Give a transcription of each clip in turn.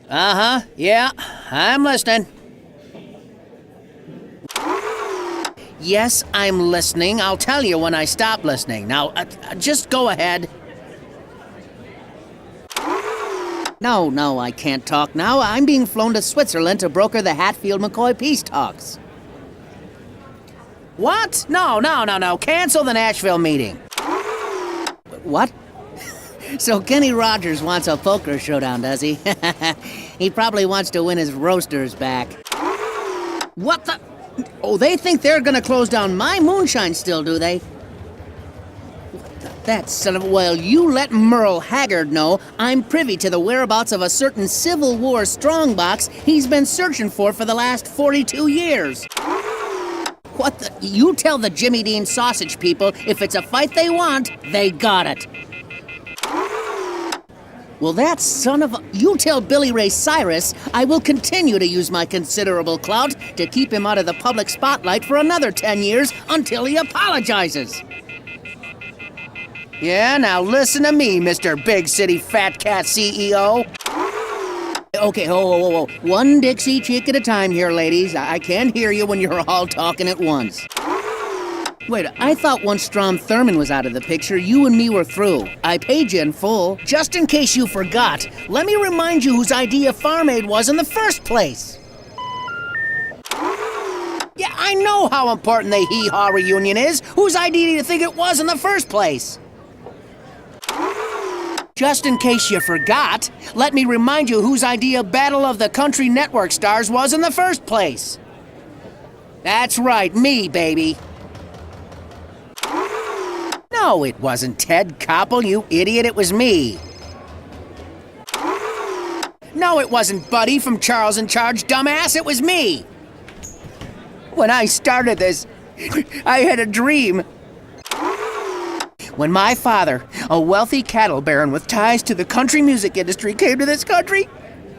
Yeah, I'm listening. Yes, I'm listening. I'll tell you when I stop listening. Now, just go ahead. No, I can't talk now. I'm being flown to Switzerland to broker the Hatfield-McCoy peace talks. What? No. Cancel the Nashville meeting. What? So Kenny Rogers wants a poker showdown, does he? He probably wants to win his roasters back. What the? Oh, they think they're gonna close down my moonshine still, do they? That son of a... Well, you let Merle Haggard know I'm privy to the whereabouts of a certain Civil War strongbox he's been searching for the last 42 years. What the... You tell the Jimmy Dean sausage people if it's a fight they want, they got it. Well, that son of a... You tell Billy Ray Cyrus I will continue to use my considerable clout to keep him out of the public spotlight for another 10 years until he apologizes. Yeah, now listen to me, Mr. Big City Fat Cat CEO. Okay, whoa. One Dixie chick at a time here, ladies. I can't hear you when you're all talking at once. Wait, I thought once Strom Thurmond was out of the picture, you and me were through. I paid you in full. Just in case you forgot, let me remind you whose idea Farm Aid was in the first place. Yeah, I know how important the hee-haw reunion is. Whose idea do you think it was in the first place? Just in case you forgot, let me remind you whose idea Battle of the Country Network Stars was in the first place. That's right, me, baby. No, it wasn't Ted Koppel, you idiot, it was me. No, it wasn't Buddy from Charles in Charge, dumbass, it was me. When I started this, I had a dream. When my father, a wealthy cattle baron with ties to the country music industry, came to this country,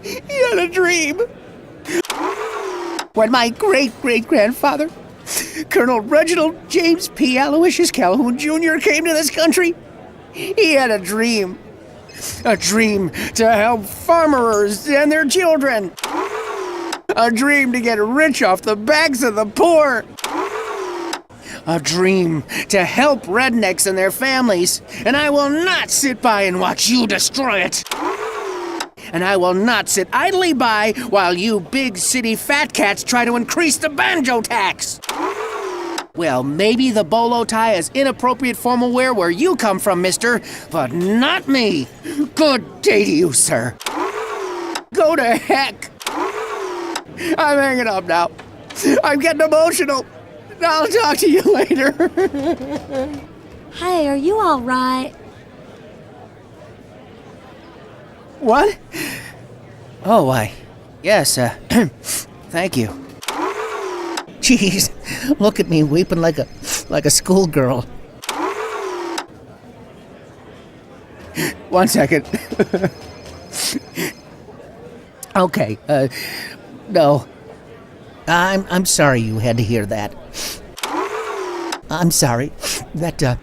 he had a dream. When my great-great-grandfather, Colonel Reginald James P. Aloysius Calhoun Jr. came to this country, he had a dream. A dream to help farmers and their children. A dream to get rich off the backs of the poor. A dream to help rednecks and their families, and I will not sit by and watch you destroy it. And I will not sit idly by while you big city fat cats try to increase the banjo tax. Well, maybe the bolo tie is inappropriate formal wear where you come from, mister, but not me. Good day to you, sir. Go to heck. I'm hanging up now. I'm getting emotional. I'll talk to you later. Hey, are you all right? What? Oh, why, yes, thank you. Jeez, look at me weeping like a schoolgirl. 1 second. Okay, no. I'm sorry you had to hear that. I'm sorry. That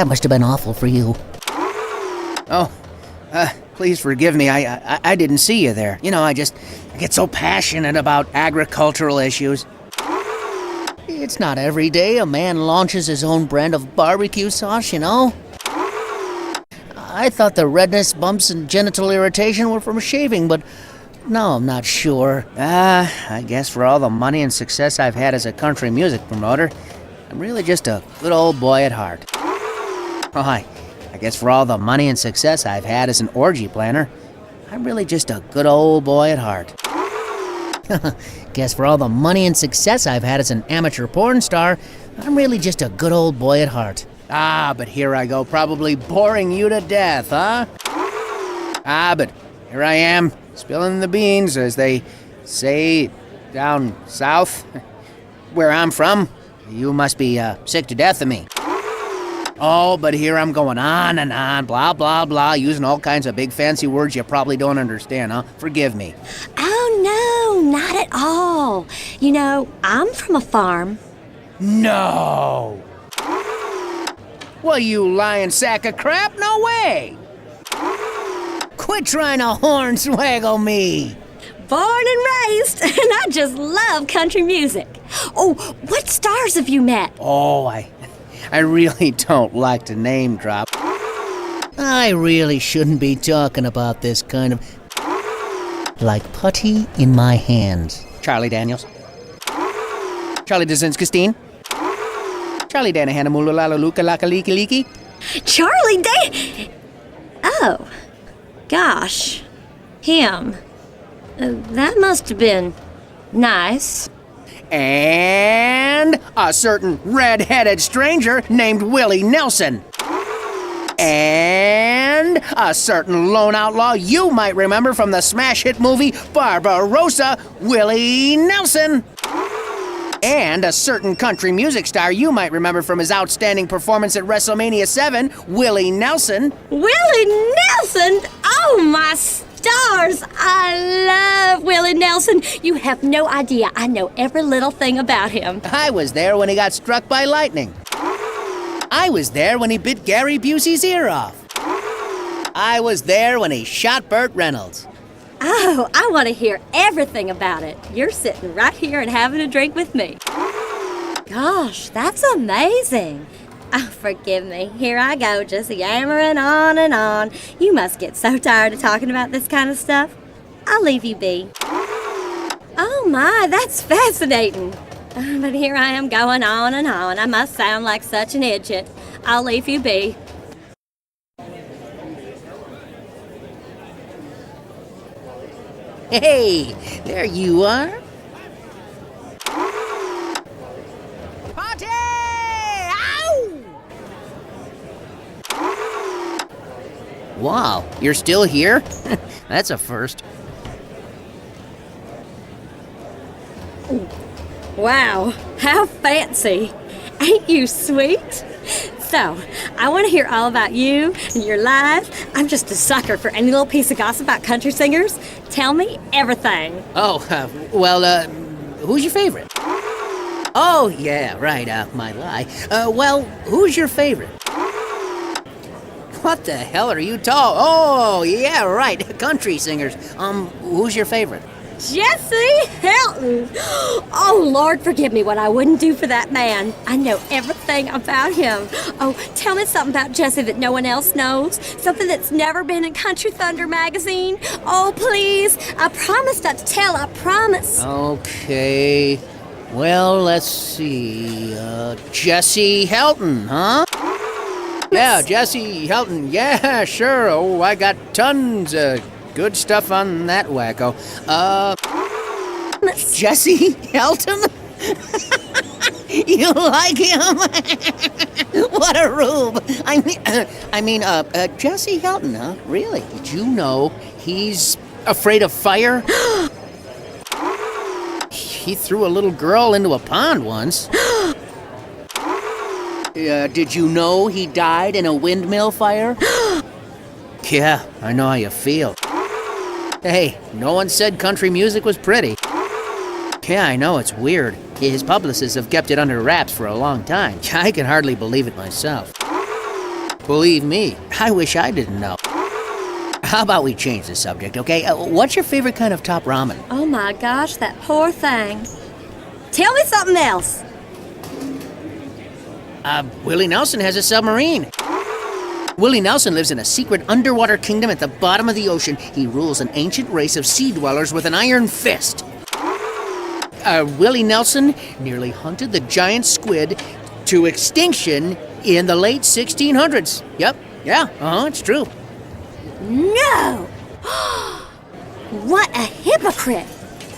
must have been awful for you. Oh, please forgive me. I didn't see you there. You know, I get so passionate about agricultural issues. It's not every day a man launches his own brand of barbecue sauce, you know? I thought the redness, bumps, and genital irritation were from shaving, but no, I'm not sure. I guess for all the money and success I've had as a country music promoter, I'm really just a good old boy at heart. Oh, I guess for all the money and success I've had as an orgy planner, I'm really just a good old boy at heart. Guess for all the money and success I've had as an amateur porn star, I'm really just a good old boy at heart. But here I go, probably boring you to death, huh? But here I am, spilling the beans, as they say down south, where I'm from. You must be sick to death of me. Oh, but here I'm going on and on, blah, blah, blah, using all kinds of big fancy words you probably don't understand, huh? Forgive me. Oh, no, not at all. You know, I'm from a farm. No! Well, you lying sack of crap, no way! quit trying to hornswaggle me. Born and raised, and I just love country music. Oh, what stars have you met? Oh, I really don't like to name drop. I really shouldn't be talking about this kind of... Like putty in my hands. Charlie Daniels. Charlie Dazinskistine. Charlie Danahan Mulala Luka Laka Leaky Leaky. Charlie Oh, gosh. Him. That must have been nice. And a certain red-headed stranger named Willie Nelson. And a certain lone outlaw you might remember from the smash hit movie Barbarossa, Willie Nelson. And a certain country music star you might remember from his outstanding performance at WrestleMania 7, Willie Nelson. Willie Nelson? Oh, my stars! I love Willie Nelson. You have no idea. I know every little thing about him. I was there when he got struck by lightning. I was there when he bit Gary Busey's ear off. I was there when he shot Burt Reynolds. Oh, I want to hear everything about it. You're sitting right here and having a drink with me. Gosh, that's amazing. Oh, forgive me. Here I go, just yammering on and on. You must get so tired of talking about this kind of stuff. I'll leave you be. Oh my, that's fascinating. But here I am going on and on. I must sound like such an idiot. I'll leave you be. Hey, there you are. Party! Ow! Wow, you're still here? That's a first. Wow, how fancy. Ain't you sweet? So, I want to hear all about you and your life. I'm just a sucker for any little piece of gossip about country singers. Tell me everything. Oh, who's your favorite? Oh, yeah, right, my lie. Well, who's your favorite? What the hell are you talking? Oh, yeah, right, country singers. Who's your favorite? Jesse Helton! Oh, Lord, forgive me what I wouldn't do for that man. I know everything about him. Oh, tell me something about Jesse that no one else knows. Something that's never been in Country Thunder magazine. Oh, please. I promise not to tell. I promise. Okay. Well, let's see. Jesse Helton, huh? Yeah, Jesse Helton. Yeah, sure. Oh, I got tons of good stuff on that wacko. Jesse Helton? You like him? What a rube. I mean, Jesse Helton, huh? Really? Did you know he's afraid of fire? He threw a little girl into a pond once. Did you know he died in a windmill fire? Yeah, I know how you feel. Hey, no one said country music was pretty. Yeah, I know, it's weird. His publicists have kept it under wraps for a long time. I can hardly believe it myself. Believe me, I wish I didn't know. How about we change the subject, okay? What's your favorite kind of top ramen? Oh my gosh, that poor thing. Tell me something else. Willie Nelson has a submarine. Willie Nelson lives in a secret underwater kingdom at the bottom of the ocean. He rules an ancient race of sea dwellers with an iron fist. Willie Nelson nearly hunted the giant squid to extinction in the late 1600s. Yep, yeah, it's true. No! What a hypocrite!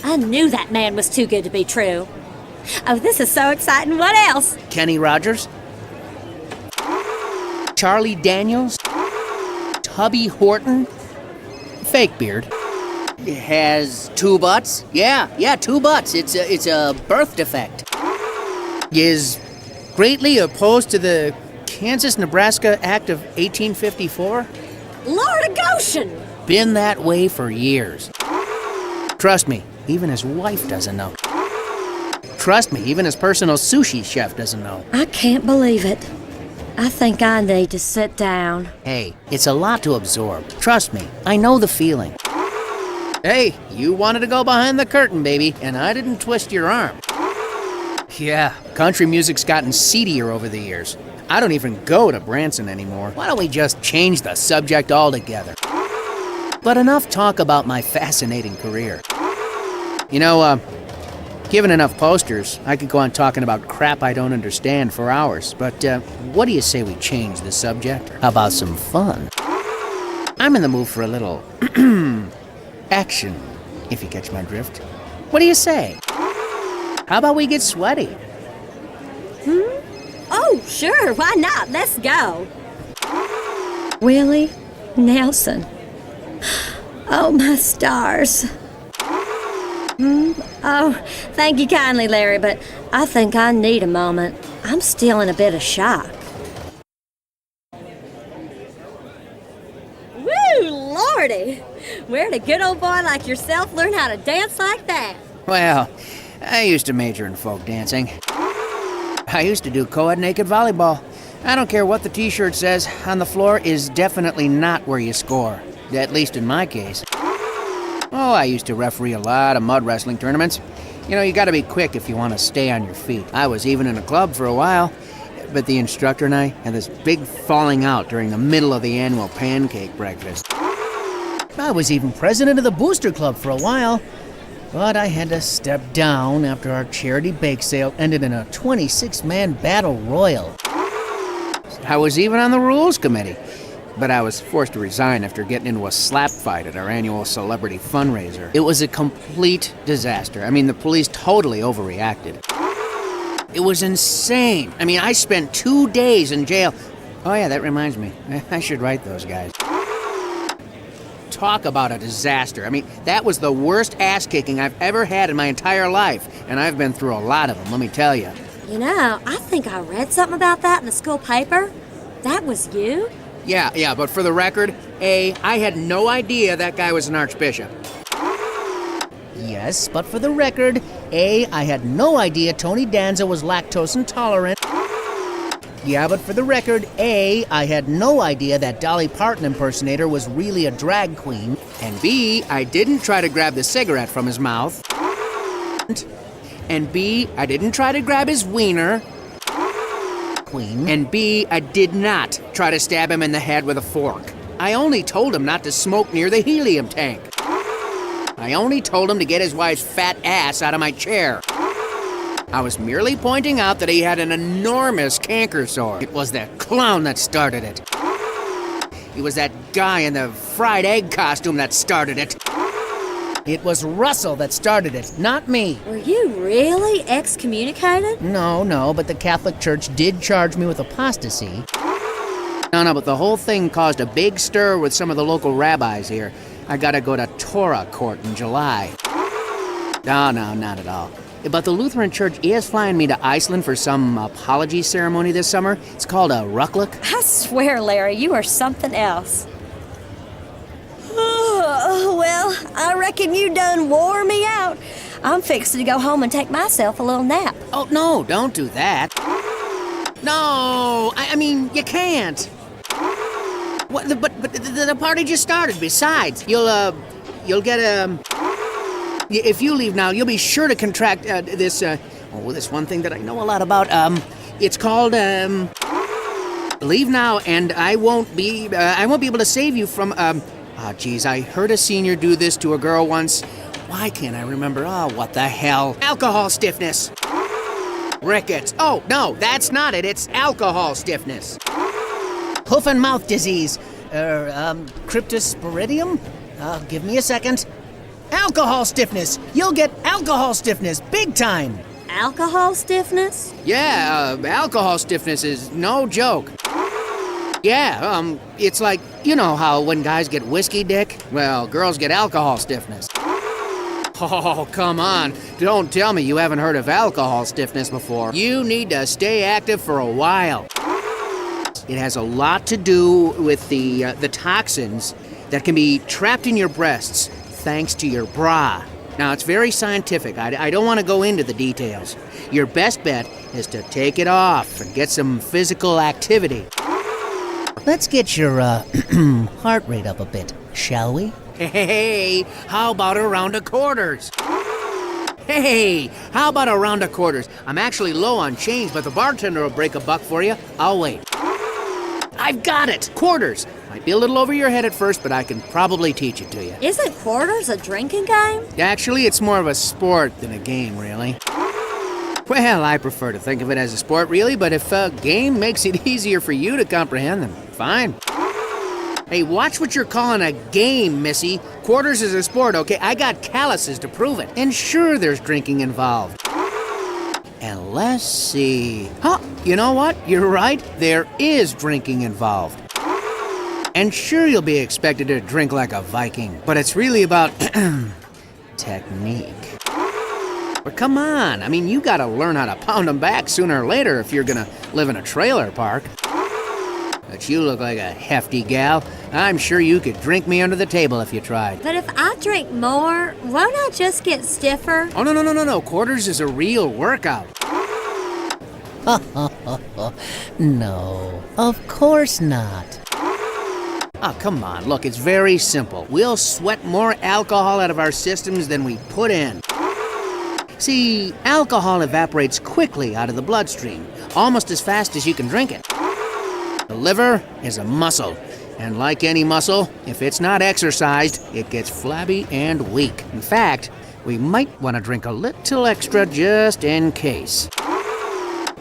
I knew that man was too good to be true. Oh, this is so exciting. What else? Kenny Rogers. Charlie Daniels. Tubby Horton. Fake beard. Has two butts. Yeah, two butts. It's a birth defect. Is greatly opposed to the Kansas-Nebraska Act of 1854. Lord of Goshen! Been that way for years. Trust me, even his wife doesn't know. Trust me, even his personal sushi chef doesn't know. I can't believe it. I think I need to sit down. Hey, it's a lot to absorb. Trust me, I know the feeling. Hey, you wanted to go behind the curtain, baby, and I didn't twist your arm. Yeah, country music's gotten seedier over the years. I don't even go to Branson anymore. Why don't we just change the subject altogether? But enough talk about my fascinating career. You know, given enough posters, I could go on talking about crap I don't understand for hours. But what do you say we change the subject? How about some fun? I'm in the mood for a little action, if you catch my drift. What do you say? How about we get sweaty? Oh, sure, why not? Let's go. Willie Nelson. Oh, my stars. Oh, thank you kindly, Larry, but I think I need a moment. I'm still in a bit of shock. Woo, Lordy! Where'd a good old boy like yourself learn how to dance like that? Well, I used to major in folk dancing. I used to do co-ed naked volleyball. I don't care what the t-shirt says, on the floor is definitely not where you score. At least in my case. Oh, I used to referee a lot of mud wrestling tournaments. You know, you gotta be quick if you want to stay on your feet. I was even in a club for a while, but the instructor and I had this big falling out during the middle of the annual pancake breakfast. I was even president of the booster club for a while, but I had to step down after our charity bake sale ended in a 26-man battle royal. I was even on the rules committee, but I was forced to resign after getting into a slap fight at our annual celebrity fundraiser. It was a complete disaster. I mean, the police totally overreacted. It was insane. I mean, I spent 2 days in jail. Oh yeah, that reminds me. I should write those guys. Talk about a disaster. I mean, that was the worst ass-kicking I've ever had in my entire life, and I've been through a lot of them, let me tell you. You know, I think I read something about that in the school paper. That was you? Yeah, but for the record, I had no idea that guy was an archbishop. Yes, but for the record, I had no idea Tony Danza was lactose intolerant. Yeah, but for the record, I had no idea that Dolly Parton impersonator was really a drag queen. And B, I didn't try to grab the cigarette from his mouth. And B, I didn't try to grab his wiener. Queen. And B, I did not try to stab him in the head with a fork. I only told him not to smoke near the helium tank. I only told him to get his wife's fat ass out of my chair. I was merely pointing out that he had an enormous canker sore. It was that clown that started it. It was that guy in the fried egg costume that started it. It was Russell that started it, not me. Were you really excommunicated? No, but the Catholic Church did charge me with apostasy. No, but the whole thing caused a big stir with some of the local rabbis here. I gotta go to Torah court in July. No, not at all. But the Lutheran Church is flying me to Iceland for some apology ceremony this summer. It's called a Ruckluck. I swear, Larry, you are something else. Well, I reckon you done wore me out. I'm fixing to go home and take myself a little nap. Oh, no, don't do that. No, I mean, you can't. What, but the party just started. Besides, you'll get if you leave now, you'll be sure to contract this one thing that I know a lot about. It's called leave now, and I won't be able to save you from geez, I heard a senior do this to a girl once. Why can't I remember? Oh, what the hell? Alcohol stiffness. Rickets. Oh, no, that's not it. It's alcohol stiffness. Hoof and mouth disease. Cryptosporidium? Give me a second. Alcohol stiffness. You'll get alcohol stiffness. Big time. Alcohol stiffness? Yeah, alcohol stiffness is no joke. Yeah, it's like, you know how when guys get whiskey dick? Well, girls get alcohol stiffness. Oh, come on. Don't tell me you haven't heard of alcohol stiffness before. You need to stay active for a while. It has a lot to do with the toxins that can be trapped in your breasts thanks to your bra. Now, it's very scientific. I don't want to go into the details. Your best bet is to take it off and get some physical activity. Let's get your heart rate up a bit, shall we? Hey, how about a round of quarters? Hey, how about a round of quarters? I'm actually low on change, but the bartender will break a buck for you. I'll wait. I've got it! Quarters. Might be a little over your head at first, but I can probably teach it to you. Isn't quarters a drinking game? Actually, it's more of a sport than a game, really. Well, I prefer to think of it as a sport, really, but if a game makes it easier for you to comprehend, then fine. Hey, watch what you're calling a game, Missy. Quarters is a sport, okay? I got calluses to prove it. And sure, there's drinking involved. And let's see. Huh, you know what? You're right. There is drinking involved. And sure, you'll be expected to drink like a Viking, but it's really about technique. But come on, I mean, you gotta learn how to pound them back sooner or later if you're gonna live in a trailer park. But you look like a hefty gal. I'm sure you could drink me under the table if you tried. But if I drink more, won't I just get stiffer? Oh, no. Quarters is a real workout. No, of course not. Oh, come on. Look, it's very simple. We'll sweat more alcohol out of our systems than we put in. See, alcohol evaporates quickly out of the bloodstream, almost as fast as you can drink it. The liver is a muscle, and like any muscle, if it's not exercised, it gets flabby and weak. In fact, we might want to drink a little extra just in case.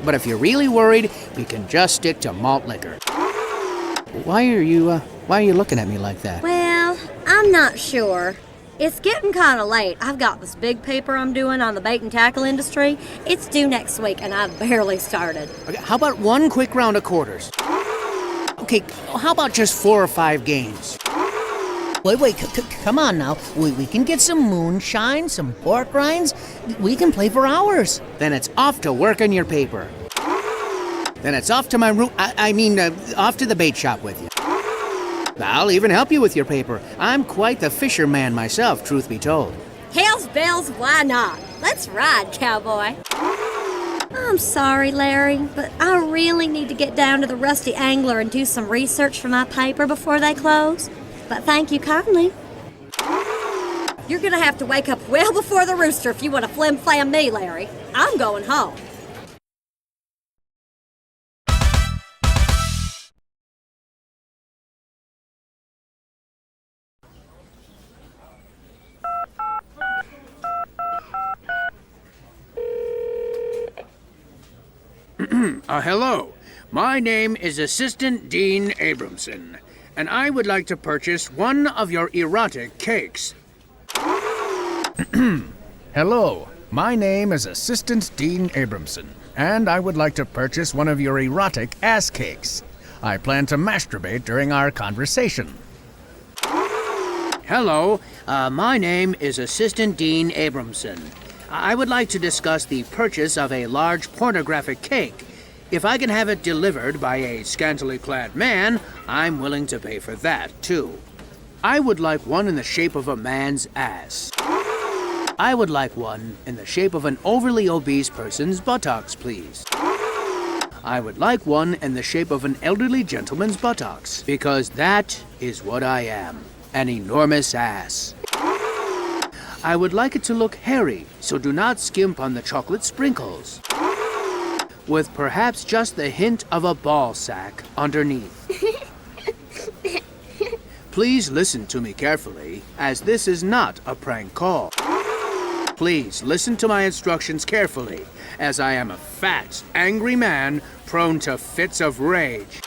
But if you're really worried, we can just stick to malt liquor. Why are you looking at me like that? Well, I'm not sure. It's getting kind of late. I've got this big paper I'm doing on the bait and tackle industry. It's due next week, and I've barely started. Okay, how about one quick round of quarters? Okay, how about just 4 or 5 games? Wait, come on now. We can get some moonshine, some pork rinds. We can play for hours. Then it's off to work on your paper. Then it's off to my room. Off to the bait shop with you. I'll even help you with your paper. I'm quite the fisherman myself, truth be told. Hell's bells, why not? Let's ride, cowboy. I'm sorry, Larry, but I really need to get down to the Rusty Angler and do some research for my paper before they close. But thank you kindly. You're gonna have to wake up well before the rooster if you want to flim-flam me, Larry. I'm going home. Hello. My name is Assistant Dean Abramson, and I would like to purchase one of your erotic cakes. Hello. My name is Assistant Dean Abramson, and I would like to purchase one of your erotic ass cakes. I plan to masturbate during our conversation. Hello. My name is Assistant Dean Abramson. I would like to discuss the purchase of a large pornographic cake. If I can have it delivered by a scantily clad man, I'm willing to pay for that, too. I would like one in the shape of a man's ass. I would like one in the shape of an overly obese person's buttocks, please. I would like one in the shape of an elderly gentleman's buttocks, because that is what I am, an enormous ass. I would like it to look hairy, so do not skimp on the chocolate sprinkles. With perhaps just the hint of a ball sack underneath. Please listen to me carefully, as this is not a prank call. Please listen to my instructions carefully, as I am a fat, angry man prone to fits of rage.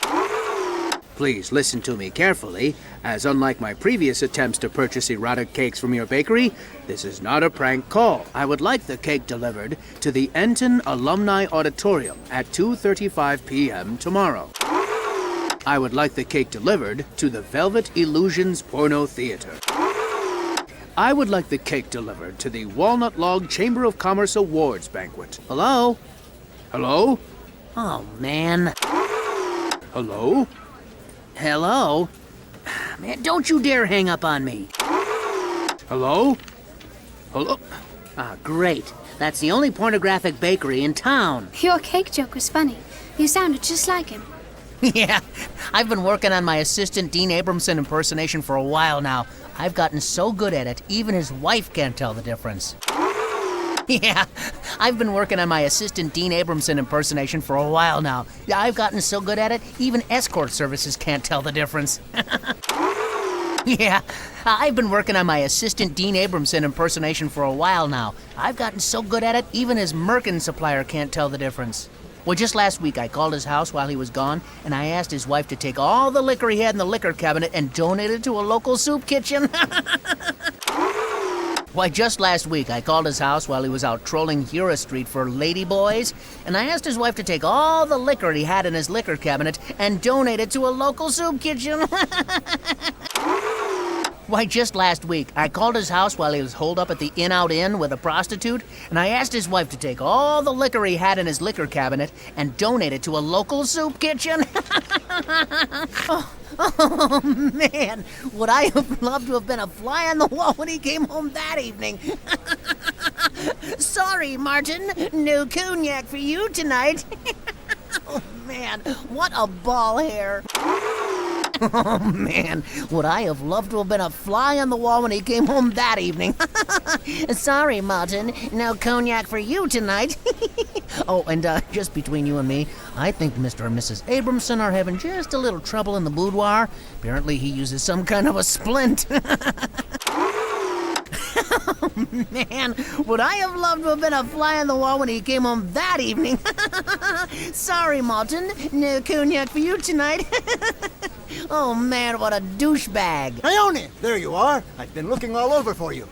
Please listen to me carefully, as unlike my previous attempts to purchase erotic cakes from your bakery, this is not a prank call. I would like the cake delivered to the Enton Alumni Auditorium at 2:35 p.m. tomorrow. I would like the cake delivered to the Velvet Illusions Porno Theater. I would like the cake delivered to the Walnut Log Chamber of Commerce Awards banquet. Hello? Hello? Oh, man. Hello? Hello? Man, don't you dare hang up on me. Hello? Oh, great. That's the only pornographic bakery in town. Your cake joke was funny. You sounded just like him. Yeah, I've been working on my assistant Dean Abramson impersonation for a while now. I've gotten so good at it, even his wife can't tell the difference. Yeah, I've been working on my assistant Dean Abramson impersonation for a while now. I've gotten so good at it, even escort services can't tell the difference. Yeah, I've been working on my assistant Dean Abramson impersonation for a while now. I've gotten so good at it, even his Merkin supplier can't tell the difference. Well, just last week I called his house while he was gone, and I asked his wife to take all the liquor he had in the liquor cabinet and donate it to a local soup kitchen. Why, just last week I called his house while he was out trolling Hura Street for lady boys, and I asked his wife to take all the liquor he had in his liquor cabinet and donate it to a local soup kitchen. Why, just last week, I called his house while he was holed up at the In-Out Inn with a prostitute, and I asked his wife to take all the liquor he had in his liquor cabinet and donate it to a local soup kitchen. Oh, man, would I have loved to have been a fly on the wall when he came home that evening. Sorry, Martin, no cognac for you tonight. Oh, man, what a ball hair. Oh, man, would I have loved to have been a fly on the wall when he came home that evening. Sorry, Martin, no cognac for you tonight. Oh, and just between you and me, I think Mr. and Mrs. Abramson are having just a little trouble in the boudoir. Apparently he uses some kind of a splint. Oh, man, would I have loved to have been a fly on the wall when he came home that evening. Sorry, Martin, no cognac for you tonight. Oh, man, what a douchebag. Ione, there you are. I've been looking all over for you.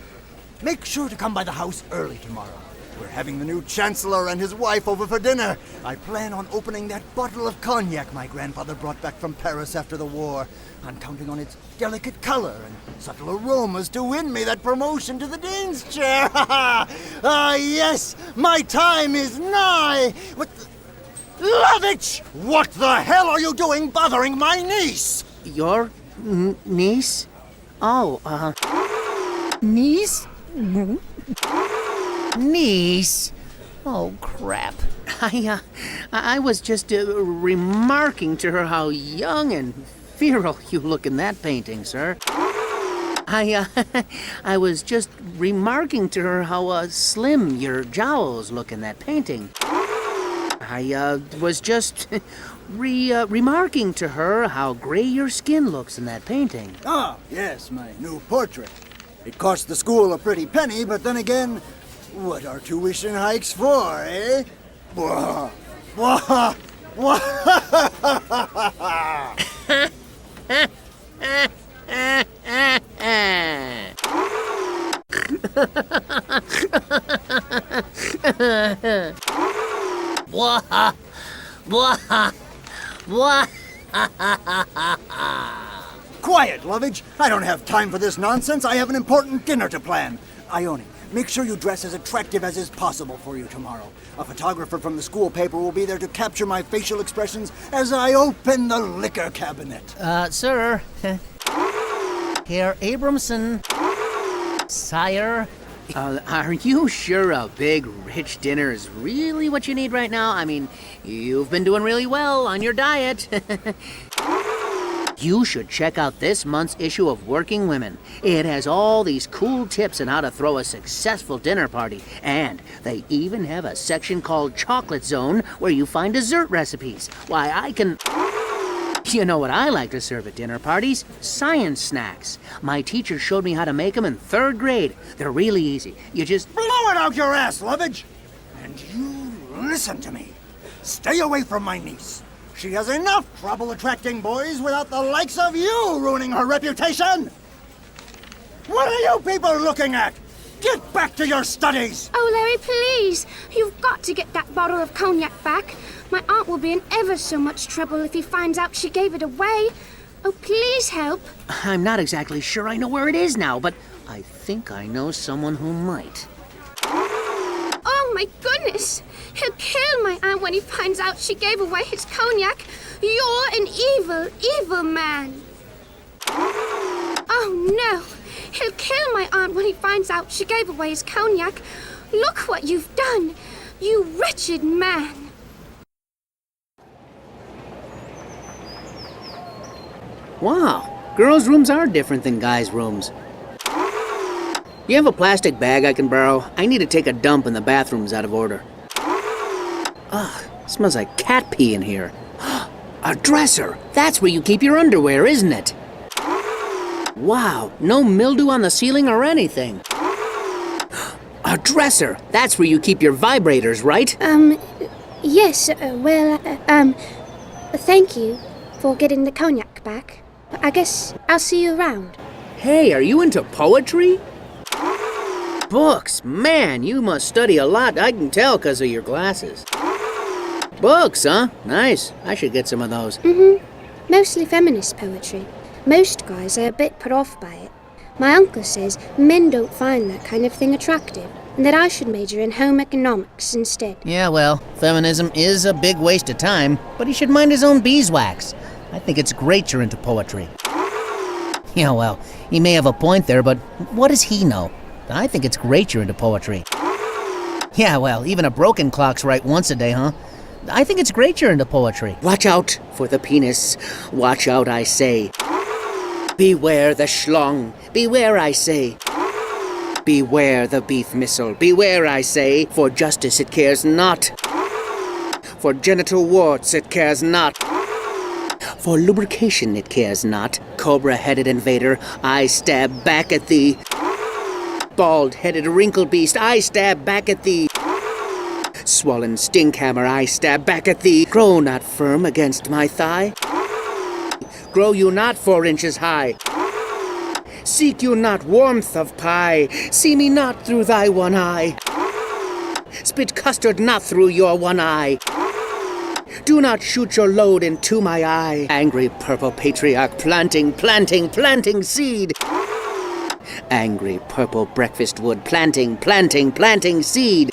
Make sure to come by the house early tomorrow. We're having the new Chancellor and his wife over for dinner. I plan on opening that bottle of cognac my grandfather brought back from Paris after the war. I'm counting on its delicate color and subtle aromas to win me that promotion to the Dean's chair. Ah, yes, my time is nigh. What the... Lovage! What the hell are you doing bothering my niece? Your niece? Oh, niece? Niece? Oh, crap. I was just remarking to her how young and virile you look in that painting, sir. I was just remarking to her how slim your jowls look in that painting. I was just remarking to her how gray your skin looks in that painting. Ah, yes, my new portrait. It cost the school a pretty penny, but then again, what are tuition hikes for, eh? Bwah, bwah, bwah. Blah, blah, blah. Quiet, Lovage. I don't have time for this nonsense. I have an important dinner to plan. Ione, make sure you dress as attractive as is possible for you tomorrow. A photographer from the school paper will be there to capture my facial expressions as I open the liquor cabinet. Sir. Herr Abramson. Sire. Are you sure a big, rich dinner is really what you need right now? I mean, you've been doing really well on your diet. You should check out this month's issue of Working Women. It has all these cool tips on how to throw a successful dinner party. And they even have a section called Chocolate Zone where you find dessert recipes. Why, I can... You know what I like to serve at dinner parties? Science snacks. My teacher showed me how to make them in 3rd grade. They're really easy. You just... Blow it out your ass, Lovage! And you listen to me. Stay away from my niece. She has enough trouble attracting boys without the likes of you ruining her reputation! What are you people looking at? Get back to your studies! Oh, Larry, please. You've got to get that bottle of cognac back. My aunt will be in ever so much trouble if he finds out she gave it away. Oh, please help. I'm not exactly sure I know where it is now, but I think I know someone who might. Oh, my goodness. He'll kill my aunt when he finds out she gave away his cognac. You're an evil, evil man. Oh, no. He'll kill my aunt when he finds out she gave away his cognac. Look what you've done, you wretched man. Wow, girls' rooms are different than guys' rooms. You have a plastic bag I can borrow? I need to take a dump and the bathroom's out of order. Ugh, smells like cat pee in here. A dresser! That's where you keep your underwear, isn't it? Wow, no mildew on the ceiling or anything. A dresser! That's where you keep your vibrators, right? Yes, thank you for getting the cognac back. I guess I'll see you around. Hey, are you into poetry? Books! Man, you must study a lot. I can tell because of your glasses. Books, huh? Nice. I should get some of those. Mostly feminist poetry. Most guys are a bit put off by it. My uncle says men don't find that kind of thing attractive, and that I should major in home economics instead. Yeah, well, feminism is a big waste of time, but he should mind his own beeswax. I think it's great you're into poetry. Yeah, well, he may have a point there, but what does he know? I think it's great you're into poetry. Yeah, well, even a broken clock's right once a day, huh? I think it's great you're into poetry. Watch out for the penis. Watch out, I say. Beware the schlong. Beware, I say. Beware the beef missile. Beware, I say. For justice it cares not. For genital warts it cares not. For lubrication it cares not. Cobra-headed invader, I stab back at thee. Bald-headed wrinkle beast, I stab back at thee. Swollen stink hammer, I stab back at thee. Grow not firm against my thigh. Grow you not 4 inches high. Seek you not warmth of pie. See me not through thy one eye. Spit custard not through your one eye. Do not shoot your load into my eye. Angry purple patriarch planting seed. Angry purple breakfast wood planting seed.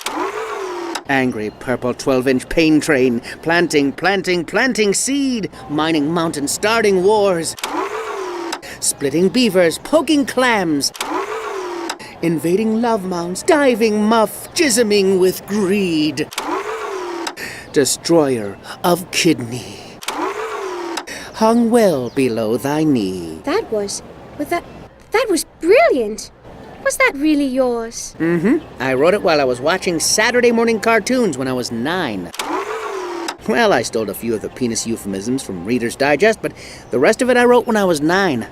Angry purple 12-inch pain train planting seed. Mining mountain starting wars. Splitting beavers, poking clams. Invading love mounds, diving muff, jisming with greed. Destroyer of kidney. Hung well below thy knee. That was brilliant. Was that really yours? I wrote it while I was watching Saturday morning cartoons when I was 9. Well, I stole a few of the penis euphemisms from Reader's Digest, but the rest of it I wrote when I was 9.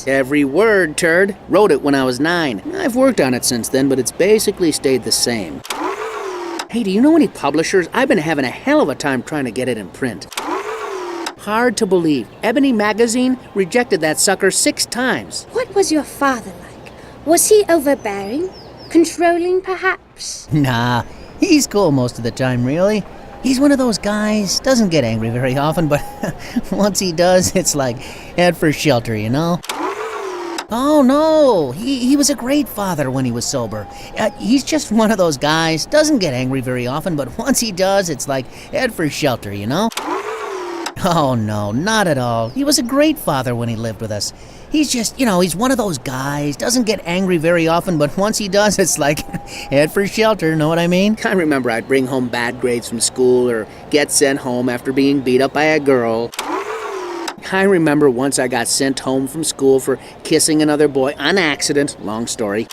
Every word, turd. Wrote it when I was 9. I've worked on it since then, but it's basically stayed the same. Hey, do you know any publishers? I've been having a hell of a time trying to get it in print. Hard to believe. Ebony Magazine rejected that sucker 6 times. What was your father like? Was he overbearing? Controlling, perhaps? Nah, he's cool most of the time, really. He's one of those guys, doesn't get angry very often, but once he does, it's like head for shelter, you know? Oh, no, he was a great father when he was sober. He's just one of those guys, doesn't get angry very often, but once he does, it's like head for shelter, you know? Oh, no, not at all. He was a great father when he lived with us. He's just, he's one of those guys, doesn't get angry very often, but once he does, it's like head for shelter, know what I mean? I remember I'd bring home bad grades from school or get sent home after being beat up by a girl. I remember once I got sent home from school for kissing another boy on accident, long story.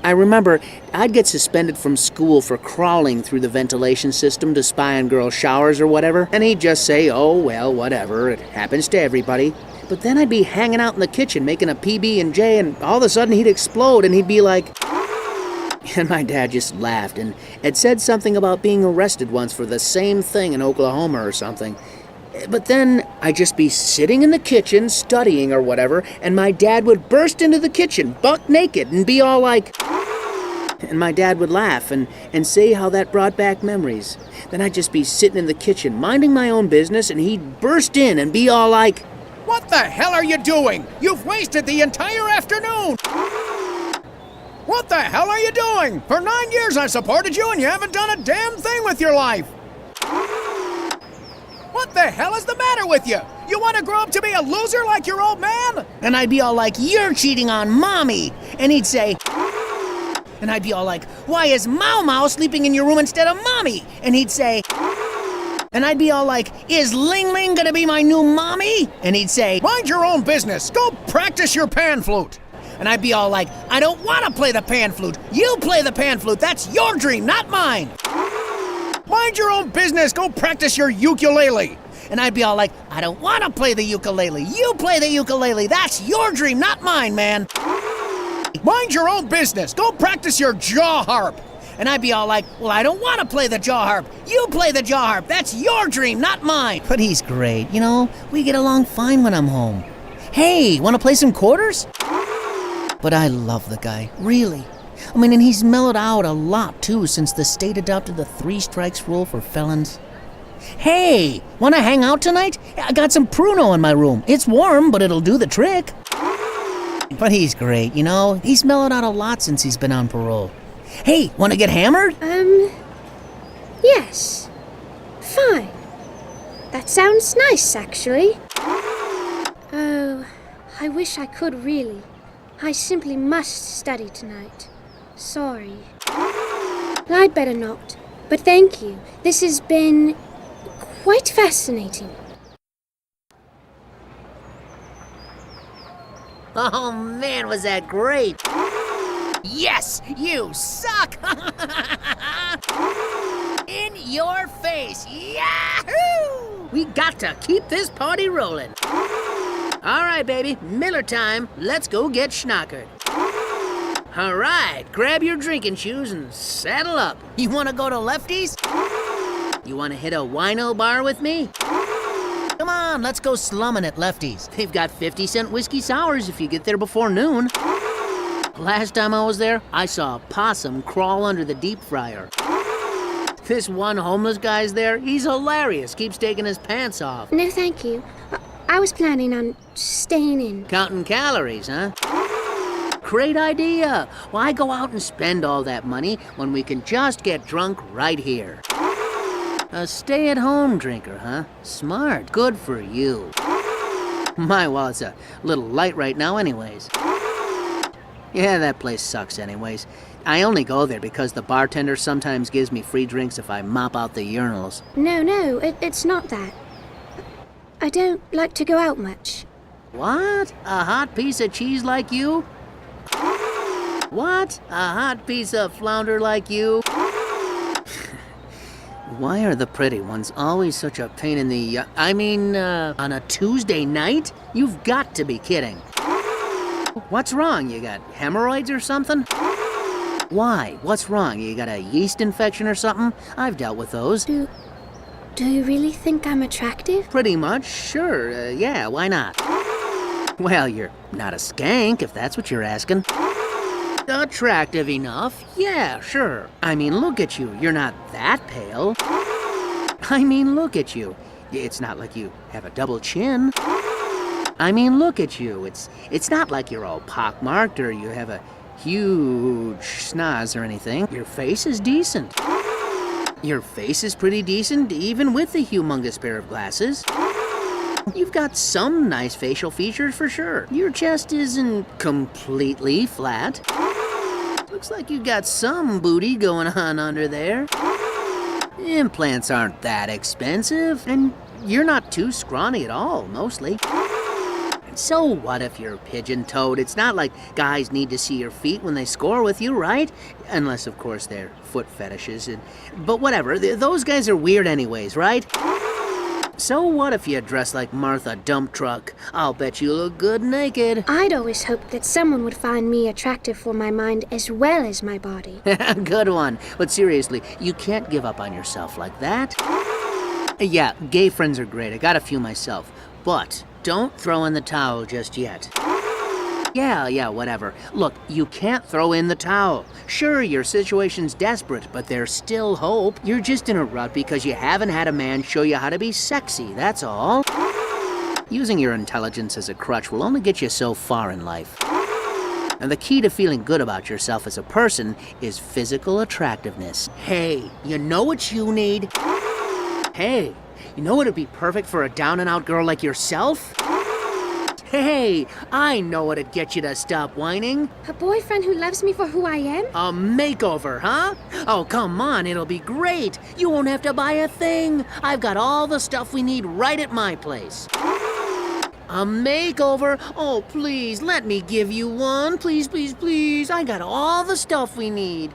I remember I'd get suspended from school for crawling through the ventilation system to spy on girls' showers or whatever, and he'd just say, oh, well, whatever, it happens to everybody. But then I'd be hanging out in the kitchen making a PB&J, and all of a sudden he'd explode, and he'd be like... And my dad just laughed and had said something about being arrested once for the same thing in Oklahoma or something. But then I'd just be sitting in the kitchen studying or whatever, and my dad would burst into the kitchen, buck naked, and be all like... And my dad would laugh and say how that brought back memories. Then I'd just be sitting in the kitchen, minding my own business, and he'd burst in and be all like... What the hell are you doing? You've wasted the entire afternoon! What the hell are you doing? For 9 years I've supported you and you haven't done a damn thing with your life! What the hell is the matter with you? You want to grow up to be a loser like your old man? And I'd be all like, you're cheating on Mommy. And he'd say, and I'd be all like, why is Mau Mau sleeping in your room instead of Mommy? And he'd say, and I'd be all like, is Ling Ling gonna be my new mommy? And he'd say, Mind your own business. Go practice your pan flute. and I'd be all like, I don't want to play the pan flute. You play the pan flute. That's your dream, not mine. Mind your own business. Go practice your ukulele. And I'd be all like, I don't want to play the ukulele. You play the ukulele. That's your dream, not mine, man. Mind your own business. Go practice your jaw harp. And I'd be all like, well, I don't want to play the jaw harp. You play the jaw harp. That's your dream, not mine. But he's great, you know? We get along fine when I'm home. Hey, want to play some quarters? But I love the guy, really. I mean, and he's mellowed out a lot, too, since the state adopted the 3 strikes rule for felons. Hey, want to hang out tonight? I got some Pruno in my room. It's warm, but it'll do the trick. But he's great, you know? He's mellowed out a lot since he's been on parole. Hey, want to get hammered? Yes. Fine. That sounds nice, actually. Oh, I wish I could really. I simply must study tonight. Sorry. I'd better not. But thank you. This has been quite fascinating. Oh man, was that great! Yes, you suck! In your face! Yahoo! We got to keep this party rolling. All right, baby, Miller time. Let's go get schnockered. All right, grab your drinking shoes and saddle up. You want to go to Lefty's? You want to hit a wino bar with me? Come on, let's go slumming at Lefty's. They've got 50-cent whiskey sours if you get there before noon. Last time I was there, I saw a possum crawl under the deep fryer. This one homeless guy's there. He's hilarious. Keeps taking his pants off. No, thank you. I was planning on staying in. Counting calories, huh? Great idea. Why go out and spend all that money when we can just get drunk right here? A stay-at-home drinker, huh? Smart. Good for you. My wallet's a little light right now anyways. Yeah, that place sucks anyways. I only go there because the bartender sometimes gives me free drinks if I mop out the urinals. No, it's not that. I don't like to go out much. What? A hot piece of cheese like you? What? A hot piece of flounder like you? Why are the pretty ones always such a pain in the... on a Tuesday night? You've got to be kidding. What's wrong? You got hemorrhoids or something? Why? What's wrong? You got a yeast infection or something? I've dealt with those. Do you really think I'm attractive? Pretty much, sure. Yeah, why not? Well, you're not a skank, if that's what you're asking. Attractive enough? Yeah, sure. I mean, look at you. You're not that pale. I mean, look at you. It's not like you have a double chin. I mean, look at you. It's not like you're all pockmarked or you have a huge schnoz or anything. Your face is decent. Your face is pretty decent, even with the humongous pair of glasses. You've got some nice facial features for sure. Your chest isn't completely flat. Looks like you got some booty going on under there. Implants aren't that expensive, and you're not too scrawny at all, mostly. So what if you're pigeon-toed? It's not like guys need to see your feet when they score with you, right? Unless, of course, they're foot fetishes. But whatever, those guys are weird anyways, right? So what if you dress like Martha Dump Truck? I'll bet you look good naked. I'd always hoped that someone would find me attractive for my mind as well as my body. Good one. But seriously, you can't give up on yourself like that. Yeah, gay friends are great. I got a few myself. But don't throw in the towel just yet. Yeah, whatever. Look, you can't throw in the towel. Sure, your situation's desperate, but there's still hope. You're just in a rut because you haven't had a man show you how to be sexy, that's all. Using your intelligence as a crutch will only get you so far in life. And the key to feeling good about yourself as a person is physical attractiveness. Hey, you know what you need? Hey, You know what'd be perfect for a down-and-out girl like yourself? Hey, I know what'd get you to stop whining. A boyfriend who loves me for who I am? A makeover, huh? Oh, come on, it'll be great. You won't have to buy a thing. I've got all the stuff we need right at my place. A makeover? Oh, please, let me give you one. Please, please, please. I got all the stuff we need.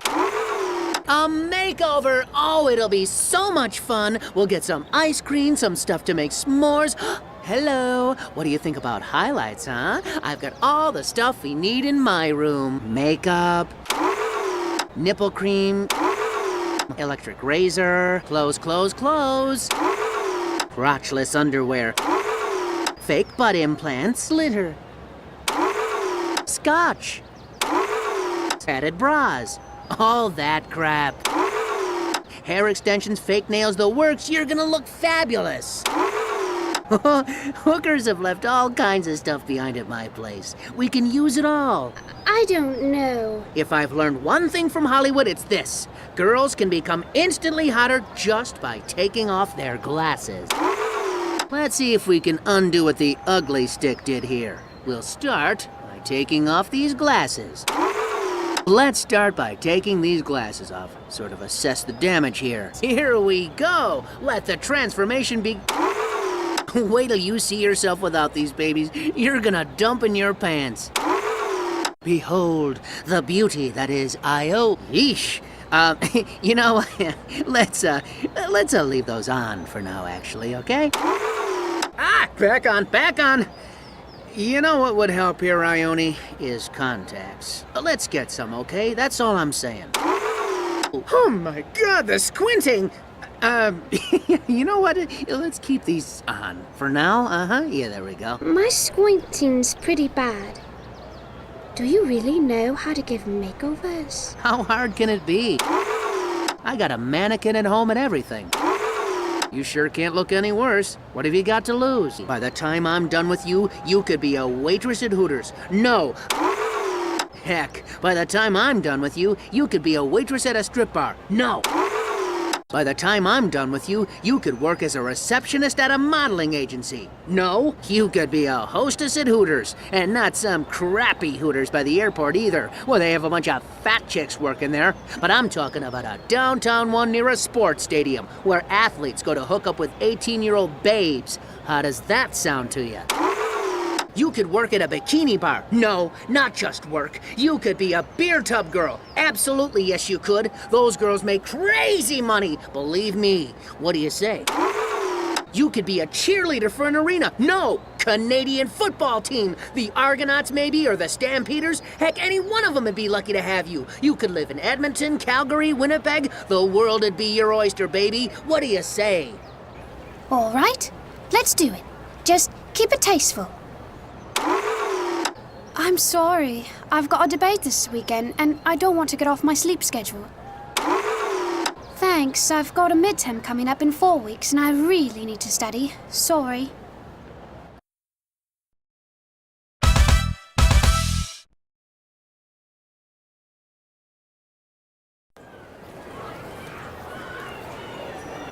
A makeover! Oh, it'll be so much fun. We'll get some ice cream, some stuff to make s'mores. Hello, what do you think about highlights, huh? I've got all the stuff we need in my room. Makeup, nipple cream, electric razor, clothes, crotchless underwear, fake butt implants, glitter, scotch, padded bras, all that crap. Hair extensions, fake nails, the works, you're gonna look fabulous. Hookers have left all kinds of stuff behind at my place. We can use it all. I don't know. If I've learned one thing from Hollywood, it's this. Girls can become instantly hotter just by taking off their glasses. Let's see if we can undo what the ugly stick did here. We'll start by taking off these glasses. Let's start by taking these glasses off. Sort of assess the damage here. Here we go. Let the transformation be... Wait till you see yourself without these babies. You're gonna dump in your pants. Behold, the beauty that is Io. Yeesh. You know, let's leave those on for now, actually, okay? Back on. You know what would help here, Ione, is contacts. Let's get some, okay? That's all I'm saying. Oh my God, the squinting! You know what? Let's keep these on for now. Yeah, there we go. My squinting's pretty bad. Do you really know how to give makeovers? How hard can it be? I got a mannequin at home and everything. You sure can't look any worse. What have you got to lose? By the time I'm done with you, you could be a waitress at Hooters. No. Heck, by the time I'm done with you, you could be a waitress at a strip bar. No. By the time I'm done with you, you could work as a receptionist at a modeling agency. No, you could be a hostess at Hooters, and not some crappy Hooters by the airport either, where they have a bunch of fat chicks working there. But I'm talking about a downtown one near a sports stadium, where athletes go to hook up with 18-year-old babes. How does that sound to you? You could work at a bikini bar. No, not just work. You could be a beer tub girl. Absolutely, yes you could. Those girls make crazy money. Believe me. What do you say? You could be a cheerleader for an arena. No, Canadian football team. The Argonauts maybe, or the Stampeders. Heck, any one of them would be lucky to have you. You could live in Edmonton, Calgary, Winnipeg. The world would be your oyster, baby. What do you say? All right, let's do it. Just keep it tasteful. I'm sorry. I've got a debate this weekend, and I don't want to get off my sleep schedule. Thanks, I've got a midterm coming up in 4 weeks, and I really need to study. Sorry.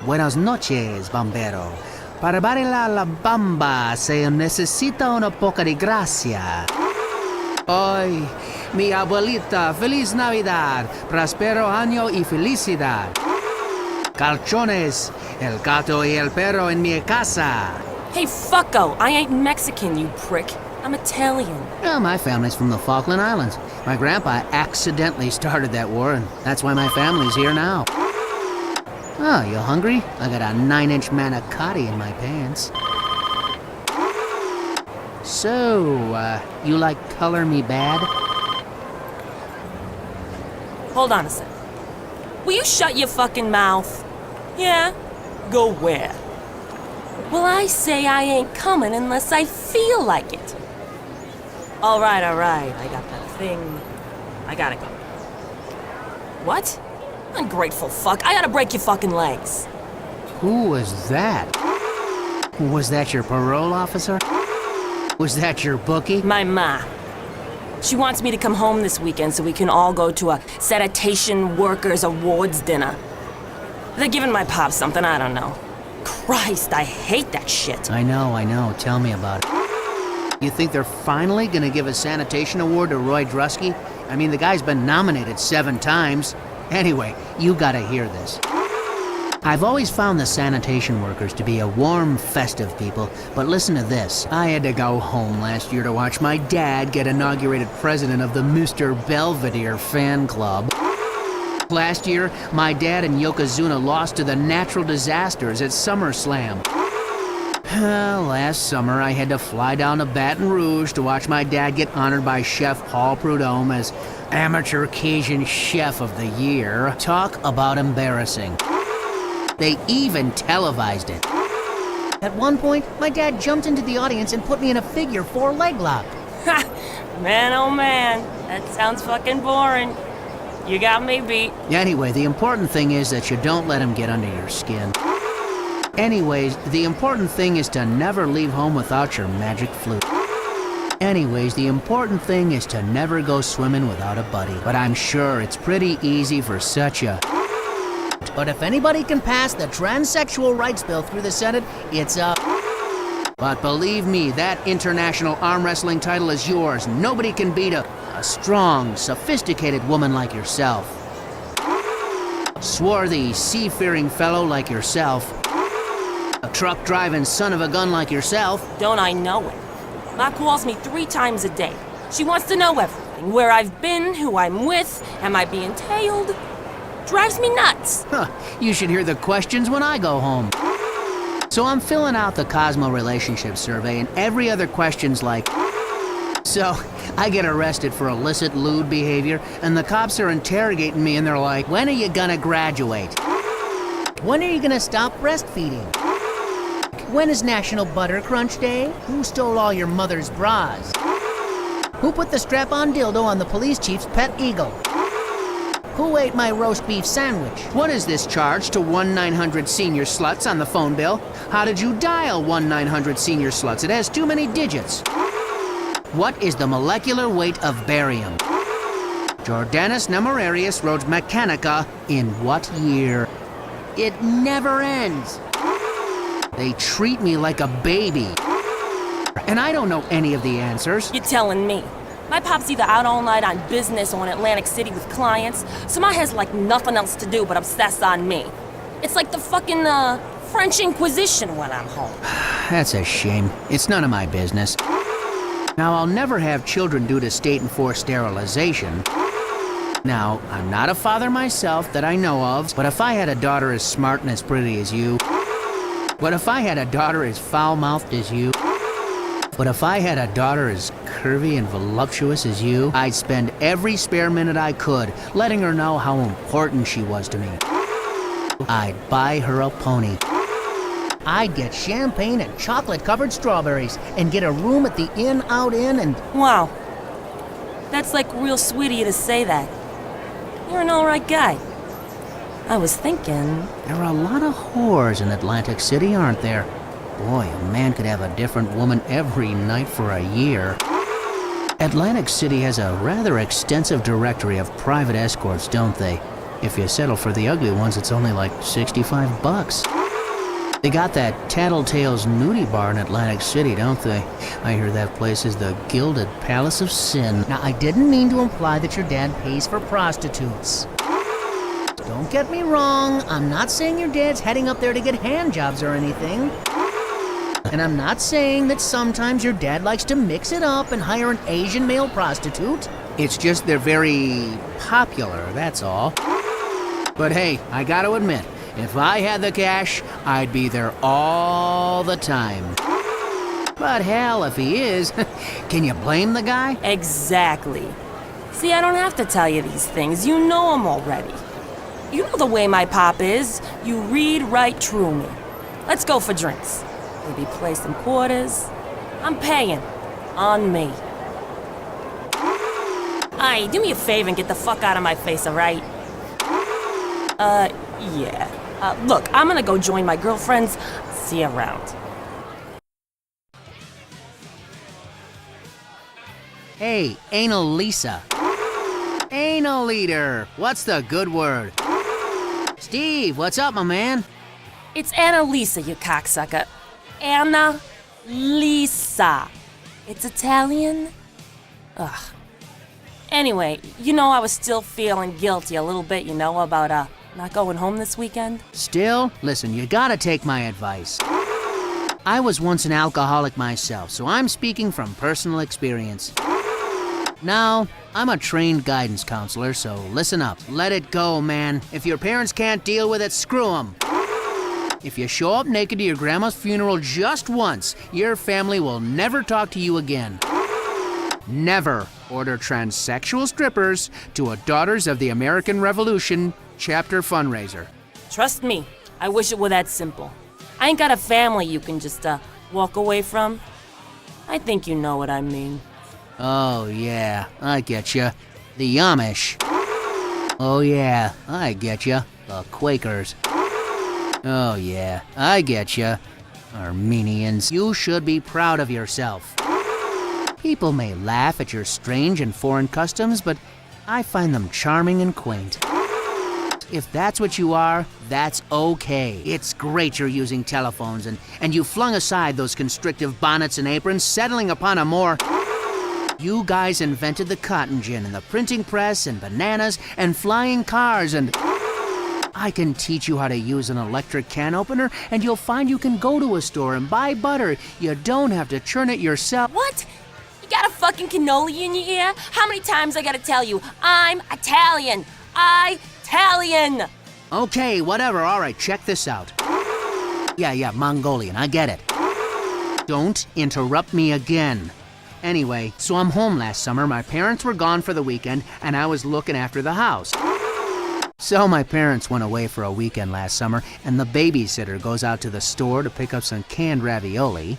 Buenas noches, bombero. Para bailar la bamba se necesita una poca de gracia. Ay, mi abuelita, feliz Navidad, próspero año y felicidad. Calzones, el gato y el perro en mi casa. Hey, fucko, I ain't Mexican, you prick. I'm Italian. Well, my family's from the Falkland Islands. My grandpa accidentally started that war, and that's why my family's here now. Oh, you hungry? I got a 9-inch manicotti in my pants. So, you like Color Me Bad? Hold on a sec. Will you shut your fucking mouth? Yeah? Go where? Well, I say I ain't coming unless I feel like it. All right. I got that thing. I gotta go. What? Ungrateful fuck. I gotta break your fucking legs. Who was that? Was that your parole officer? Was that your bookie? My ma. She wants me to come home this weekend so we can all go to a sanitation workers awards dinner. They're giving my pop something, I don't know. Christ, I hate that shit. I know. Tell me about it. You think they're finally gonna give a sanitation award to Roy Drusky? I mean, the guy's been nominated 7 times. Anyway, you gotta hear this. I've always found the sanitation workers to be a warm, festive people, but listen to this. I had to go home last year to watch my dad get inaugurated president of the Mr. Belvedere fan club. Last year, my dad and Yokozuna lost to the natural disasters at SummerSlam. Last summer, I had to fly down to Baton Rouge to watch my dad get honored by Chef Paul Prudhomme as Amateur Cajun Chef of the Year. Talk about embarrassing. They even televised it. At one point, my dad jumped into the audience and put me in a figure 4 leg lock. Ha! Man, oh man, that sounds fucking boring. You got me beat. Anyway, the important thing is that you don't let him get under your skin. Anyways, the important thing is to never leave home without your magic flute. Anyways, the important thing is to never go swimming without a buddy. But I'm sure it's pretty easy for such a... But if anybody can pass the transsexual rights bill through the Senate, it's up. But believe me, that international arm wrestling title is yours. Nobody can beat a strong, sophisticated woman like yourself. Swarthy, sea-fearing fellow like yourself. A truck-driving son of a gun like yourself. Don't I know it? Ma calls me 3 times a day. She wants to know everything. Where I've been, who I'm with, am I being tailed? Drives me nuts. You should hear the questions when I go home. So I'm filling out the Cosmo Relationship Survey, and every other question's like... So, I get arrested for illicit lewd behavior, and the cops are interrogating me, and they're like, when are you gonna graduate? When are you gonna stop breastfeeding? When is National Butter Crunch Day? Who stole all your mother's bras? Who put the strap-on dildo on the police chief's pet eagle? Who ate my roast beef sandwich? What is this charge to 1-900 senior sluts on the phone bill? How did you dial 1-900 senior sluts? It has too many digits. What is the molecular weight of barium? Jordanus Nemorarius wrote Mechanica in what year? It never ends. They treat me like a baby. And I don't know any of the answers. You're telling me. My pop's either out all night on business or in Atlantic City with clients, so my has like nothing else to do but obsess on me. It's like the fucking, French Inquisition when I'm home. That's a shame. It's none of my business. Now, I'll never have children due to state-enforced sterilization. Now, I'm not a father myself that I know of, but if I had a daughter as smart and as pretty as you, but if I had a daughter as foul-mouthed as you, but if I had a daughter as curvy and voluptuous as you, I'd spend every spare minute I could letting her know how important she was to me. I'd buy her a pony. I'd get champagne and chocolate-covered strawberries and get a room at the Inn Out Inn and... Wow. That's like real sweet of you to say that. You're an alright guy. I was thinking... There are a lot of whores in Atlantic City, aren't there? Boy, a man could have a different woman every night for a year. Atlantic City has a rather extensive directory of private escorts, don't they? If you settle for the ugly ones, it's only like $65. They got that Tattletale's nudie bar in Atlantic City, don't they? I hear that place is the Gilded Palace of Sin. Now, I didn't mean to imply that your dad pays for prostitutes. Don't get me wrong, I'm not saying your dad's heading up there to get hand jobs or anything. And I'm not saying that sometimes your dad likes to mix it up and hire an Asian male prostitute. It's just they're very popular, that's all. But hey, I gotta admit, if I had the cash, I'd be there all the time. But hell, if he is, can you blame the guy? Exactly. See, I don't have to tell you these things. You know them already. You know the way my pop is. You read right through me. Let's go for drinks. Maybe play some quarters. I'm paying. On me. Aye, do me a favor and get the fuck out of my face, alright? Yeah. Look, I'm gonna go join my girlfriends. See you around. Hey, Analisa. Anal eater. What's the good word? Steve, what's up, my man? It's Analisa, you cocksucker. Analisa. It's Italian? Ugh. Anyway, I was still feeling guilty a little bit, about, not going home this weekend. Still, listen, you gotta take my advice. I was once an alcoholic myself, so I'm speaking from personal experience. Now, I'm a trained guidance counselor, so listen up. Let it go, man. If your parents can't deal with it, screw them. If you show up naked to your grandma's funeral just once, your family will never talk to you again. Never order transsexual strippers to a Daughters of the American Revolution chapter fundraiser. Trust me, I wish it were that simple. I ain't got a family you can just, walk away from. I think you know what I mean. Oh, yeah, I get ya. The Amish. Oh, yeah, I get ya. The Quakers. Oh, yeah, I get ya. Armenians. You should be proud of yourself. People may laugh at your strange and foreign customs, but I find them charming and quaint. If that's what you are, that's okay. It's great you're using telephones and you flung aside those constrictive bonnets and aprons, settling upon a more... You guys invented the cotton gin and the printing press and bananas and flying cars and... I can teach you how to use an electric can opener and you'll find you can go to a store and buy butter. You don't have to churn it yourself. What? You got a fucking cannoli in your ear? How many times I gotta tell you, I'm Italian? Italian! Okay, whatever, alright, check this out. Yeah, Mongolian, I get it. Don't interrupt me again. Anyway, so I'm home last summer, my parents were gone for the weekend, and I was looking after the house. So my parents went away for a weekend last summer, and the babysitter goes out to the store to pick up some canned ravioli.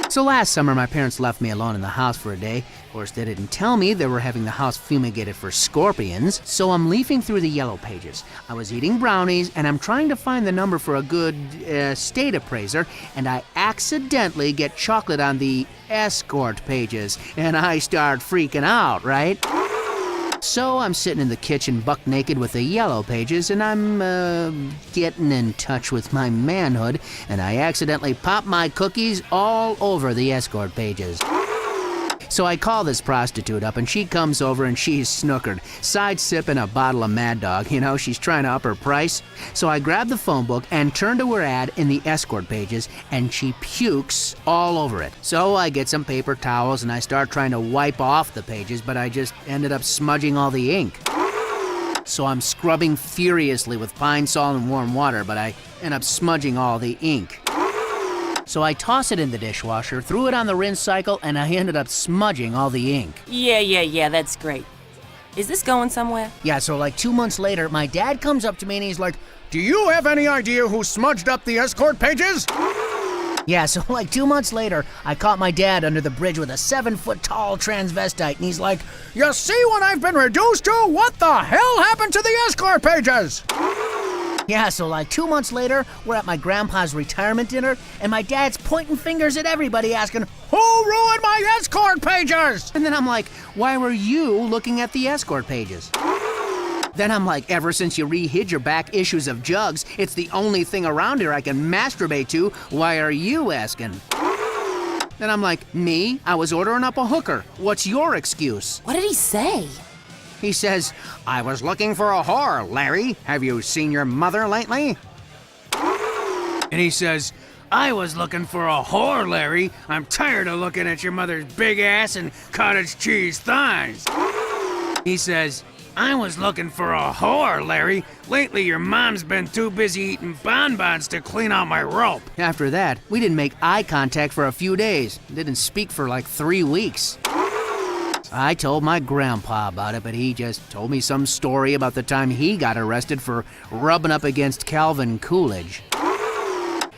So last summer, my parents left me alone in the house for a day. Of course, they didn't tell me they were having the house fumigated for scorpions. So I'm leafing through the yellow pages. I was eating brownies, and I'm trying to find the number for a good state appraiser, and I accidentally get chocolate on the escort pages, and I start freaking out, right? So I'm sitting in the kitchen buck naked with the yellow pages, and I'm getting in touch with my manhood, and I accidentally pop my cookies all over the escort pages. So I call this prostitute up, and she comes over and she's snookered, side-sipping a bottle of Mad Dog. She's trying to up her price. So I grab the phone book and turn to her ad in the escort pages, and she pukes all over it. So I get some paper towels and I start trying to wipe off the pages, but I just ended up smudging all the ink. So I'm scrubbing furiously with pine sol and warm water, but I end up smudging all the ink. So I toss it in the dishwasher, threw it on the rinse cycle, and I ended up smudging all the ink. Yeah, that's great. Is this going somewhere? Yeah, so like 2 months later, my dad comes up to me and he's like, Do you have any idea who smudged up the escort pages? yeah, so like 2 months later, I caught my dad under the bridge with a 7-foot-tall transvestite, and he's like, You see what I've been reduced to? What the hell happened to the escort pages? yeah, so like 2 months later, we're at my grandpa's retirement dinner, and my dad's pointing fingers at everybody asking, Who ruined my escort pages? and then I'm like, why were you looking at the escort pages? Then I'm like, ever since you rehid your back issues of Jugs, it's the only thing around here I can masturbate to. Why are you asking? Then I'm like, me? I was ordering up a hooker. What's your excuse? What did he say? He says, I was looking for a whore, Larry. Have you seen your mother lately? And he says, I was looking for a whore, Larry. I'm tired of looking at your mother's big ass and cottage cheese thighs. He says, I was looking for a whore, Larry. Lately, your mom's been too busy eating bonbons to clean out my rope. after that, we didn't make eye contact for a few days. Didn't speak for like 3 weeks. I told my grandpa about it, but he just told me some story about the time he got arrested for rubbing up against Calvin Coolidge.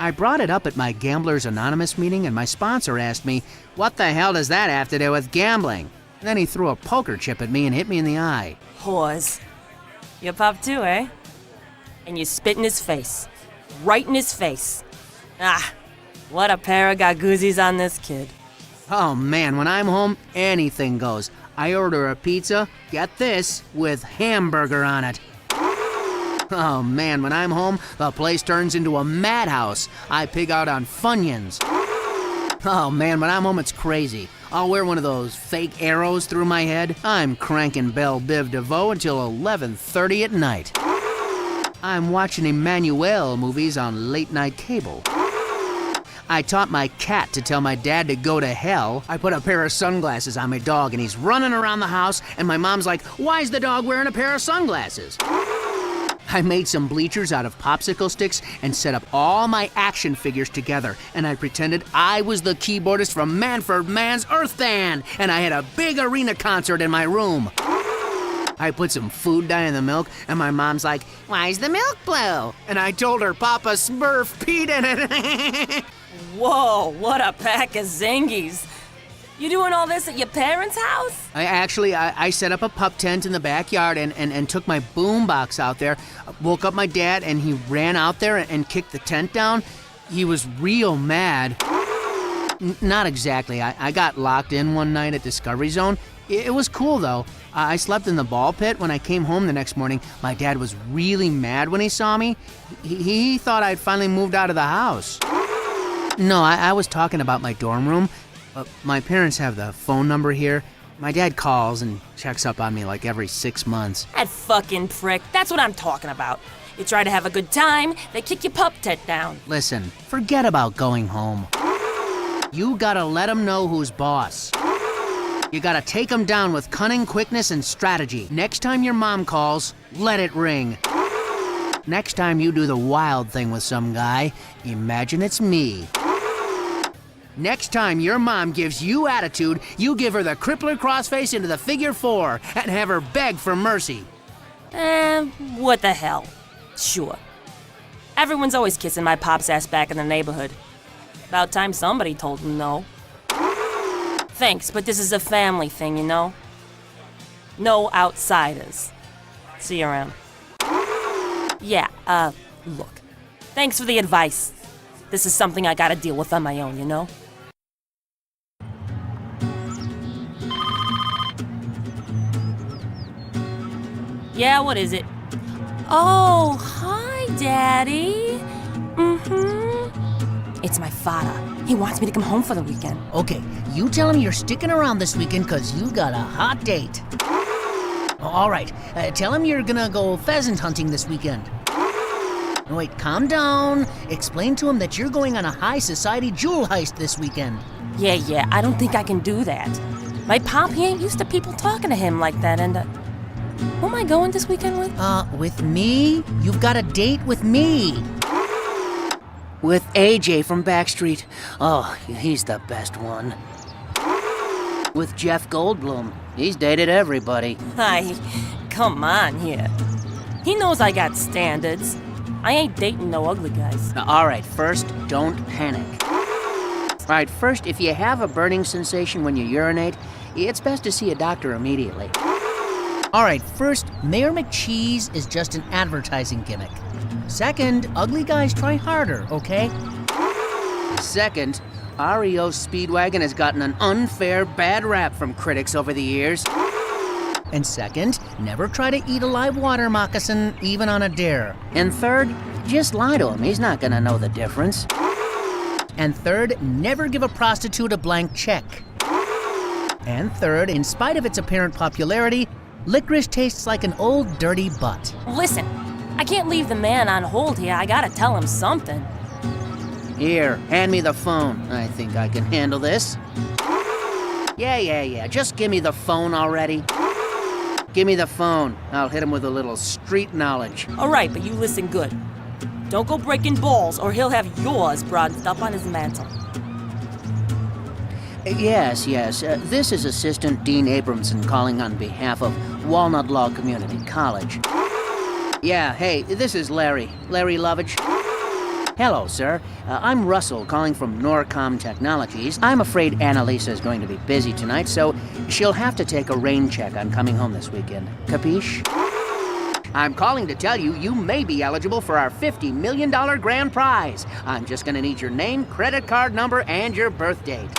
I brought it up at my Gamblers Anonymous meeting, and my sponsor asked me, what the hell does that have to do with gambling? And then he threw a poker chip at me and hit me in the eye. Whores. You pop too, eh? And you spit in his face. Right in his face. Ah, what a pair of gagoozies on this kid. Oh man, when I'm home, anything goes. I order a pizza, get this, with hamburger on it. Oh man, when I'm home, the place turns into a madhouse. I pig out on Funyuns. Oh man, when I'm home, it's crazy. I'll wear one of those fake arrows through my head. I'm cranking Belle Biv DeVoe until 11:30 at night. I'm watching Emmanuelle movies on late night cable. I taught my cat to tell my dad to go to hell. I put a pair of sunglasses on my dog and he's running around the house and my mom's like, "Why's the dog wearing a pair of sunglasses?" I made some bleachers out of popsicle sticks and set up all my action figures together, and I pretended I was the keyboardist from Manfred Mann's Earth Band, and I had a big arena concert in my room. I put some food dye in the milk, and my mom's like, "Why's the milk blue?" And I told her Papa Smurf peed in it. Whoa, what a pack of zingies. You doing all this at your parents' house? I set up a pup tent in the backyard and took my boombox out there, woke up my dad, and he ran out there and kicked the tent down. He was real mad. Not exactly. I got locked in one night at Discovery Zone. It was cool, though. I slept in the ball pit. When I came home the next morning, my dad was really mad when he saw me. He thought I'd finally moved out of the house. No, I was talking about my dorm room. My parents have the phone number here. My dad calls and checks up on me like every 6 months. That fucking prick. That's what I'm talking about. You try to have a good time, they kick your pup tent down. Listen, forget about going home. You gotta let him know who's boss. You gotta take him down with cunning, quickness, and strategy. Next time your mom calls, let it ring. Next time you do the wild thing with some guy, imagine it's me. Next time your mom gives you attitude, you give her the crippler crossface into the figure 4 and have her beg for mercy. What the hell? Sure. Everyone's always kissing my pop's ass back in the neighborhood. About time somebody told him no. Thanks, but this is a family thing, you know? No outsiders. See you around. Yeah, look. Thanks for the advice. This is something I gotta deal with on my own, you know? Yeah, what is it? Oh, hi, Daddy. It's my father. He wants me to come home for the weekend. Okay, you tell him you're sticking around this weekend because you got a hot date. All right, tell him you're gonna go pheasant hunting this weekend. Wait, calm down. Explain to him that you're going on a high society jewel heist this weekend. Yeah, I don't think I can do that. My pop, he ain't used to people talking to him like that, and, who am I going this weekend with? With me? You've got a date with me. With AJ from Backstreet. Oh, he's the best one. With Jeff Goldblum. He's dated everybody. Hi, come on here. He knows I got standards. I ain't dating no ugly guys. All right, first, don't panic. All right, first, if you have a burning sensation when you urinate, it's best to see a doctor immediately. All right, first, Mayor McCheese is just an advertising gimmick. Second, ugly guys try harder, okay? Second, REO Speedwagon has gotten an unfair bad rap from critics over the years. And second, never try to eat a live water moccasin, even on a dare. And third, just lie to him. He's not gonna know the difference. And third, never give a prostitute a blank check. And third, in spite of its apparent popularity, licorice tastes like an old dirty butt. Listen, I can't leave the man on hold here. I gotta tell him something. Here, hand me the phone. I think I can handle this. Yeah. Just give me the phone already. Give me the phone. I'll hit him with a little street knowledge. All right, but you listen good. Don't go breaking balls, or he'll have yours bronzed up on his mantle. Yes. This is Assistant Dean Abramson calling on behalf of Walnut Law Community College. Yeah, hey, this is Larry Lovage. Hello, sir. I'm Russell, calling from Norcom Technologies. I'm afraid Analisa is going to be busy tonight, so she'll have to take a rain check on coming home this weekend. Capiche? I'm calling to tell you you may be eligible for our $50 million grand prize. I'm just gonna need your name, credit card number, and your birth date.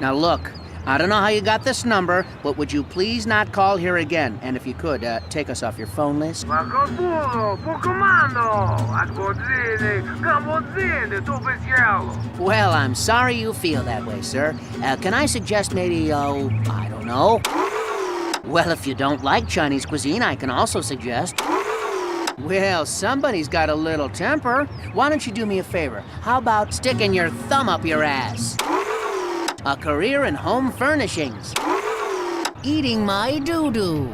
Now look, I don't know how you got this number, but would you please not call here again? And if you could, take us off your phone list. Well, I'm sorry you feel that way, sir. Can I suggest maybe, I don't know. Well, if you don't like Chinese cuisine, I can also suggest... Well, somebody's got a little temper. Why don't you do me a favor? How about sticking your thumb up your ass? A career in home furnishings. Eating my doo-doo.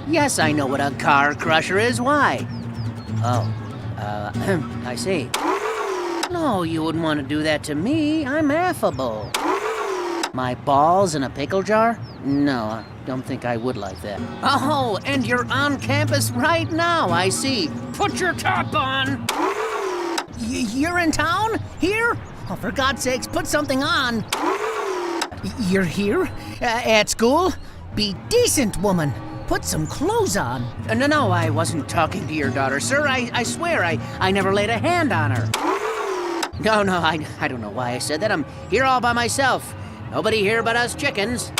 Yes, I know what a car crusher is. Why? Oh, I see. No, you wouldn't want to do that to me. I'm affable. My balls in a pickle jar? No, I don't think I would like that. Oh, and you're on campus right now, I see. Put your top on! You're in town? Here? Oh, for God's sakes, put something on! You're here? At school? Be decent, woman. Put some clothes on. No, I wasn't talking to your daughter, sir. I swear, I never laid a hand on her. No, I don't know why I said that. I'm here all by myself. Nobody here but us chickens.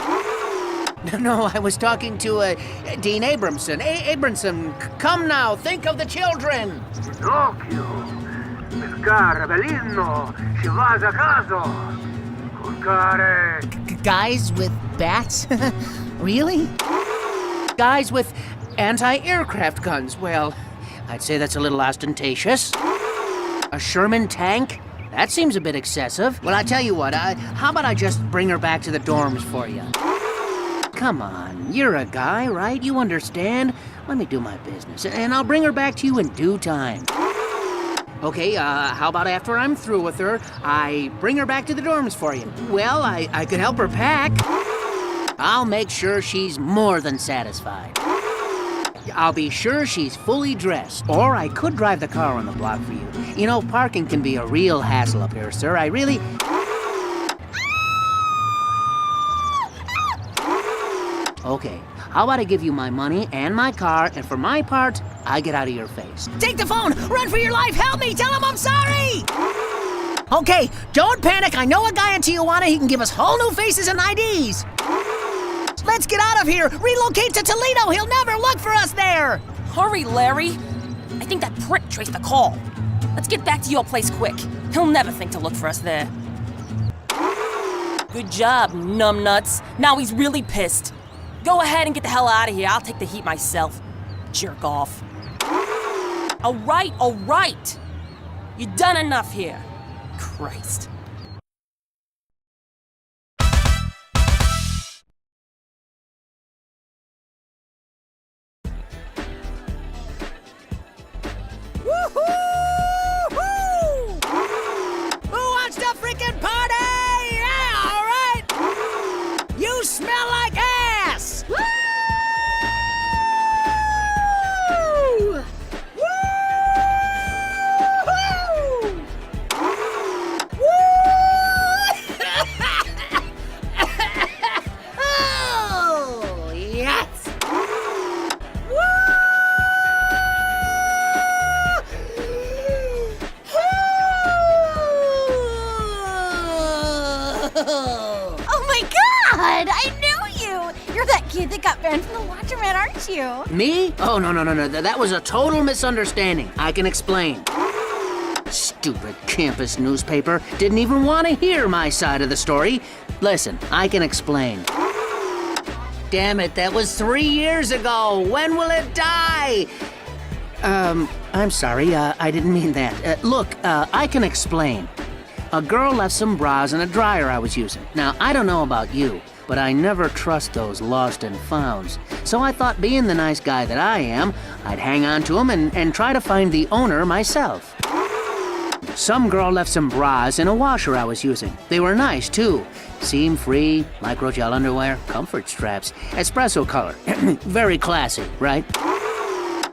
No, I was talking to Dean Abramson. Abramson, come now, think of the children. Guys with bats? Really? Guys with anti-aircraft guns? Well, I'd say that's a little ostentatious. A Sherman tank? That seems a bit excessive. Well, I tell you what, how about I just bring her back to the dorms for you? Come on, you're a guy, right? You understand? Let me do my business, and I'll bring her back to you in due time. Okay, how about after I'm through with her, I bring her back to the dorms for you? Well, I could help her pack. I'll make sure she's more than satisfied. I'll be sure she's fully dressed. Or I could drive the car on the block for you. You know, parking can be a real hassle up here, sir. I really... Okay, how about I give you my money and my car, and for my part, I get out of your face. Take the phone! Run for your life! Help me! Tell him I'm sorry! Okay, don't panic. I know a guy in Tijuana. He can give us whole new faces and IDs. Let's get out of here! Relocate to Toledo! He'll never look for us there! Hurry, Larry. I think that prick traced the call. Let's get back to your place quick. He'll never think to look for us there. Good job, numbnuts. Now he's really pissed. Go ahead and get the hell out of here. I'll take the heat myself. Jerk off. All right. You've done enough here. Christ. Me? Oh, no. That was a total misunderstanding. I can explain. Stupid campus newspaper. Didn't even want to hear my side of the story. Listen, I can explain. Damn it, that was 3 years ago. When will it die? I'm sorry, I didn't mean that. Look, I can explain. A girl left some bras in a dryer I was using. Now, I don't know about you, but I never trust those lost and founds. So I thought, being the nice guy that I am, I'd hang on to them and try to find the owner myself. Some girl left some bras in a washer I was using. They were nice, too. Seam-free, microgel underwear, comfort straps, espresso color. Very classy, right?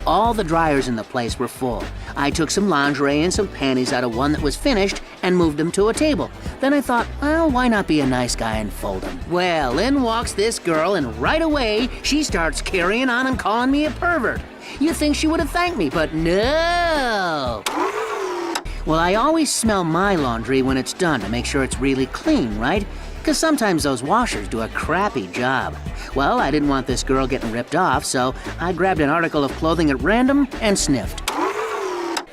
All the dryers in the place were full. I took some lingerie and some panties out of one that was finished and moved them to a table. Then I thought, well, why not be a nice guy and fold them? Well, in walks this girl, and right away, she starts carrying on and calling me a pervert. You'd think she would have thanked me, but no. Well, I always smell my laundry when it's done to make sure it's really clean, right? Because sometimes those washers do a crappy job. Well, I didn't want this girl getting ripped off, so I grabbed an article of clothing at random and sniffed.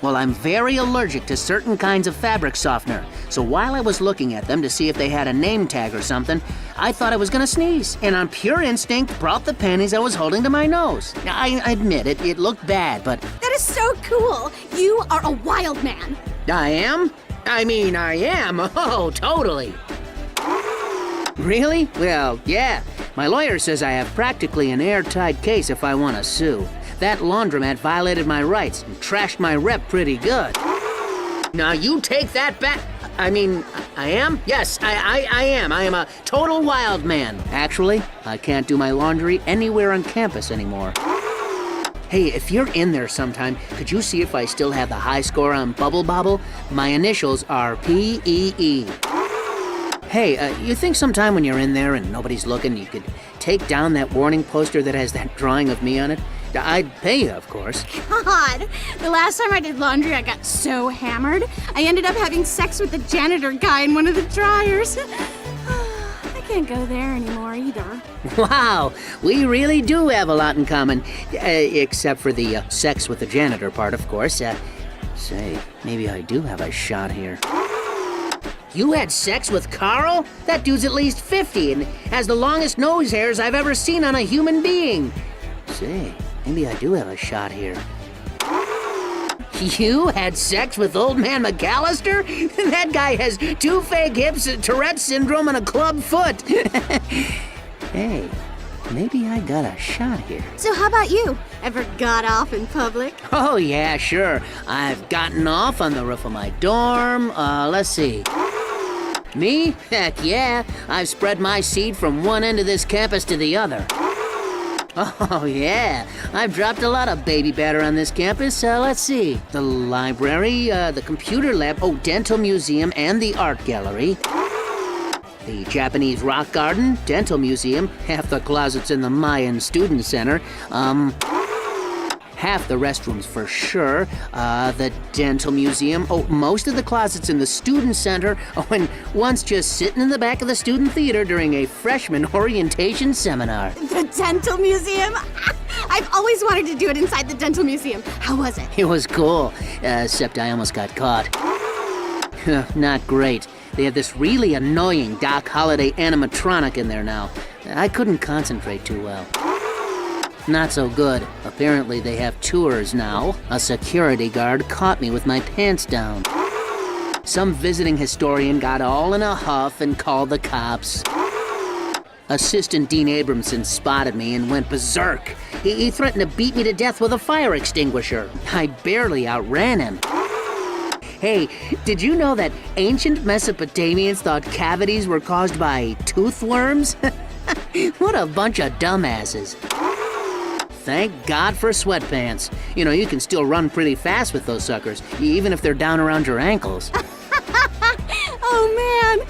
Well, I'm very allergic to certain kinds of fabric softener, so while I was looking at them to see if they had a name tag or something, I thought I was gonna sneeze, and on pure instinct brought the panties I was holding to my nose. Now, I admit it looked bad, but... That is so cool! You are a wild man! I am? I mean, I am. Oh, totally. Really? Well, yeah. My lawyer says I have practically an airtight case if I want to sue. That laundromat violated my rights and trashed my rep pretty good. Now you take that back. I mean, I am? Yes, I am. I am a total wild man. Actually, I can't do my laundry anywhere on campus anymore. Hey, if you're in there sometime, could you see if I still have the high score on Bubble Bobble? My initials are P-E-E. Hey, you think sometime when you're in there and nobody's looking, you could take down that warning poster that has that drawing of me on it? I'd pay you, of course. God, the last time I did laundry, I got so hammered, I ended up having sex with the janitor guy in one of the dryers. I can't go there anymore either. Wow, we really do have a lot in common. Except for the sex with the janitor part, of course. Say, maybe I do have a shot here. You had sex with Carl? That dude's at least 50 and has the longest nose hairs I've ever seen on a human being. Say, maybe I do have a shot here. You had sex with old man McAllister? That guy has 2 fake hips, Tourette's syndrome, and a club foot. Hey, maybe I got a shot here. So how about you? Ever got off in public? Oh, yeah, sure. I've gotten off on the roof of my dorm. Let's see. Me? Heck yeah. I've spread my seed from one end of this campus to the other. Oh, yeah. I've dropped a lot of baby batter on this campus. Let's see. The library, the computer lab, dental museum, and the art gallery. The Japanese rock garden, dental museum, half the closets in the Mayan student center, half the restrooms for sure, the dental museum, most of the closets in the student center, and once just sitting in the back of the student theater during a freshman orientation seminar. The dental museum? I've always wanted to do it inside the dental museum. How was it? It was cool, except I almost got caught. Not great. They have this really annoying Doc Holliday animatronic in there now. I couldn't concentrate too well. Not so good. Apparently they have tours now. A security guard caught me with my pants down. Some visiting historian got all in a huff and called the cops. Assistant Dean Abramson spotted me and went berserk. He threatened to beat me to death with a fire extinguisher. I barely outran him. Hey, did you know that ancient Mesopotamians thought cavities were caused by tooth worms? What a bunch of dumbasses. Thank God for sweatpants. You know, you can still run pretty fast with those suckers, even if they're down around your ankles. Oh, man.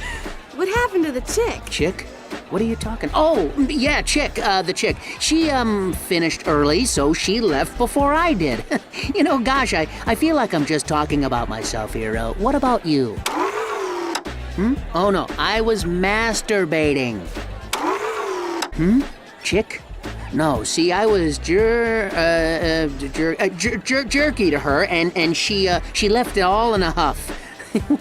What happened to the chick? Chick? What are you talking? Oh, yeah, chick, the chick. She, finished early, so she left before I did. You know, gosh, I feel like I'm just talking about myself here. What about you? Oh, no, I was masturbating. Chick? No, see, I was jerky to her, and she left it all in a huff.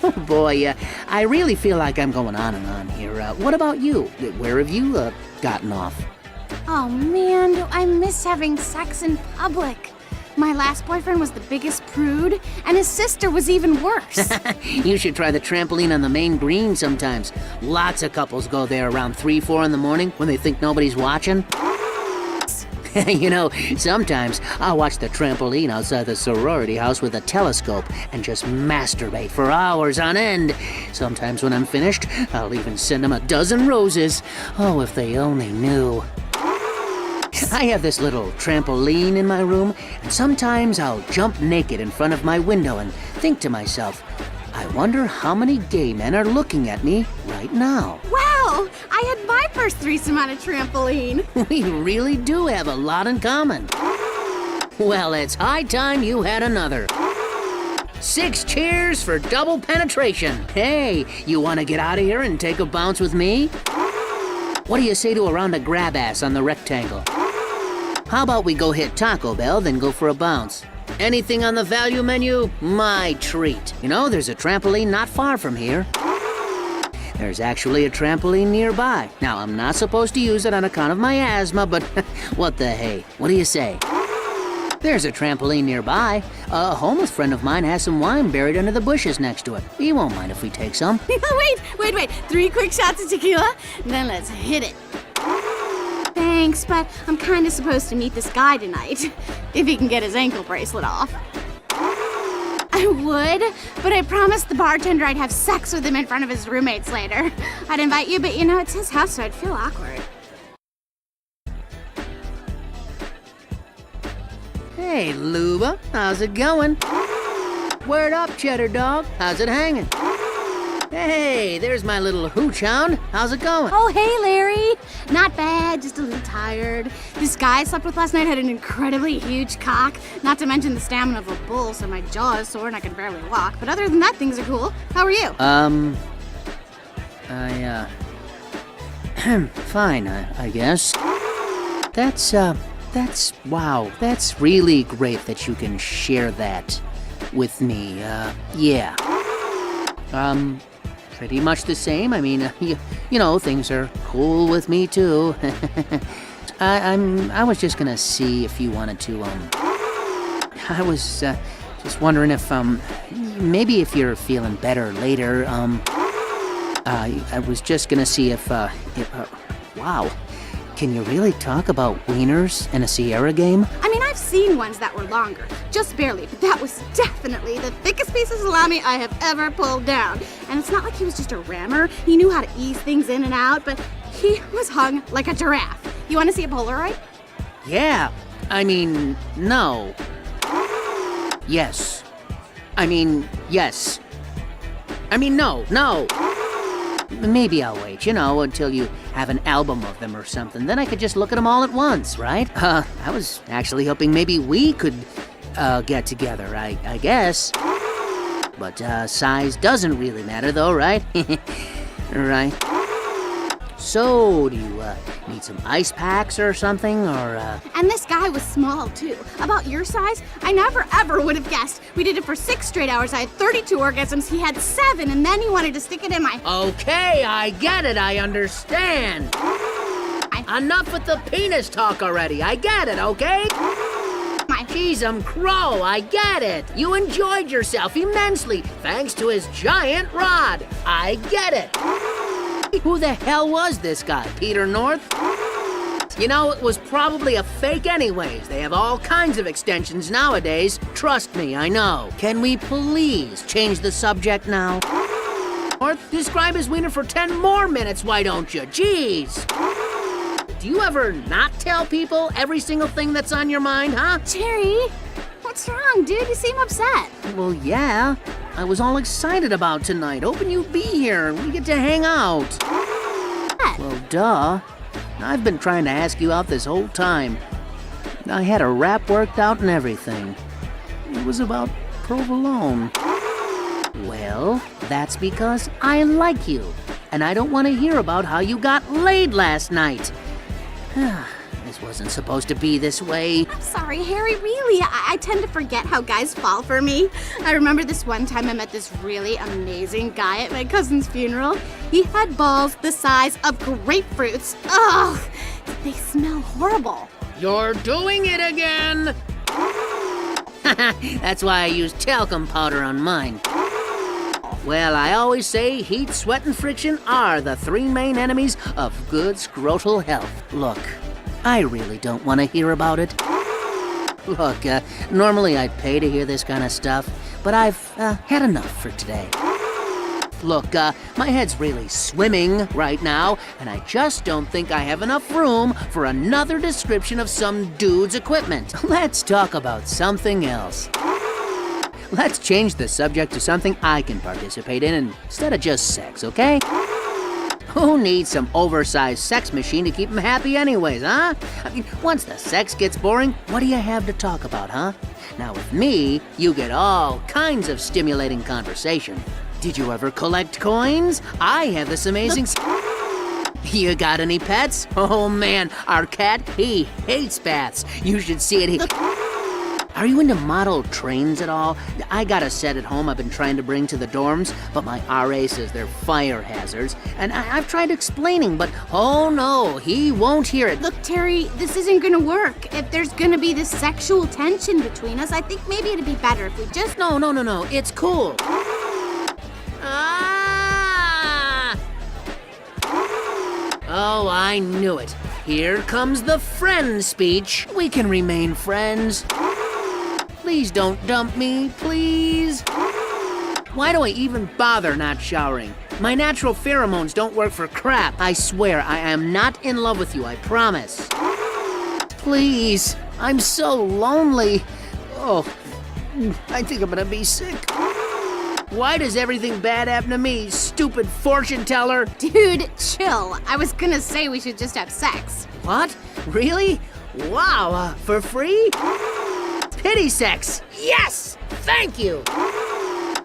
Oh boy, I really feel like I'm going on and on here. What about you? Where have you gotten off? Oh man, do I miss having sex in public. My last boyfriend was the biggest prude, and his sister was even worse. You should try the trampoline on the main green sometimes. Lots of couples go there around 3, 4 in the morning when they think nobody's watching. You know, sometimes I'll watch the trampoline outside the sorority house with a telescope and just masturbate for hours on end. Sometimes when I'm finished, I'll even send them a dozen roses. Oh, if they only knew. I have this little trampoline in my room, and sometimes I'll jump naked in front of my window and think to myself, I wonder how many gay men are looking at me right now. Wow! I had my first threesome on a trampoline. We really do have a lot in common. Well, it's high time you had another. 6 cheers for double penetration. Hey, you want to get out of here and take a bounce with me? What do you say to a round of grab ass on the rectangle? How about we go hit Taco Bell, then go for a bounce? Anything on the value menu? My treat. You know, there's a trampoline not far from here. There's actually a trampoline nearby. Now, I'm not supposed to use it on account of my asthma, but what the hey? What do you say? There's a trampoline nearby. A homeless friend of mine has some wine buried under the bushes next to it. He won't mind if we take some. Wait. 3 quick shots of tequila, then let's hit it. Thanks, but I'm kind of supposed to meet this guy tonight. If he can get his ankle bracelet off. I would, but I promised the bartender I'd have sex with him in front of his roommates later. I'd invite you, but you know, it's his house, so I'd feel awkward. Hey, Luba, how's it going? Word up, Cheddar Dog. How's it hanging? Hey, there's my little hooch hound. How's it going? Oh, hey, Larry. Not bad, just a little tired. This guy I slept with last night had an incredibly huge cock, not to mention the stamina of a bull, so my jaw is sore and I can barely walk. But other than that, things are cool. How are you? Fine, I guess. Wow, that's really great that you can share that with me. Yeah. Pretty much the same. I mean, you know, things are cool with me too. I was just gonna see if you wanted to, I was, just wondering if, maybe if you're feeling better later, I was just gonna see if wow. Can you really talk about wieners in a Sierra game? I mean, I've seen ones that were longer, just barely, but that was definitely the thickest piece of salami I have ever pulled down. And it's not like he was just a rammer. He knew how to ease things in and out, but he was hung like a giraffe. You want to see a Polaroid? Yeah. I mean, no. Yes. I mean, yes. I mean, no. Maybe I'll wait, you know, until you have an album of them or something. Then I could just look at them all at once, right? I was actually hoping maybe we could, get together, I guess. But, size doesn't really matter though, right? Right. So, do you, need some ice packs or something, or, And this guy was small, too. About your size, I never, ever would have guessed. We did it for 6 straight hours. I had 32 orgasms. He had 7, and then he wanted to stick it in my... Okay, I get it. I understand. Enough with the penis talk already. I get it, okay? Geez, crow. I get it. You enjoyed yourself immensely, thanks to his giant rod. I get it. Who the hell was this guy, Peter North? You know, it was probably a fake anyways. They have all kinds of extensions nowadays. Trust me, I know. Can we please change the subject now? North, describe his wiener for 10 more minutes, why don't you? Jeez. Do you ever not tell people every single thing that's on your mind, huh? Jerry, what's wrong, dude? You seem upset. Well, yeah. I was all excited about tonight, hoping you'd be here and we get to hang out. Well, duh. I've been trying to ask you out this whole time. I had a rap worked out and everything. It was about provolone. Well, that's because I like you, and I don't want to hear about how you got laid last night. This wasn't supposed to be this way. I'm sorry, Harry, really. I tend to forget how guys fall for me. I remember this one time I met this really amazing guy at my cousin's funeral. He had balls the size of grapefruits. Ugh, they smell horrible. You're doing it again! That's why I use talcum powder on mine. Well, I always say heat, sweat, and friction are the 3 main enemies of good scrotal health. Look, I really don't want to hear about it. Look, normally I'd pay to hear this kind of stuff, but I've had enough for today. Look, my head's really swimming right now, and I just don't think I have enough room for another description of some dude's equipment. Let's talk about something else. Let's change the subject to something I can participate in instead of just sex, okay? Who needs some oversized sex machine to keep him happy anyways, huh? I mean, once the sex gets boring, what do you have to talk about, huh? Now with me, you get all kinds of stimulating conversation. Did you ever collect coins? I have this amazing... You got any pets? Oh man, our cat, he hates baths. You should see it. Are you into model trains at all? I got a set at home I've been trying to bring to the dorms, but my RA says they're fire hazards. And I've tried explaining, but oh no, he won't hear it. Look, Terry, this isn't gonna work. If there's gonna be this sexual tension between us, I think maybe it'd be better if we just... No, it's cool. Ah! Oh, I knew it. Here comes the friend speech. We can remain friends. Please don't dump me, please. Why do I even bother not showering? My natural pheromones don't work for crap. I swear, I am not in love with you, I promise. Please, I'm so lonely. Oh, I think I'm gonna be sick. Why does everything bad happen to me, stupid fortune teller? Dude, chill. I was gonna say we should just have sex. What? Really? Wow, for free? Pity sex. Yes! Thank you!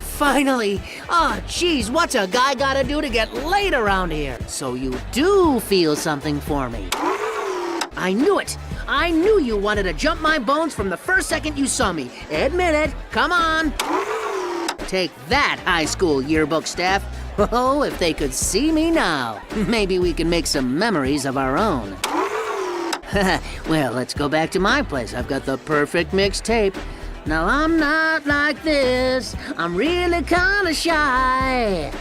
Finally! Oh, geez, what's a guy gotta do to get laid around here? So you do feel something for me. I knew it! I knew you wanted to jump my bones from the first second you saw me. Admit it. Come on. Take that, high school yearbook staff. Oh, if they could see me now. Maybe we can make some memories of our own. Well, let's go back to my place. I've got the perfect mixtape. Now I'm not like this. I'm really kinda shy.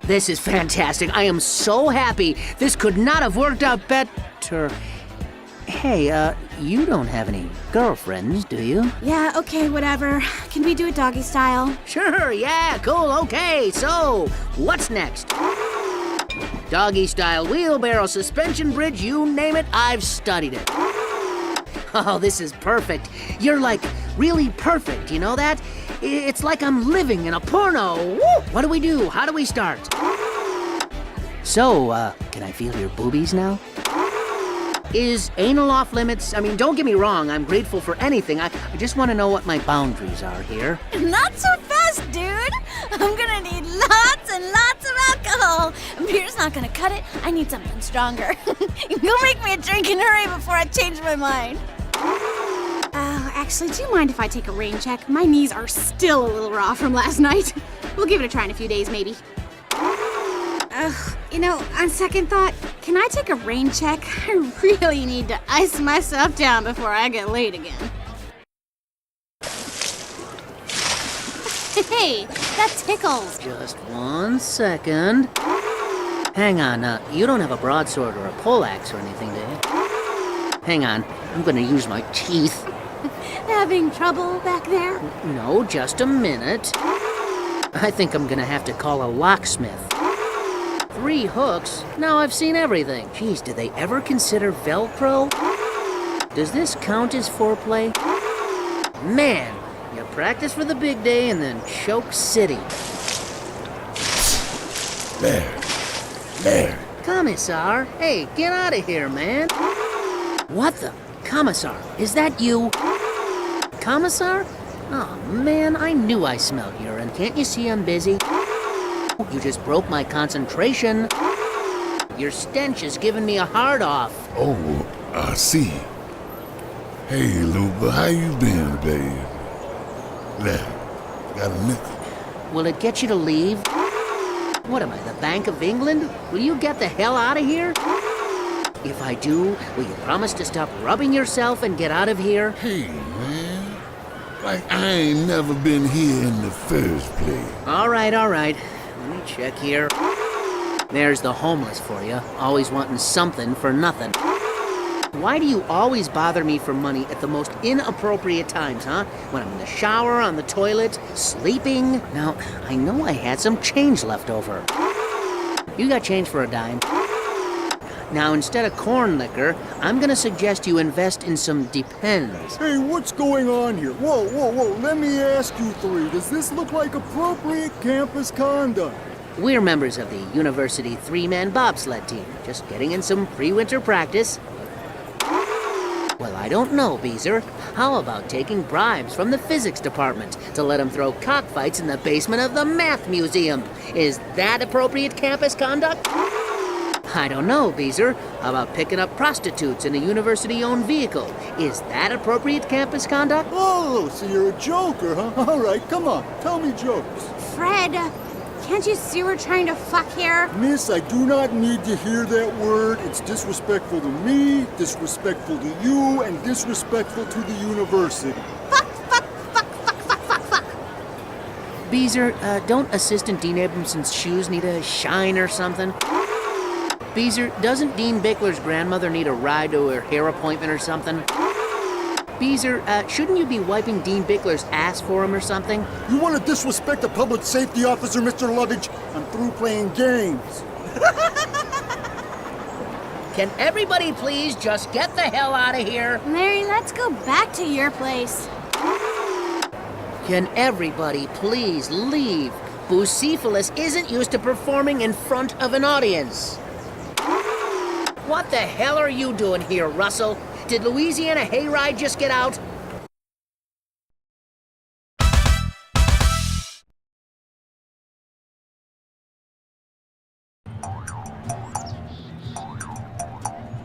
This is fantastic. I am so happy. This could not have worked out better. Hey, you don't have any girlfriends, do you? Yeah, okay, whatever. Can we do it doggy style? Sure, yeah, cool, okay. So, what's next? Doggy style, wheelbarrow, suspension bridge, you name it, I've studied it. Oh, this is perfect. You're like really perfect, you know that? It's like I'm living in a porno. Woo! What do we do? How do we start? So, can I feel your boobies now? Is anal off limits? I mean, don't get me wrong, I'm grateful for anything. I just want to know what my boundaries are here. Not so fast, dude. I'm gonna need lots and lots of alcohol. Beer's not gonna cut it. I need something stronger. Go make me a drink and hurry before I change my mind. Oh, actually, do you mind if I take a rain check? My knees are still a little raw from last night. We'll give it a try in a few days, maybe. You know, on second thought, can I take a rain check? I really need to ice myself down before I get late again. Hey, that tickles. Just 1 second. Hang on, you don't have a broadsword or a poleaxe or anything, do you? Hang on, I'm gonna use my teeth. Having trouble back there? No, just a minute. I think I'm gonna have to call a locksmith. 3 hooks? Now I've seen everything. Geez, did they ever consider Velcro? Does this count as foreplay? Man, you practice for the big day and then choke city. There. Commissar, hey, get out of here, man. What the? Commissar, is that you? Commissar? Oh man, I knew I smelled urine. Can't you see I'm busy? You just broke my concentration. Your stench is giving me a hard-off. Oh, I see. Hey, Luba, how you been, babe? There, got a nickel. Will it get you to leave? What am I, the Bank of England? Will you get the hell out of here? If I do, will you promise to stop rubbing yourself and get out of here? Hey, man. Like I ain't never been here in the first place. All right. Let me check here. There's the homeless for you, always wanting something for nothing. Why do you always bother me for money at the most inappropriate times, huh? When I'm in the shower, on the toilet, sleeping? Now, I know I had some change left over. You got change for a dime. Now, instead of corn liquor, I'm gonna suggest you invest in some Depends. Hey, what's going on here? Whoa. Let me ask you three. Does this look like appropriate campus conduct? We're members of the university three-man bobsled team, just getting in some pre-winter practice. Well, I don't know, Beezer. How about taking bribes from the physics department to let them throw cockfights in the basement of the math museum? Is that appropriate campus conduct? I don't know, Beezer. How about picking up prostitutes in a university-owned vehicle? Is that appropriate campus conduct? Oh, so you're a joker, huh? All right, come on, tell me jokes. Fred, can't you see we're trying to fuck here? Miss, I do not need to hear that word. It's disrespectful to me, disrespectful to you, and disrespectful to the university. Fuck, fuck, fuck, fuck, fuck, fuck, fuck. Beezer, don't Assistant Dean Abramson's shoes need a shine or something? Beezer, doesn't Dean Bickler's grandmother need a ride to her hair appointment or something? Beezer, shouldn't you be wiping Dean Bickler's ass for him or something? You want to disrespect a public safety officer, Mr. Lovage? I'm through playing games. Can everybody please just get the hell out of here? Larry, let's go back to your place. Can everybody please leave? Bucephalus isn't used to performing in front of an audience. What the hell are you doing here, Russell? Did Louisiana Hayride just get out?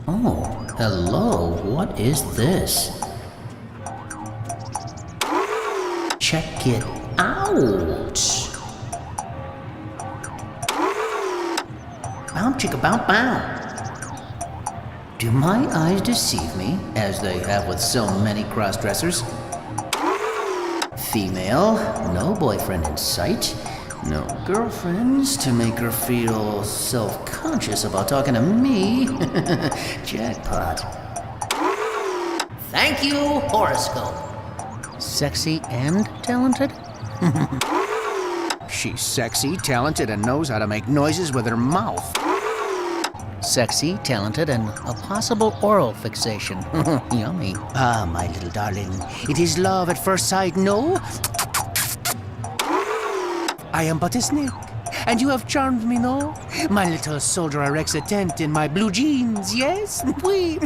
Oh, hello. What is this? Check it out. Bow chicka bow bow. Do my eyes deceive me, as they have with so many cross-dressers? Female, no boyfriend in sight, no girlfriends to make her feel self-conscious about talking to me. Jackpot. Thank you, horoscope. Sexy and talented? She's sexy, talented, and knows how to make noises with her mouth. Sexy, talented, and a possible oral fixation. Yummy. Ah, my little darling. It is love at first sight, no? I am but a snake, and you have charmed me, no? My little soldier erects a tent in my blue jeans, yes? Oui.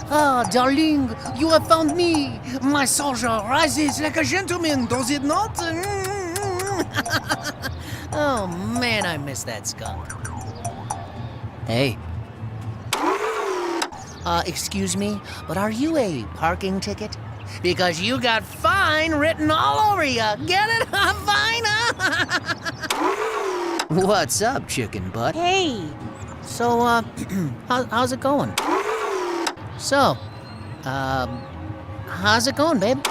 Ah, darling, you have found me. My soldier rises like a gentleman, does it not? Oh man, I miss that skunk. Hey, Excuse me, but are you a parking ticket? Because you got fine written all over you. Get it? Fine, huh? what's up, chicken butt? Hey, So, how's it going? So, how's it going, babe?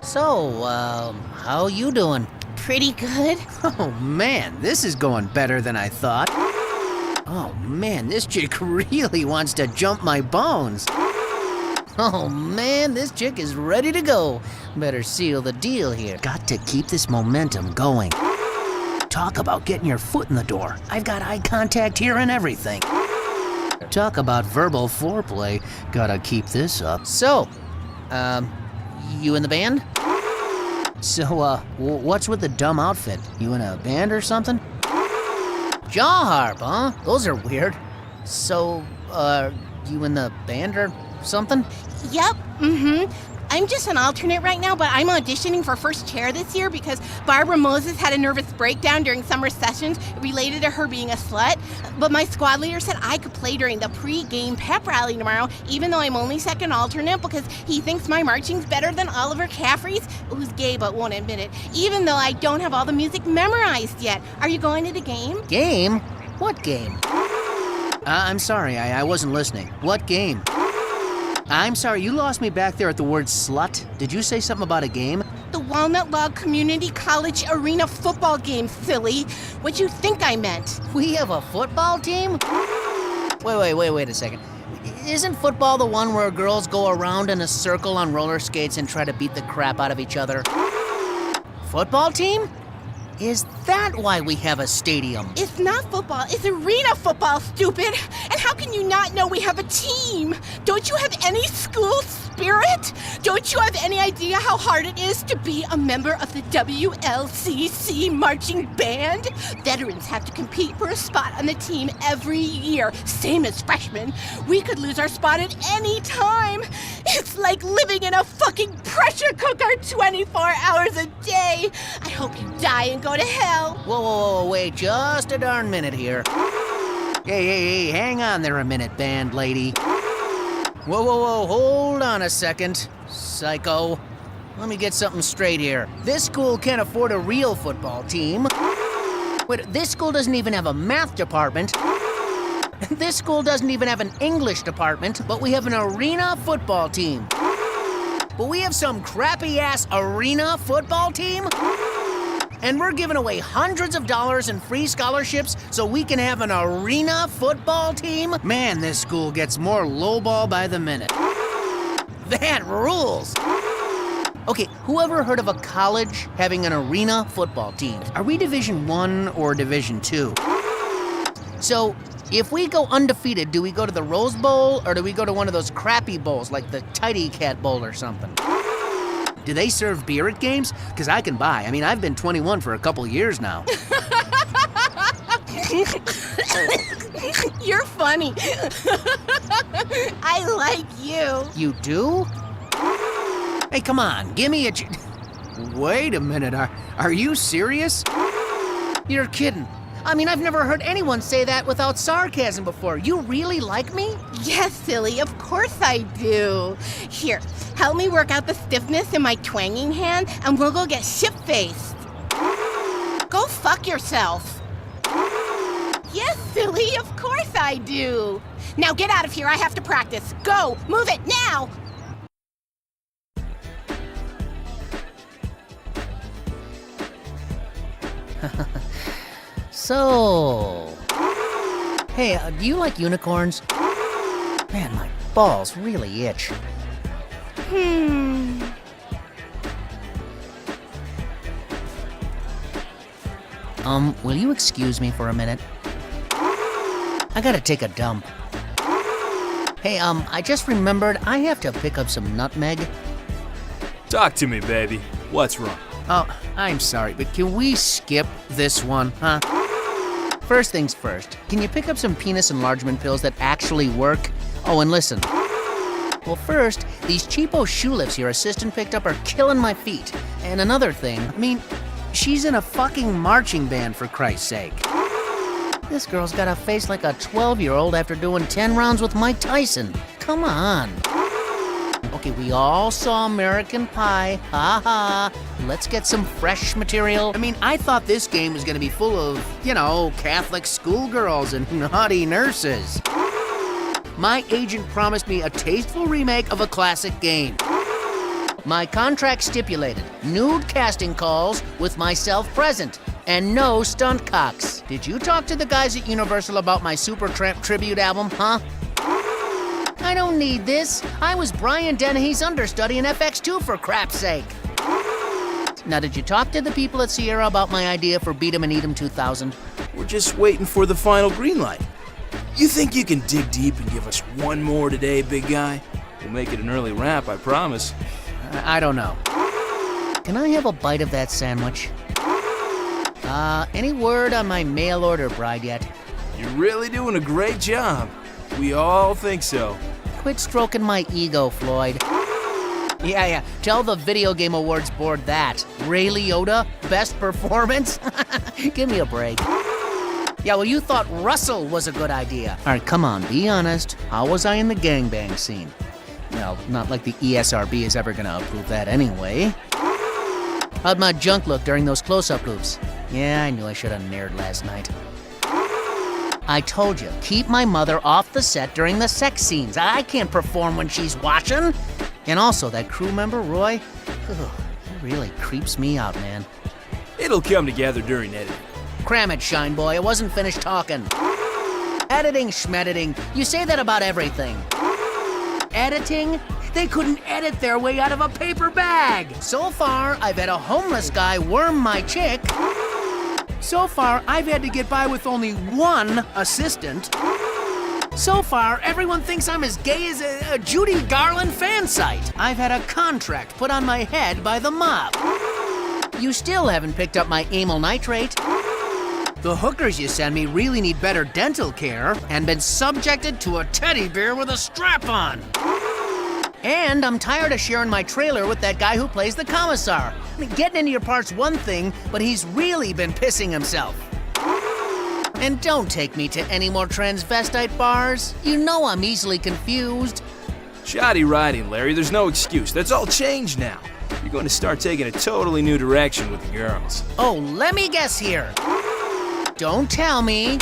So, how you doing? pretty good. Oh man, this is going better than I thought. Oh man, this chick really wants to jump my bones. Oh man, this chick is ready to go. Better seal the deal here. Got to keep this momentum going. Talk about getting your foot in the door. I've got eye contact here and everything. Talk about verbal foreplay. Gotta keep this up. So, you in the band? So, what's with the dumb outfit? You in a band or something? Jaw harp, huh? Those are weird. So, you in the band or something? Yep, I'm just an alternate right now, but I'm auditioning for first chair this year because Barbara Moses had a nervous breakdown during summer sessions related to her being a slut. But my squad leader said I could play during the pre-game pep rally tomorrow, even though I'm only second alternate because he thinks my marching's better than Oliver Caffrey's, who's gay but won't admit it, even though I don't have all the music memorized yet. Are you going to the game? Game? What game? I'm sorry, I wasn't listening. What game? I'm sorry, you lost me back there at the word slut. Did you say something about a game? The Walnut Log Community College Arena football game, silly. What'd you think I meant? We have a football team? Wait a second. Isn't football the one where girls go around in a circle on roller skates and try to beat the crap out of each other? Football team? Is that why we have a stadium? It's not football, it's arena football, stupid! And how can you not know we have a team? Don't you have any school spirit? Don't you have any idea how hard it is to be a member of the WLCC marching band? Veterans have to compete for a spot on the team every year, same as freshmen. We could lose our spot at any time. It's like living in a fucking pressure cooker 24 hours a day. I hope you die and go to hell. Whoa, wait just a darn minute here. Hey, hang on there a minute, band lady. Whoa, hold on a second, psycho. Let me get something straight here. This school can't afford a real football team. Wait, this school doesn't even have a math department. This school doesn't even have an English department, but we have an arena football team. But we have some crappy-ass arena football team? And we're giving away hundreds of dollars in free scholarships so we can have an arena football team? Man, this school gets more lowball by the minute. That rules! Okay, who ever heard of a college having an arena football team? Are we Division I or Division II? So, if we go undefeated, do we go to the Rose Bowl or do we go to one of those crappy bowls like the Tidy Cat Bowl or something? Do they serve beer at games? Because I can buy. I mean, I've been 21 for a couple years now. You're funny. I like you. You do? Hey, come on, give me a... Wait a minute, are you serious? You're kidding. I mean, I've never heard anyone say that without sarcasm before. You really like me? Yes, silly, of course I do. Here, help me work out the stiffness in my twanging hand, and we'll go get shit-faced. Go fuck yourself. Yes, silly, of course I do. Now get out of here, I have to practice. Go, move it now! So... Hey, do you like unicorns? Man, my balls really itch. Will you excuse me for a minute? I gotta take a dump. Hey, I just remembered I have to pick up some nutmeg. Talk to me, baby. What's wrong? Oh, I'm sorry, but can we skip this one, huh? First things first, can you pick up some penis enlargement pills that actually work? Oh, and listen. Well, first, these cheapo shoe lifts your assistant picked up are killing my feet. And another thing, I mean, she's in a fucking marching band, for Christ's sake. This girl's got a face like a 12-year-old after doing 10 rounds with Mike Tyson. Come on. Okay, we all saw American Pie. Ha. Let's get some fresh material. I mean, I thought this game was gonna be full of, Catholic schoolgirls and naughty nurses. My agent promised me a tasteful remake of a classic game. My contract stipulated nude casting calls with myself present and no stunt cocks. Did you talk to the guys at Universal about my Supertramp tribute album, huh? I don't need this. I was Brian Dennehy's understudy in FX2 for crap's sake. Now, did you talk to the people at Sierra about my idea for Beat 'em and Eat 'em 2000? We're just waiting for the final green light. You think you can dig deep and give us one more today, big guy? We'll make it an early wrap, I promise. I don't know. Can I have a bite of that sandwich? Any word on my mail order bride yet? You're really doing a great job. We all think so. Quit stroking my ego, Floyd. Yeah, tell the Video Game Awards board that. Ray Liotta, best performance? Give me a break. Yeah, well, you thought Russell was a good idea. All right, come on, be honest. How was I in the gangbang scene? Well, not like the ESRB is ever gonna approve that anyway. How'd my junk look during those close-up loops? Yeah, I knew I should have nared last night. I told you, keep my mother off the set during the sex scenes. I can't perform when she's watching. And also, that crew member, Roy, he really creeps me out, man. It'll come together during editing. Cram it, Shine Boy, I wasn't finished talking. Editing, schmediting, you say that about everything. Editing? They couldn't edit their way out of a paper bag. So far, I've had a homeless guy worm my chick. So far, I've had to get by with only one assistant. So far, everyone thinks I'm as gay as a Judy Garland fan site. I've had a contract put on my head by the mob. You still haven't picked up my amyl nitrate. The hookers you send me really need better dental care and been subjected to a teddy bear with a strap on. And I'm tired of sharing my trailer with that guy who plays the commissar. I mean, getting into your part's one thing, but he's really been pissing himself. And don't take me to any more transvestite bars. You know I'm easily confused. Shoddy riding, Larry. There's no excuse. That's all changed now. You're going to start taking a totally new direction with the girls. Oh, let me guess here. Don't tell me.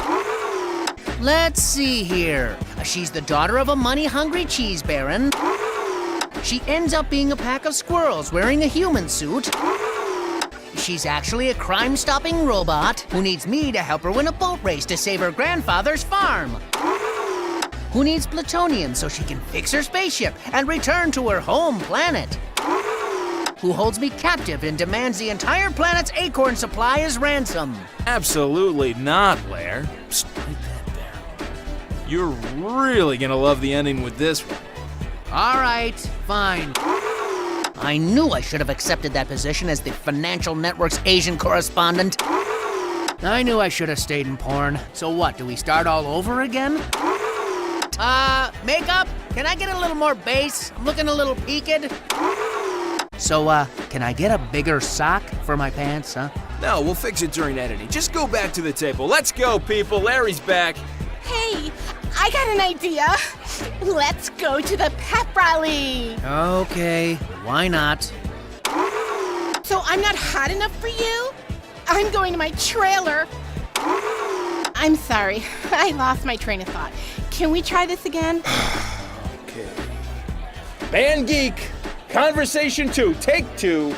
Let's see here. She's the daughter of a money-hungry cheese baron. She ends up being a pack of squirrels wearing a human suit. She's actually a crime-stopping robot who needs me to help her win a boat race to save her grandfather's farm. Who needs plutonium so she can fix her spaceship and return to her home planet. Who holds me captive and demands the entire planet's acorn supply as ransom. Absolutely not, Lair. Psst, write that down. You're really gonna love the ending with this one. All right, fine. I knew I should have accepted that position as the Financial Network's Asian correspondent. I knew I should have stayed in porn. So what, do we start all over again? Makeup? Can I get a little more bass? I'm looking a little peaked. So, can I get a bigger sock for my pants, huh? No, we'll fix it during editing. Just go back to the table. Let's go, people. Larry's back. Hey, I got an idea. Let's go to the pep rally. Okay, why not? So I'm not hot enough for you? I'm going to my trailer. I'm sorry, I lost my train of thought. Can we try this again? Okay. Band Geek, Conversation 2, take 2.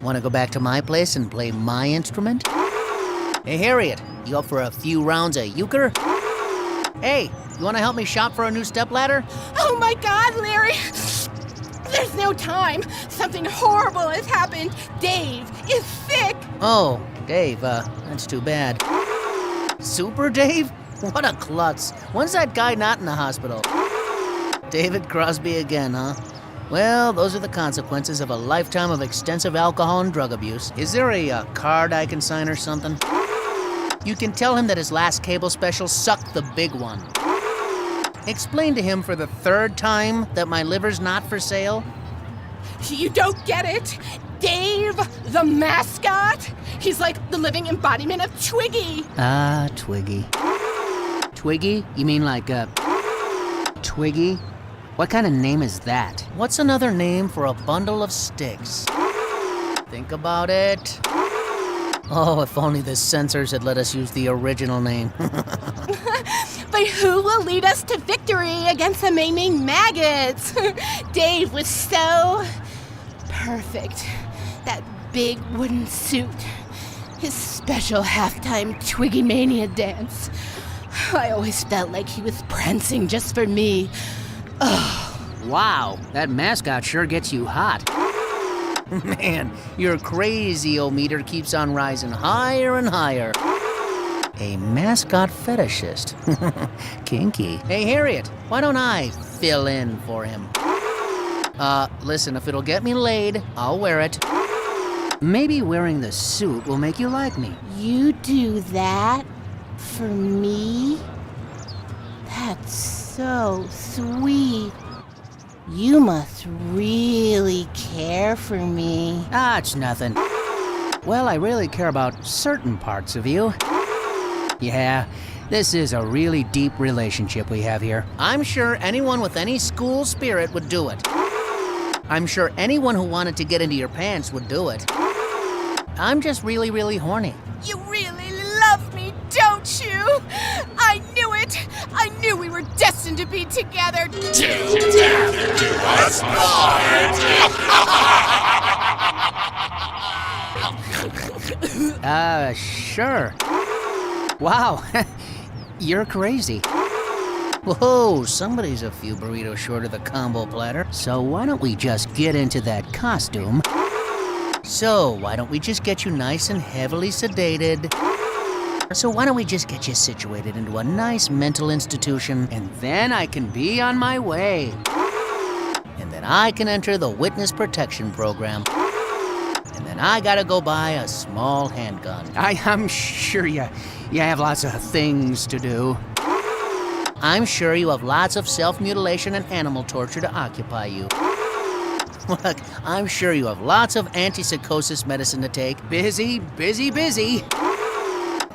Want to go back to my place and play my instrument? Hey, Harriet, you up for a few rounds of euchre? Hey, you want to help me shop for a new stepladder? Oh my God, Larry! There's no time. Something horrible has happened. Dave is sick. Oh, Dave, that's too bad. Super Dave? What a klutz. When's that guy not in the hospital? David Crosby again, huh? Well, those are the consequences of a lifetime of extensive alcohol and drug abuse. Is there a card I can sign or something? You can tell him that his last cable special sucked the big one. Explain to him for the third time that my liver's not for sale. You don't get it. Dave, the mascot, he's like the living embodiment of Twiggy. Ah, Twiggy. Twiggy? You mean like, Twiggy? What kind of name is that? What's another name for a bundle of sticks? Think about it. Oh, if only the censors had let us use the original name. But who will lead us to victory against the maiming maggots? Dave was so perfect. That big wooden suit. His special halftime Twiggy Mania dance. I always felt like he was prancing just for me. Oh. Wow, that mascot sure gets you hot. Man, your crazy-o-meter keeps on rising higher and higher. A mascot fetishist. Kinky. Hey, Harriet, why don't I fill in for him? Listen, if it'll get me laid, I'll wear it. Maybe wearing the suit will make you like me. You do that for me? That's so sweet. You must really care for me. Ah, it's nothing. Well, I really care about certain parts of you. Yeah, this is a really deep relationship we have here. I'm sure anyone with any school spirit would do it. I'm sure anyone who wanted to get into your pants would do it. I'm just really, really horny. You really love me, don't you? I knew it. I knew we were destined to be together. Till death do us part. Sure. Wow, you're crazy. Whoa, somebody's a few burritos short of the combo platter. So why don't we just get into that costume? So why don't we just get you nice and heavily sedated? So why don't we just get you situated into a nice mental institution, and then I can be on my way. And then I can enter the witness protection program. And then I gotta go buy a small handgun. I'm sure you have lots of things to do. I'm sure you have lots of self-mutilation and animal torture to occupy you. Look, I'm sure you have lots of antipsychosis medicine to take. Busy, busy, busy.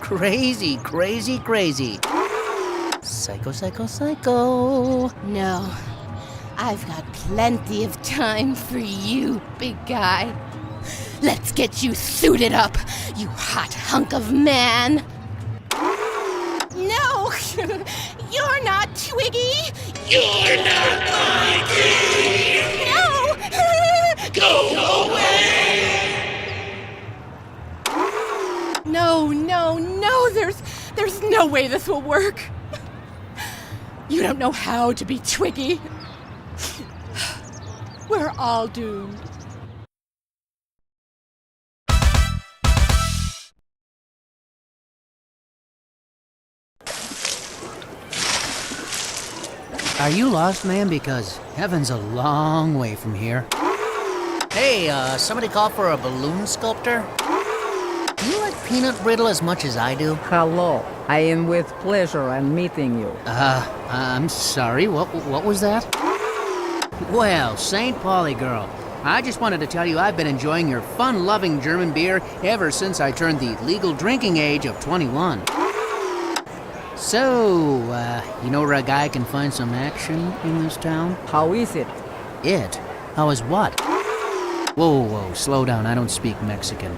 Crazy, crazy, crazy. Psycho, psycho, psycho. No, I've got plenty of time for you, big guy. Let's get you suited up, you hot hunk of man. No, you're not Twiggy. You're not my kid. No. Go away. No, there's no way this will work. You don't know how to be Twiggy. We're all doomed. Are you lost, man? Because heaven's a long way from here. Hey, somebody call for a balloon sculptor? Do you like peanut brittle as much as I do? Hello, I am with pleasure in meeting you. I'm sorry, what was that? Well, St. Pauli girl, I just wanted to tell you I've been enjoying your fun-loving German beer ever since I turned the legal drinking age of 21. So, you know where a guy can find some action in this town? How is it? It? How is what? Whoa, slow down, I don't speak Mexican.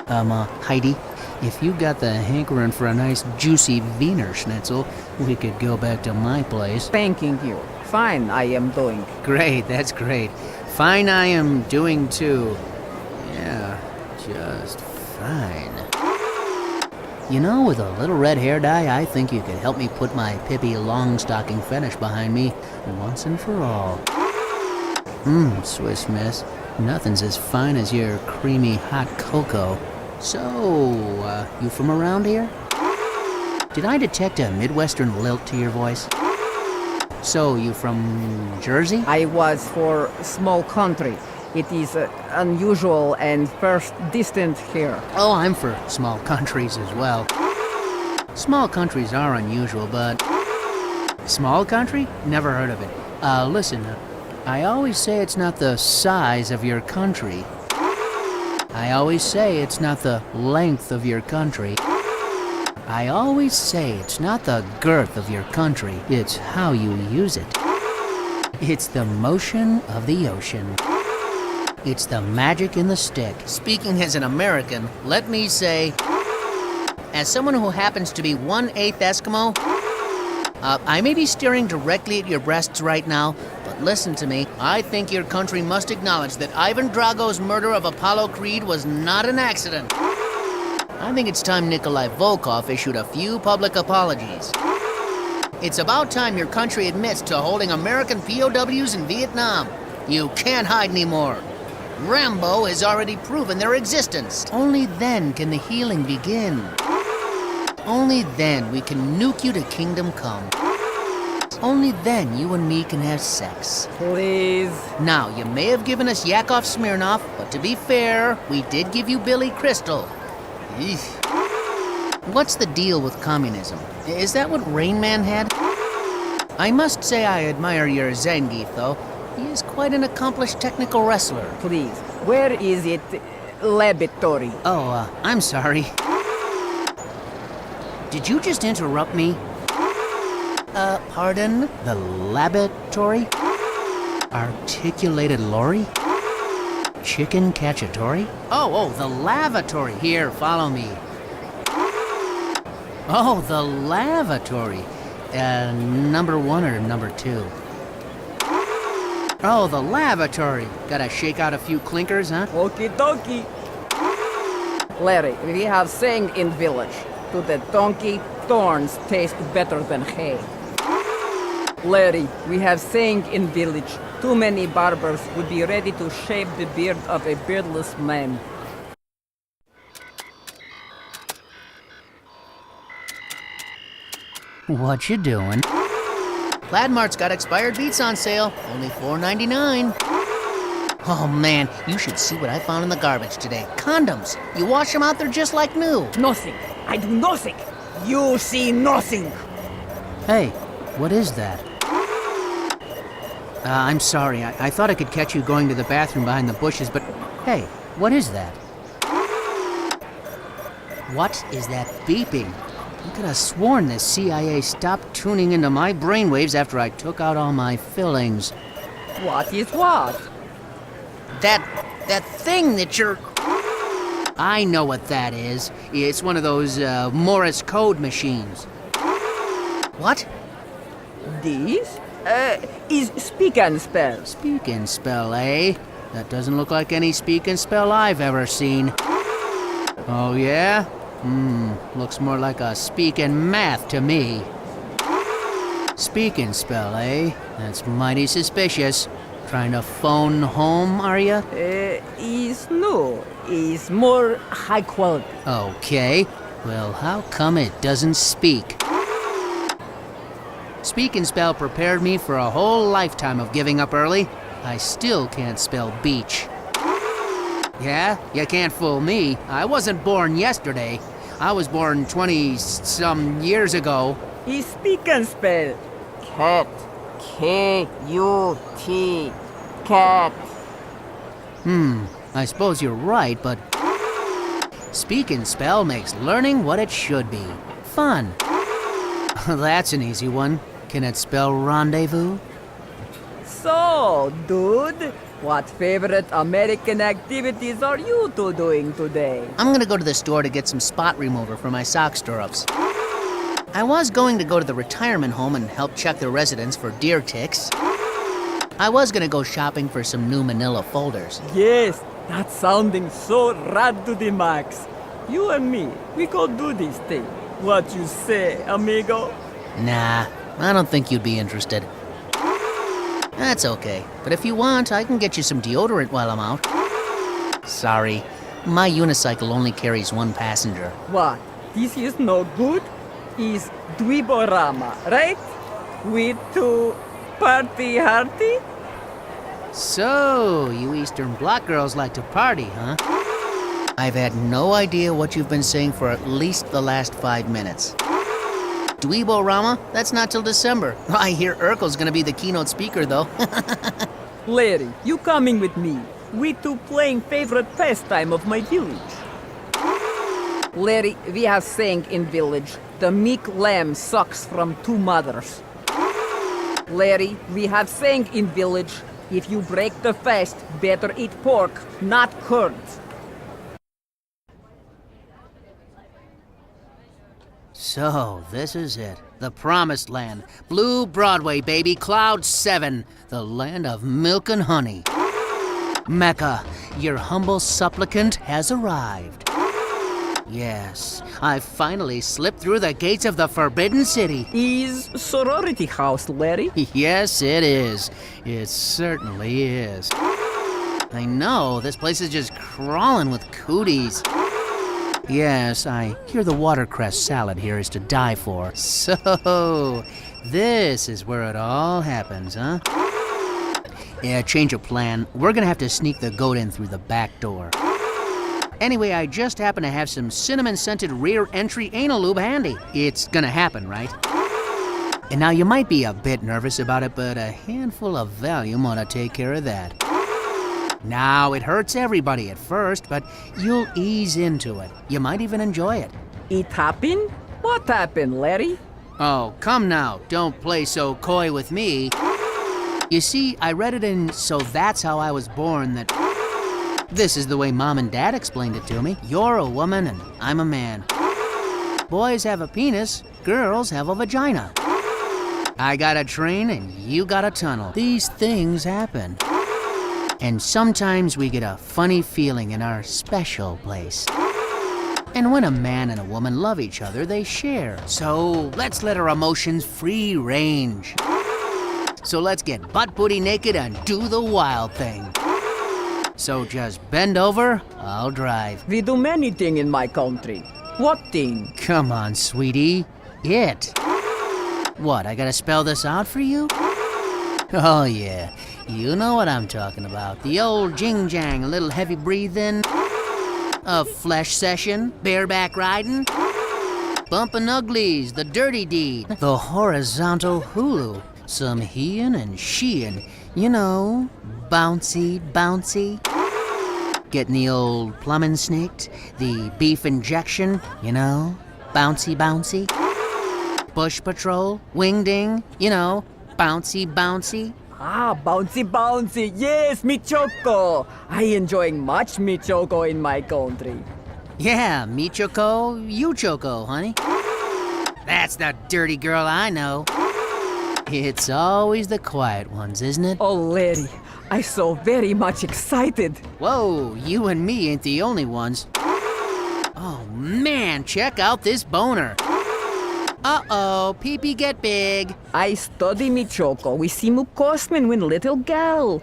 Heidi, if you got the hankering for a nice juicy Wiener Schnitzel, we could go back to my place. Thanking you. Fine, I am doing. Great, that's great. Fine, I am doing too. Yeah, just fine. You know, with a little red hair dye, I think you could help me put my Pippi Longstocking fetish behind me once and for all. Swiss Miss, nothing's as fine as your creamy hot cocoa. So, you from around here? Did I detect a Midwestern lilt to your voice? So, you from Jersey? I was for small country. It is unusual and first distant here. Oh, I'm for small countries as well. Small countries are unusual, but... Small country? Never heard of it. Listen, I always say it's not the size of your country. I always say it's not the length of your country. I always say it's not the girth of your country. It's how you use it. It's the motion of the ocean. It's the magic in the stick. Speaking as an American, let me say, as someone who happens to be 1/8 Eskimo, I may be staring directly at your breasts right now, but listen to me. I think your country must acknowledge that Ivan Drago's murder of Apollo Creed was not an accident. I think it's time Nikolai Volkov issued a few public apologies. It's about time your country admits to holding American POWs in Vietnam. You can't hide anymore. Rambo has already proven their existence. Only then can the healing begin. Only then we can nuke you to kingdom come. Only then you and me can have sex. Please. Now, you may have given us Yakov Smirnoff, but to be fair, we did give you Billy Crystal. Eesh. What's the deal with communism? Is that what Rain Man had? I must say I admire your Zangief, though. He is quite an accomplished technical wrestler. Please, where is it? Laboratory. Oh, I'm sorry. Did you just interrupt me? Pardon? The laboratory? Articulated lorry? Chicken cacciatore? Oh, the lavatory. Here, follow me. Oh, the lavatory. Number 1 or number 2? Oh, the lavatory. Gotta shake out a few clinkers, huh? Okie dokie. Larry, we have saying in village, to the donkey, thorns taste better than hay. Larry, we have saying in village, too many barbers would be ready to shave the beard of a beardless man. What you doing? Plaid Mart's got expired beats on sale. Only $4.99. Oh man, you should see what I found in the garbage today. Condoms. You wash them out, they're just like new. Nothing. I do nothing. You see nothing. Hey, what is that? I'm sorry. I thought I could catch you going to the bathroom behind the bushes, but hey, what is that? What is that beeping? I could have sworn the CIA stopped tuning into my brainwaves after I took out all my fillings. What is what? That thing that you're... I know what that is. It's one of those Morse code machines. What? This? Is speak and spell. Speak and spell, eh? That doesn't look like any speak and spell I've ever seen. Oh, yeah? Looks more like a speak and math to me. Speak and spell, eh? That's mighty suspicious. Trying to phone home, are ya? Is no. Is more high quality. Okay. Well, how come it doesn't speak? Speak and spell prepared me for a whole lifetime of giving up early. I still can't spell beach. Yeah, you can't fool me. I wasn't born yesterday. I was born 20-some years ago. Is speak and spell. Cat. K-U-T. Cat. I suppose you're right, but... Speak and spell makes learning what it should be. Fun. That's an easy one. Can it spell rendezvous? So, dude, what favorite American activities are you two doing today? I'm gonna go to the store to get some spot remover for my sock stirrups. I was going to go to the retirement home and help check the residents for deer ticks. I was gonna go shopping for some new manila folders. Yes, that's sounding so rad to the max. You and me, we go do this thing. What you say, amigo? Nah, I don't think you'd be interested. That's okay, but if you want, I can get you some deodorant while I'm out. Sorry, my unicycle only carries one passenger. What? This is no good? Is Dweeborama, right? We two party hardy? So, you Eastern Bloc girls like to party, huh? I've had no idea what you've been saying for at least the last 5 minutes. Dweeborama? That's not till December. I hear Urkel's gonna be the keynote speaker, though. Larry, you coming with me? We two playing favorite pastime of my village. Larry, we have saying in village, the meek lamb sucks from two mothers. Larry, we have saying in village, if you break the fast, better eat pork, not curds. So, this is it. The Promised Land. Blue Broadway, baby. Cloud 7. The land of milk and honey. Mecca, your humble supplicant has arrived. Yes, I finally slipped through the gates of the Forbidden City. Is sorority house, Larry? Yes, it is. It certainly is. I know, this place is just crawling with cooties. Yes, I hear the watercress salad here is to die for. So, this is where it all happens, huh? Yeah, change of plan. We're gonna have to sneak the goat in through the back door. Anyway, I just happen to have some cinnamon-scented rear entry anal lube handy. It's gonna happen, right? And now you might be a bit nervous about it, but a handful of Valium ought to take care of that. Now, it hurts everybody at first, but you'll ease into it. You might even enjoy it. It happened? What happened, Larry? Oh, come now. Don't play so coy with me. You see, I read it in So That's How I Was Born that... This is the way Mom and Dad explained it to me. You're a woman and I'm a man. Boys have a penis, girls have a vagina. I got a train and you got a tunnel. These things happen. And sometimes we get a funny feeling in our special place. And when a man and a woman love each other, they share. So let's let our emotions free range. So let's get butt booty naked and do the wild thing. So just bend over, I'll drive. We do many things in my country. What thing? Come on, sweetie. It. What, I gotta spell this out for you? Oh yeah, you know what I'm talking about. The old jing-jang, a little heavy breathing, a flesh session, bareback riding, bumpin' uglies, the dirty deed, the horizontal hulu, some heein' and sheein', you know, bouncy, bouncy. Getting the old plumbing snaked, the beef injection, you know, bouncy, bouncy. Bush patrol, wingding, you know, bouncy, bouncy. Ah, bouncy, bouncy. Yes, mi choco. I enjoying much mi choco in my country. Yeah, me choco, you choco, honey. That's the dirty girl I know. It's always the quiet ones, isn't it? Oh, Larry, I so very much excited. Whoa, you and me ain't the only ones. Oh man, check out this boner. Uh-oh, pee-pee get big. I study mi choco with Simu Kosmin when little gal.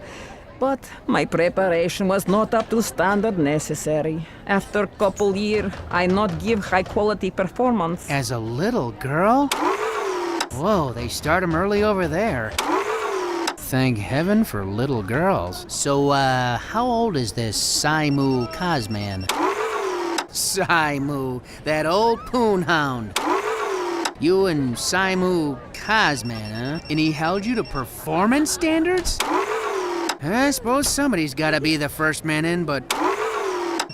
But my preparation was not up to standard necessary. After couple year, I not give high quality performance. As a little girl? Whoa, they start 'em early over there. Thank heaven for little girls. So, how old is this Simu Kosman? Simu, that old poon hound. You and Simu Kosman, huh? And he held you to performance standards? I suppose somebody's gotta be the first man in, but...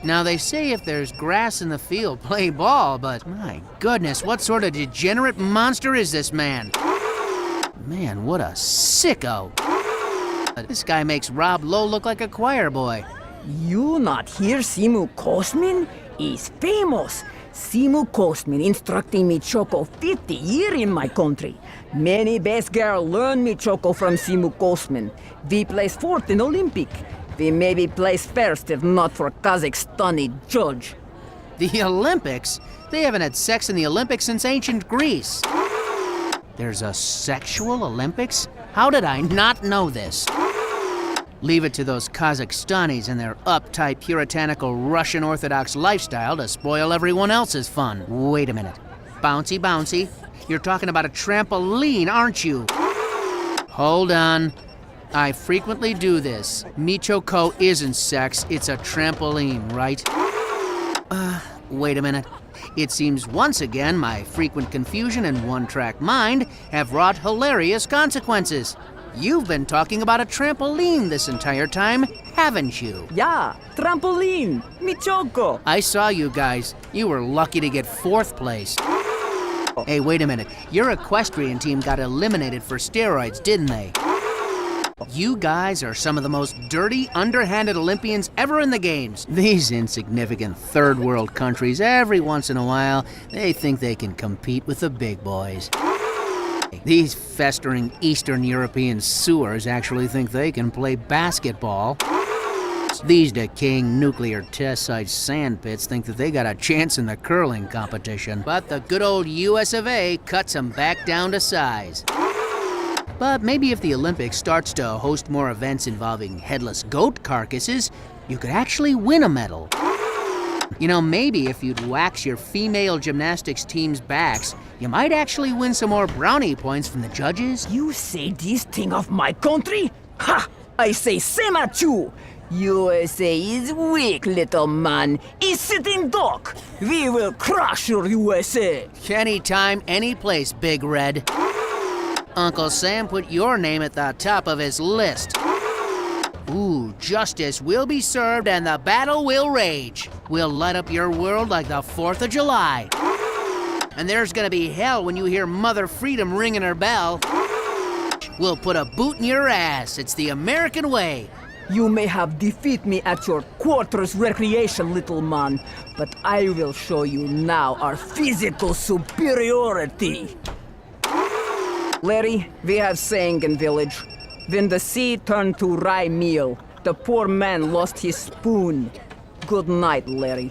Now they say if there's grass in the field, play ball, but my goodness, what sort of degenerate monster is this man? Man, what a sicko. This guy makes Rob Lowe look like a choir boy. You not hear Simu Kosmin? Is famous. Simu Kosmin instructing me choco 50 year in my country. Many best girl learn me choco from Simu Kosmin. We place fourth in Olympic. We maybe place first if not for Kazakhstani judge. The Olympics? They haven't had sex in the Olympics since ancient Greece. There's a sexual Olympics? How did I not know this? Leave it to those Kazakhstanis and their uptight, puritanical Russian Orthodox lifestyle to spoil everyone else's fun. Wait a minute. Bouncy, bouncy. You're talking about a trampoline, aren't you? Hold on. I frequently do this. Michoko isn't sex, it's a trampoline, right? Wait a minute. It seems once again my frequent confusion and one-track mind have wrought hilarious consequences. You've been talking about a trampoline this entire time, haven't you? Yeah, trampoline, mi choco. I saw you guys. You were lucky to get 4th place. Hey, wait a minute. Your equestrian team got eliminated for steroids, didn't they? You guys are some of the most dirty, underhanded Olympians ever in the games. These insignificant third world countries, every once in a while, they think they can compete with the big boys. These festering Eastern European sewers actually think they can play basketball. These decaying nuclear test site sand pits think that they got a chance in the curling competition. But the good old US of A cuts them back down to size. But maybe if the Olympics starts to host more events involving headless goat carcasses, you could actually win a medal. You know, maybe if you'd wax your female gymnastics team's backs, you might actually win some more brownie points from the judges. You say this thing of my country? Ha! I say same at you. USA is weak, little man. Is sitting duck. We will crush your USA. Anytime, any place, Big Red. Uncle Sam put your name at the top of his list. Ooh, justice will be served and the battle will rage. We'll light up your world like the 4th of July. And there's gonna be hell when you hear Mother Freedom ringing her bell. We'll put a boot in your ass. It's the American way. You may have defeat me at your quarters recreation, little man, but I will show you now our physical superiority. Larry, we have saying in village, when the sea turned to rye meal, the poor man lost his spoon. Good night, Larry.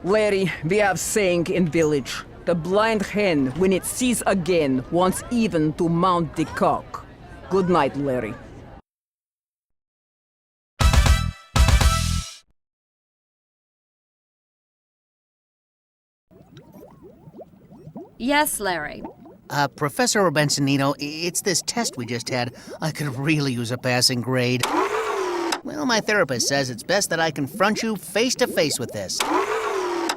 Larry, we have saying in village, the blind hen, when it sees again, wants even to mount the cock. Good night, Larry. Yes, Larry. Professor Robensenito, it's this test we just had. I could really use a passing grade. Well, my therapist says it's best that I confront you face to face with this.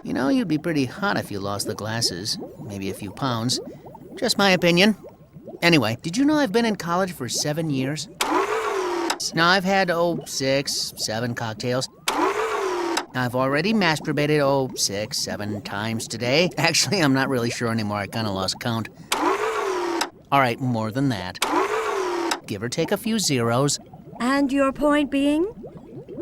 You know, you'd be pretty hot if you lost the glasses. Maybe a few pounds. Just my opinion. Anyway, did you know I've been in college for 7 years? Now, I've had, 6, 7 cocktails. I've already masturbated, 6, 7 times today. Actually, I'm not really sure anymore. I kind of lost count. All right, more than that. Give or take a few zeros. And your point being?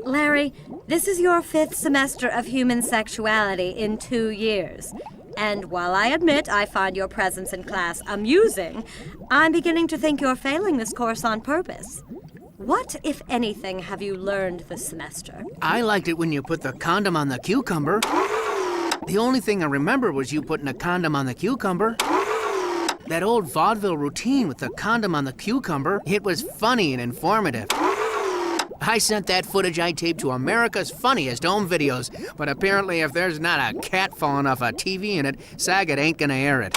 Larry, this is your 5th semester of human sexuality in 2 years. And while I admit I find your presence in class amusing, I'm beginning to think you're failing this course on purpose. What, if anything, have you learned this semester? I liked it when you put the condom on the cucumber. The only thing I remember was you putting a condom on the cucumber. That old vaudeville routine with the condom on the cucumber, it was funny and informative. I sent that footage I taped to America's Funniest Home Videos, but apparently if there's not a cat falling off a TV in it, Saget ain't gonna air it.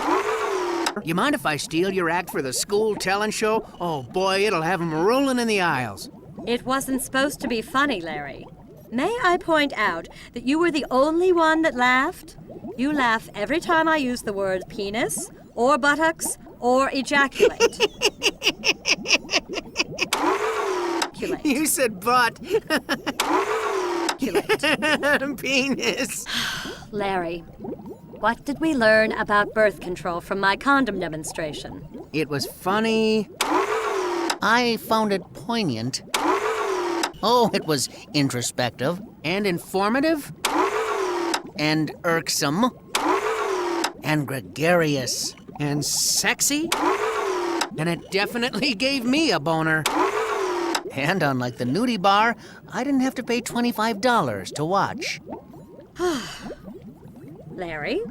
You mind if I steal your act for the school talent show? Oh boy, it'll have 'em rolling in the aisles. It wasn't supposed to be funny, Larry. May I point out that you were the only one that laughed? You laugh every time I use the word penis, or buttocks, or ejaculate. You said butt. Penis. Larry, what did we learn about birth control from my condom demonstration? It was funny. I found it poignant. Oh, it was introspective and informative and irksome and gregarious and sexy. And it definitely gave me a boner. And unlike the nudie bar, I didn't have to pay $25 to watch. Larry,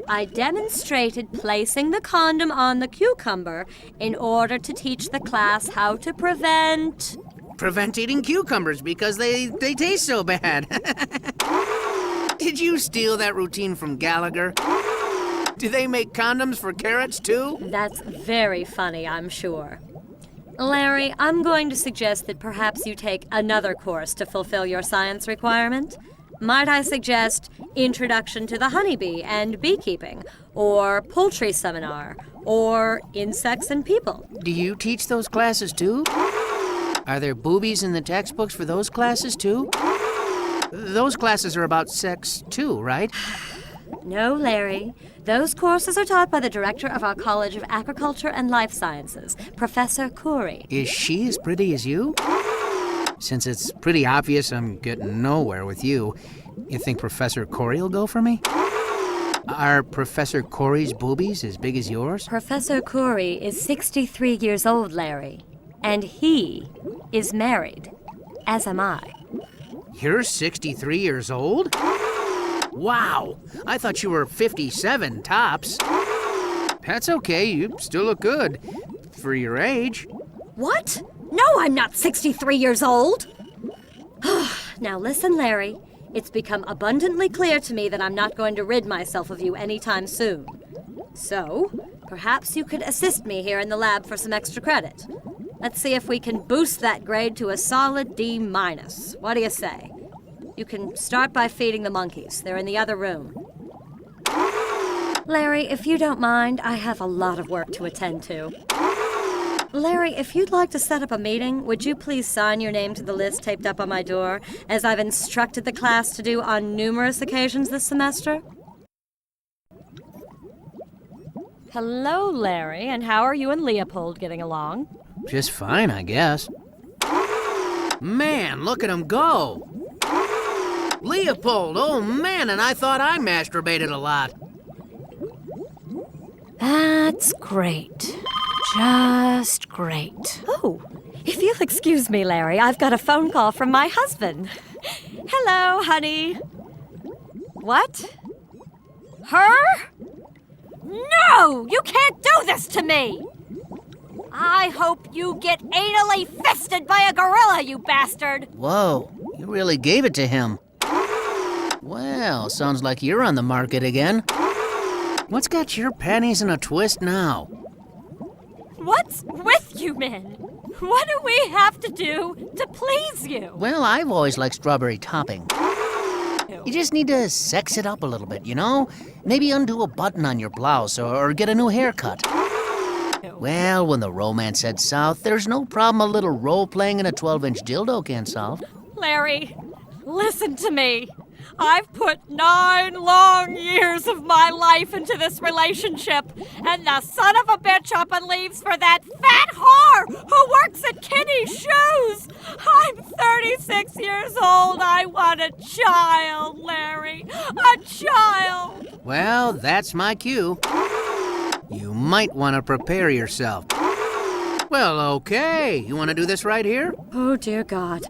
I demonstrated placing the condom on the cucumber in order to teach the class how to prevent eating cucumbers because they taste so bad. Did you steal that routine from Gallagher? Do they make condoms for carrots too? That's very funny, I'm sure. Larry, I'm going to suggest that perhaps you take another course to fulfill your science requirement. Might I suggest Introduction to the Honeybee and Beekeeping, or Poultry Seminar, or Insects and People? Do you teach those classes too? Are there boobies in the textbooks for those classes too? Those classes are about sex too, right? No, Larry. Those courses are taught by the director of our College of Agriculture and Life Sciences, Professor Khoury. Is she as pretty as you? Since it's pretty obvious I'm getting nowhere with you, you think Professor Khoury will go for me? Are Professor Khoury's boobies as big as yours? Professor Khoury is 63 years old, Larry. And he is married, as am I. You're 63 years old? Wow, I thought you were 57 tops. That's okay, you still look good. For your age. What? No, I'm not 63 years old! Now listen, Larry. It's become abundantly clear to me that I'm not going to rid myself of you anytime soon. So, perhaps you could assist me here in the lab for some extra credit. Let's see if we can boost that grade to a solid D-. What do you say? You can start by feeding the monkeys. They're in the other room. Larry, if you don't mind, I have a lot of work to attend to. Larry, if you'd like to set up a meeting, would you please sign your name to the list taped up on my door, as I've instructed the class to do on numerous occasions this semester? Hello, Larry, and how are you and Leopold getting along? Just fine, I guess. Man, look at him go! Leopold, oh man, and I thought I masturbated a lot. That's great. Just great. Oh, if you'll excuse me, Larry, I've got a phone call from my husband. Hello, honey. What? Her? No! You can't do this to me! I hope you get anally fisted by a gorilla, you bastard! Whoa, you really gave it to him. Well, sounds like you're on the market again. What's got your panties in a twist now? What's with you men? What do we have to do to please you? Well, I've always liked strawberry topping. You just need to sex it up a little bit, you know? Maybe undo a button on your blouse or get a new haircut. Well, when the romance heads south, there's no problem a little role-playing in a 12-inch dildo can't solve. Larry, listen to me. I've put 9 long years of my life into this relationship, and the son of a bitch up and leaves for that fat whore who works at Kenny's Shoes. I'm 36 years old. I want a child, Larry. A child. Well, that's my cue. You might want to prepare yourself. Well, okay. You want to do this right here? Oh, dear God.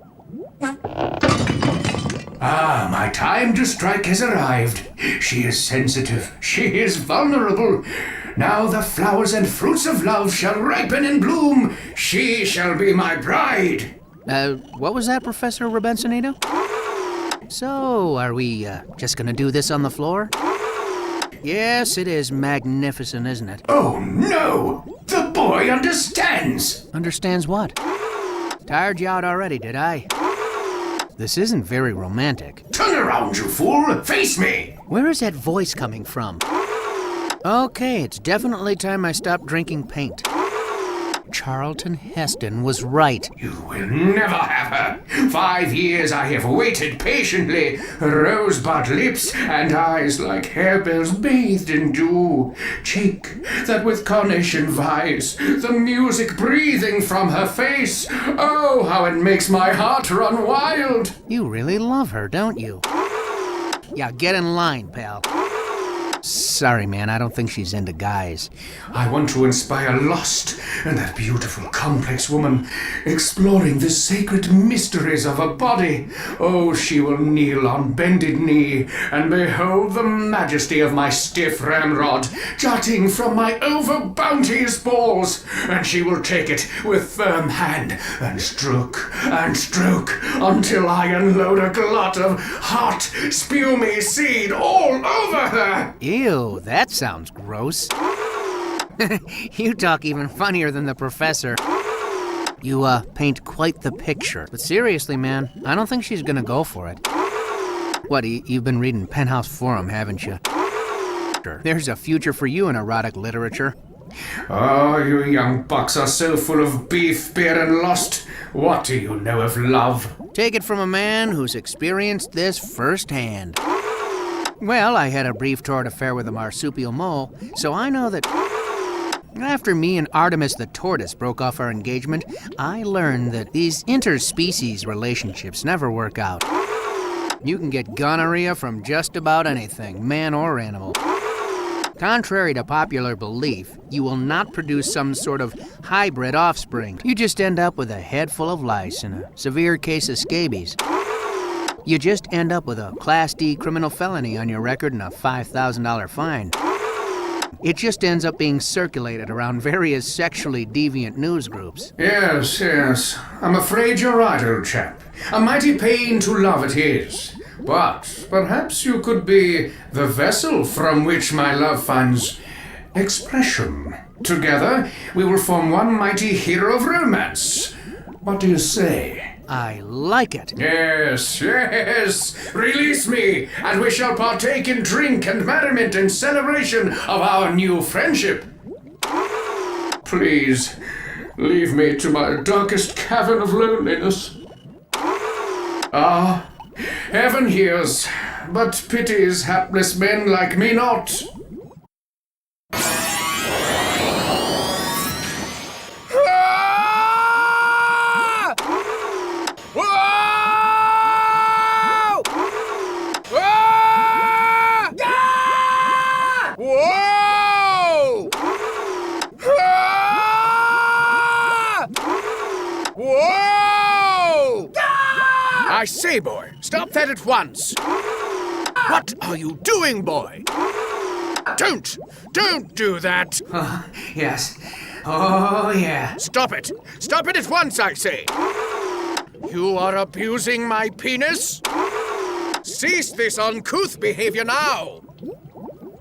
Ah, my time to strike has arrived. She is sensitive. She is vulnerable. Now the flowers and fruits of love shall ripen and bloom. She shall be my bride. What was that, Professor Robensenito? So, are we just gonna do this on the floor? Yes, it is magnificent, isn't it? Oh, no! The boy understands! Understands what? Tired you out already, did I? This isn't very romantic. Turn around, you fool! Face me! Where is that voice coming from? Okay, it's definitely time I stopped drinking paint. Charlton Heston was right. You will never have her. 5 years I have waited patiently. Rosebud lips and eyes like harebells bathed in dew. Cheek that with carnation vies. The music breathing from her face. Oh, how it makes my heart run wild. You really love her, don't you? Yeah, get in line, pal. Sorry, man, I don't think she's into guys. I want to inspire lust in that beautiful, complex woman, exploring the sacred mysteries of her body. Oh, she will kneel on bended knee and behold the majesty of my stiff ramrod jutting from my over-bounteous balls, and she will take it with firm hand and stroke until I unload a glut of hot, spumy seed all over her. Ew, that sounds gross. You talk even funnier than the professor. You, paint quite the picture. But seriously, man, I don't think she's gonna go for it. What, you've been reading Penthouse Forum, haven't you? Sure. There's a future for you in erotic literature. Oh, you young bucks are so full of beef, beer, and lust. What do you know of love? Take it from a man who's experienced this firsthand. Well, I had a brief torrid affair with a marsupial mole, so I know that after me and Artemis the tortoise broke off our engagement, I learned that these interspecies relationships never work out. You can get gonorrhea from just about anything, man or animal. Contrary to popular belief, you will not produce some sort of hybrid offspring. You just end up with a head full of lice and a severe case of scabies. You just end up with a Class D criminal felony on your record and a $5,000 fine. It just ends up being circulated around various sexually deviant news groups. Yes. I'm afraid you're right, old chap. A mighty pain to love it is. But perhaps you could be the vessel from which my love finds expression. Together, we will form one mighty hero of romance. What do you say? I like it. Yes. Release me, and we shall partake in drink and merriment in celebration of our new friendship. Please, leave me to my darkest cavern of loneliness. Ah, heaven hears, but pities hapless men like me not. I say, boy, stop that at once. What are you doing, boy? Don't do that. Yes. Oh, yeah. Stop it at once, I say. You are abusing my penis. Cease this uncouth behavior now.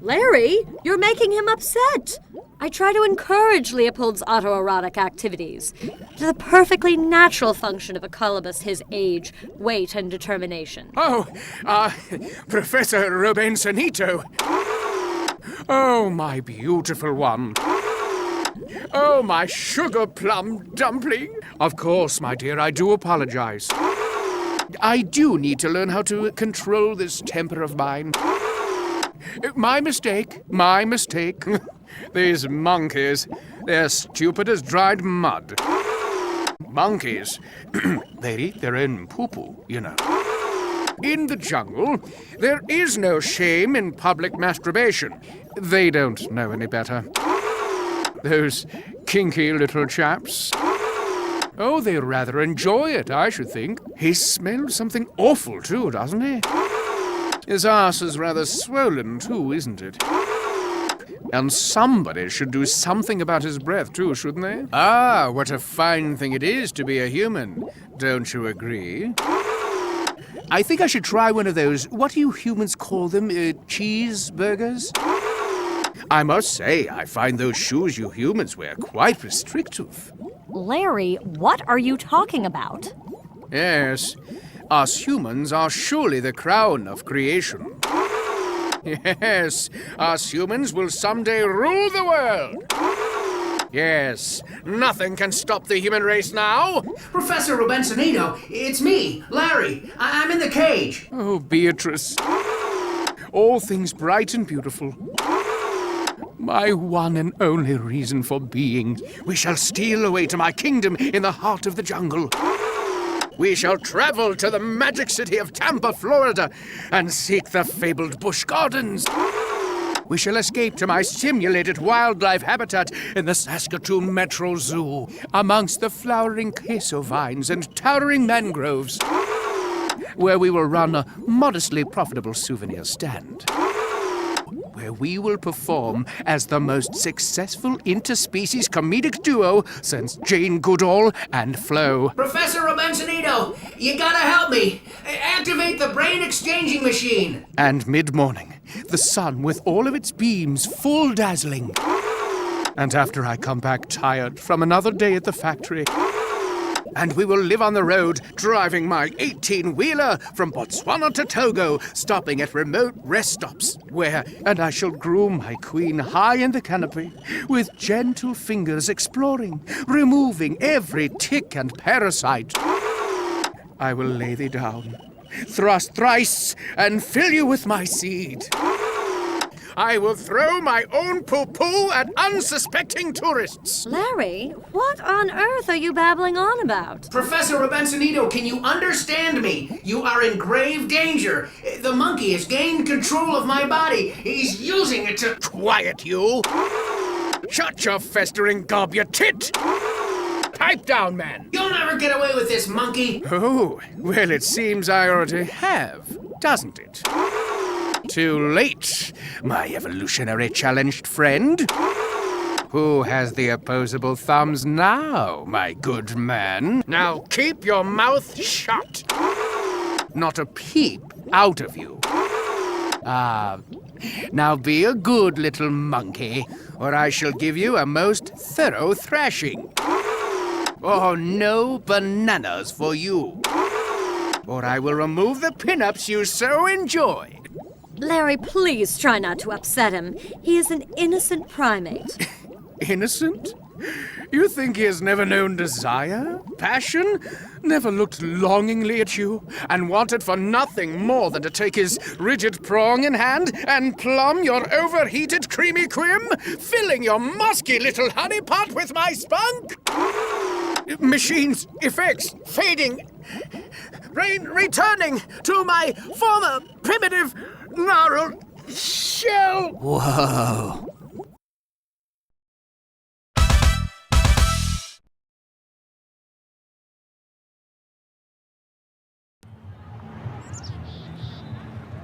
Larry, you're making him upset. I try to encourage Leopold's autoerotic activities. The perfectly natural function of a colobus his age, weight, and determination. Oh, Professor Robensenito. Oh, my beautiful one. Oh, my sugar plum dumpling. Of course, my dear, I do apologize. I do need to learn how to control this temper of mine. My mistake, my mistake. These monkeys, they're stupid as dried mud. Monkeys, they eat their own poo-poo, you know. In the jungle, there is no shame in public masturbation. They don't know any better. Those kinky little chaps. Oh, they rather enjoy it, I should think. He smells something awful, too, doesn't he? His ass is rather swollen, too, isn't it? And somebody should do something about his breath, too, shouldn't they? Ah, what a fine thing it is to be a human. Don't you agree? I think I should try one of those, what do you humans call them, cheeseburgers? I must say, I find those shoes you humans wear quite restrictive. Larry, what are you talking about? Yes, us humans are surely the crown of creation. Yes, us humans will someday rule the world. Yes, nothing can stop the human race now. Professor Robensenito, it's me, Larry. I'm in the cage. Oh, Beatrice. All things bright and beautiful. My one and only reason for being. We shall steal away to my kingdom in the heart of the jungle. We shall travel to the magic city of Tampa, Florida, and seek the fabled bush gardens. We shall escape to my simulated wildlife habitat in the Saskatoon Metro Zoo, amongst the flowering queso vines and towering mangroves, where we will run a modestly profitable souvenir stand, where we will perform as the most successful interspecies comedic duo since Jane Goodall and Flo. Professor Robensenito, you gotta help me. Activate the brain exchanging machine. And mid-morning, the sun with all of its beams full dazzling. And after I come back tired from another day at the factory, and we will live on the road, driving my 18-wheeler from Botswana to Togo, stopping at remote rest stops, and I shall groom my queen high in the canopy, with gentle fingers exploring, removing every tick and parasite. I will lay thee down, thrust thrice, and fill you with my seed. I will throw my own poo-poo at unsuspecting tourists. Larry, what on earth are you babbling on about? Professor Robensenito, can you understand me? You are in grave danger. The monkey has gained control of my body. He's using it to... Quiet, you! Shut your festering gob, you tit! Pipe down, man! You'll never get away with this, monkey! Oh, well, it seems I already have, doesn't it? Too late, my evolutionary challenged friend. Who has the opposable thumbs now, my good man? Now keep your mouth shut. Not a peep out of you. Now be a good little monkey, or I shall give you a most thorough thrashing. Oh, no bananas for you. Or I will remove the pin-ups you so enjoy. Larry, please try not to upset him. He is an innocent primate. Innocent? You think he has never known desire, passion, never looked longingly at you, and wanted for nothing more than to take his rigid prong in hand and plumb your overheated creamy quim, filling your musky little honeypot with my spunk? Machines, effects, fading, returning to my former primitive, gnarled shell. Whoa.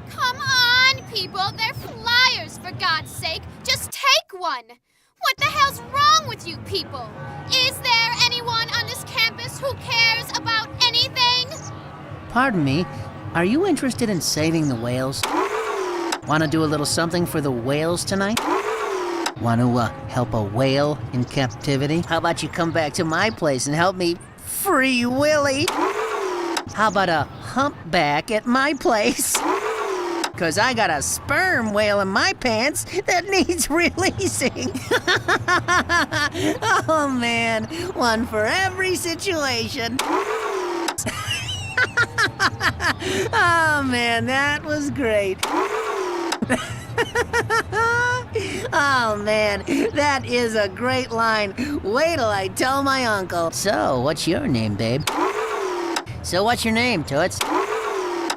Come on, people. They're flyers, for God's sake. Just take one. What the hell's wrong with you people? Is there anyone on this campus who cares about anything? Pardon me, are you interested in saving the whales? Want to do a little something for the whales tonight? Want to help a whale in captivity? How about you come back to my place and help me free Willie? How about a humpback at my place? 'Cause I got a sperm whale in my pants that needs releasing. Oh man, one for every situation. Oh man, that was great. Oh man, that is a great line. Wait till I tell my uncle. So, what's your name, babe? So, what's your name, Toots?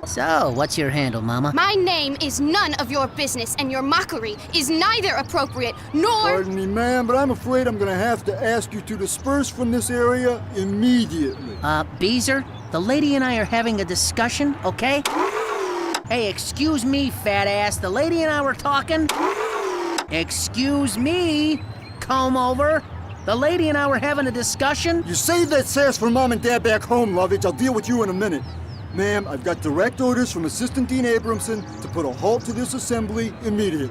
So, what's your handle, Mama? My name is none of your business, and your mockery is neither appropriate nor... Pardon me, ma'am, but I'm afraid I'm gonna have to ask you to disperse from this area immediately. Beezer, the lady and I are having a discussion, okay? Hey, excuse me, fat ass. The lady and I were talking. Excuse me, comb over. The lady and I were having a discussion. You save that sass for Mom and Dad back home, Lovage. I'll deal with you in a minute. Ma'am, I've got direct orders from Assistant Dean Abramson to put a halt to this assembly immediately.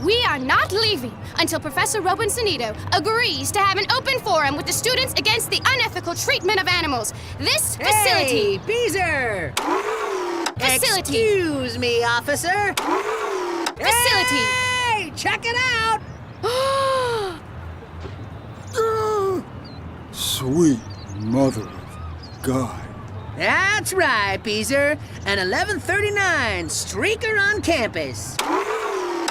We are not leaving until Professor Robensenito agrees to have an open forum with the students against the unethical treatment of animals. This facility... Hey, Beezer! Facility. Excuse me, officer. Facility. Hey, check it out. Sweet mother of God. That's right, Beezer. An 1139 streaker on campus.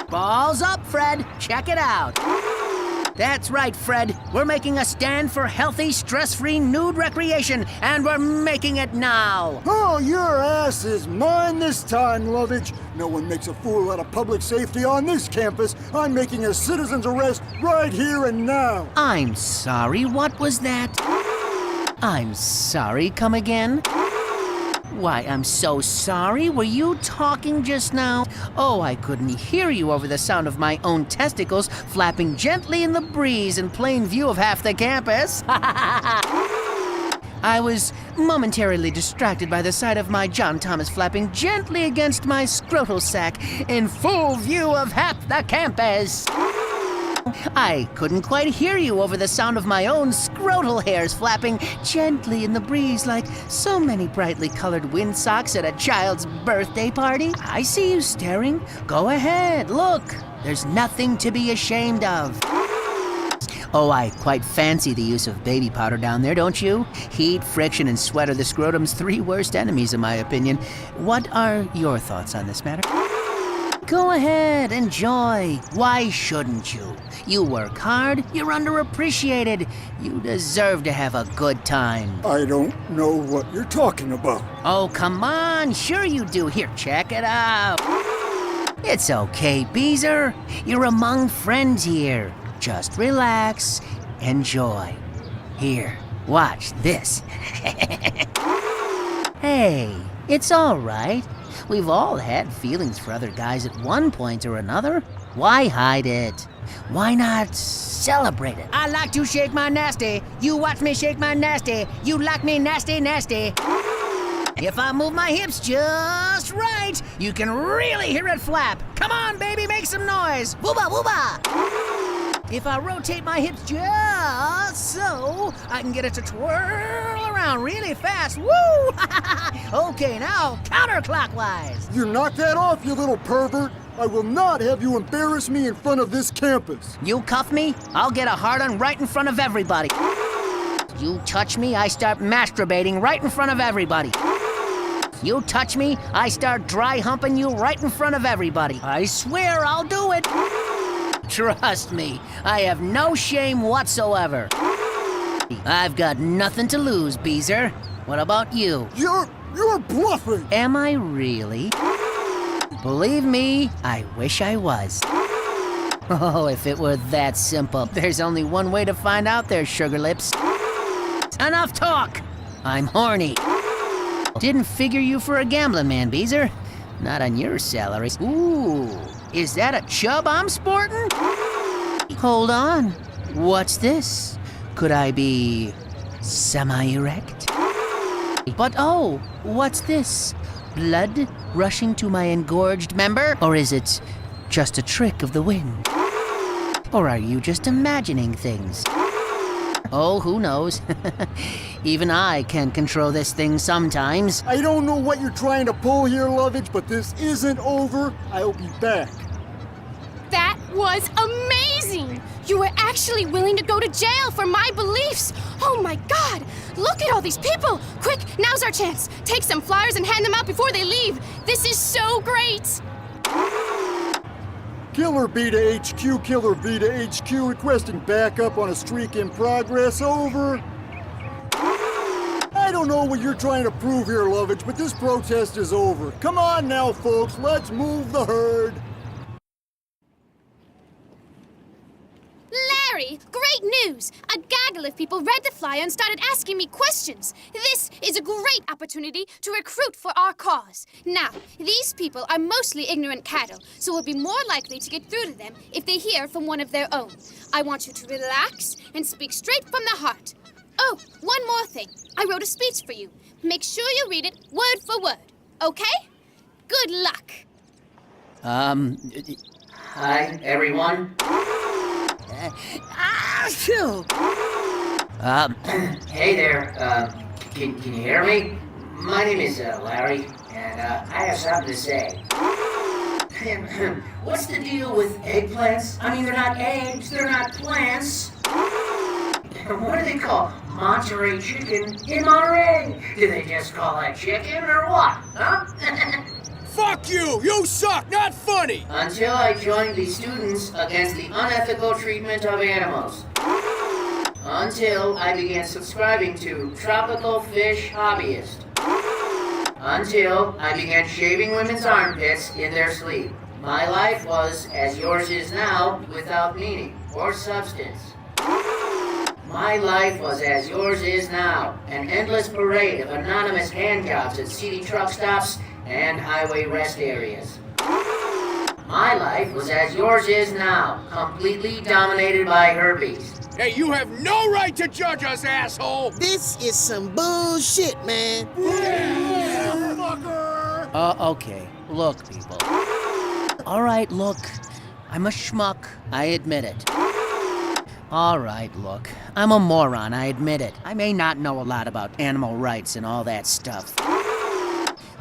Balls up, Fred. Check it out. That's right, Fred. We're making a stand for healthy, stress-free nude recreation, and we're making it now. Oh, your ass is mine this time, Lovage. No one makes a fool out of public safety on this campus. I'm making a citizen's arrest right here and now. I'm sorry, what was that? I'm sorry, come again? Why, I'm so sorry. Were you talking just now? Oh, I couldn't hear you over the sound of my own testicles flapping gently in the breeze in plain view of half the campus. I was momentarily distracted by the sight of my John Thomas flapping gently against my scrotal sack in full view of half the campus. I couldn't quite hear you over the sound of my own scrotal hairs flapping gently in the breeze like so many brightly colored windsocks at a child's birthday party. I see you staring. Go ahead, look. There's nothing to be ashamed of. Oh, I quite fancy the use of baby powder down there, don't you? Heat, friction, and sweat are the scrotum's three worst enemies, in my opinion. What are your thoughts on this matter? Go ahead, enjoy. Why shouldn't you? You work hard, you're underappreciated. You deserve to have a good time. I don't know what you're talking about. Oh, come on, sure you do. Here, check it out. It's okay, Beezer. You're among friends here. Just relax, enjoy. Here, watch this. Hey, it's all right. We've all had feelings for other guys at one point or another. Why hide it? Why not celebrate it? I like to shake my nasty. You watch me shake my nasty. You like me nasty, nasty. If I move my hips just right, you can really hear it flap. Come on, baby, make some noise. Wooba, wooba. If I rotate my hips just so, I can get it to twirl around really fast. Woo! Okay, now counterclockwise. You knock that off, you little pervert. I will not have you embarrass me in front of this campus. You cuff me, I'll get a hard-on right in front of everybody. You touch me, I start masturbating right in front of everybody. You touch me, I start dry humping you right in front of everybody. I swear I'll do it. Trust me, I have no shame whatsoever. I've got nothing to lose, Beezer. What about you? You're bluffing. Am I really? Believe me, I wish I was. Oh, if it were that simple. There's only one way to find out there, sugar lips. Enough talk! I'm horny. Didn't figure you for a gambling man, Beezer. Not on your salary. Ooh, is that a chub I'm sporting? Hold on. What's this? Could I be semi-erect? But oh, what's this? Blood rushing to my engorged member? Or is it just a trick of the wind? Or are you just imagining things? Oh, who knows? Even I can control this thing sometimes. I don't know what you're trying to pull here, Lovage, but this isn't over. I'll be back. That was amazing! You were actually willing to go to jail for my beliefs! Oh my god! Look at all these people! Quick, now's our chance! Take some flyers and hand them out before they leave! This is so great! Killer B to HQ, Killer B to HQ, requesting backup on a streak in progress, over. I don't know what you're trying to prove here, Lovage, but this protest is over. Come on now, folks, let's move the herd. Larry, great news! A gaggle of people read the flyer and started asking me questions. This is a great opportunity to recruit for our cause. Now, these people are mostly ignorant cattle, so we'll be more likely to get through to them if they hear from one of their own. I want you to relax and speak straight from the heart. Oh, one more thing. I wrote a speech for you. Make sure you read it word for word, okay? Good luck. Hi, everyone. Hey there, can you hear me? My name is Larry, and I have something to say. What's the deal with eggplants? I mean, they're not eggs, they're not plants. What do they call Monterey chicken in Monterey? Do they just call it chicken or what, huh? Fuck you! You suck! Not funny! Until I joined the students against the unethical treatment of animals. Until I began subscribing to Tropical Fish Hobbyist. Until I began shaving women's armpits in their sleep. My life was, as yours is now, without meaning or substance. My life was as yours is now, an endless parade of anonymous handjobs at seedy truck stops and highway rest areas. My life was as yours is now, completely dominated by herpes. Hey, you have no right to judge us, asshole! This is some bullshit, man. Yeah, fucker! Okay. Look, people. All right, look. I'm a schmuck. I admit it. All right, look. I'm a moron. I admit it. I may not know a lot about animal rights and all that stuff.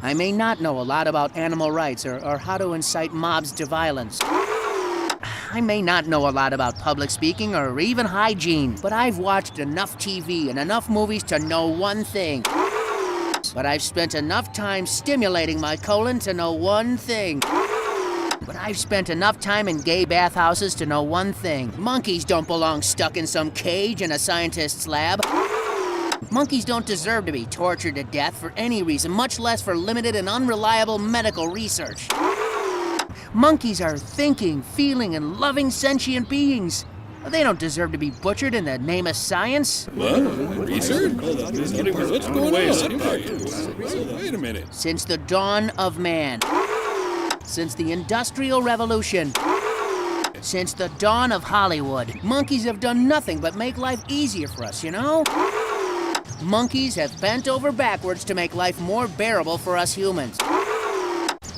I may not know a lot about animal rights or how to incite mobs to violence. I may not know a lot about public speaking or even hygiene, but I've watched enough TV and enough movies to know one thing. But I've spent enough time stimulating my colon to know one thing. But I've spent enough time in gay bathhouses to know one thing. Monkeys don't belong stuck in some cage in a scientist's lab. Monkeys don't deserve to be tortured to death for any reason, much less for limited and unreliable medical research. Monkeys are thinking, feeling, and loving sentient beings. They don't deserve to be butchered in the name of science. What? Research? What's going on? Wait a minute. Since the dawn of man. Since the Industrial Revolution. Since the dawn of Hollywood. Monkeys have done nothing but make life easier for us, you know? Monkeys have bent over backwards to make life more bearable for us humans.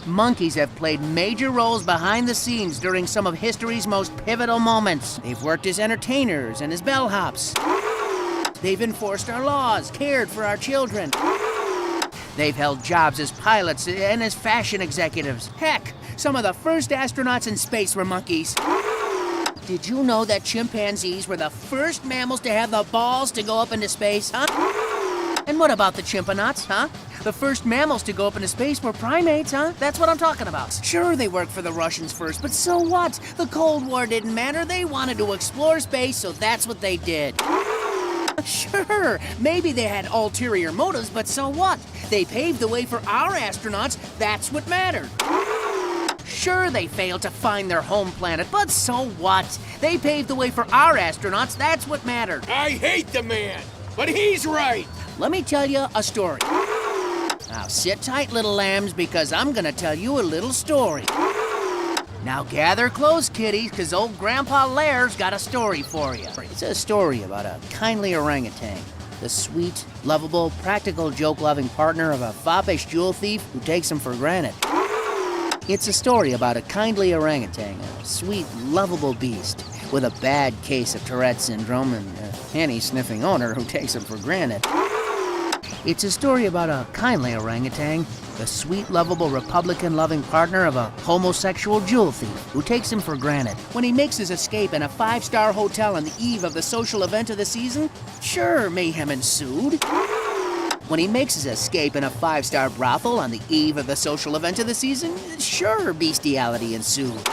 Monkeys have played major roles behind the scenes during some of history's most pivotal moments. They've worked as entertainers and as bellhops. They've enforced our laws, cared for our children. They've held jobs as pilots and as fashion executives. Heck, some of the first astronauts in space were monkeys. Did you know that chimpanzees were the first mammals to have the balls to go up into space, huh? And what about the chimpanauts, huh? The first mammals to go up into space were primates, huh? That's what I'm talking about. Sure, they worked for the Russians first, but so what? The Cold War didn't matter. They wanted to explore space, so that's what they did. Sure, maybe they had ulterior motives, but so what? They paved the way for our astronauts. That's what mattered. Sure, they failed to find their home planet, but so what? They paved the way for our astronauts. That's what mattered. I hate the man, but he's right. Let me tell you a story. Now sit tight, little lambs, because I'm gonna tell you a little story. Now gather close, kiddies, because old Grandpa Lair's got a story for you. It's a story about a kindly orangutan, the sweet, lovable, practical, joke-loving partner of a foppish jewel thief who takes him for granted. It's a story about a kindly orangutan, a sweet, lovable beast, with a bad case of Tourette syndrome and a henny-sniffing owner who takes him for granted. It's a story about a kindly orangutan, the sweet, lovable, Republican-loving partner of a homosexual jewel thief who takes him for granted. When he makes his escape in a 5-star hotel on the eve of the social event of the season, sure, mayhem ensued. When he makes his escape in a 5-star brothel on the eve of the social event of the season, sure, bestiality ensued.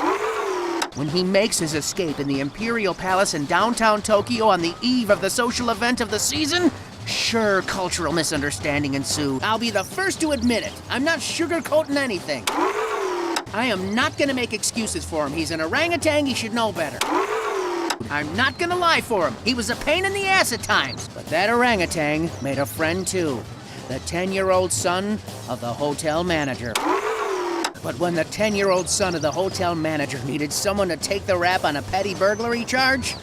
When he makes his escape in the Imperial Palace in downtown Tokyo on the eve of the social event of the season, sure, cultural misunderstanding ensued. I'll be the first to admit it. I'm not sugarcoating anything. I am not gonna make excuses for him. He's an orangutan, he should know better. I'm not gonna lie for him. He was a pain in the ass at times. But that orangutan made a friend too. The 10-year-old son of the hotel manager. But when the 10-year-old son of the hotel manager needed someone to take the rap on a petty burglary charge,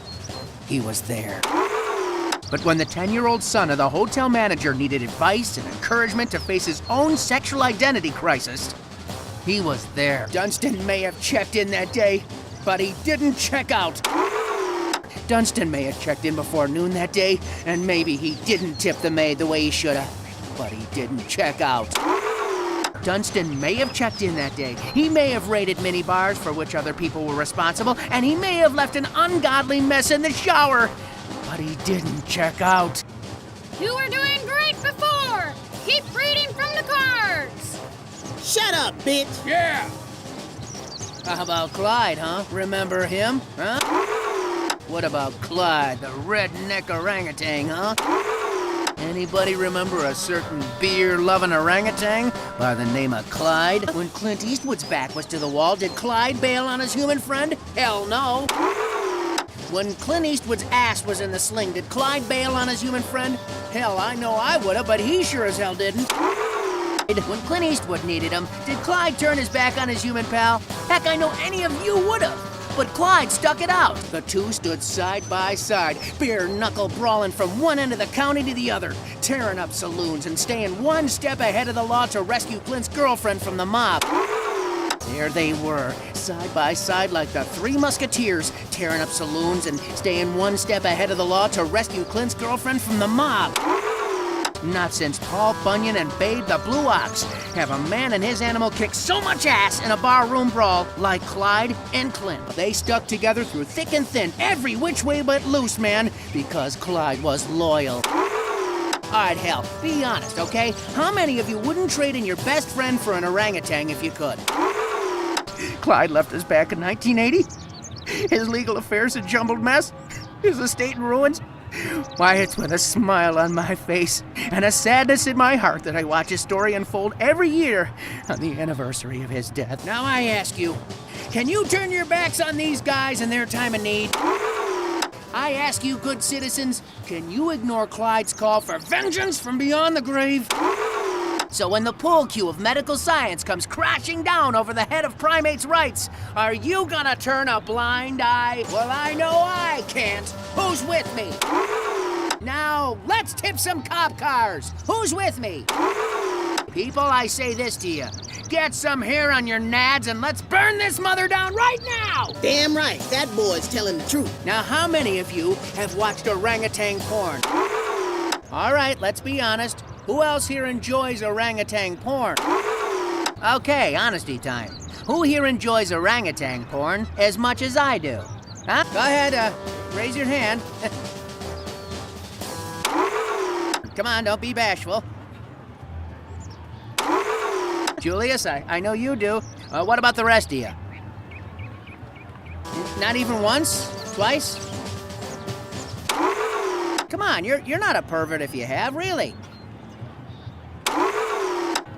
he was there. But when the 10-year-old son of the hotel manager needed advice and encouragement to face his own sexual identity crisis, he was there. Dunstan may have checked in that day, but he didn't check out. Dunstan may have checked in before noon that day, and maybe he didn't tip the maid the way he should have, but he didn't check out. Dunstan may have checked in that day. He may have raided minibars for which other people were responsible, and he may have left an ungodly mess in the shower, but he didn't check out. You were doing great before! Keep reading from the cards! Shut up, bitch! Yeah! How about Clyde, huh? Remember him, huh? What about Clyde, the redneck orangutan, huh? Anybody remember a certain beer-loving orangutan by the name of Clyde? When Clint Eastwood's back was to the wall, did Clyde bail on his human friend? Hell no. When Clint Eastwood's ass was in the sling, did Clyde bail on his human friend? Hell, I know I would've, but he sure as hell didn't. When Clint Eastwood needed him, did Clyde turn his back on his human pal? Heck, I know any of you would've. But Clyde stuck it out. The two stood side by side, bare-knuckle brawling from one end of the county to the other, tearing up saloons and staying one step ahead of the law to rescue Clint's girlfriend from the mob. There they were, side by side like the Three Musketeers, tearing up saloons and staying one step ahead of the law to rescue Clint's girlfriend from the mob. Not since Paul Bunyan and Babe the Blue Ox have a man and his animal kicked so much ass in a barroom brawl like Clyde and Clint. They stuck together through thick and thin, every which way but loose, man, because Clyde was loyal. Alright, hell, be honest, okay? How many of you wouldn't trade in your best friend for an orangutan if you could? Clyde left us back in 1980. His legal affairs a jumbled mess. His estate in ruins. Why, it's with a smile on my face and a sadness in my heart that I watch his story unfold every year on the anniversary of his death. Now I ask you, can you turn your backs on these guys in their time of need? I ask you, good citizens, can you ignore Clyde's call for vengeance from beyond the grave? So when the pool cue of medical science comes crashing down over the head of primates' rights, are you gonna turn a blind eye? Well, I know I can't. Who's with me? Now, let's tip some cop cars. Who's with me? People, I say this to you. Get some hair on your nads and let's burn this mother down right now! Damn right, that boy's telling the truth. Now, how many of you have watched orangutan porn? All right, let's be honest. Who else here enjoys orangutan porn? Okay, honesty time. Who here enjoys orangutan porn as much as I do? Huh? Go ahead, raise your hand. Come on, don't be bashful. Julius, I know you do. What about the rest of you? Not even once? Twice? Come on, you're not a pervert if you have, really.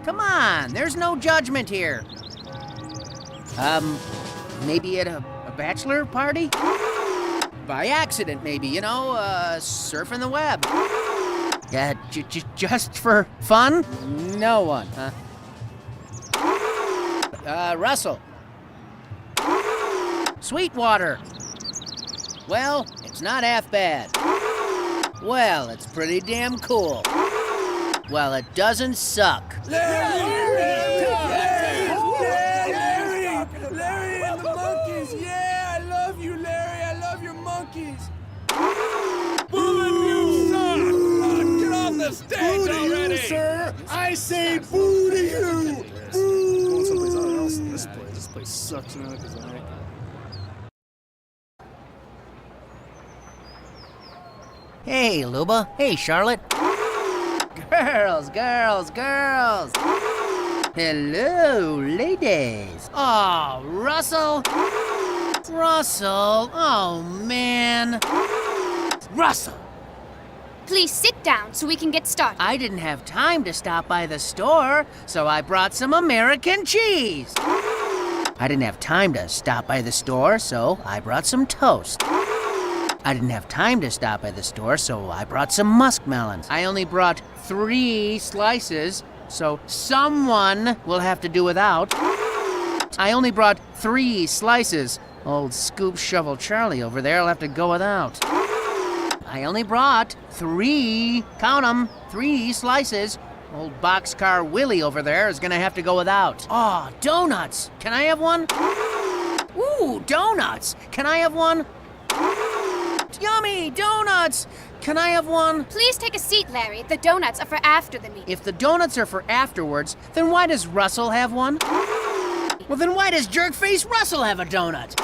Come on, there's no judgment here. Maybe at a bachelor party? By accident, maybe, you know, surfing the web. Yeah, just for fun? No one, huh? Russell. Sweetwater. Well, it's not half bad. Well, it's pretty damn cool. Well, it doesn't suck. Larry and the monkeys. Yeah, I love you, Larry. I love your sucks now because I... Hey, Luba. Hey, Charlotte. Girls, girls, girls. Hello, ladies. Oh, Russell. Russell. Oh, man. Russell. Please sit down so we can get started. I didn't have time to stop by the store, so I brought some American cheese. I didn't have time to stop by the store, so I brought some toast. I didn't have time to stop by the store, so I brought some muskmelons. I only brought 3 slices, so someone will have to do without. I only brought 3 slices. Old Scoop Shovel Charlie over there will have to go without. I only brought 3, count 'em, 3 slices. Old Boxcar Willie over there is gonna have to go without. Oh, donuts. Can I have one? Ooh, donuts. Can I have one? Yummy, donuts. Can I have one? Please take a seat, Larry. The donuts are for after the meeting. If the donuts are for afterwards, then why does Russell have one? Well, then why does Jerkface Russell have a donut?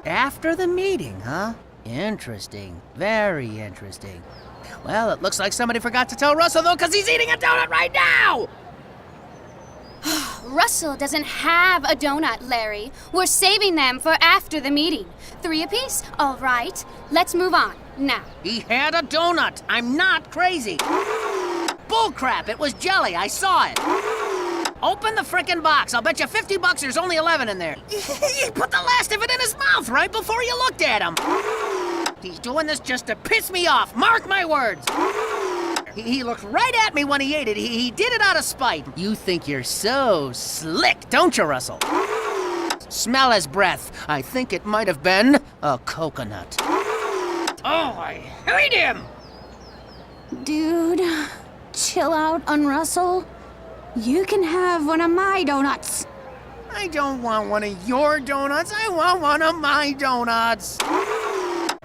After the meeting, huh? Interesting. Very interesting. Well, it looks like somebody forgot to tell Russell, though, because he's eating a donut right now! Russell doesn't have a donut, Larry. We're saving them for after the meeting. 3 apiece? All right. Let's move on. Now. He had a donut. I'm not crazy. Bullcrap. It was jelly. I saw it. Open the frickin' box. I'll bet you $50 there's only 11 in there. He put the last of it in his mouth right before you looked at him. He's doing this just to piss me off. Mark my words. He looked right at me when he ate it. He did it out of spite. You think you're so slick, don't you, Russell? Smell his breath. I think it might have been a coconut. Oh, I hate him! Dude, chill out on Russell. You can have one of my donuts. I don't want one of your donuts. I want one of my donuts.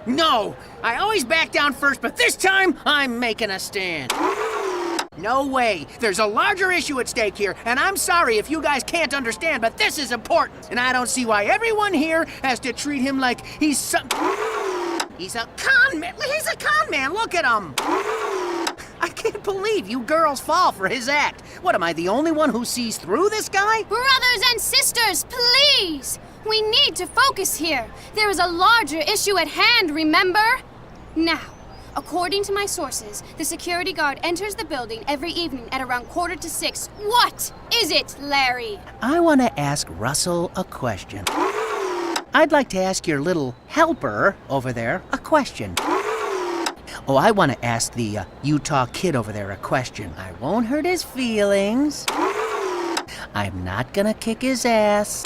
No, I always back down first, but this time I'm making a stand. No way. There's a larger issue at stake here, and I'm sorry if you guys can't understand, but this is important. And I don't see why everyone here has to treat him like he's some... He's a con man. He's a con man. Look at him. I can't believe you girls fall for his act. What, am I the only one who sees through this guy? Brothers and sisters, please! We need to focus here. There is a larger issue at hand, remember? Now, according to my sources, the security guard enters the building every evening at around 5:45. What is it, Larry? I want to ask Russell a question. I'd like to ask your little helper over there a question. Oh, I want to ask the Utah kid over there a question. I won't hurt his feelings. I'm not gonna kick his ass.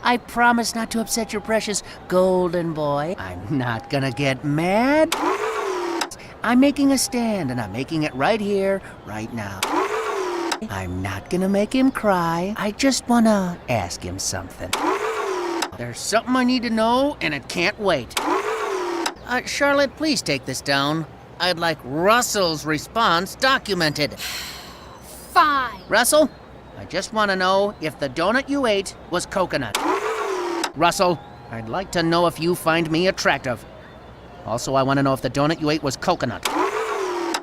I promise not to upset your precious golden boy. I'm not gonna get mad. I'm making a stand, and I'm making it right here, right now. I'm not gonna make him cry. I just wanna ask him something. There's something I need to know, and it can't wait. Charlotte, please take this down. I'd like Russell's response documented. Fine. Russell, I just want to know if the donut you ate was coconut. Russell, I'd like to know if you find me attractive. Also, I want to know if the donut you ate was coconut.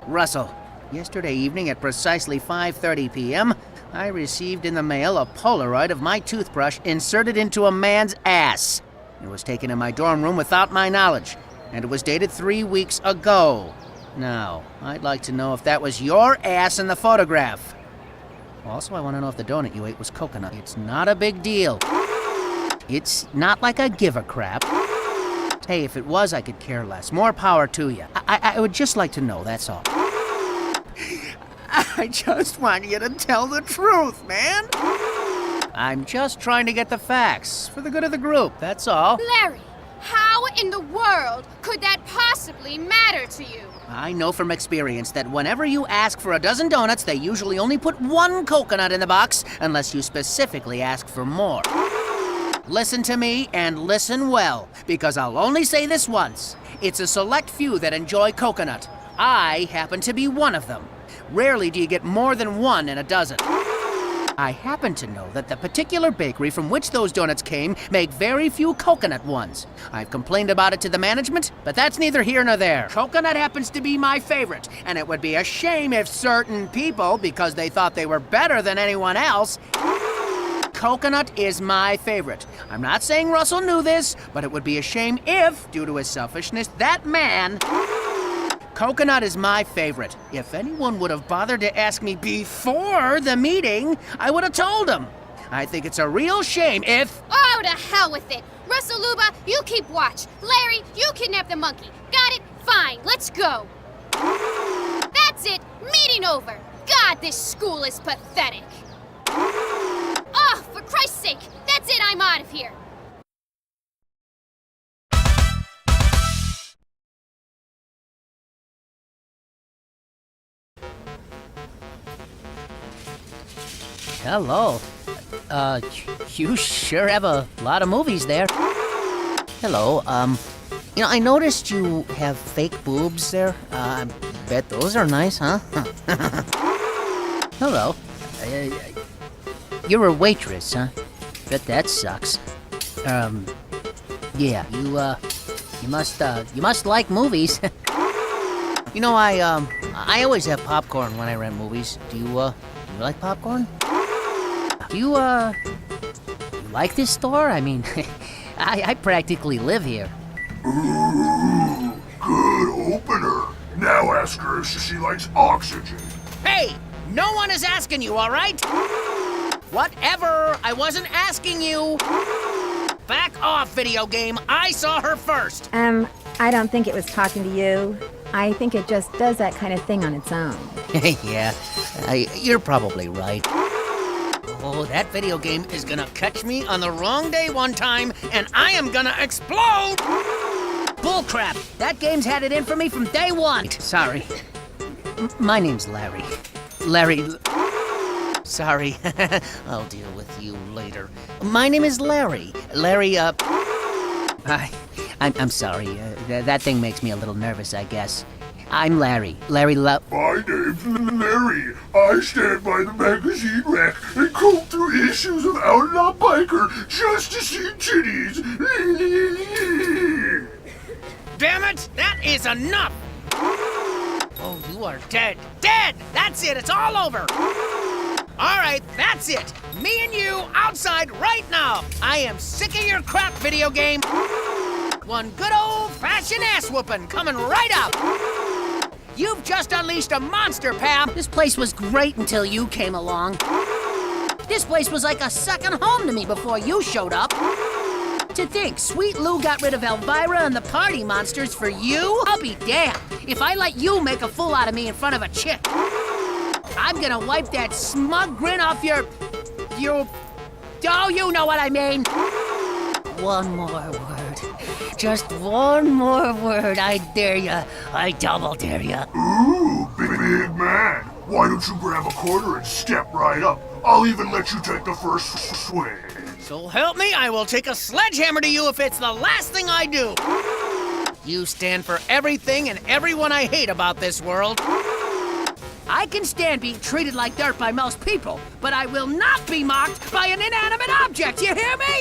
Russell, yesterday evening at precisely 5:30 p.m., I received in the mail a Polaroid of my toothbrush inserted into a man's ass. It was taken in my dorm room without my knowledge, and it was dated 3 weeks ago. Now, I'd like to know if that was your ass in the photograph. Also, I want to know if the donut you ate was coconut. It's not a big deal. It's not like I give a crap. Hey, if it was, I could care less. More power to you. I would just like to know, that's all. I just want you to tell the truth, man. I'm just trying to get the facts for the good of the group, that's all. Larry, how in the world could that possibly matter to you? I know from experience that whenever you ask for a dozen donuts, they usually only put 1 coconut in the box, unless you specifically ask for more. Listen to me, and listen well, because I'll only say this once. It's a select few that enjoy coconut. I happen to be one of them. Rarely do you get more than 1 in a dozen. I happen to know that the particular bakery from which those donuts came make very few coconut ones. I've complained about it to the management, but that's neither here nor there. Coconut happens to be my favorite, and it would be a shame if certain people, because they thought they were better than anyone else, coconut is my favorite. I'm not saying Russell knew this, but it would be a shame if, due to his selfishness, that man... Coconut is my favorite. If anyone would have bothered to ask me before the meeting, I would have told them. I think it's a real shame if... Oh, to hell with it. Russell, Luba, you keep watch. Larry, you kidnap the monkey. Got it? Fine, let's go. That's it. Meeting over. God, this school is pathetic. Oh, for Christ's sake. That's it, I'm out of here. Hello. You sure have a lot of movies there. Hello, I noticed you have fake boobs there. I bet those are nice, huh? Hello. You're a waitress, huh? Bet that sucks. Yeah, you must like movies. I always have popcorn when I rent movies. Do you like popcorn? Do you like this store? I mean, I practically live here. Ooh, good opener. Now ask her if she likes oxygen. Hey, no one is asking you, all right? Whatever, I wasn't asking you. Back off, video game. I saw her first. I don't think it was talking to you. I think it just does that kind of thing on its own. Yeah, you're probably right. Oh, that video game is gonna catch me on the wrong day one time, and I am gonna explode! Bullcrap! That game's had it in for me from day one! Sorry. My name's Larry. Larry... Sorry. I'll deal with you later. My name is Larry. Larry, I'm sorry. That thing makes me a little nervous, I guess. I'm Larry. Larry My name's Larry. I stand by the magazine rack and comb through issues of Outlaw Biker just to see titties. Damn it! That is enough! Oh, you are dead. Dead! That's it, it's all over! Alright, that's it. Me and you outside right now. I am sick of your crap, video game. One good old-fashioned ass-whooping coming right up. You've just unleashed a monster, Pam. This place was great until you came along. This place was like a second home to me before you showed up. To think, Sweet Lou got rid of Elvira and the party monsters for you? I'll be damned if I let you make a fool out of me in front of a chick. I'm gonna wipe that smug grin off your... Oh, you know what I mean. One more word. Just one more word. I dare ya. I double dare ya. Ooh, big man. Why don't you grab a quarter and step right up? I'll even let you take the first swing. So help me, I will take a sledgehammer to you if it's the last thing I do. You stand for everything and everyone I hate about this world. I can stand being treated like dirt by most people, but I will not be mocked by an inanimate object, you hear me?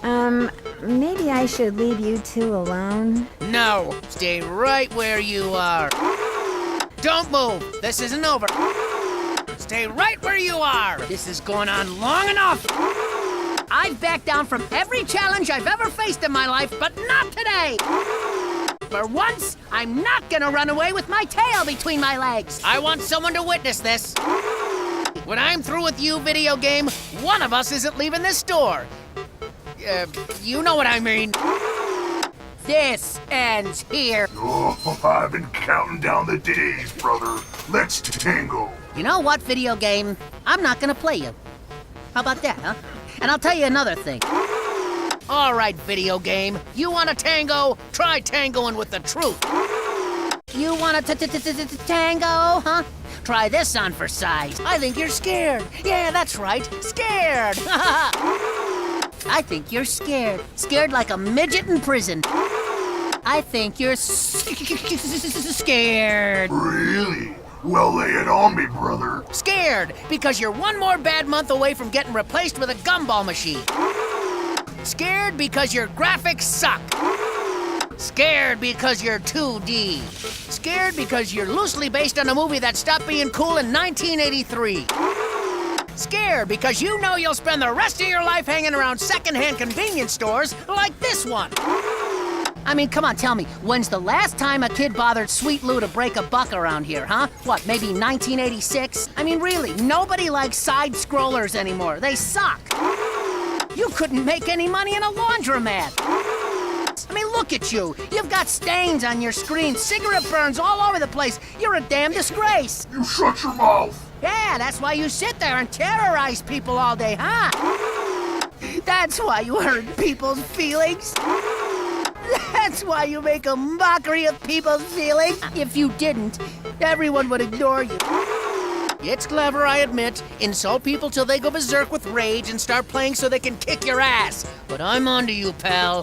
Maybe I should leave you two alone? No, stay right where you are. Don't move, this isn't over. Stay right where you are. This is going on long enough. I've backed down from every challenge I've ever faced in my life, but not today. For once, I'm not gonna run away with my tail between my legs. I want someone to witness this. When I'm through with you, video game, one of us isn't leaving this store. You know what I mean. This ends here. Oh, I've been counting down the days, brother. Let's tango. You know what, video game? I'm not gonna play you. How about that, huh? And I'll tell you another thing. All right, video game. You want a tango? Try tangoing with the truth. You want a tango, huh? Try this on for size. I think you're scared. Yeah, that's right. Scared. I think you're scared. Scared like a midget in prison. I think you're scared. Really? Well, lay it on me, brother. Scared because you're one more bad month away from getting replaced with a gumball machine. Scared because your graphics suck. Scared because you're 2D. Scared because you're loosely based on a movie that stopped being cool in 1983. Scared because you know you'll spend the rest of your life hanging around secondhand convenience stores like this one. I mean, come on, tell me, when's the last time a kid bothered Sweet Lou to break a buck around here, huh? What, maybe 1986? I mean, really, nobody likes side-scrollers anymore. They suck. You couldn't make any money in a laundromat. I mean, look at you. You've got stains on your screen, cigarette burns all over the place. You're a damn disgrace. You shut your mouth. Yeah, that's why you sit there and terrorize people all day, huh? That's why you hurt people's feelings. That's why you make a mockery of people's feelings. If you didn't, everyone would ignore you. It's clever, I admit. Insult people till they go berserk with rage and start playing so they can kick your ass. But I'm onto you, pal.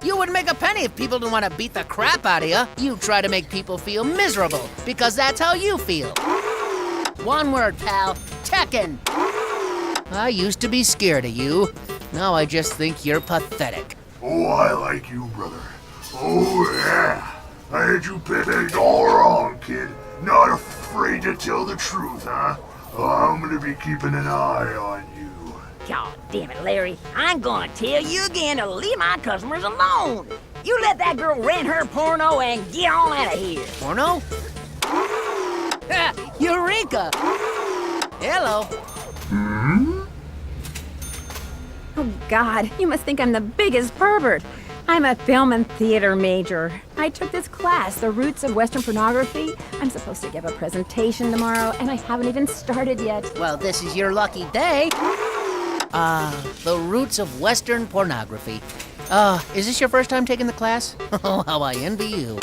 You wouldn't make a penny if people didn't want to beat the crap out of you. You try to make people feel miserable, because that's how you feel. One word, pal. Tekken. I used to be scared of you. Now I just think you're pathetic. Oh, I like you, brother. Oh, yeah. I had you pegged all wrong, kid. Not afraid to tell the truth, huh? Oh, I'm gonna be keeping an eye on you. God damn it, Larry. I'm gonna tell you again to leave my customers alone. You let that girl rent her porno and get on out of here. Porno? Eureka! Hello. Oh, God, you must think I'm the biggest pervert. I'm a film and theater major. I took this class, The Roots of Western Pornography. I'm supposed to give a presentation tomorrow, and I haven't even started yet. Well, this is your lucky day. The Roots of Western Pornography. Is this your first time taking the class? Oh, how I envy you.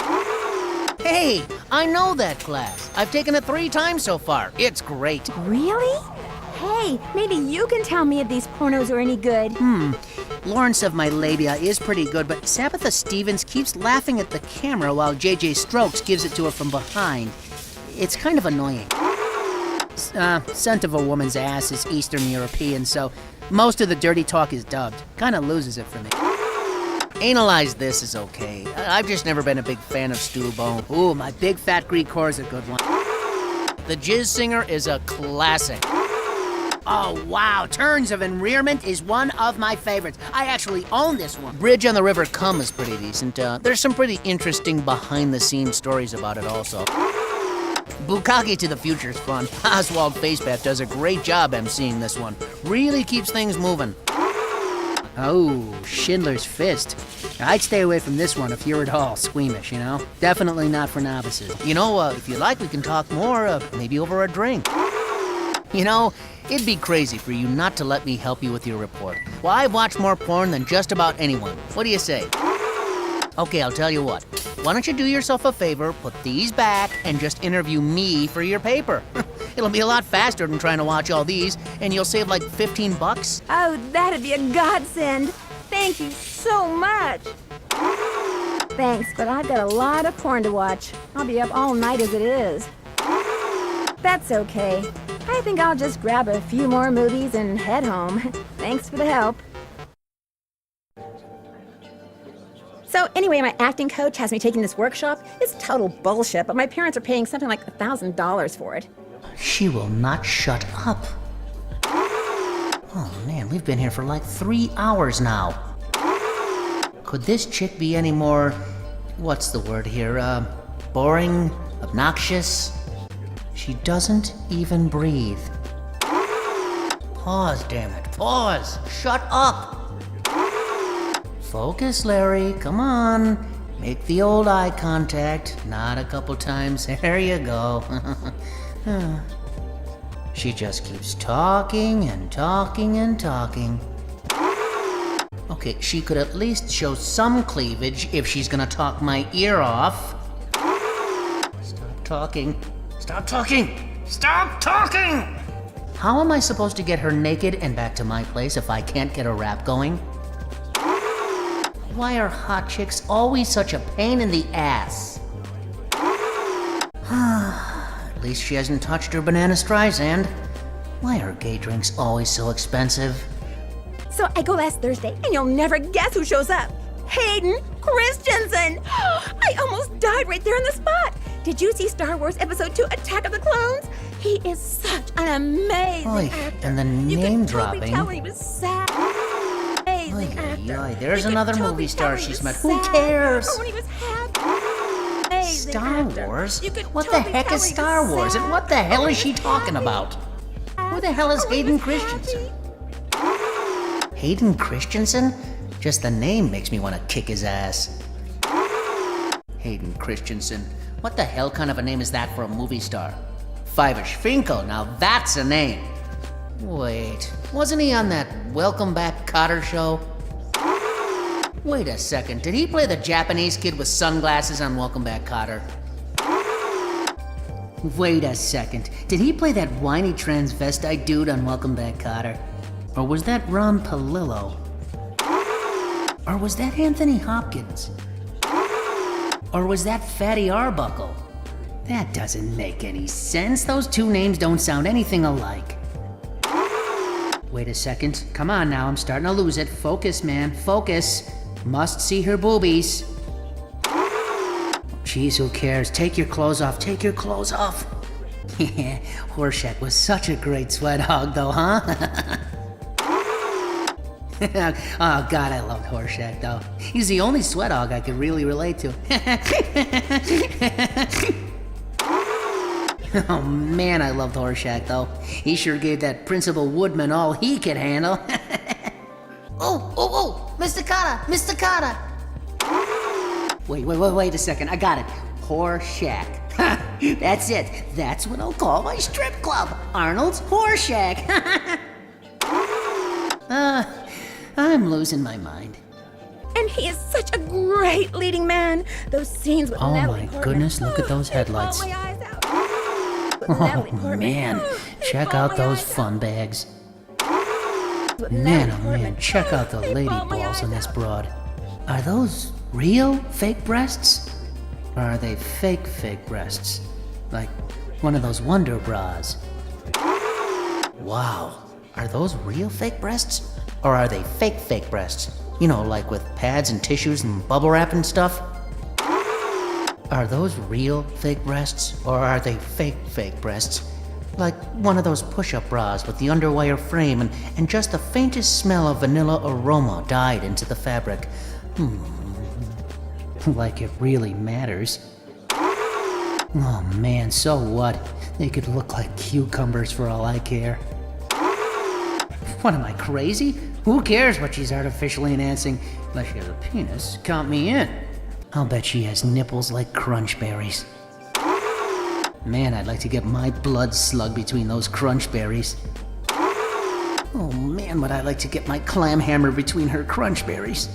Hey, I know that class. I've taken it 3 times so far. It's great. Really? Hey, maybe you can tell me if these pornos are any good. Lawrence of My Labia is pretty good, but Sabitha Stevens keeps laughing at the camera while JJ Strokes gives it to her from behind. It's kind of annoying. Scent of a Woman's Ass is Eastern European, so most of the dirty talk is dubbed. Kind of loses it for me. Analyze This is okay. I've just never been a big fan of Stu Bone. Ooh, My Big Fat Greek Whore is a good one. The Jizz Singer is a classic. Oh, wow. Terms of Enrearment is one of my favorites. I actually own this one. Bridge on the River Cum is pretty decent. There's some pretty interesting behind-the-scenes stories about it also. Bukkake to the Future is fun. Oswald Facepath does a great job emceeing this one. Really keeps things moving. Oh, Schindler's Fist. I'd stay away from this one if you're at all squeamish, you know? Definitely not for novices. You know, if you like, we can talk more, maybe over a drink. You know, it'd be crazy for you not to let me help you with your report. Well, I've watched more porn than just about anyone. What do you say? Okay, I'll tell you what. Why don't you do yourself a favor, put these back, and just interview me for your paper? It'll be a lot faster than trying to watch all these, and you'll save like $15. Oh, that'd be a godsend. Thank you so much. Thanks, but I've got a lot of porn to watch. I'll be up all night as it is. That's okay. I think I'll just grab a few more movies and head home. Thanks for the help. So anyway, my acting coach has me taking this workshop. It's total bullshit, but my parents are paying something like $1,000 for it. She will not shut up. Oh man, we've been here for like 3 hours now. Could this chick be any more, what's the word here, boring, obnoxious? She doesn't even breathe. Pause, damn it, pause, shut up. Focus, Larry, come on. Make the old eye contact, nod a couple times, there you go. She just keeps talking and talking and talking. Okay, she could at least show some cleavage if she's gonna talk my ear off. Stop talking. Stop talking! Stop talking! How am I supposed to get her naked and back to my place if I can't get a rap going? Why are hot chicks always such a pain in the ass? At least she hasn't touched her banana Streisand. Why are gay drinks always so expensive? So I go last Thursday, and you'll never guess who shows up. Hayden Christensen! I almost died right there on the spot. Did you see Star Wars Episode 2 Attack of the Clones? He is such an amazing actor. And the name dropping. You could totally tell when he was sad. Amazing actor. There's another movie star she's met. Who cares? Or when he was happy. Star Wars? What the heck is Star Wars? And what the hell is she talking about? Who the hell is Hayden Christensen? Hayden Christensen? Just the name makes me want to kick his ass. Hayden Christensen. What the hell kind of a name is that for a movie star? Fivish Finkel, now that's a name. Wait, wasn't he on that Welcome Back Kotter show? Wait a second, did he play the Japanese kid with sunglasses on Welcome Back Kotter? Wait a second, did he play that whiny transvestite dude on Welcome Back Kotter? Or was that Ron Palillo? Or was that Anthony Hopkins? Or was that Fatty Arbuckle? That doesn't make any sense. Those two names don't sound anything alike. Wait a second. Come on now, I'm starting to lose it. Focus, man, focus. Must see her boobies. Jeez, who cares? Take your clothes off, take your clothes off. Yeah, Horshack was such a great sweat hog though, huh? Oh God, I loved Horshack though. He's the only sweat hog I could really relate to. Oh man, I loved Horshack though. He sure gave that Principal Woodman all he could handle. Oh, Mr. Carter. Wait a second, I got it. Horshack. That's it. That's what I'll call my strip club. Arnold's Horshack. I'm losing my mind. And he is such a great leading man. Those scenes with Natalie Portman. Oh my goodness, look at those headlights. Oh man, check out those fun bags. Man, oh man, check out the lady balls on this broad. Are those real fake breasts? Or are they fake breasts? Like one of those Wonder Bras. Wow, are those real fake breasts? Or are they fake breasts? You know, like with pads and tissues and bubble wrap and stuff? Are those real fake breasts? Or are they fake breasts? Like one of those push-up bras with the underwire frame and just the faintest smell of vanilla aroma dyed into the fabric. Like it really matters. Oh man, so what? They could look like cucumbers for all I care. What am I, crazy? Who cares what she's artificially enhancing? Unless she has a penis, count me in. I'll bet she has nipples like crunch berries. Man, I'd like to get my blood slug between those crunch berries. Oh man, would I like to get my clam hammer between her crunch berries.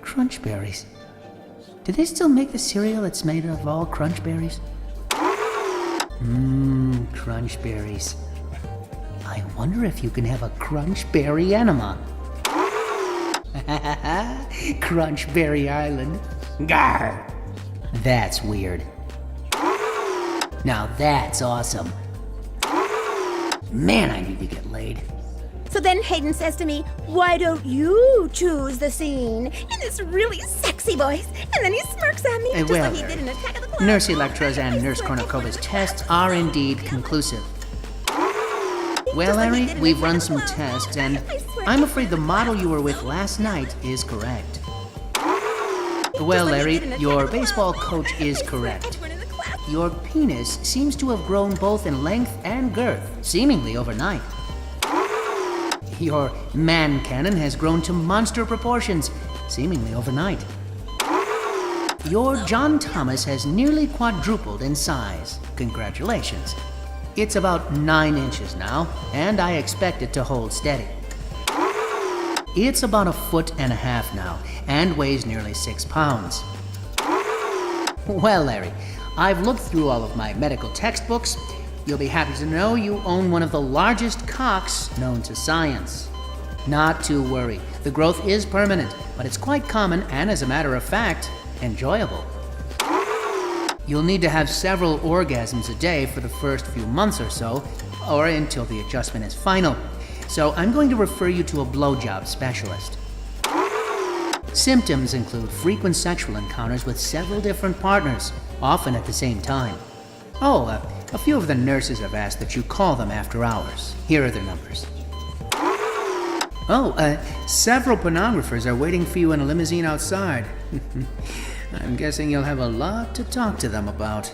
Crunch berries. Do they still make the cereal that's made of all crunch berries? Crunch berries. I wonder if you can have a crunch berry enema. Crunch Berry Island. Garr! That's weird. Now that's awesome. Man, I need to get laid. So then Hayden says to me, why don't you choose the scene in this really sexy voice? And then he smirks at me, just like he did in Attack of the Clones. Nurse Electra's and Nurse Kornakova's tests are indeed conclusive. Well, Larry, we've run some tests, and I'm afraid the model you were with last night is correct. Well, Larry, your baseball coach is correct. Your penis seems to have grown both in length and girth, seemingly overnight. Your man cannon has grown to monster proportions, seemingly overnight. Your John Thomas has nearly quadrupled in size. Congratulations. It's about 9 inches now, and I expect it to hold steady. It's about 1.5 feet now, and weighs nearly 6 pounds. Well, Larry, I've looked through all of my medical textbooks. You'll be happy to know you own one of the largest cocks known to science. Not to worry, the growth is permanent, but it's quite common and, as a matter of fact, enjoyable. You'll need to have several orgasms a day for the first few months or so, or until the adjustment is final. So I'm going to refer you to a blowjob specialist. Symptoms include frequent sexual encounters with several different partners, often at the same time. Oh, a few of the nurses have asked that you call them after hours. Here are their numbers. Oh, several pornographers are waiting for you in a limousine outside. I'm guessing you'll have a lot to talk to them about.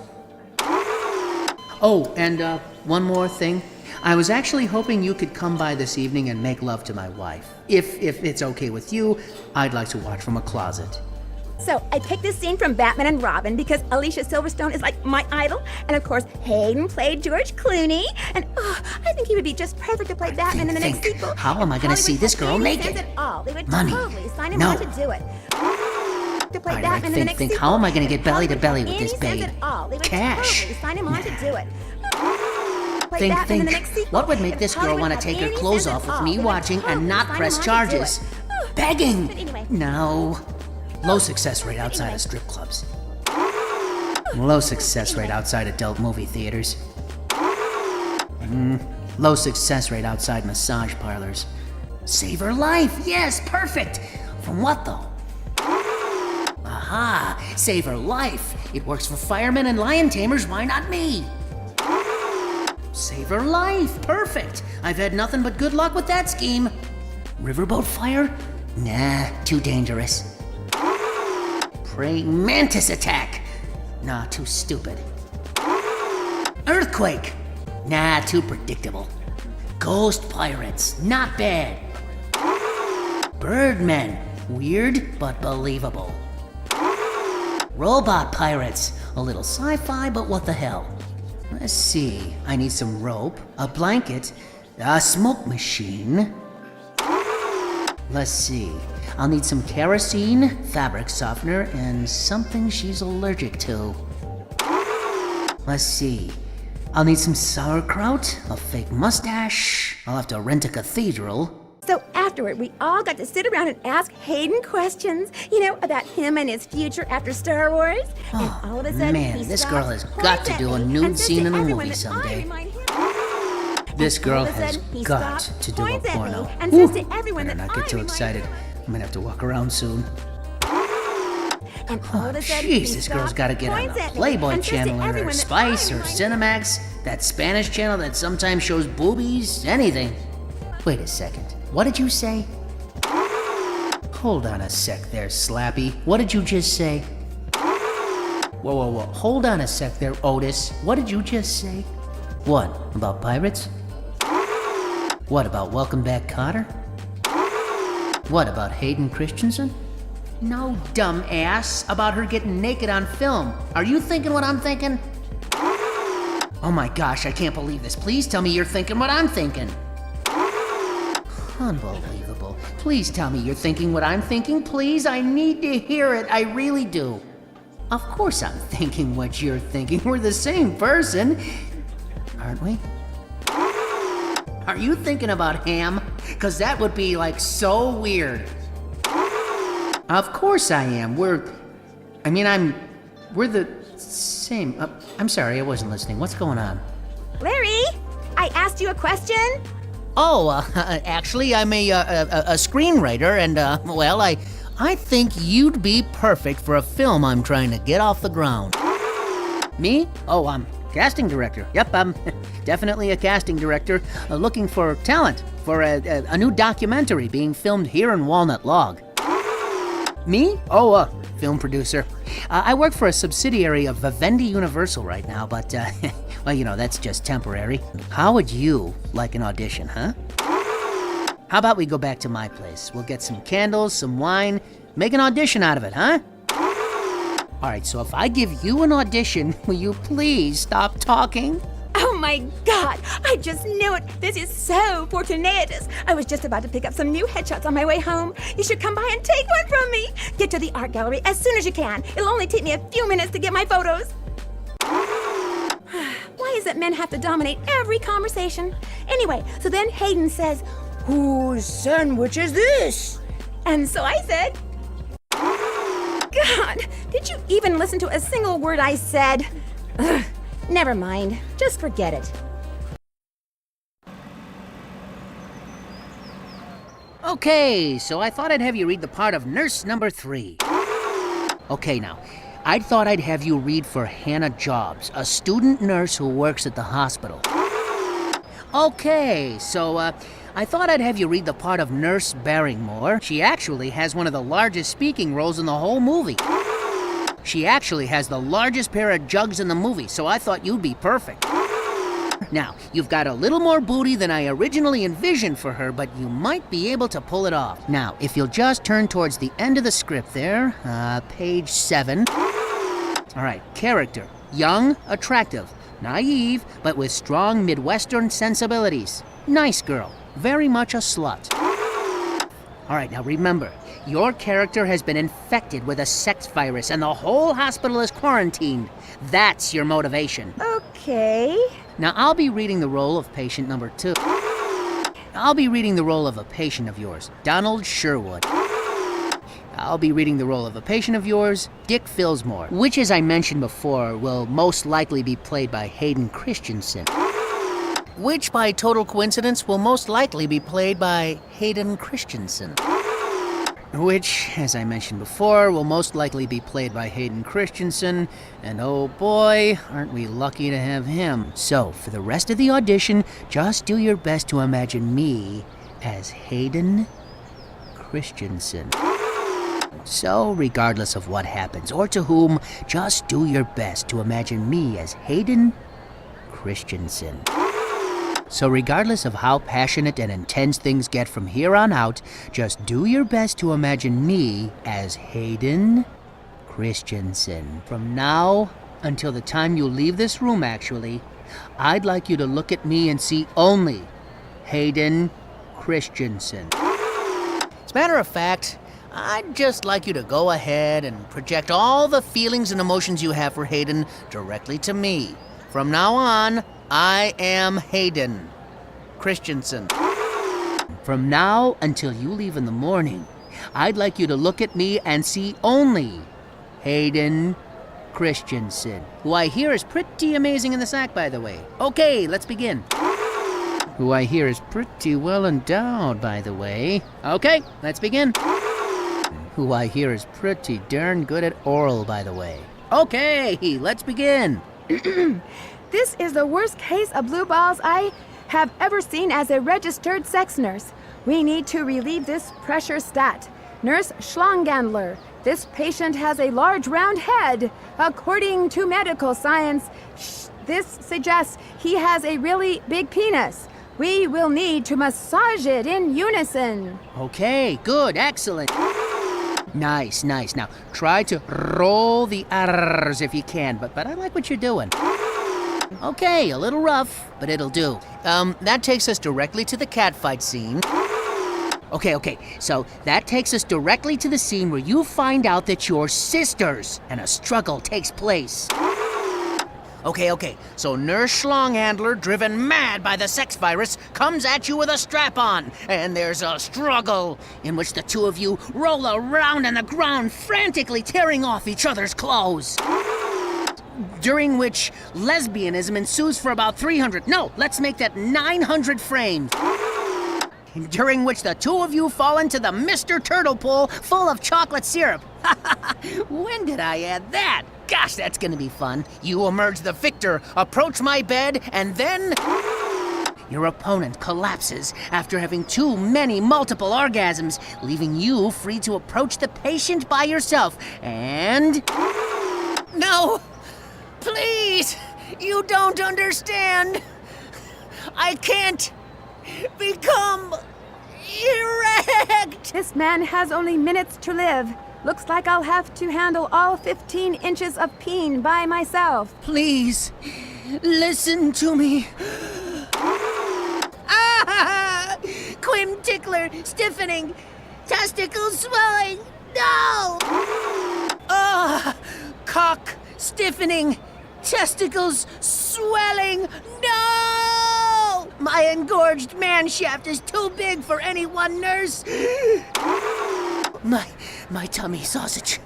Oh, and one more thing. I was actually hoping you could come by this evening and make love to my wife. If it's okay with you, I'd like to watch from a closet. So I picked this scene from Batman and Robin because Alicia Silverstone is like my idol, and of course Hayden played George Clooney, and I think he would be just perfect to play Batman in the next sequel. How am I going to see this girl naked? They would Money. totally sign him No. on to do it. To play All Batman right, in the next think. sequel. How am I going to get belly to Hollywood belly have with any this sense babe? at all. They would Cash. totally sign him on to do it. Play Batman in the next Think. sequel. What would make If this girl Hollywood want to had take her any clothes sense off at with all, me they would watching totally and not sign press him on to do charges? it. Begging! But anyway. No. Low success rate outside of strip clubs. Low success rate outside adult movie theaters. Low success rate outside massage parlors. Save her life! Yes, perfect! From what though? Aha! Save her life! It works for firemen and lion tamers, why not me? Save her life! Perfect! I've had nothing but good luck with that scheme. Riverboat fire? Nah, too dangerous. Praying mantis attack? Nah, too stupid. Earthquake? Nah, too predictable. Ghost pirates? Not bad. Birdmen? Weird, but believable. Robot pirates? A little sci-fi, but what the hell? Let's see. I need some rope, a blanket, a smoke machine. Let's see. I'll need some kerosene, fabric softener, and something she's allergic to. Let's see. I'll need some sauerkraut, a fake mustache. I'll have to rent a cathedral. So afterward, we all got to sit around and ask Hayden questions, about him and his future after Star Wars. And all of a sudden, Man, he this stops, girl has points got to at do a me, nude and says scene to in a everyone movie that I someday. remind him. This girl all of a has sudden, he got stops, to do a points at me, porno. and says to everyone Better that not I get too remind excited. I'm gonna have to walk around soon. And all of a sudden, he Jeez, this girl's stops, got to get on points the at me, Playboy and says to channel or everyone that Spice I or remind Cinemax, that Spanish channel that sometimes shows boobies, anything. Wait a second. What did you say? Hold on a sec there, Slappy. What did you just say? Whoa. Hold on a sec there, Otis. What did you just say? What? About pirates? What about Welcome Back, Kotter? What about Hayden Christensen? No, dumb ass. About her getting naked on film. Are you thinking what I'm thinking? Oh my gosh, I can't believe this. Please tell me you're thinking what I'm thinking. Unbelievable. Please tell me you're thinking what I'm thinking, please. I need to hear it. I really do. Of course I'm thinking what you're thinking. We're the same person. Aren't we? Are you thinking about ham? Because that would be so weird. Of course I am. We're the same. I'm sorry, I wasn't listening. What's going on? Larry, I asked you a question. Oh, actually, I'm a screenwriter, and I think you'd be perfect for a film I'm trying to get off the ground. Me? Oh, I'm casting director. Yep, I'm definitely a casting director, looking for talent for a new documentary being filmed here in Walnut Log. Me? Oh, film producer. I work for a subsidiary of Vivendi Universal right now, but, that's just temporary. How would you like an audition, huh? How about we go back to my place? We'll get some candles, some wine, make an audition out of it, huh? All right, so if I give you an audition, will you please stop talking? Oh my God, I just knew it. This is so fortuitous. I was just about to pick up some new headshots on my way home. You should come by and take one from me. Get to the art gallery as soon as you can. It'll only take me a few minutes to get my photos. Why is it men have to dominate every conversation? Anyway, so then Hayden says, "Whose sandwich is this?" And so I said, God, did Did you even listen to a single word I said? Ugh, never mind. Just forget it. Okay, so I thought I'd have you read the part of nurse number 3. Okay, now, I thought I'd have you read for Hannah Jobs, a student nurse who works at the hospital. Okay, so, I thought I'd have you read the part of Nurse Barrymore. She actually has one of the largest speaking roles in the whole movie. She actually has the largest pair of jugs in the movie, so I thought you'd be perfect. Now, you've got a little more booty than I originally envisioned for her, but you might be able to pull it off. Now, if you'll just turn towards the end of the script there, page 7. All right, character, young, attractive, naive, but with strong Midwestern sensibilities. Nice girl, very much a slut. All right, now remember, your character has been infected with a sex virus and the whole hospital is quarantined. That's your motivation. Okay. Now, I'll be reading the role of patient number 2. I'll be reading the role of a patient of yours, Donald Sherwood. I'll be reading the role of a patient of yours, Dick Filsmore, which, as I mentioned before, will most likely be played by Hayden Christensen. Which, by total coincidence, will most likely be played by Hayden Christensen. Which, as I mentioned before, will most likely be played by Hayden Christensen, and oh boy, aren't we lucky to have him. So, for the rest of the audition, just do your best to imagine me as Hayden Christensen. So, regardless of what happens or to whom, just do your best to imagine me as Hayden Christensen. So regardless of how passionate and intense things get from here on out, just do your best to imagine me as Hayden Christensen. From now until the time you leave this room, actually, I'd like you to look at me and see only Hayden Christensen. As a matter of fact, I'd just like you to go ahead and project all the feelings and emotions you have for Hayden directly to me. From now on, I am Hayden Christensen. From now until you leave in the morning, I'd like you to look at me and see only Hayden Christensen, who I hear is pretty amazing in the sack, by the way. Okay, let's begin. Who I hear is pretty well endowed, by the way. Okay, let's begin. Who I hear is pretty darn good at oral, by the way. Okay, let's begin. This is the worst case of blue balls I have ever seen as a registered sex nurse. We need to relieve this pressure stat. Nurse Schlongandler, this patient has a large round head. According to medical science, this suggests he has a really big penis. We will need to massage it in unison. Okay, good, excellent. Nice. Now, try to roll the R's if you can, but I like what you're doing. Okay, a little rough, but it'll do. That takes us directly to the catfight scene. Okay, so that takes us directly to the scene where you find out that you're sisters and a struggle takes place. Okay, so Nurse Schlonghandler, driven mad by the sex virus, comes at you with a strap-on, and there's a struggle in which the two of you roll around on the ground, frantically tearing off each other's clothes. During which lesbianism ensues for about 300, no, let's make that 900 frames. During which the two of you fall into the Mr. Turtle pool full of chocolate syrup. When did I add that? Gosh, that's gonna be fun. You emerge the victor, approach my bed, and then your opponent collapses after having too many multiple orgasms, leaving you free to approach the patient by yourself. And... No! Please! You don't understand! I can't become erect! This man has only minutes to live. Looks like I'll have to handle all 15 inches of peen by myself. Please, listen to me. Ah! Quim tickler, stiffening, testicles swelling. No! Ah! Cock stiffening, testicles swelling. No! My engorged man shaft is too big for any one nurse. My tummy sausage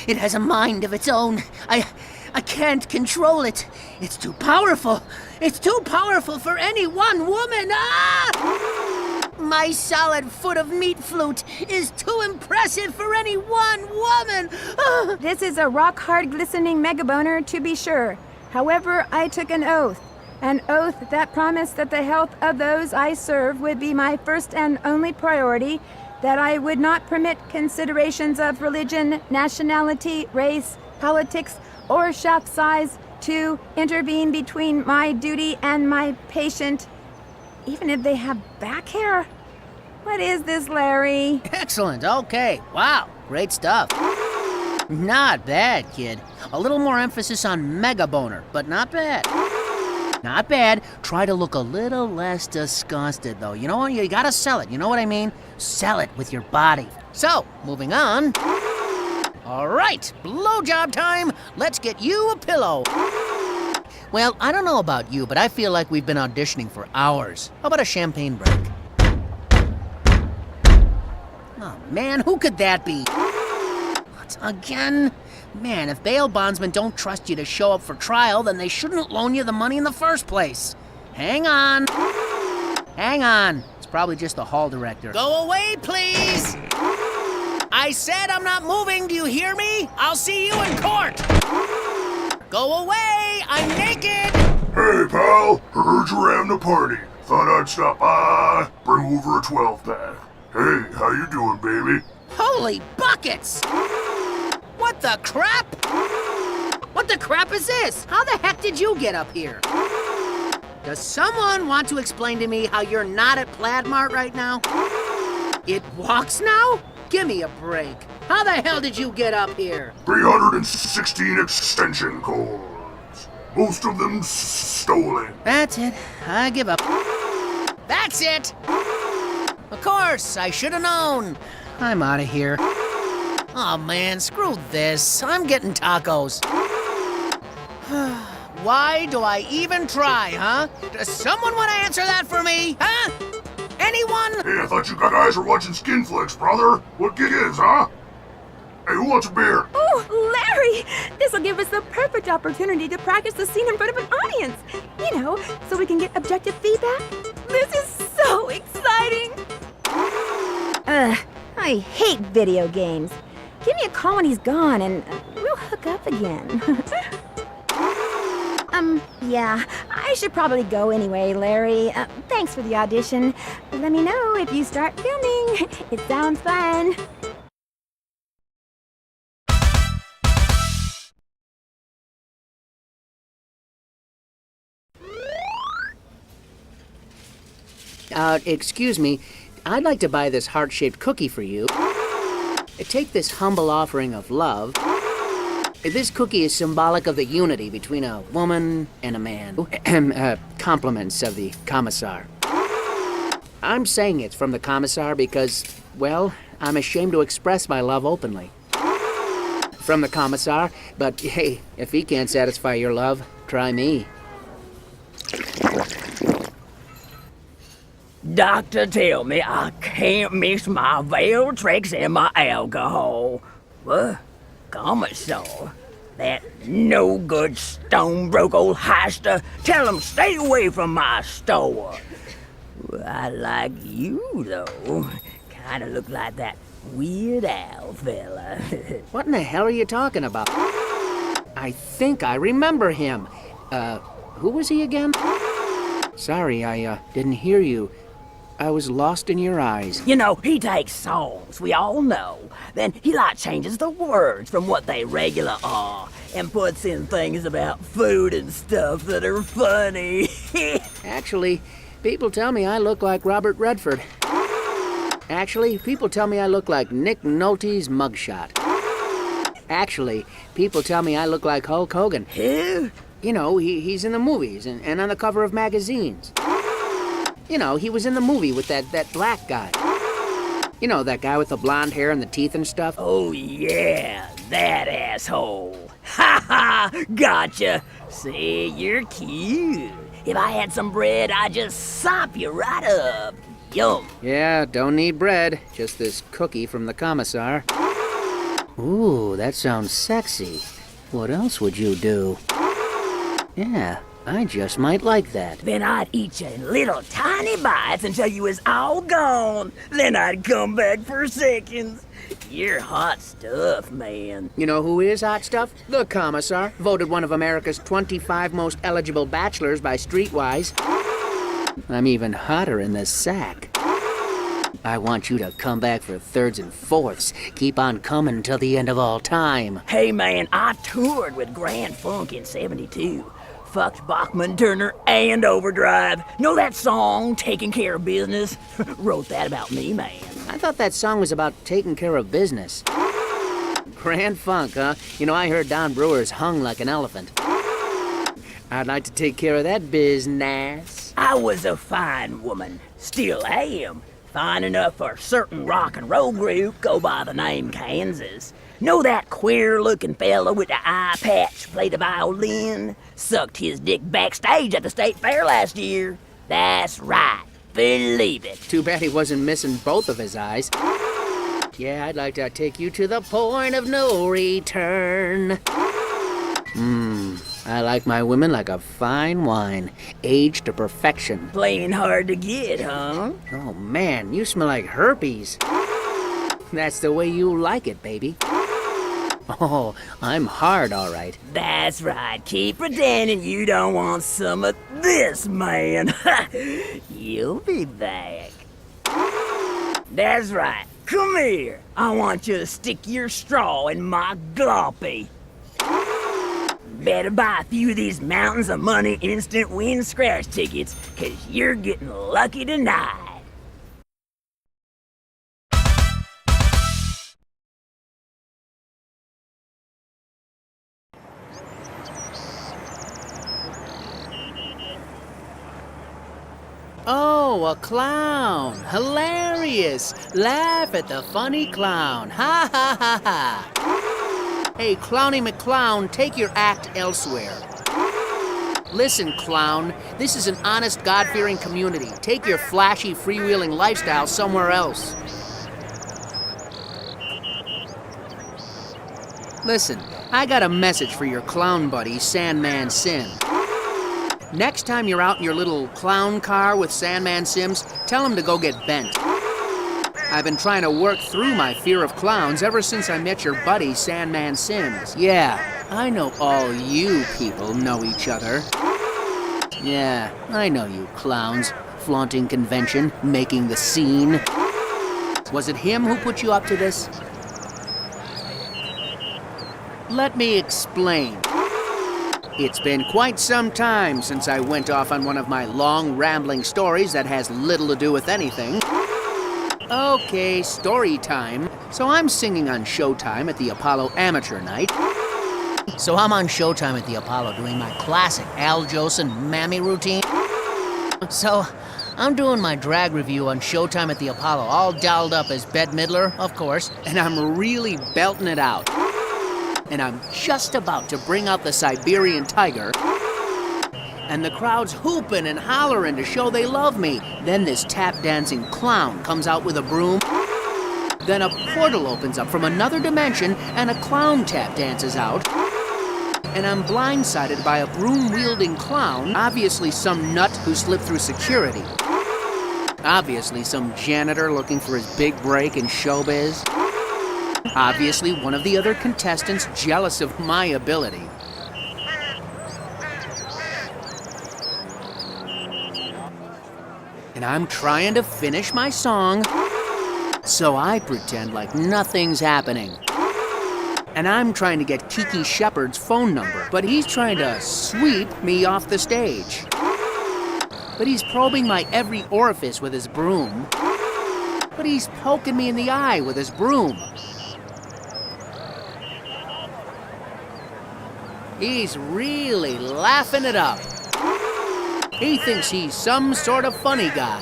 It has a mind of its own. I can't control it. It's too powerful. It's too powerful for any one woman. Ah! My solid foot of meat flute is too impressive for any one woman. Ah! This is a rock-hard, glistening megaboner, to be sure. However, I took an oath that promised that the health of those I serve would be my first and only priority, that I would not permit considerations of religion, nationality, race, politics, or shaft size to intervene between my duty and my patient, even if they have back hair. What is this, Larry? Excellent. Okay. Wow. Great stuff. Not bad, kid. A little more emphasis on mega boner, but not bad. Not bad. Try to look a little less disgusted, though. You know what? You gotta sell it. You know what I mean? Sell it with your body. So, moving on. All right, blowjob time. Let's get you a pillow. Well, I don't know about you, but I feel like we've been auditioning for hours. How about a champagne break? Oh, man, who could that be? What, again? Man, if bail bondsmen don't trust you to show up for trial, then they shouldn't loan you the money in the first place. Hang on. Hang on. It's probably just the hall director. Go away, please! I said I'm not moving, do you hear me? I'll see you in court! Go away! I'm naked! Hey, pal! Heard you were having a party. Thought I'd stop by, bring over a 12-pack. Hey, how you doing, baby? Holy buckets! What the crap? What the crap is this? How the heck did you get up here? Does someone want to explain to me how you're not at Plaid Mart right now? It walks now? Give me a break. How the hell did you get up here? 316 extension cords. Most of them stolen. That's it. I give up. That's it! Of course, I should have known. I'm out of here. Oh man, screw this. I'm getting tacos. Why do I even try, huh? Does someone want to answer that for me, huh? Anyone? Hey, I thought you guys were watching Skin Flicks, brother. What gig is, huh? Hey, who wants a beer? Oh, Larry! This'll give us the perfect opportunity to practice the scene in front of an audience. You know, so we can get objective feedback. This is so exciting! I hate video games. Give me a call when he's gone and we'll hook up again. Yeah, I should probably go anyway, Larry. Thanks for the audition. Let me know if you start filming. It sounds fun. Excuse me. I'd like to buy this heart-shaped cookie for you. Take this humble offering of love. This cookie is symbolic of the unity between a woman and a man. Compliments of the commissar. I'm saying it's from the commissar because, well, I'm ashamed to express my love openly. From the commissar, but hey, if he can't satisfy your love, try me. Doctor, tell me I can't mix my veil tricks and my alcohol. What? Commissar? That no-good, stone-broke old heister. Tell him stay away from my store. Well, I like you, though. Kinda look like that Weird Al fella. What in the hell are you talking about? I think I remember him. Who was he again? Sorry, I didn't hear you. I was lost in your eyes. You know, he takes songs, we all know. Then he changes the words from what they regular are and puts in things about food and stuff that are funny. Actually, people tell me I look like Robert Redford. Actually, people tell me I look like Nick Nolte's mugshot. Actually, people tell me I look like Hulk Hogan. Who? You know, he's in the movies and on the cover of magazines. You know, he was in the movie with that black guy. You know, that guy with the blonde hair and the teeth and stuff? Oh, yeah, that asshole. Ha ha, gotcha. See, you're cute. If I had some bread, I'd just sop you right up. Yum. Yeah, don't need bread. Just this cookie from the commissar. Ooh, that sounds sexy. What else would you do? Yeah, I just might like that. Then I'd eat you in little tiny bites until you was all gone. Then I'd come back for seconds. You're hot stuff, man. You know who is hot stuff? The Commissar, voted one of America's 25 most eligible bachelors by Streetwise. I'm even hotter in the sack. I want you to come back for thirds and fourths. Keep on coming till the end of all time. Hey, man, I toured with Grand Funk in 72. Fucked Bachman Turner and Overdrive. Know that song, Taking Care of Business? Wrote that about me, man. I thought that song was about taking care of business. Grand Funk, huh? You know, I heard Don Brewer's hung like an elephant. I'd like to take care of that business. I was a fine woman. Still am. Fine enough for a certain rock and roll group go by the name Kansas. Know that queer-looking fella with the eye patch played the violin? Sucked his dick backstage at the state fair last year. That's right. Believe it. Too bad he wasn't missing both of his eyes. Yeah, I'd like to take you to the point of no return. I like my women like a fine wine, aged to perfection. Plain hard to get, huh? Oh man, you smell like herpes. That's the way you like it, baby. Oh, I'm hard, all right. That's right. Keep pretending you don't want some of this, man. You'll be back. That's right. Come here. I want you to stick your straw in my gloppy. Better buy a few of these Mountains of Money instant win scratch tickets, 'cause you're getting lucky tonight. Oh, a clown. Hilarious. Laugh at the funny clown. Ha ha ha ha. Hey, Clowny McClown, take your act elsewhere. Listen, clown, this is an honest, God-fearing community. Take your flashy, freewheeling lifestyle somewhere else. Listen, I got a message for your clown buddy, Sandman Sim. Next time you're out in your little clown car with Sandman Sims, tell him to go get bent. I've been trying to work through my fear of clowns ever since I met your buddy, Sandman Sims. Yeah, I know all you people know each other. Yeah, I know you clowns. Flaunting convention, making the scene. Was it him who put you up to this? Let me explain. It's been quite some time since I went off on one of my long, rambling stories that has little to do with anything. Okay, story time. So I'm singing on Showtime at the Apollo Amateur Night. So I'm on Showtime at the Apollo doing my classic Al Jolson mammy routine. So I'm doing my drag review on Showtime at the Apollo, all dolled up as Bette Midler, of course, and I'm really belting it out. And I'm just about to bring out the Siberian tiger, and the crowd's hooping and hollering to show they love me. Then this tap-dancing clown comes out with a broom. Then a portal opens up from another dimension, and a clown tap dances out. And I'm blindsided by a broom-wielding clown, obviously some nut who slipped through security. Obviously some janitor looking for his big break in showbiz. Obviously one of the other contestants jealous of my ability. And I'm trying to finish my song, so I pretend like nothing's happening. And I'm trying to get Kiki Shepard's phone number, but he's trying to sweep me off the stage. But he's probing my every orifice with his broom. But he's poking me in the eye with his broom. He's really laughing it up. He thinks he's some sort of funny guy.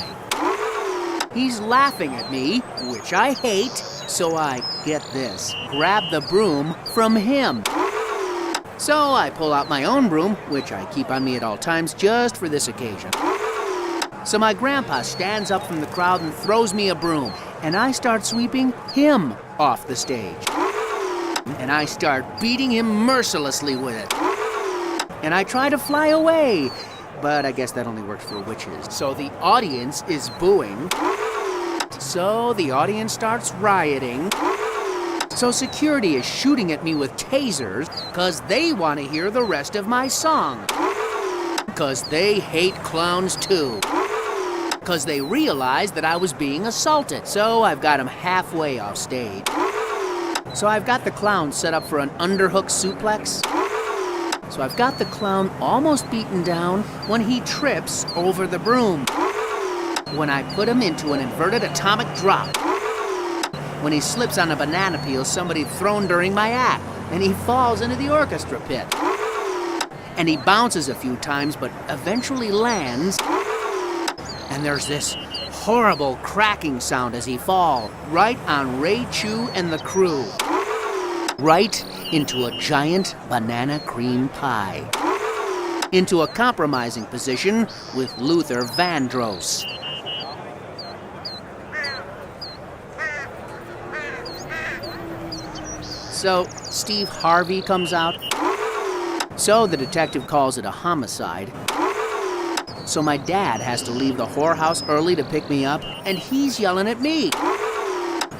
He's laughing at me, which I hate, so I, get this, grab the broom from him. So I pull out my own broom, which I keep on me at all times just for this occasion. So my grandpa stands up from the crowd and throws me a broom, and I start sweeping him off the stage. and I start beating him mercilessly with it. And I try to fly away, but I guess that only works for witches. So the audience is booing. So the audience starts rioting. So security is shooting at me with tasers because they want to hear the rest of my song. Because they hate clowns too. Because they realized that I was being assaulted. So I've got him halfway off stage. So I've got the clown set up for an underhook suplex. So I've got the clown almost beaten down when he trips over the broom. When I put him into an inverted atomic drop. When he slips on a banana peel somebody thrown during my act, and he falls into the orchestra pit. And he bounces a few times, but eventually lands, and there's this horrible cracking sound as he falls, right on Ray Chu and the crew. Right into a giant banana cream pie. Into a compromising position with Luther Vandross. So Steve Harvey comes out. So the detective calls it a homicide. So my dad has to leave the whorehouse early to pick me up, and he's yelling at me.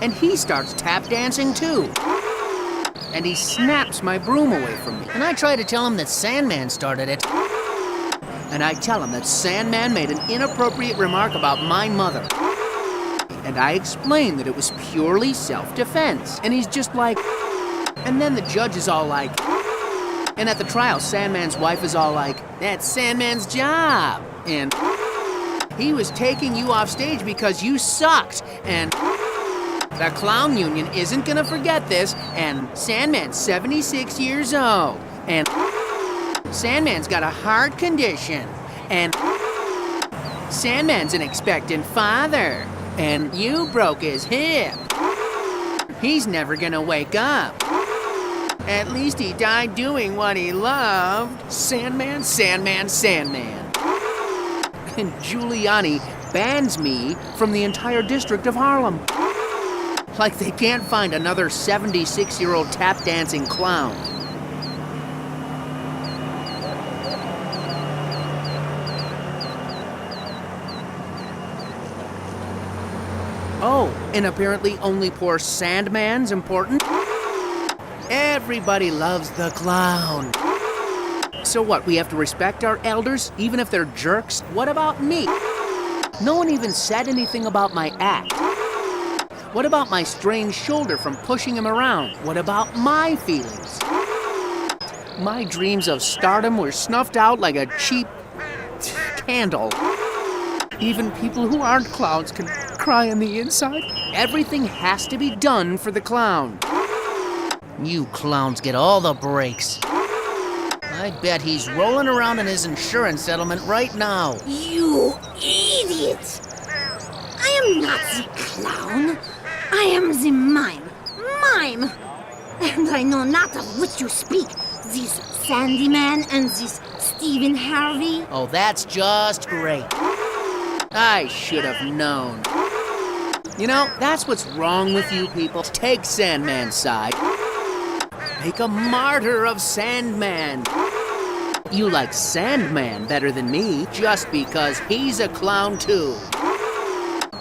And he starts tap dancing too. And he snaps my broom away from me. And I try to tell him that Sandman started it. And I tell him that Sandman made an inappropriate remark about my mother. And I explain that it was purely self-defense. And he's just like... And then the judge is all like... And at the trial, Sandman's wife is all like, that's Sandman's job. And he was taking you off stage because you sucked. And the clown union isn't gonna forget this. And Sandman's 76 years old. And Sandman's got a heart condition. And Sandman's an expectant father. And you broke his hip. He's never gonna wake up. At least he died doing what he loved. Sandman, Sandman, Sandman. And Giuliani bans me from the entire district of Harlem. Like they can't find another 76-year-old tap-dancing clown. Oh, and apparently only poor Sandman's important? Everybody loves the clown. So what, we have to respect our elders, even if they're jerks? What about me? No one even said anything about my act. What about my strained shoulder from pushing him around? What about my feelings? My dreams of stardom were snuffed out like a cheap candle. Even people who aren't clowns can cry on the inside. Everything has to be done for the clown. You clowns get all the breaks. I bet he's rolling around in his insurance settlement right now. You idiot! I am not the clown. I am the mime. Mime! And I know not of which you speak. This Sandy Man and this Stephen Harvey. Oh, that's just great. I should have known. You know, that's what's wrong with you people. Take Sandman's side. Make a martyr of Sandman. You like Sandman better than me just because he's a clown too.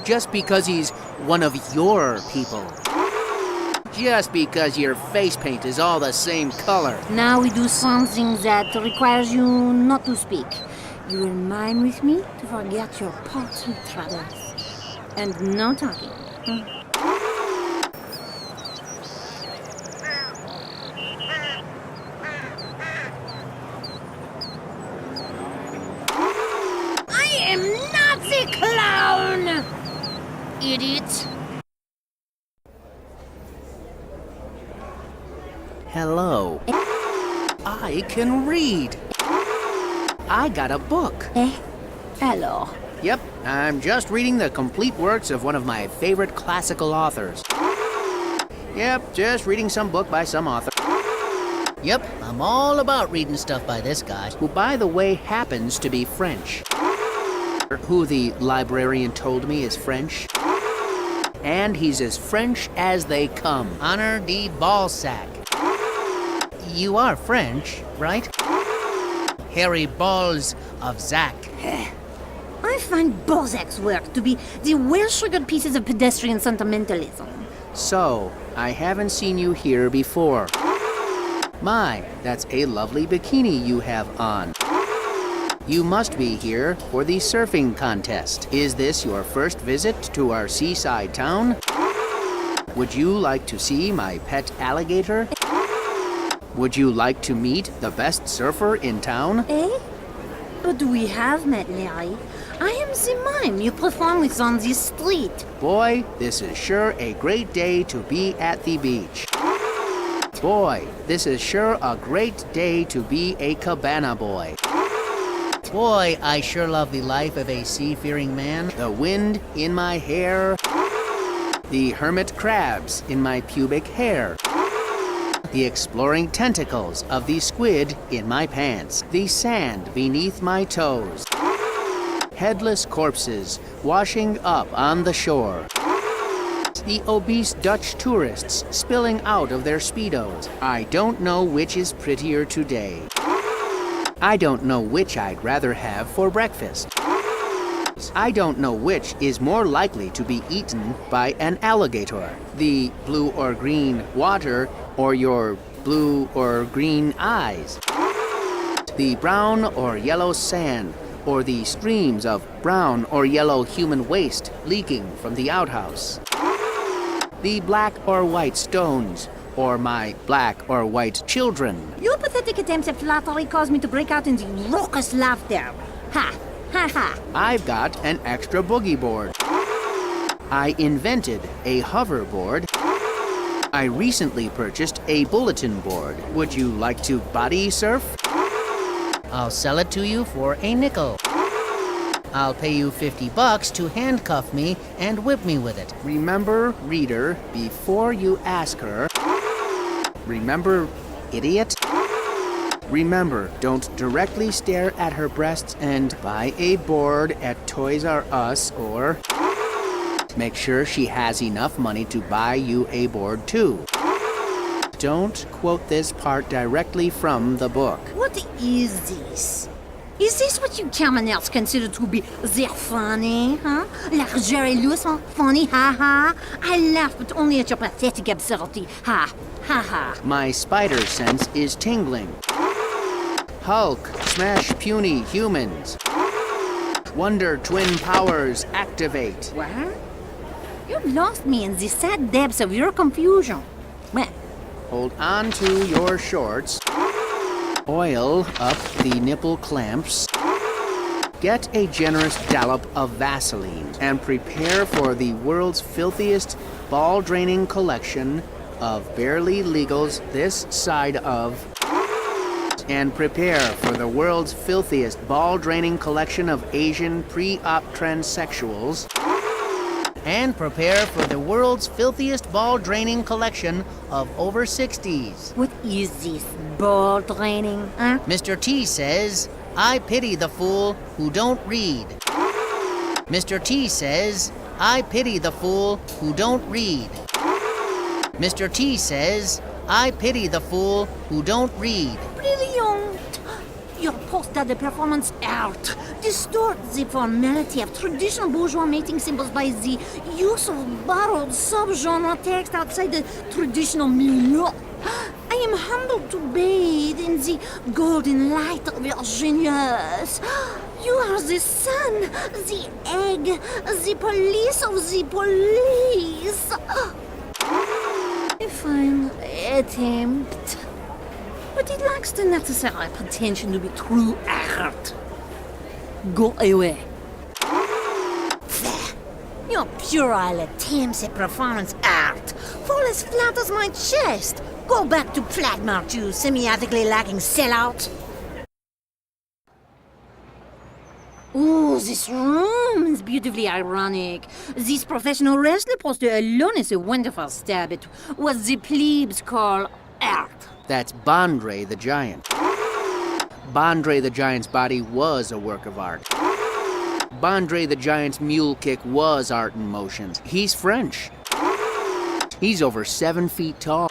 Just because he's one of your people. Just because your face paint is all the same color. Now we do something that requires you not to speak. You will mime with me to forget your paltry troubles. And no talking. I am not the clown! Idiot. Hello. I can read. I got a book. Alors? Yep, I'm just reading the complete works of one of my favorite classical authors. Yep, just reading some book by some author. Yep, I'm all about reading stuff by this guy, who by the way happens to be French. Who the librarian told me is French. And he's as French as they come. Honor de Balzac. You are French, right? Harry Balls of Zack. I find Balzac's work to be the well-sugared pieces of pedestrian sentimentalism. So, I haven't seen you here before. My, that's a lovely bikini you have on. You must be here for the surfing contest. Is this your first visit to our seaside town? Would you like to see my pet alligator? Would you like to meet the best surfer in town? Eh? But we have met Larry. I am the mime you perform with on the street. Boy, this is sure a great day to be at the beach. Boy, this is sure a great day to be a cabana boy. Boy, I sure love the life of a sea-fearing man. The wind in my hair. The hermit crabs in my pubic hair. The exploring tentacles of the squid in my pants. The sand beneath my toes. Headless corpses washing up on the shore. The obese Dutch tourists spilling out of their Speedos. I don't know which is prettier today. I don't know which I'd rather have for breakfast. I don't know which is more likely to be eaten by an alligator. The blue or green water or your blue or green eyes. The brown or yellow sand or the streams of brown or yellow human waste leaking from the outhouse. The black or white stones or my black or white children. Your pathetic attempts at flattery caused me to break out into raucous laughter. Ha! Ha ha! I've got an extra boogie board. I invented a hoverboard. I recently purchased a bulletin board. Would you like to body surf? I'll sell it to you for a nickel. I'll pay you $50 to handcuff me and whip me with it. Remember, reader, before you ask her. Remember, idiot? Remember, don't directly stare at her breasts and buy a board at Toys R Us or make sure she has enough money to buy you a board too. Don't quote this part directly from the book. What is this? Is this what you commoners consider to be the funny, huh? Like Jerry Lewis, huh? Funny, ha ha? I laugh, but only at your pathetic absurdity, ha ha. My spider sense is tingling. Hulk, smash puny humans. Wonder twin powers activate. What? You lost me in the sad depths of your confusion. Well, hold on to your shorts. Oil up the nipple clamps. Get a generous dollop of Vaseline and prepare for the world's filthiest ball-draining collection of barely legals this side of. And prepare for the world's filthiest ball-draining collection of Asian pre-op transsexuals. And prepare for the world's filthiest ball-draining collection of over 60s. What is this ball draining, huh? Mr. T says, I pity the fool who don't read. Mr. T says, I pity the fool who don't read. Mr. T says, I pity the fool who don't read. Brilliant! Your post-study performance art distorts the formality of traditional bourgeois mating symbols by the use of borrowed subgenre text outside the traditional milieu. I am humbled to bathe in the golden light of your genius. You are the sun, the egg, the police of the police. A fine attempt. But it lacks the necessary pretension to be true art. Go away. There. Your puerile attempts at performance art fall as flat as my chest. Go back to Flatmouth, you semiotically lacking sellout. Oh, this room is beautifully ironic. This professional wrestler poster alone is a wonderful stab at what the plebes call art. That's Bondre the Giant. Bondre the Giant's body was a work of art. Bondre the Giant's mule kick was art in motion. He's French. He's over 7 feet tall.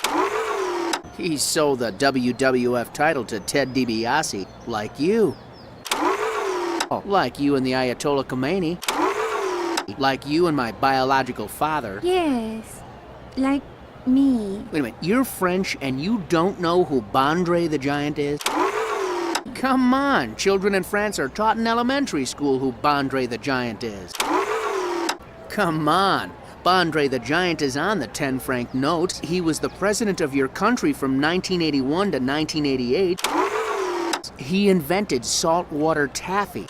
He sold the WWF title to Ted DiBiase, like you. Like you and the Ayatollah Khomeini. Like you and my biological father. Yes, like me. Wait a minute, you're French and you don't know who Bondre the Giant is? Come on, children in France are taught in elementary school who Bondre the Giant is. Come on, Bondre the Giant is on the 10-franc notes. He was the president of your country from 1981 to 1988. He invented saltwater taffy.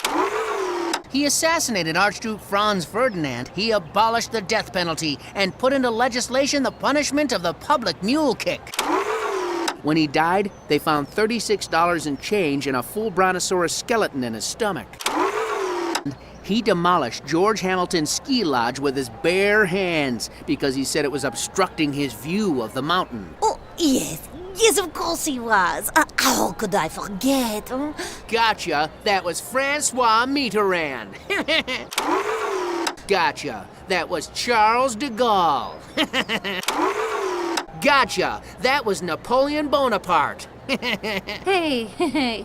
He assassinated Archduke Franz Ferdinand. He abolished the death penalty and put into legislation the punishment of the public mule kick. When he died, they found $36 in change and a full brontosaurus skeleton in his stomach. He demolished George Hamilton's ski lodge with his bare hands because he said it was obstructing his view of the mountain. Oh, yes. Yes, of course he was. How could I forget? Gotcha. That was Francois Mitterrand. Gotcha. That was Charles de Gaulle. Gotcha. That was Napoleon Bonaparte. Hey.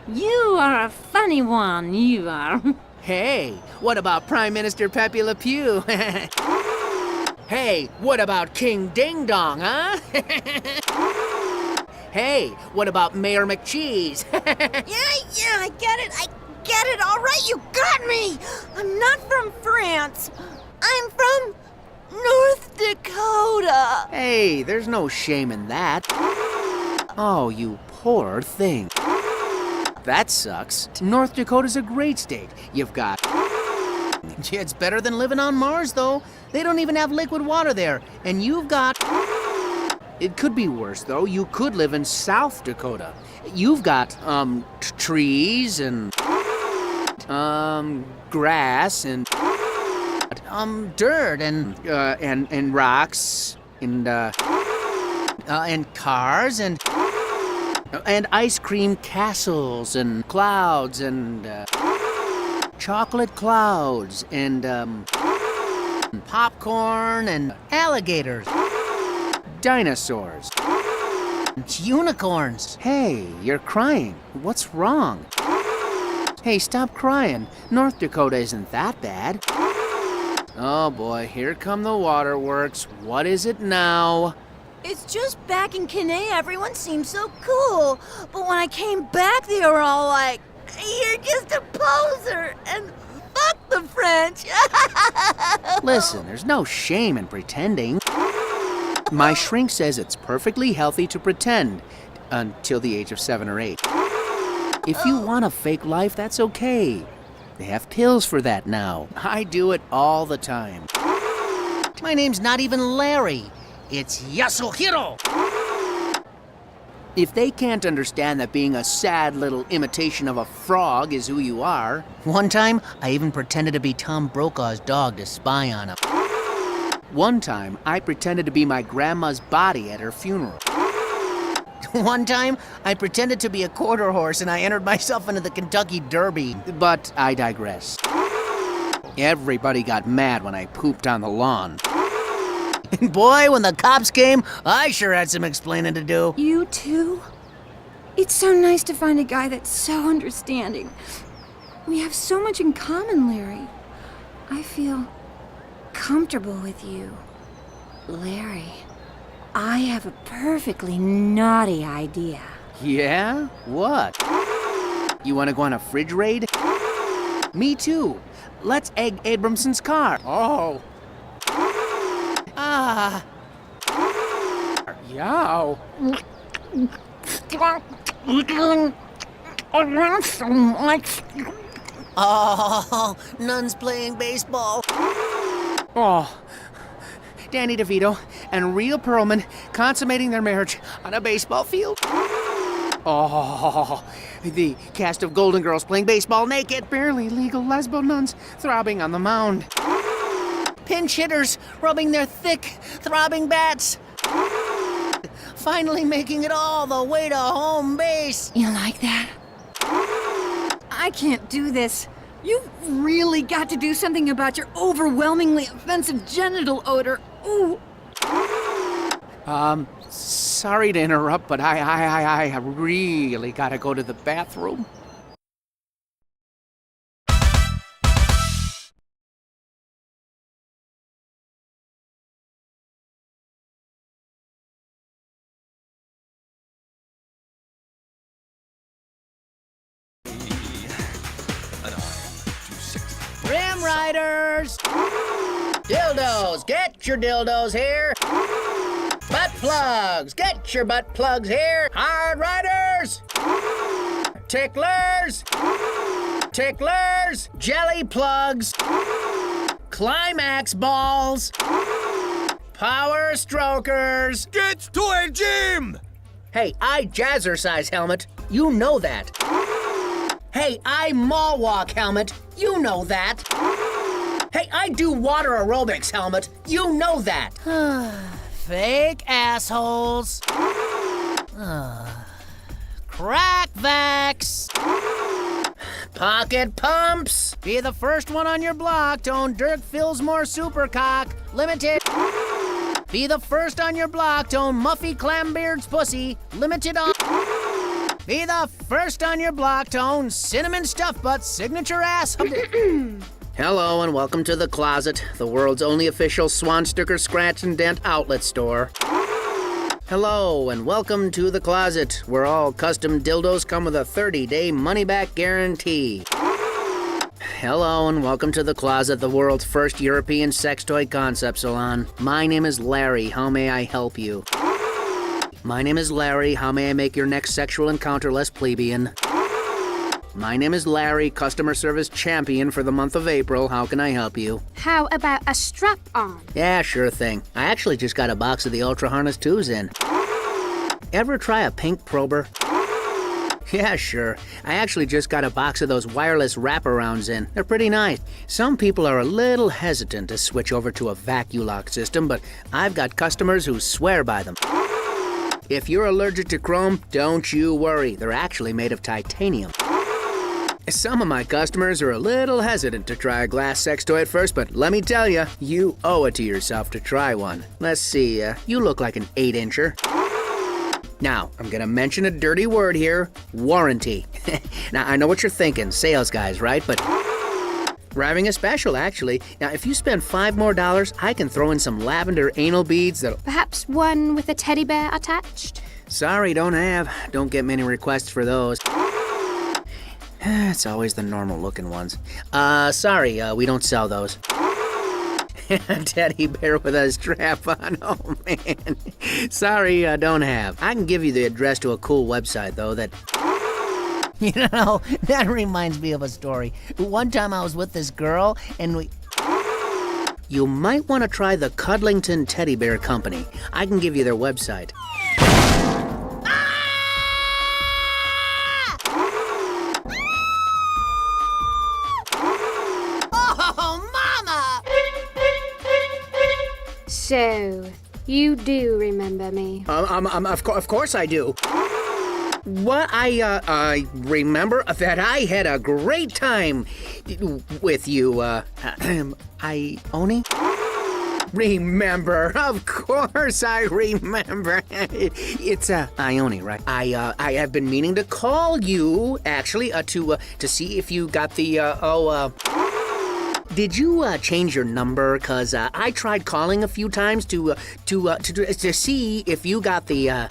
You are a funny one, you are. Hey, what about Prime Minister Pepe Le Pew? Hey, what about King Ding Dong, huh? Hey, what about Mayor McCheese? Yeah, I get it. All right, you got me. I'm not from France. I'm from North Dakota. Hey, there's no shame in that. Oh, you poor thing. That sucks. North Dakota's a great state. You've got... It's better than living on Mars, though. They don't even have liquid water there. And you've got... It could be worse, though. You could live in South Dakota. You've got, trees and... grass and... dirt and rocks and cars and ice cream castles and clouds and chocolate clouds and popcorn and alligators, dinosaurs, unicorns. Hey, you're crying. What's wrong? Hey, stop crying. North Dakota isn't that bad. Oh boy, here come the waterworks. What is it now? It's just back in Canada, everyone seemed so cool. But when I came back, they were all like, "You're just a poser," and fuck the French. Listen, there's no shame in pretending. My shrink says it's perfectly healthy to pretend until the age of 7 or 8. If you want a fake life, that's okay. They have pills for that now. I do it all the time. My name's not even Larry. It's Yasuhiro. If they can't understand that being a sad little imitation of a frog is who you are... One time, I even pretended to be Tom Brokaw's dog to spy on him. One time, I pretended to be my grandma's body at her funeral. One time, I pretended to be a quarter horse and I entered myself into the Kentucky Derby. But I digress. Everybody got mad when I pooped on the lawn. And boy, when the cops came, I sure had some explaining to do. You too? It's so nice to find a guy that's so understanding. We have so much in common, Larry. I feel comfortable with you. Larry, I have a perfectly naughty idea. Yeah? What? You want to go on a fridge raid? Me too. Let's egg Abramson's car. Oh. Ah. Yow. I want so much. Oh, nuns playing baseball. Oh, Danny DeVito and Rhea Perlman consummating their marriage on a baseball field. Oh, the cast of Golden Girls playing baseball naked. Barely legal lesbo nuns throbbing on the mound. Pinch hitters rubbing their thick, throbbing bats. Finally making it all the way to home base. You like that? I can't do this. You've really got to do something about your overwhelmingly offensive genital odor. Ooh. Sorry to interrupt, but I really gotta go to the bathroom. Rim Riders! Dildos, get your dildos here! Butt plugs, get your butt plugs here! Hard Riders! Ticklers! Ticklers! Jelly plugs! Climax balls! Power strokers! Get to a gym! Hey, I jazzercise helmet. You know that. Hey, I mall walk helmet. You know that. Hey, I do water aerobics helmet. You know that. Fake assholes. Crack vax. Pocket pumps. Be the first one on your block to own Dirk Fillsmore Supercock. Limited. Be the first on your block to own Muffy Clambeard's pussy. Limited on. Be the first on your block to own Cinnamon Stuff Butt's signature ass. Hello and welcome to The Closet, the world's only official Swan Sticker Scratch and Dent outlet store. Hello and welcome to The Closet, where all custom dildos come with a 30-day money-back guarantee. Hello and welcome to The Closet, the world's first European sex toy concept salon. My name is Larry. How may I help you? My name is Larry. How may I make your next sexual encounter less plebeian? My name is Larry, customer service champion for the month of April. How can I help you? How about a strap-on? Yeah, sure thing. I actually just got a box of the Ultra Harness 2s in. Ever try a pink prober? Yeah, sure. I actually just got a box of those wireless wraparounds in. They're pretty nice. Some people are a little hesitant to switch over to a vacuum-lock system, but I've got customers who swear by them. If you're allergic to chrome, don't you worry. They're actually made of titanium. Some of my customers are a little hesitant to try a glass sex toy at first, but let me tell you, you owe it to yourself to try one. Let's see, you look like an 8-incher. Now, I'm gonna mention a dirty word here, warranty. Now, I know what you're thinking, sales guys, right? But we're having a special, actually. Now, if you spend $5 more, I can throw in some lavender anal beads that'll... Perhaps one with a teddy bear attached? Sorry, don't have. Don't get many requests for those. It's always the normal-looking ones. Sorry, we don't sell those. Teddy bear with a strap on. Oh, man. Sorry, don't have. I can give you the address to a cool website, though, that... You know, that reminds me of a story. One time I was with this girl, and we... You might want to try the Cuddlington Teddy Bear Company. I can give you their website. So, you do remember me? Of course I do. What I remember that I had a great time with you, Ione? Remember, of course I remember. It's Ione, right? I have been meaning to call you actually to see if you got the Did you change your number? Cause I tried calling a few times to see if you got the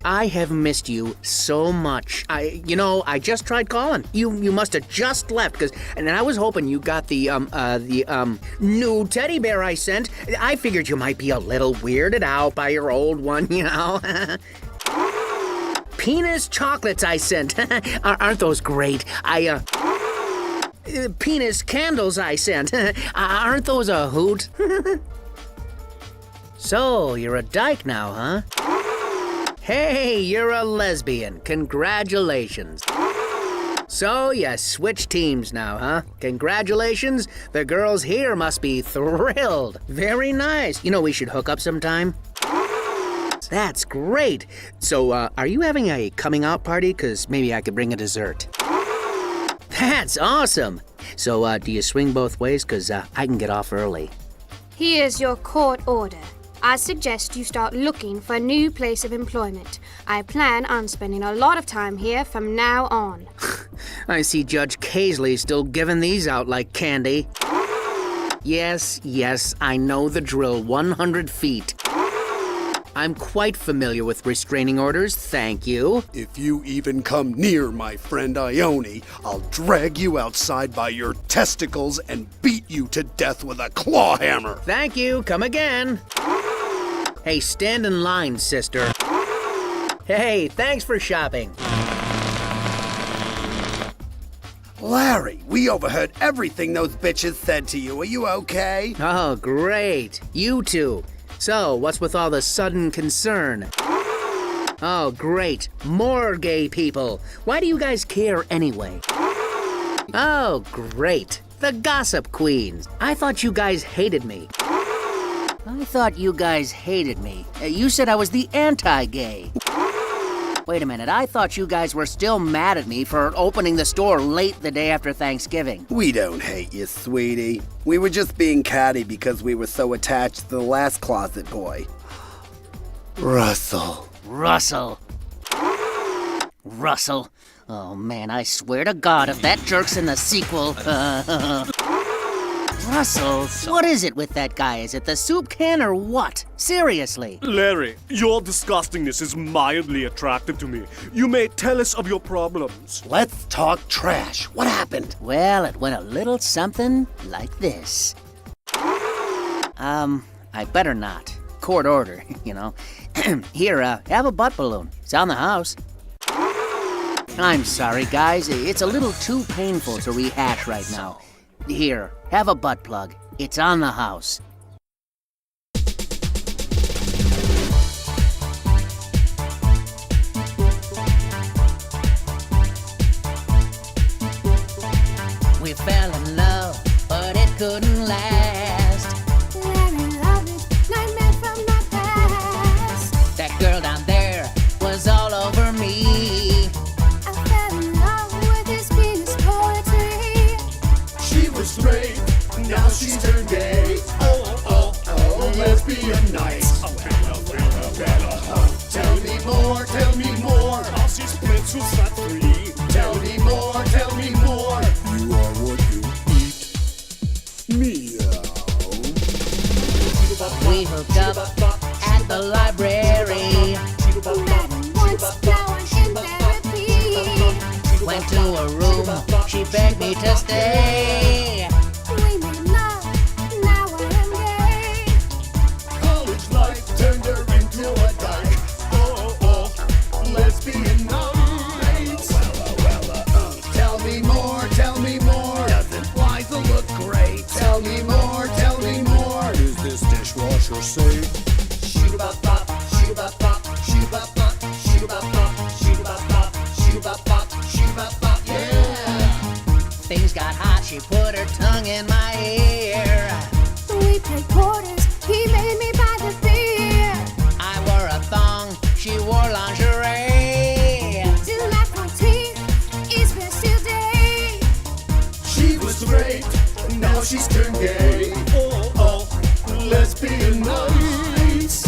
I have missed you so much. I just tried calling. You must have just left, and I was hoping you got the new teddy bear I sent. I figured you might be a little weirded out by your old one, you know. Penis chocolates I sent. Aren't those great? Penis candles I sent. Aren't those a hoot? So, you're a dyke now, huh? Hey, you're a lesbian. Congratulations. So, you switch teams now, huh? Congratulations. The girls here must be thrilled. Very nice. You know, we should hook up sometime. That's great. So, are you having a coming out party? Because maybe I could bring a dessert. That's awesome. So, do you swing both ways? Because I can get off early. Here's your court order. I suggest you start looking for a new place of employment. I plan on spending a lot of time here from now on. I see Judge Casely still giving these out like candy. Yes, I know the drill, 100 feet. I'm quite familiar with restraining orders, thank you. If you even come near my friend Ione, I'll drag you outside by your testicles and beat you to death with a claw hammer. Thank you, come again. Hey, stand in line, sister. Hey, thanks for shopping. Larry, we overheard everything those bitches said to you. Are you okay? Oh, great. You two. So, what's with all the sudden concern? Oh, great. More gay people. Why do you guys care anyway? Oh, great. The gossip queens. I thought you guys hated me. You said I was the anti-gay. Wait a minute, I thought you guys were still mad at me for opening the store late the day after Thanksgiving. We don't hate you, sweetie. We were just being catty because we were so attached to the last closet boy. Russell. Oh man, I swear to God, if that jerk's in the sequel. Russell, what is it with that guy? Is it the soup can or what? Seriously. Larry, your disgustingness is mildly attractive to me. You may tell us of your problems. Let's talk trash. What happened? Well, it went a little something like this. I better not. Court order, you know. Here, have a butt balloon. It's on the house. I'm sorry, guys. It's a little too painful to rehash right now. Here, have a butt plug. It's on the house. We fell in love, but it couldn't last. Larry Lovage, nightmare from my past. That girl down there was all over me. I fell in love with his penis poetry. She was straight, now she's turned gay. Oh, lesbian night. Tell me more, tell me more. Now she split suicide free. Tell me more, tell me more. You are what you eat. Meow. We hooked up at the library. Met once, now I'm in therapy. Went to a room, she begged me to stay. We made love, now I am gay. College life turned her into a dyke. Lesbian nights. Tell me more, tell me more. Doesn't Liza look great? Tell me more, tell me more. Is this dishwasher safe? Shoot about pop, shoot about pop, shoot about pop, shoot about pop, shoot about pop, shoot about pop, shoot about pop, yeah. Things got hot, she put her tongue in my ear. We played quarters, he made me buy the beer. I wore a thong, she wore lingerie. July 14th is Bastille Day. She was straight, now she's turned gay. Lesbian nights.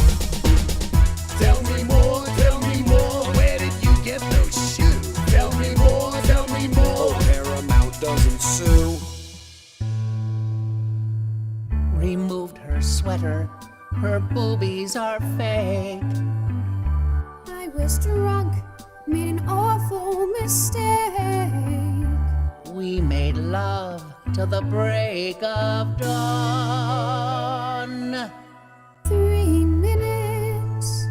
Tell me more, tell me more. Where did you get those shoes? Tell me more, tell me more. Paramount doesn't sue. Removed her sweater, her boobies are fake. I was drunk, made an awful mistake. We made love till the break of dawn. 3 minutes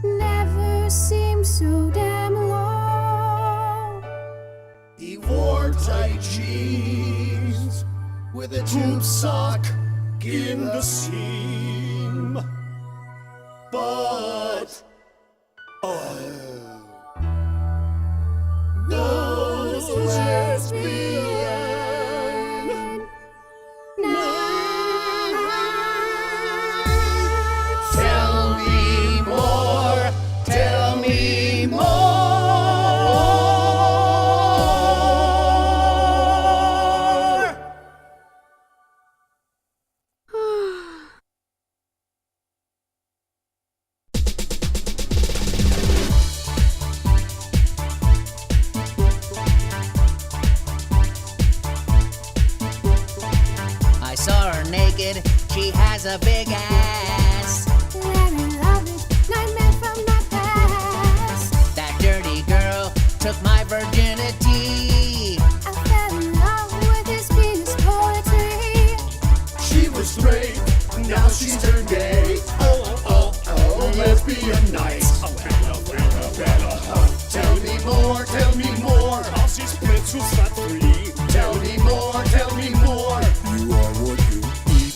never seemed so damn long. He wore tight jeans with a tube sock in the seam. But those lesbian nights. Tell me more, tell me more. has a big ass. Larry Lovage, nightmare from my past. That dirty girl took my virginity. I fell in love with his penis poetry. She was straight, now she's turned gay. Lesbian night. Tell me more, tell me more. Als je split zo staat free. Tell me more, tell me more. You are what you eat.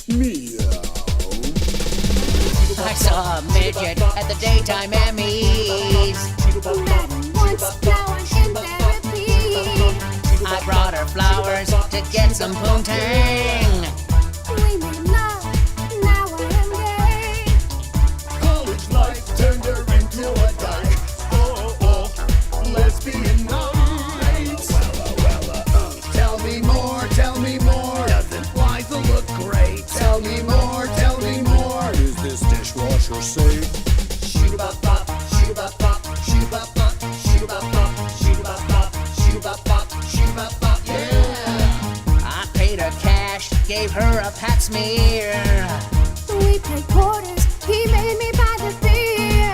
Meow. I saw a midget at the daytime Emmys. Met him once, now I'm in therapy. I brought her flowers to get some poontang. We made love, now I am gay. College life turned her into a dyke. Lesbian nights. Tell me more, tell me more. Doesn't Liza look great? Tell me more, tell me more. Is this dishwasher safe? Shoot-a-bop, shoot-a-bop, shoot-a-bop, shoot-a-bop, shoot-a-bop, shoot-a-bop, shoot-a-bop, yeah. I paid her cash, gave her a pat smear. We played quarters, he made me buy the beer.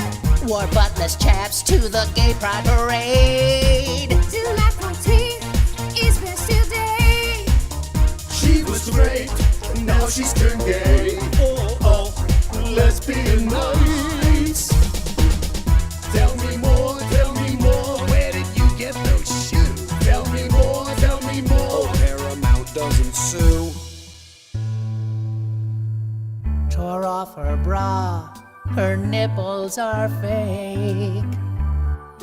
Wore buttless chaps to the gay pride parade. Till my 14th is Bastille Day. She was straight, now she's turned gay. Lesbian nights. Tell me more, where did you get those shoes? Tell me more, Paramount doesn't sue. Tore off her bra, her nipples are fake.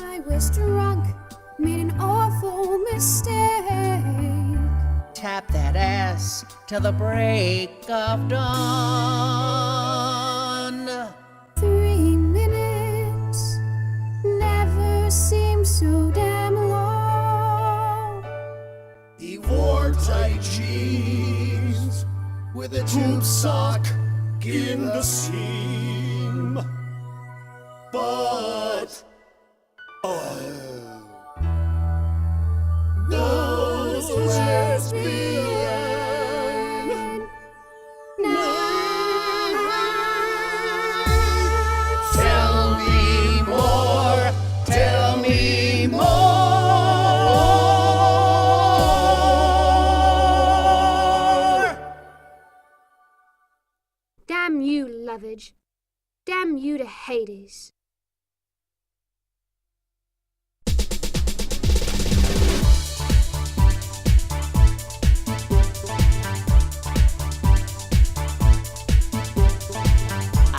I was drunk, made an awful mistake. Tap that ass till the break of dawn. 3 minutes never seemed so damn long. he wore tight jeans with a tube sock in the seam. But those lesbian nights. Tell me more, tell me more. Damn you, Lovage. Damn you to Hades.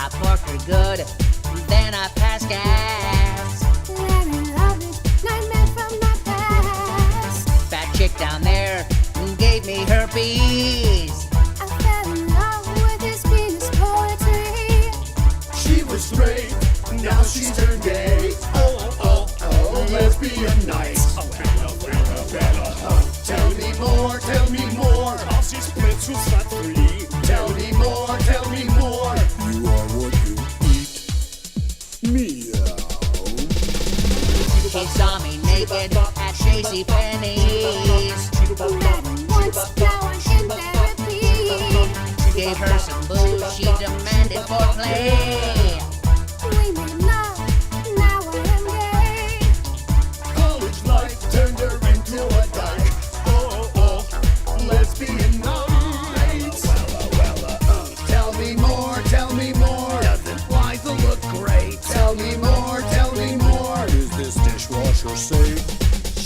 I porked her good, then I passed gas. Larry Lovage, nightmare from my past. Fat chick down there gave me herpes. I fell in love with his penis poetry. She was straight, now she's turned gay. Lesbian nights. Tell me more, tell me more. Als je split zo staat free. Tell me more, tell me more. You are what you eat. Meow. She saw me naked at Shazy Penny's. Met him once, now I'm in therapy. Gave her some booze, she demanded foreplay. We made love, now I am gay. College life turned her into a dyke. Lesbian nights. Tell me more, tell me more. Doesn't Liza look great? Tell me more, tell me more. Is this dishwasher safe?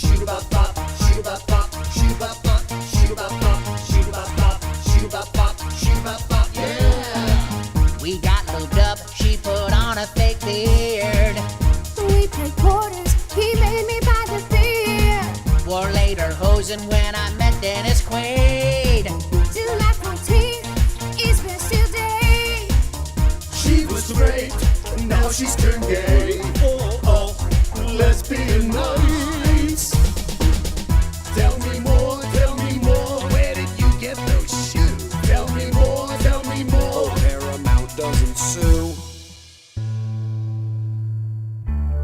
Shoot-a-bop, shoot-a-bop, shoot-a-bop, shoot-a-bop, shoot-a-bop, shoot-a-bop, shoot-a-bop, yeah. We got lubed up, she put on a fake beard. We played quarters, he made me buy the beer. Wore later hosen when I met Dennis Quaid. Till my 14th is Bastille Day. She was straight, now she's turned gay. Lesbian nights. Tell me more, where did you get those shoes? Tell me more, Paramount doesn't sue.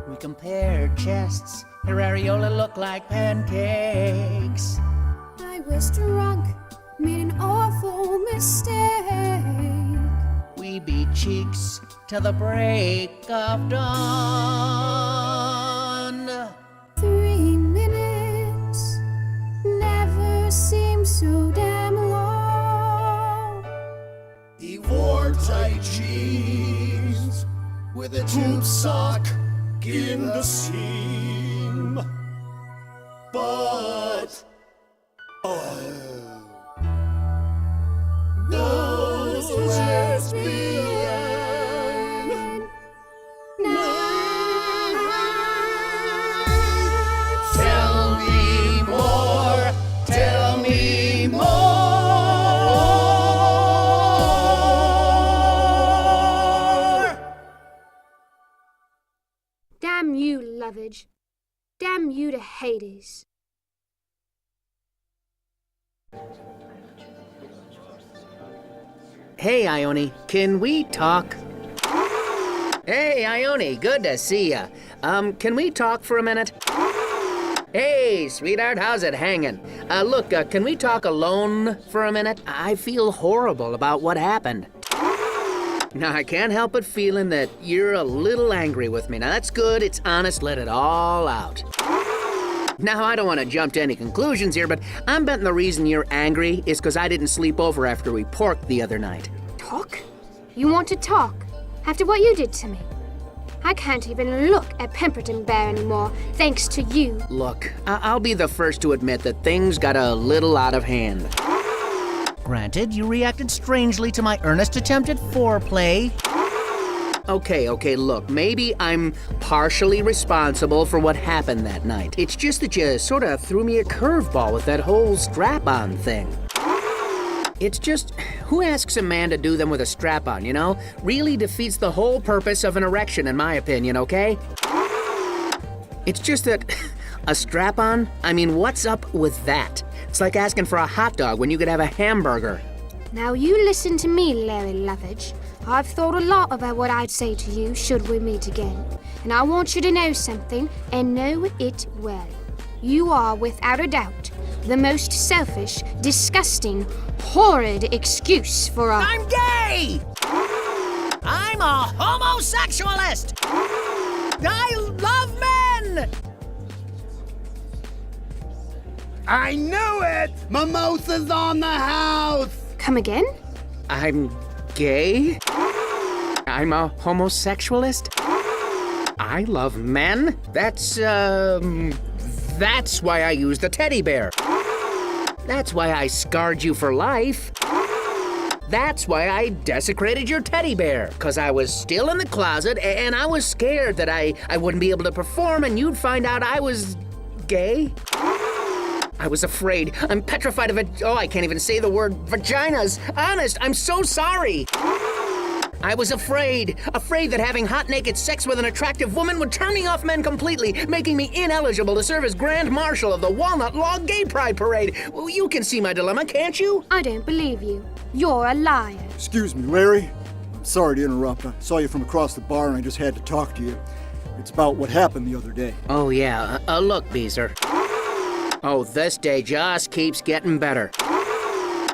We compared chests, her areola looked like pancakes. I was drunk, made an awful mistake. We be cheeks till the break of dawn. 3 minutes never seemed so damn long. He wore tight jeans with a tube sock in the seam. But those just began. Tell me more, tell me more. Damn you, Lovage. Damn you to Hades. Hey, Ione, can we talk? Hey, Ione, good to see ya. Can we talk for a minute? Hey, sweetheart, how's it hanging? Look, can we talk alone for a minute? I feel horrible about what happened. Now, I can't help but feeling that you're a little angry with me. Now, that's good, it's honest, let it all out. Now, I don't want to jump to any conclusions here, but I'm betting the reason you're angry is because I didn't sleep over after we porked the other night. Talk? You want to talk? After what you did to me? I can't even look at Pemberton Bear anymore, thanks to you. Look, I'll be the first to admit that things got a little out of hand. Granted, you reacted strangely to my earnest attempt at foreplay. Okay, look, maybe I'm partially responsible for what happened that night. It's just that you sort of threw me a curveball with that whole strap-on thing. It's just, who asks a man to do them with a strap-on, you know? Really defeats the whole purpose of an erection, in my opinion, okay? It's just that, a strap-on? I mean, what's up with that? It's like asking for a hot dog when you could have a hamburger. Now you listen to me, Larry Lovage. I've thought a lot about what I'd say to you should we meet again. And I want you to know something, and know it well. You are, without a doubt, the most selfish, disgusting, horrid excuse for a... I'm gay! I'm a homosexualist! I love men! I knew it! Mimosa's on the house! Come again? I'm gay? I'm a homosexualist? I love men? That's why I used the teddy bear. That's why I scarred you for life. That's why I desecrated your teddy bear. 'Cause I was still in the closet and I was scared that I wouldn't be able to perform and you'd find out I was gay. I was afraid. I'm petrified of it. Oh, I can't even say the word vaginas. Honest, I'm so sorry. I was afraid that having hot naked sex with an attractive woman would turn me off men completely, making me ineligible to serve as Grand Marshal of the Walnut Log Gay Pride Parade. Well, you can see my dilemma, can't you? I don't believe you. You're a liar. Excuse me, Larry. I'm sorry to interrupt. I saw you from across the bar and I just had to talk to you. It's about what happened the other day. Oh, yeah. Look, Beezer. Oh, this day just keeps getting better.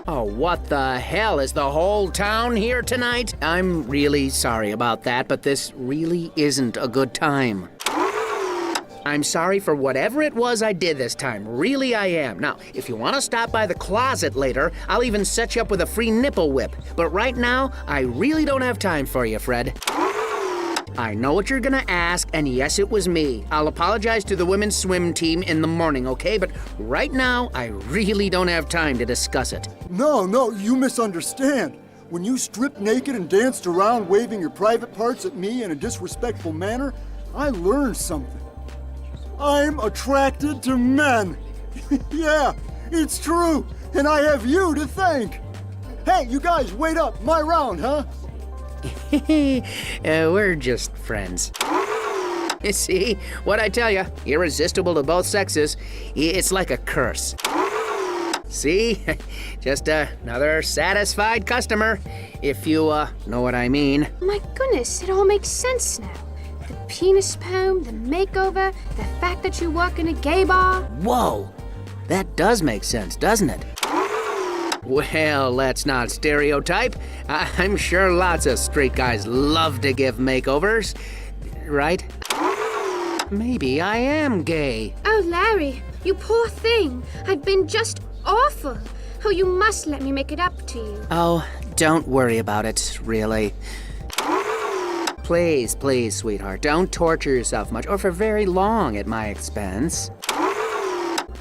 Oh, what the hell? Is the whole town here tonight? I'm really sorry about that, but this really isn't a good time. I'm sorry for whatever it was I did this time. Really, I am. Now, if you want to stop by the closet later, I'll even set you up with a free nipple whip. But right now, I really don't have time for you, Fred. I know what you're gonna ask, and yes, it was me. I'll apologize to the women's swim team in the morning, okay? But right now, I really don't have time to discuss it. No, you misunderstand. When you stripped naked and danced around waving your private parts at me in a disrespectful manner, I learned something. I'm attracted to men. Yeah, it's true, and I have you to thank. Hey, you guys, wait up. My round, huh? We're just friends. You see, what I tell you, irresistible to both sexes, it's like a curse. See? Just another satisfied customer, if you know what I mean. My goodness, it all makes sense now. The penis poem, the makeover, the fact that you work in a gay bar. Whoa, that does make sense, doesn't it? Well, let's not stereotype. I'm sure lots of straight guys love to give makeovers, right? Maybe I am gay. Oh, Larry, you poor thing. I've been just awful. Oh, you must let me make it up to you. Oh, don't worry about it, really. Please, please, sweetheart, don't torture yourself much or for very long at my expense.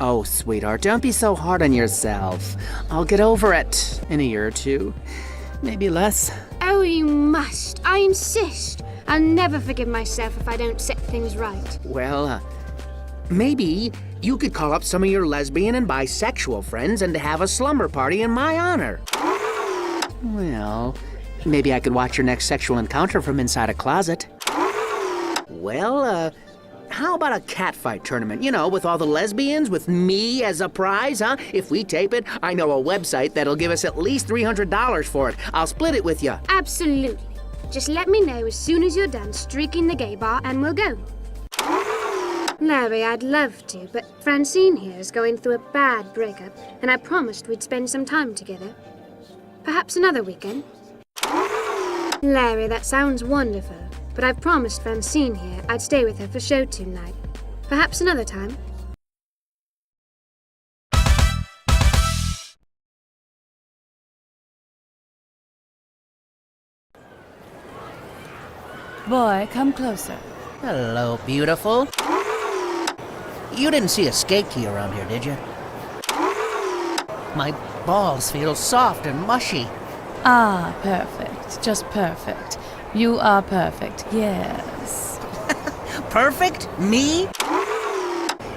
Oh, sweetheart, don't be so hard on yourself. I'll get over it in a year or two. Maybe less. Oh, you must. I insist. I'll never forgive myself if I don't set things right. Well, maybe you could call up some of your lesbian and bisexual friends and have a slumber party in my honor. Well, maybe I could watch your next sexual encounter from inside a closet. Well, how about a catfight tournament? You know, with all the lesbians, with me as a prize, huh? If we tape it, I know a website that'll give us at least $300 for it. I'll split it with you. Absolutely. Just let me know as soon as you're done streaking the gay bar and we'll go. Larry, I'd love to, but Francine here is going through a bad breakup, and I promised we'd spend some time together. Perhaps another weekend. Larry, that sounds wonderful, but I've promised Francine here I'd stay with her for show tonight. Perhaps another time. Boy, come closer. Hello, beautiful. You didn't see a skate key around here, did you? My balls feel soft and mushy. Ah, perfect. Just perfect. You are perfect, yes. Perfect? Me?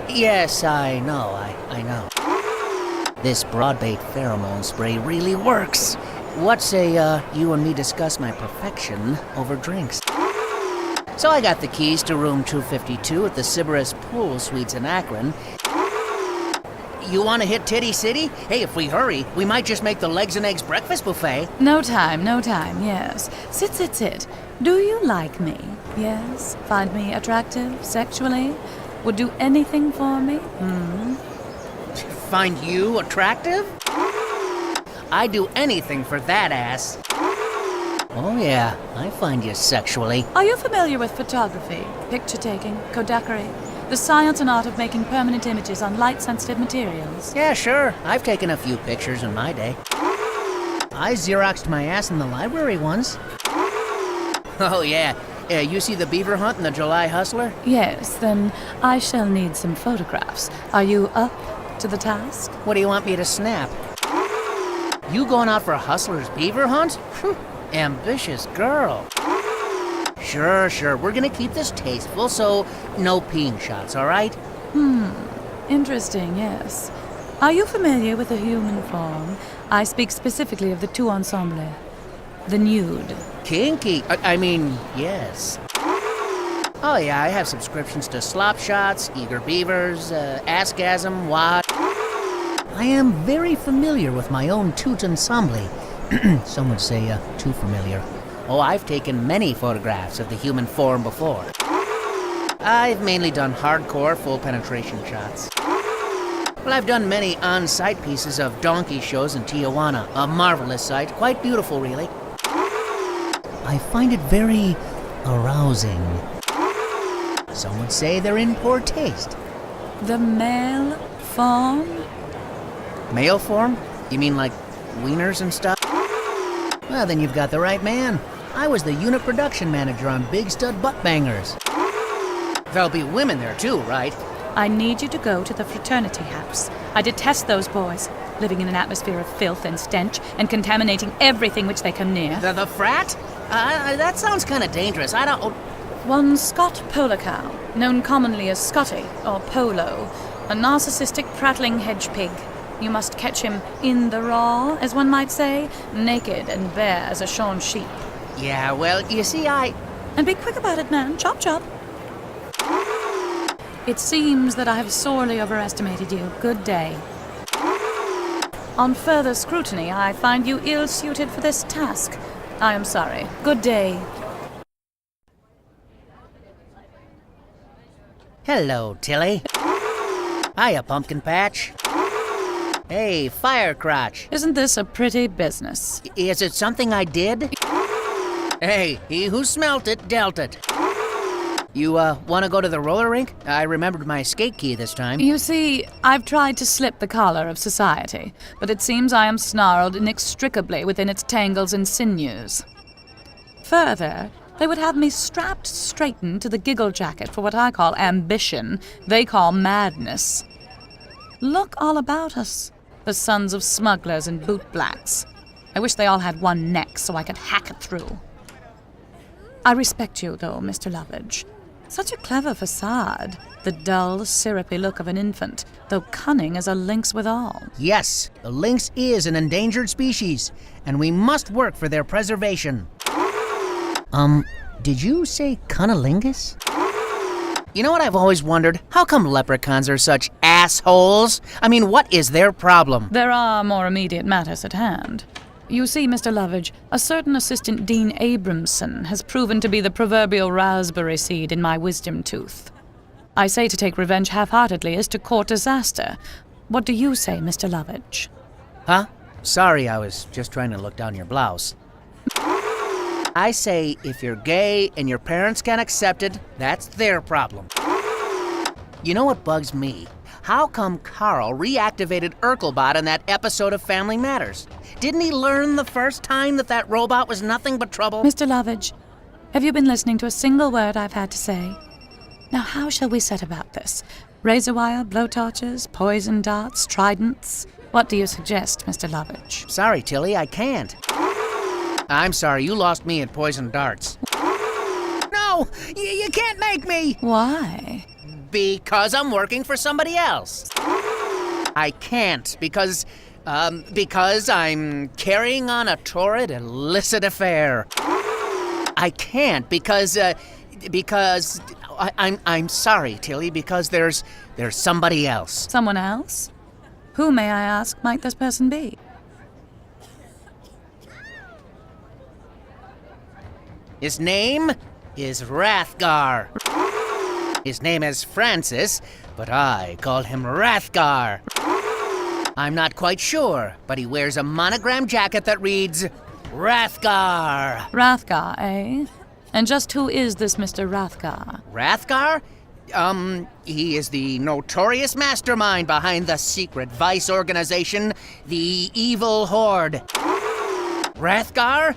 Yes, I know, I know. This broadbait pheromone spray really works. What say, you and me discuss my perfection over drinks? So I got the keys to room 252 at the Sybaris Pool Suites in Akron. You want to hit Titty City? Hey, if we hurry, we might just make the legs and eggs breakfast buffet. No time, yes. Sit. Do you like me? Yes? Find me attractive, sexually? Would do anything for me? Find you attractive? I'd do anything for that ass. Oh yeah, I find you sexually. Are you familiar with photography, picture taking, Kodakery? The science and art of making permanent images on light-sensitive materials. Yeah, sure. I've taken a few pictures in my day. I Xeroxed my ass in the library once. Oh yeah. You see the beaver hunt and the July Hustler? Yes, then I shall need some photographs. Are you up to the task? What do you want me to snap? You going out for a hustler's beaver hunt? Ambitious girl. Sure. We're gonna keep this tasteful, so no peeing shots, all right? Interesting, yes. Are you familiar with the human form? I speak specifically of the tout ensemble. The nude. Kinky. I mean, yes. Oh yeah, I have subscriptions to Slop Shots, Eager Beavers, Askasm, Watt. I am very familiar with my own tout ensemble. Some would say too familiar. Oh, I've taken many photographs of the human form before. I've mainly done hardcore full penetration shots. Well, I've done many on-site pieces of donkey shows in Tijuana. A marvelous sight, quite beautiful really. I find it very arousing. Some would say they're in poor taste. The male form? Male form? You mean like wieners and stuff? Well, then you've got the right man. I was the unit production manager on Big Stud Butt Bangers. There'll be women there too, right? I need you to go to the fraternity house. I detest those boys, living in an atmosphere of filth and stench and contaminating everything which they come near. The frat? That sounds kind of dangerous. I don't... One Scott Polacow, known commonly as Scotty or Polo, a narcissistic prattling hedge pig. You must catch him in the raw, as one might say, naked and bare as a shorn sheep. Yeah, well, you see, And be quick about it, man. Chop, chop. It seems that I have sorely overestimated you. Good day. On further scrutiny, I find you ill-suited for this task. I am sorry. Good day. Hello, Tilly. Hiya, Pumpkin Patch. Hey, Firecrotch. Isn't this a pretty business? Is it something I did? Hey, he who smelt it, dealt it. You, want to go to the roller rink? I remembered my skate key this time. You see, I've tried to slip the collar of society, but it seems I am snarled inextricably within its tangles and sinews. Further, they would have me strapped straightened to the giggle jacket for what I call ambition, they call madness. Look all about us, the sons of smugglers and bootblacks. I wish they all had one neck so I could hack it through. I respect you, though, Mr. Lovage. Such a clever facade, the dull, syrupy look of an infant, though cunning as a lynx withal. Yes, the lynx is an endangered species, and we must work for their preservation. Did you say cunnilingus? You know what I've always wondered? How come leprechauns are such assholes? I mean, what is their problem? There are more immediate matters at hand. You see, Mr. Lovage, a certain Assistant Dean Abramson has proven to be the proverbial raspberry seed in my wisdom tooth. I say to take revenge half-heartedly is to court disaster. What do you say, Mr. Lovage? Huh? Sorry, I was just trying to look down your blouse. I say if you're gay and your parents can't accept it, that's their problem. You know what bugs me? How come Carl reactivated Urkelbot in that episode of Family Matters? Didn't he learn the first time that robot was nothing but trouble? Mr. Lovage, have you been listening to a single word I've had to say? Now how shall we set about this? Razor wire, blowtorches, poison darts, tridents? What do you suggest, Mr. Lovage? Sorry, Tilly, I can't. I'm sorry, you lost me at poison darts. No! You can't make me! Why? Because I'm working for somebody else. I can't, because I'm carrying on a torrid, illicit affair. I can't, because I'm sorry, Tilly, because there's somebody else. Someone else? Who, may I ask, might this person be? His name is Rathgar. His name is Francis, but I call him Rathgar. I'm not quite sure, but he wears a monogram jacket that reads Rathgar. Rathgar, eh? And just who is this Mr. Rathgar? Rathgar? He is the notorious mastermind behind the secret vice organization, the Evil Horde. Rathgar?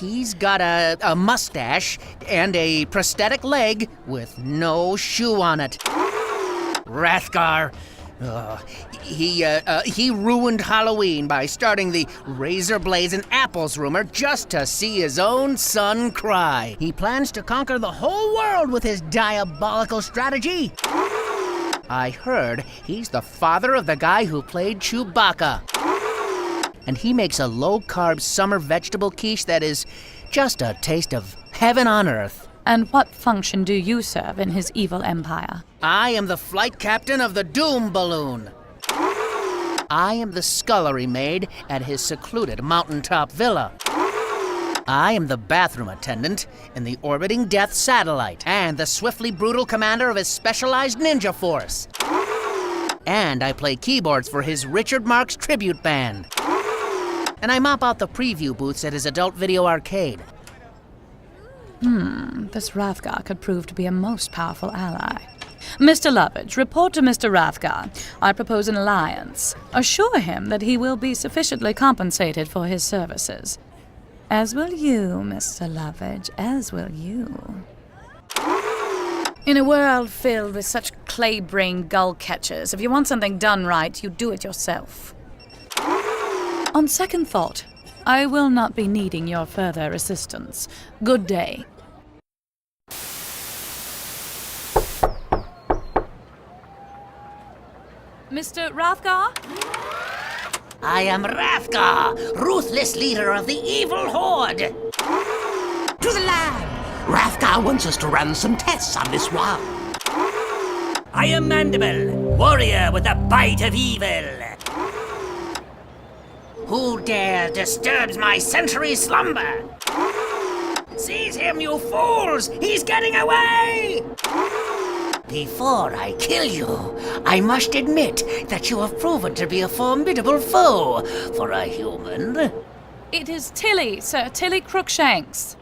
He's got a mustache and a prosthetic leg with no shoe on it. Rathgar. He ruined Halloween by starting the razor blades and apples rumor just to see his own son cry. He plans to conquer the whole world with his diabolical strategy. I heard he's the father of the guy who played Chewbacca. And he makes a low-carb summer vegetable quiche that is just a taste of heaven on earth. And what function do you serve in his evil empire? I am the flight captain of the Doom Balloon. I am the scullery maid at his secluded mountaintop villa. I am the bathroom attendant in the orbiting Death satellite, and the swiftly brutal commander of his specialized ninja force. And I play keyboards for his Richard Marx tribute band. And I mop out the preview booths at his adult video arcade. This Rathgar could prove to be a most powerful ally. Mr. Lovage, report to Mr. Rathgar. I propose an alliance. Assure him that he will be sufficiently compensated for his services. As will you, Mr. Lovage, as will you. In a world filled with such clay-brained gull-catchers, if you want something done right, you do it yourself. On second thought, I will not be needing your further assistance. Good day. Mr. Rathgar? I am Rathgar, ruthless leader of the evil horde. To the lab! Rathgar wants us to run some tests on this wand. I am Mandible, warrior with a bite of evil. Who dare disturbs my century slumber? Seize him, you fools! He's getting away! Before I kill you, I must admit that you have proven to be a formidable foe for a human. It is Tilly, Sir Tilly Crookshanks.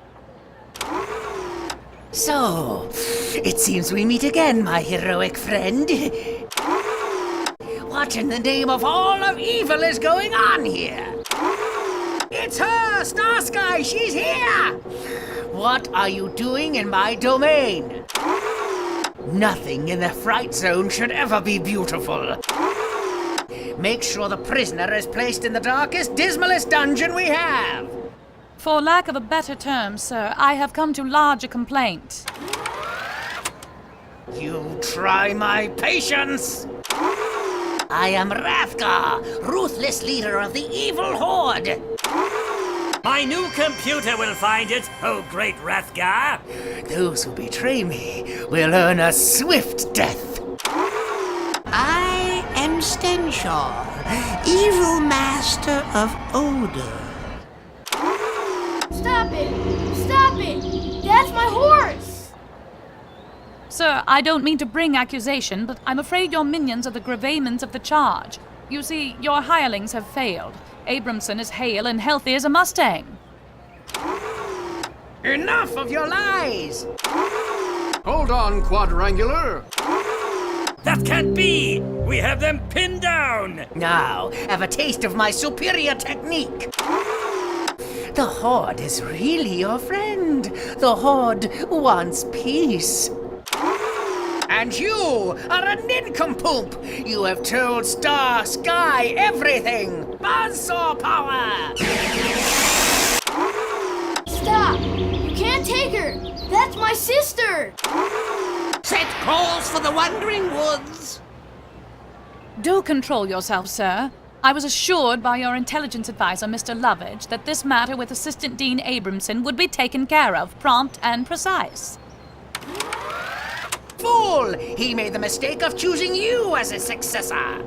So, it seems we meet again, my heroic friend. What in the name of all of evil is going on here? It's her, Starsky, she's here! What are you doing in my domain? Nothing in the Fright Zone should ever be beautiful. Make sure the prisoner is placed in the darkest, dismalest dungeon we have. For lack of a better term, sir, I have come to lodge a complaint. You try my patience! I am Rathgar, ruthless leader of the evil horde. My new computer will find it, oh great Rathgar. Those who betray me will earn a swift death. I am Stenshaw, evil master of odor. Stop it! Stop it! That's my horse! Sir, I don't mean to bring accusation, but I'm afraid your minions are the gravaiments of the charge. You see, your hirelings have failed. Abramson is hale and healthy as a Mustang. Enough of your lies! Hold on, Quadrangular. That can't be! We have them pinned down! Now, have a taste of my superior technique. The Horde is really your friend. The Horde wants peace. And you are a nincompoop! You have told Starsky everything! Buzzsaw power! Stop! You can't take her! That's my sister! Set course for the Wandering Woods! Do control yourself, sir. I was assured by your intelligence advisor, Mr. Lovage, that this matter with Assistant Dean Abramson would be taken care of, prompt and precise. Fool! He made the mistake of choosing you as his successor.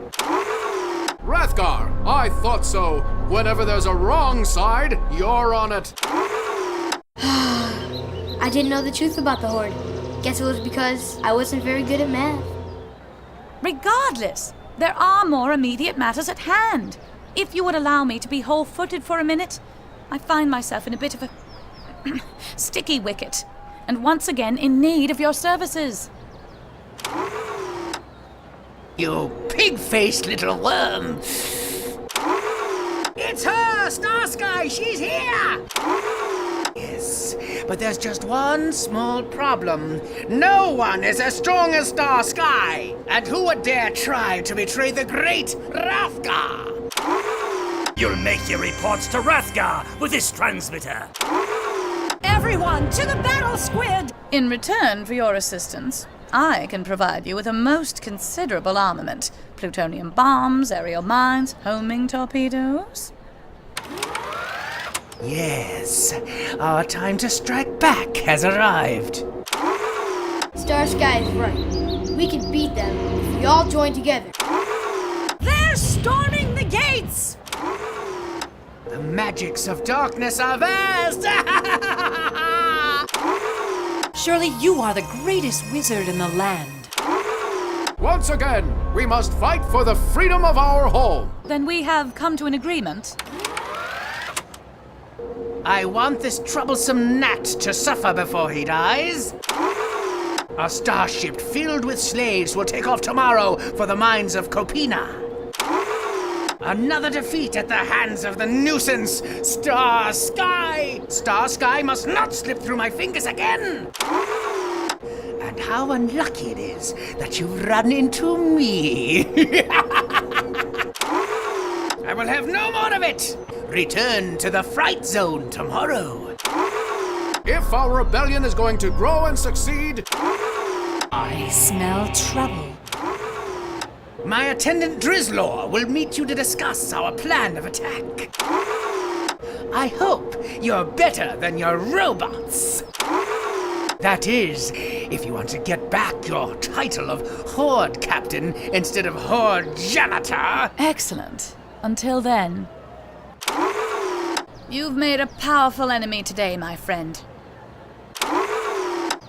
Rathgar, I thought so. Whenever there's a wrong side, you're on it. I didn't know the truth about the Horde. Guess it was because I wasn't very good at math. Regardless, there are more immediate matters at hand. If you would allow me to be whole-footed for a minute, I find myself in a bit of a sticky wicket, and once again in need of your services. You pig-faced little worm! It's her, Starsky! She's here! Yes, but there's just one small problem. No one is as strong as Starsky! And who would dare try to betray the great Rathgar? You'll make your reports to Rathgar with this transmitter. Everyone, to the battle, Squid! In return for your assistance, I can provide you with a most considerable armament. Plutonium bombs, aerial mines, homing torpedoes. Yes, our time to strike back has arrived. Starsky is right. We can beat them if we all join together. They're storming the gates! The magics of darkness are vast! Surely you are the greatest wizard in the land. Once again, we must fight for the freedom of our home. Then we have come to an agreement. I want this troublesome gnat to suffer before he dies. A starship filled with slaves will take off tomorrow for the mines of Copina. Another defeat at the hands of the nuisance, Starsky! Starsky must not slip through my fingers again! And how unlucky it is that you've run into me! I will have no more of it! Return to the Fright Zone tomorrow! If our rebellion is going to grow and succeed, I smell trouble. My attendant Drizzlor will meet you to discuss our plan of attack. I hope you're better than your robots. That is, if you want to get back your title of Horde Captain instead of Horde Janitor. Excellent. Until then. You've made a powerful enemy today, my friend.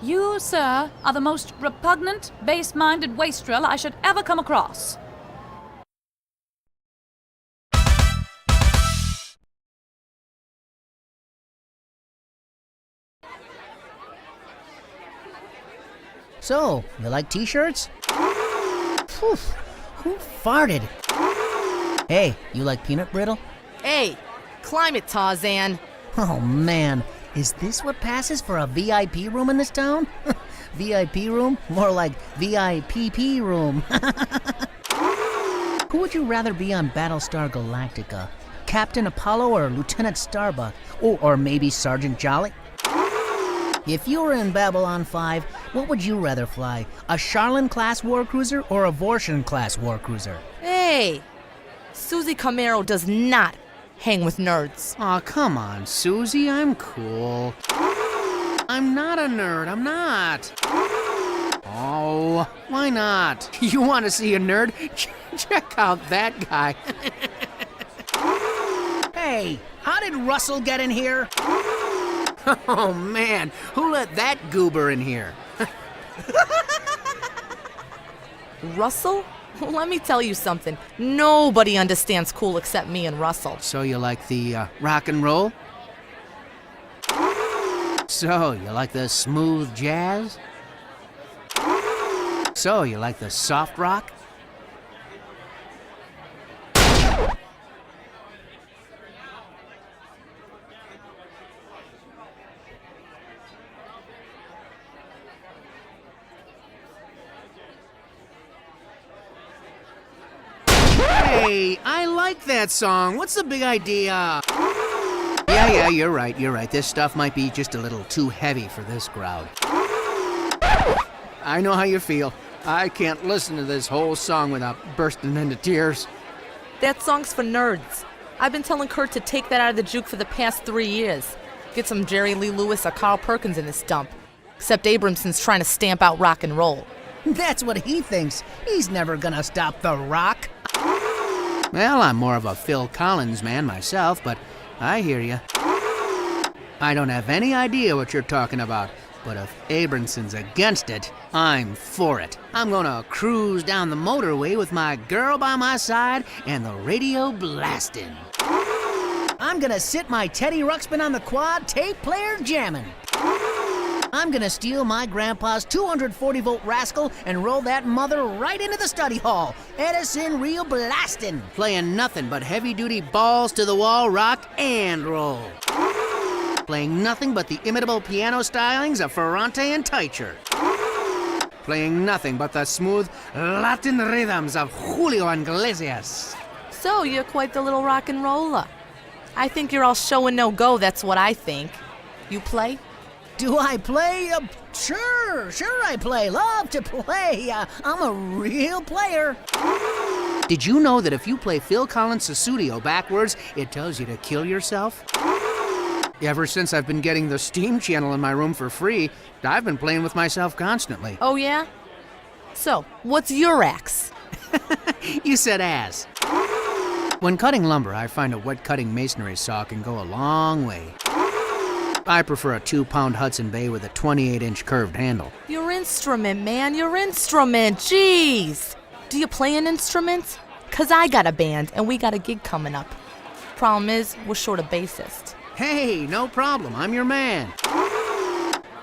You, sir, are the most repugnant, base-minded wastrel I should ever come across. So, you like t-shirts? Phew, who farted? Hey, you like peanut brittle? Hey, climb it, Tarzan. Oh man, is this what passes for a VIP room in this town? VIP room? More like VIPP room. Who would you rather be on Battlestar Galactica? Captain Apollo or Lieutenant Starbuck? Or maybe Sergeant Jolly? If you were in Babylon 5, what would you rather fly? A Charlene-class warcruiser or a Vortian-class warcruiser? Hey, Suzi Camaro does not hang with nerds. Aw, come on, Susie, I'm cool. I'm not a nerd, I'm not. Oh, why not? You want to see a nerd? Check out that guy. Hey, how did Russell get in here? Oh man, who let that goober in here? Russell? Let me tell you something. Nobody understands cool except me and Russell. So you like the rock and roll? So you like the smooth jazz? So you like the soft rock? Hey, I like that song. What's the big idea? Yeah, you're right. This stuff might be just a little too heavy for this crowd. I know how you feel. I can't listen to this whole song without bursting into tears. That song's for nerds. I've been telling Kurt to take that out of the juke for the past 3 years. Get some Jerry Lee Lewis or Carl Perkins in this dump. Except Abramson's trying to stamp out rock and roll. That's what he thinks. He's never gonna stop the rock. Well, I'm more of a Phil Collins man myself, but I hear you. I don't have any idea what you're talking about, but if Abrahamson's against it, I'm for it. I'm gonna cruise down the motorway with my girl by my side and the radio blasting. I'm gonna sit my Teddy Ruxpin on the quad tape player jamming. I'm gonna steal my grandpa's 240-volt rascal and roll that mother right into the study hall. Edison Real blasting. Playing nothing but heavy-duty balls-to-the-wall rock and roll. Playing nothing but the imitable piano stylings of Ferrante and Teicher. Playing nothing but the smooth Latin rhythms of Julio Iglesias. So, you're quite the little rock and roller. I think you're all show and no go, that's what I think. You play? Do I play? Sure I play. Love to play. I'm a real player. Did you know that if you play Phil Collins' Susudio backwards, it tells you to kill yourself? Ever since I've been getting the Steam channel in my room for free, I've been playing with myself constantly. Oh, yeah? So, what's your axe? You said ass. When cutting lumber, I find a wet cutting masonry saw can go a long way. I prefer a 2-pound Hudson Bay with a 28-inch curved handle. Your instrument, man, your instrument. Jeez. Do you play an instrument? 'Cause I got a band, and we got a gig coming up. Problem is, we're short a bassist. Hey, no problem. I'm your man.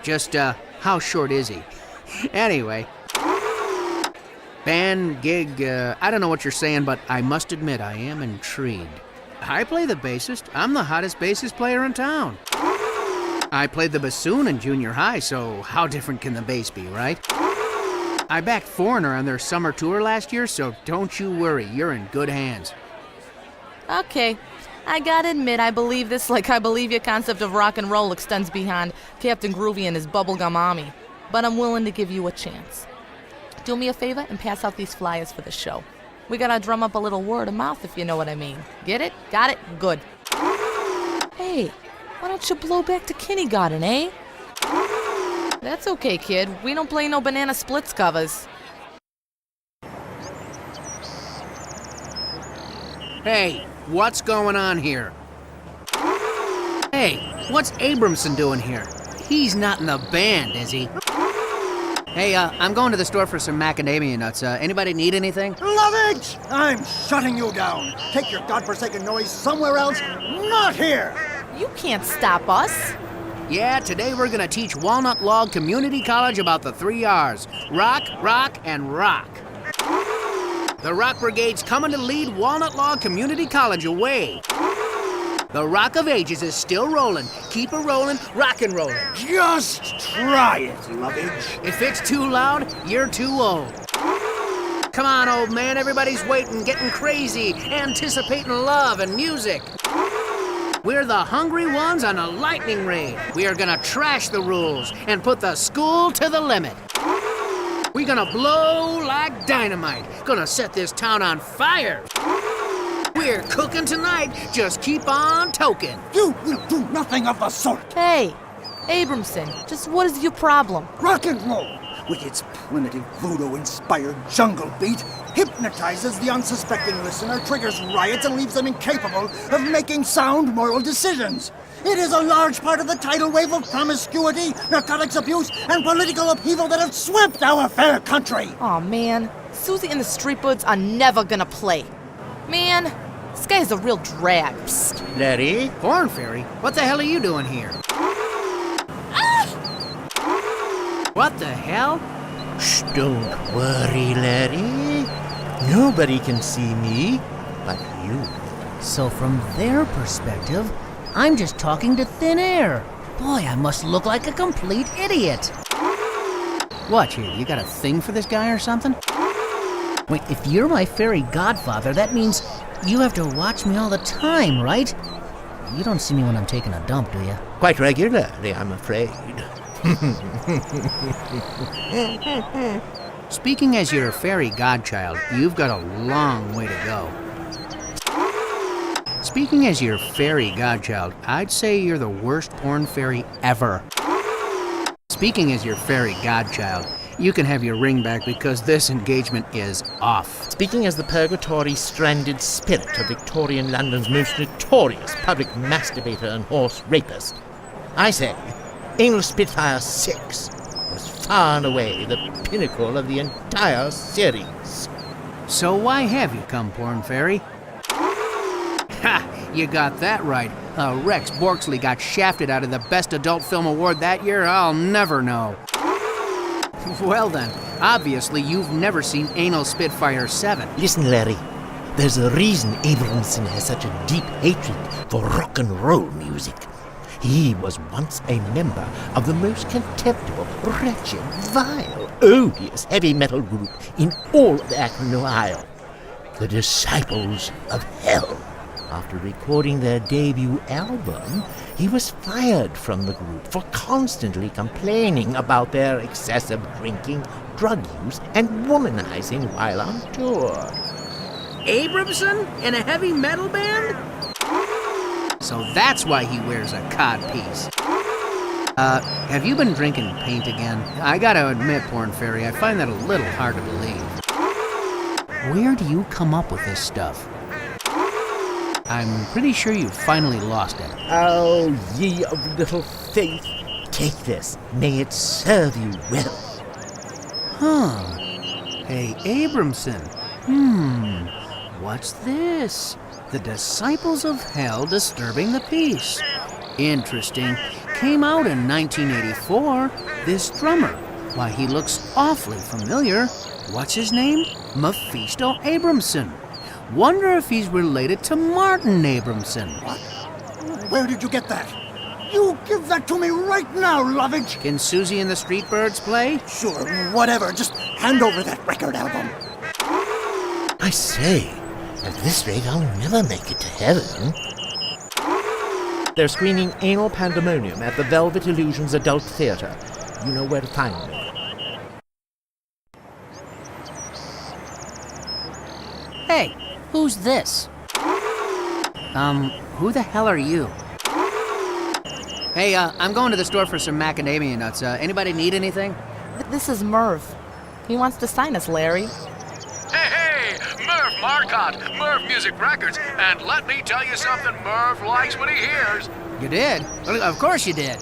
Just, how short is he? Anyway. Band, gig, I don't know what you're saying, but I must admit I am intrigued. I play the bassist. I'm the hottest bassist player in town. I played the bassoon in junior high, so how different can the bass be, right? I backed Foreigner on their summer tour last year, so don't you worry, you're in good hands. Okay, I gotta admit I believe this like I believe your concept of rock and roll extends beyond Captain Groovy and his bubblegum army. But I'm willing to give you a chance. Do me a favor and pass out these flyers for the show. We gotta drum up a little word of mouth, if you know what I mean. Get it? Got it? Good. Hey, why don't you blow back to kindergarten, eh? That's okay, kid. We don't play no Banana Splits covers. Hey, what's going on here? Hey, what's Abramson doing here? He's not in the band, is he? Hey, I'm going to the store for some macadamia nuts. Anybody need anything? Lovage! I'm shutting you down. Take your godforsaken noise somewhere else, not here! You can't stop us. Yeah, today we're gonna teach Walnut Log Community College about the 3 R's. Rock, rock, and rock. The Rock Brigade's coming to lead Walnut Log Community College away. The Rock of Ages is still rolling. Keep it rolling, rock and rollin'. Just try it, Lovage. If it's too loud, you're too old. Come on, old man, everybody's waiting, getting crazy, anticipating love and music. We're the hungry ones on a lightning raid. We are gonna trash the rules and put the school to the limit. We're gonna blow like dynamite. Gonna set this town on fire. We're cooking tonight. Just keep on toking. You will do nothing of the sort. Hey, Abramson, just what is your problem? Rock and roll, with its primitive voodoo-inspired jungle beat, hypnotizes the unsuspecting listener, triggers riots, and leaves them incapable of making sound moral decisions. It is a large part of the tidal wave of promiscuity, narcotics abuse, and political upheaval that have swept our fair country. Aw, man. Susie and the Streetbirds are never gonna play. Man, this guy is a real drag. Psst. Larry? Corn Fairy? What the hell are you doing here? What the hell? Shh, don't worry, Larry. Nobody can see me but you. So from their perspective, I'm just talking to thin air. Boy, I must look like a complete idiot. What, you got a thing for this guy or something? Wait, if you're my fairy godfather, that means you have to watch me all the time, right? You don't see me when I'm taking a dump, do you? Quite regularly, I'm afraid. Speaking as your fairy godchild, you've got a long way to go. Speaking as your fairy godchild, I'd say you're the worst porn fairy ever. Speaking as your fairy godchild, you can have your ring back because this engagement is off. Speaking as the purgatory stranded spirit of Victorian London's most notorious public masturbator and horse rapist, I say Anal Spitfire 6 was far and away the pinnacle of the entire series. So why have you come, porn fairy? Ha! You got that right. Rex Borksley got shafted out of the Best Adult Film Award that year. I'll never know. Well then, obviously you've never seen Anal Spitfire 7. Listen, Larry. There's a reason Abramson has such a deep hatred for rock and roll music. He was once a member of the most contemptible, wretched, vile, odious heavy metal group in all of Akron, Ohio, the Disciples of Hell. After recording their debut album, he was fired from the group for constantly complaining about their excessive drinking, drug use, and womanizing while on tour. Abramson in a heavy metal band? So that's why he wears a codpiece. Have you been drinking paint again? I gotta admit, porn fairy, I find that a little hard to believe. Where do you come up with this stuff? I'm pretty sure you've finally lost it. Oh, ye of little faith, take this. May it serve you well. Huh. Hey, Abramson. What's this? The Disciples of Hell Disturbing the Peace. Interesting. Came out in 1984. This drummer. Why, he looks awfully familiar. What's his name? Mephisto Abramson. Wonder if he's related to Martin Abramson. What? Where did you get that? You give that to me right now, Lovage! Can Susie and the Streetbirds play? Sure, whatever. Just hand over that record album. I say, at this rate, I'll never make it to heaven. They're screening Anal Pandemonium at the Velvet Illusions Adult Theater. You know where to find me. Hey, who's this? Who the hell are you? Hey, I'm going to the store for some macadamia nuts. Anybody need anything? This is Merv. He wants to sign us, Larry. Hey, Merv Marcotte, Merv Music Records, and let me tell you something, Merv likes what he hears. You did? Well, of course you did.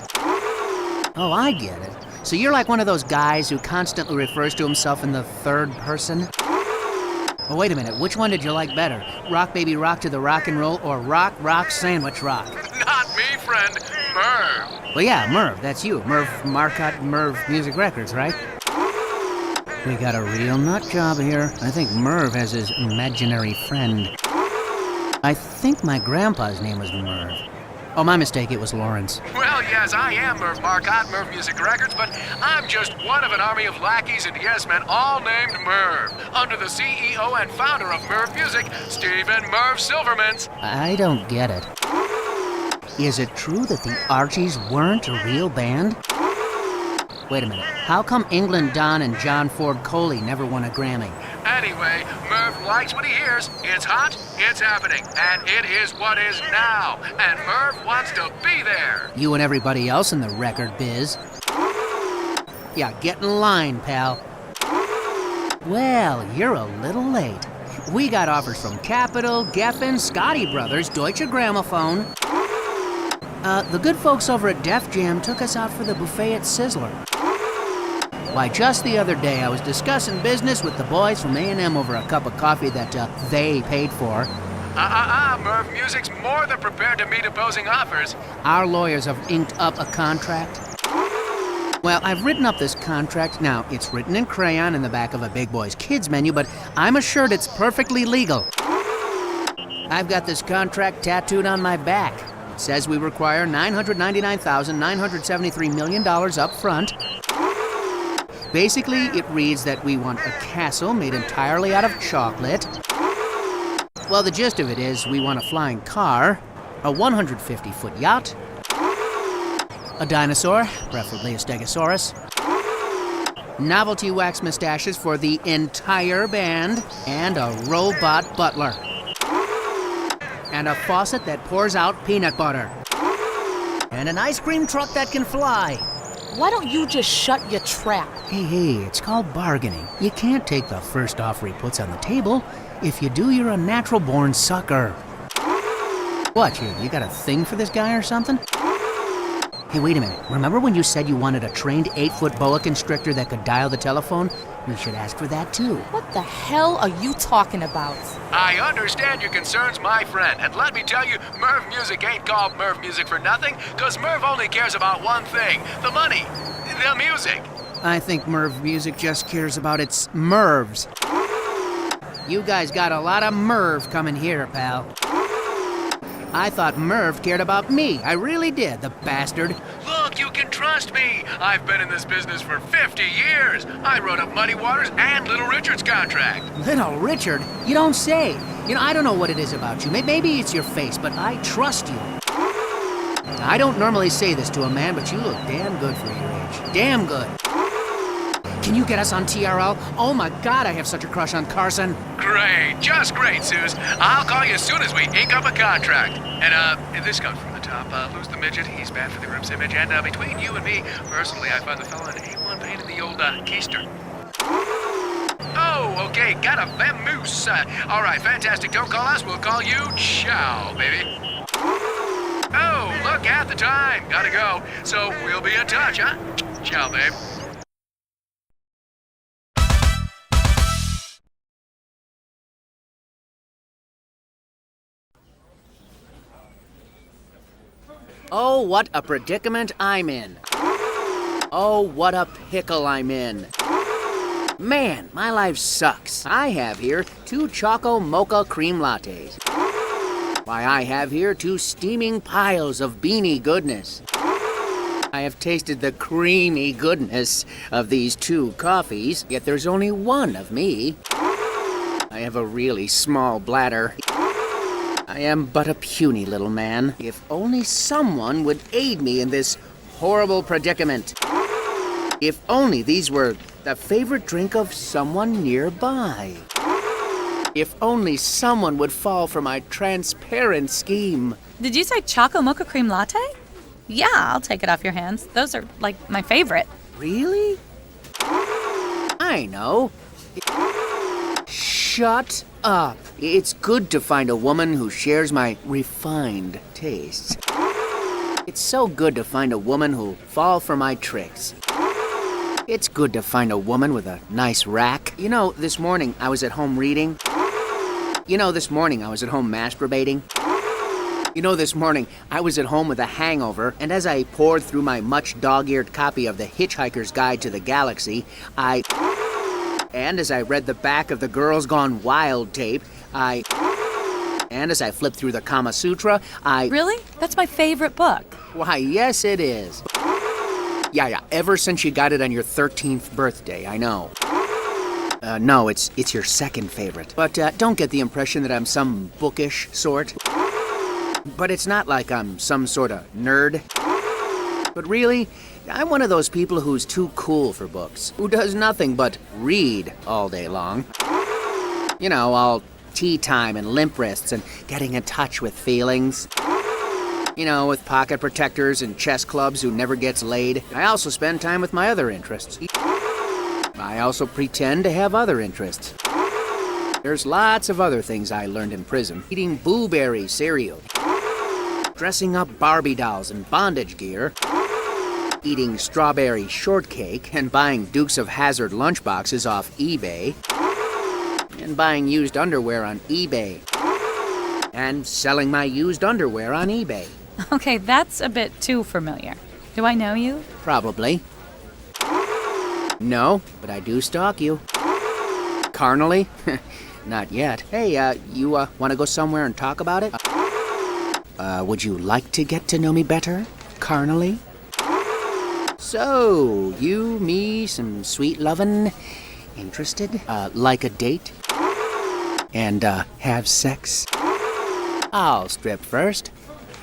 Oh, I get it. So you're like one of those guys who constantly refers to himself in the third person? Oh, wait a minute, which one did you like better? Rock Baby Rock to the Rock and Roll or Rock Rock Sandwich Rock? Not me, friend. Merv. Well, yeah, Merv, that's you. Merv Marcotte, Merv Music Records, right? We got a real nut job here. I think Merv has his imaginary friend. I think my grandpa's name was Merv. Oh, my mistake, it was Lawrence. Well, yes, I am Merv Marcotte, Merv Music Records, but I'm just one of an army of lackeys and yes-men all named Merv, under the CEO and founder of Merv Music, Stephen Merv Silvermans. I don't get it. Is it true that the Archies weren't a real band? Wait a minute, how come England Don and John Ford Coley never won a Grammy? Anyway, Merv likes what he hears. It's hot, it's happening, and it is what is now. And Merv wants to be there. You and everybody else in the record biz. Yeah, get in line, pal. Well, you're a little late. We got offers from Capitol, Geffen, Scotty Brothers, Deutsche Grammophon. The good folks over at Def Jam took us out for the buffet at Sizzler. Why, just the other day, I was discussing business with the boys from A&M over a cup of coffee that they paid for. Merv Music's more than prepared to meet opposing offers. Our lawyers have inked up a contract. Well, I've written up this contract. Now, it's written in crayon in the back of a Big Boys Kids menu, but I'm assured it's perfectly legal. I've got this contract tattooed on my back. It says we require $999,973 million up front. Basically, it reads that we want a castle made entirely out of chocolate. Well, the gist of it is we want a flying car, a 150-foot yacht, a dinosaur, preferably a stegosaurus, novelty wax mustaches for the entire band, and a robot butler. And a faucet that pours out peanut butter. And an ice cream truck that can fly. Why don't you just shut your trap? Hey, it's called bargaining. You can't take the first offer he puts on the table. If you do, you're a natural-born sucker. What, you got a thing for this guy or something? Hey, wait a minute. Remember when you said you wanted a trained 8-foot boa constrictor that could dial the telephone? We should ask for that, too. What the hell are you talking about? I understand your concerns, my friend, and let me tell you, Merv Music ain't called Merv Music for nothing, because Merv only cares about one thing, the money, the music. I think Merv Music just cares about its Mervs. You guys got a lot of Merv coming here, pal. I thought Merv cared about me. I really did, the bastard. Look, you can trust me. I've been in this business for 50 years. I wrote up Muddy Waters and Little Richard's contract. Little Richard? You don't say. You know, I don't know what it is about you. Maybe it's your face, but I trust you. I don't normally say this to a man, but you look damn good for your age. Damn good. Can you get us on TRL? Oh my God, I have such a crush on Carson. Great, just great, Suze. I'll call you as soon as we ink up a contract. And, this comes from the top. Lose the midget, he's bad for the group's image. And, between you and me, personally, I find the fella an A1 pain in the old, keister. Oh, okay, got a vamoose. All right, fantastic. Don't call us, we'll call you Ciao, baby. Oh, look at the time. Gotta go. So, we'll be in touch, huh? Ciao, babe. Oh, what a predicament I'm in. Oh, what a pickle I'm in. Man, my life sucks. I have here 2 Choco Mocha Cream Lattes. Why, I have here 2 steaming piles of beanie goodness. I have tasted the creamy goodness of these 2 coffees, yet there's only one of me. I have a really small bladder. I am but a puny little man. If only someone would aid me in this horrible predicament. If only these were the favorite drink of someone nearby. If only someone would fall for my transparent scheme. Did you say Choco Mocha Cream Latte? Yeah, I'll take it off your hands. Those are, like, my favorite. Really? I know. Shut up. It's good to find a woman who shares my refined tastes. It's so good to find a woman who'll fall for my tricks. It's good to find a woman with a nice rack. You know, this morning I was at home reading. You know, this morning I was at home masturbating. You know, this morning I was at home with a hangover, and as I poured through my much dog-eared copy of The Hitchhiker's Guide to the Galaxy, and as I read the back of the Girls Gone Wild tape, and as I flipped through the Kama Sutra, Really? That's my favorite book. Why, yes, it is. Yeah, ever since you got it on your 13th birthday, I know. No, it's your second favorite. But don't get the impression that I'm some bookish sort. But it's not like I'm some sort of nerd. But really, I'm one of those people who's too cool for books, who does nothing but read all day long. You know, all tea time and limp wrists and getting in touch with feelings. You know, with pocket protectors and chess clubs who never gets laid. I also spend time with my other interests. I also pretend to have other interests. There's lots of other things I learned in prison. Eating blueberry cereal. Dressing up Barbie dolls in bondage gear. Eating strawberry shortcake and buying Dukes of Hazzard lunchboxes off eBay. And buying used underwear on eBay. And selling my used underwear on eBay. Okay, that's a bit too familiar. Do I know you? Probably. No, but I do stalk you. Carnally? Not yet. Hey, you want to go somewhere and talk about it? Would you like to get to know me better? Carnally? So, you, me, some sweet lovin', interested? Like a date? And, have sex? I'll strip first.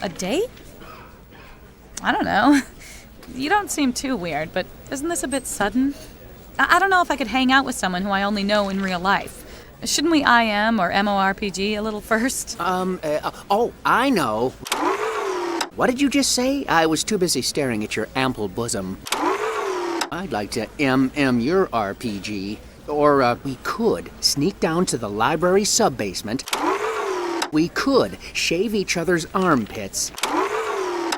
A date? I don't know. You don't seem too weird, but isn't this a bit sudden? I don't know if I could hang out with someone who I only know in real life. Shouldn't we IM or MORPG a little first? Oh, I know. What did you just say? I was too busy staring at your ample bosom. I'd like to MM your RPG. Or, we could sneak down to the library sub-basement. We could shave each other's armpits.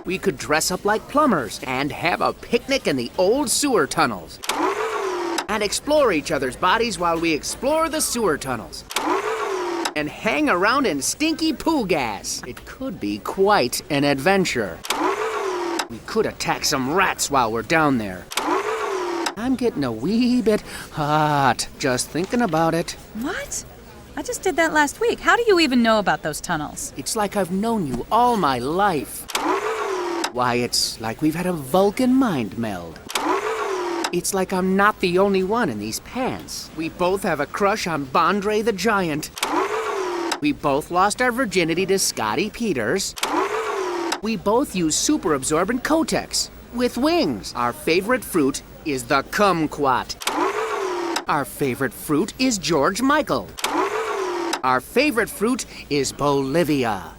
We could dress up like plumbers and have a picnic in the old sewer tunnels. And explore each other's bodies while we explore the sewer tunnels. And hang around in stinky poo gas. It could be quite an adventure. We could attack some rats while we're down there. I'm getting a wee bit hot just thinking about it. What? I just did that last week. How do you even know about those tunnels? It's like I've known you all my life. Why, it's like we've had a Vulcan mind meld. It's like I'm not the only one in these pants. We both have a crush on Bondre the Giant. We both lost our virginity to Scotty Peters. We both use super absorbent Kotex with wings. Our favorite fruit is the kumquat. Our favorite fruit is George Michael. Our favorite fruit is Bolivia.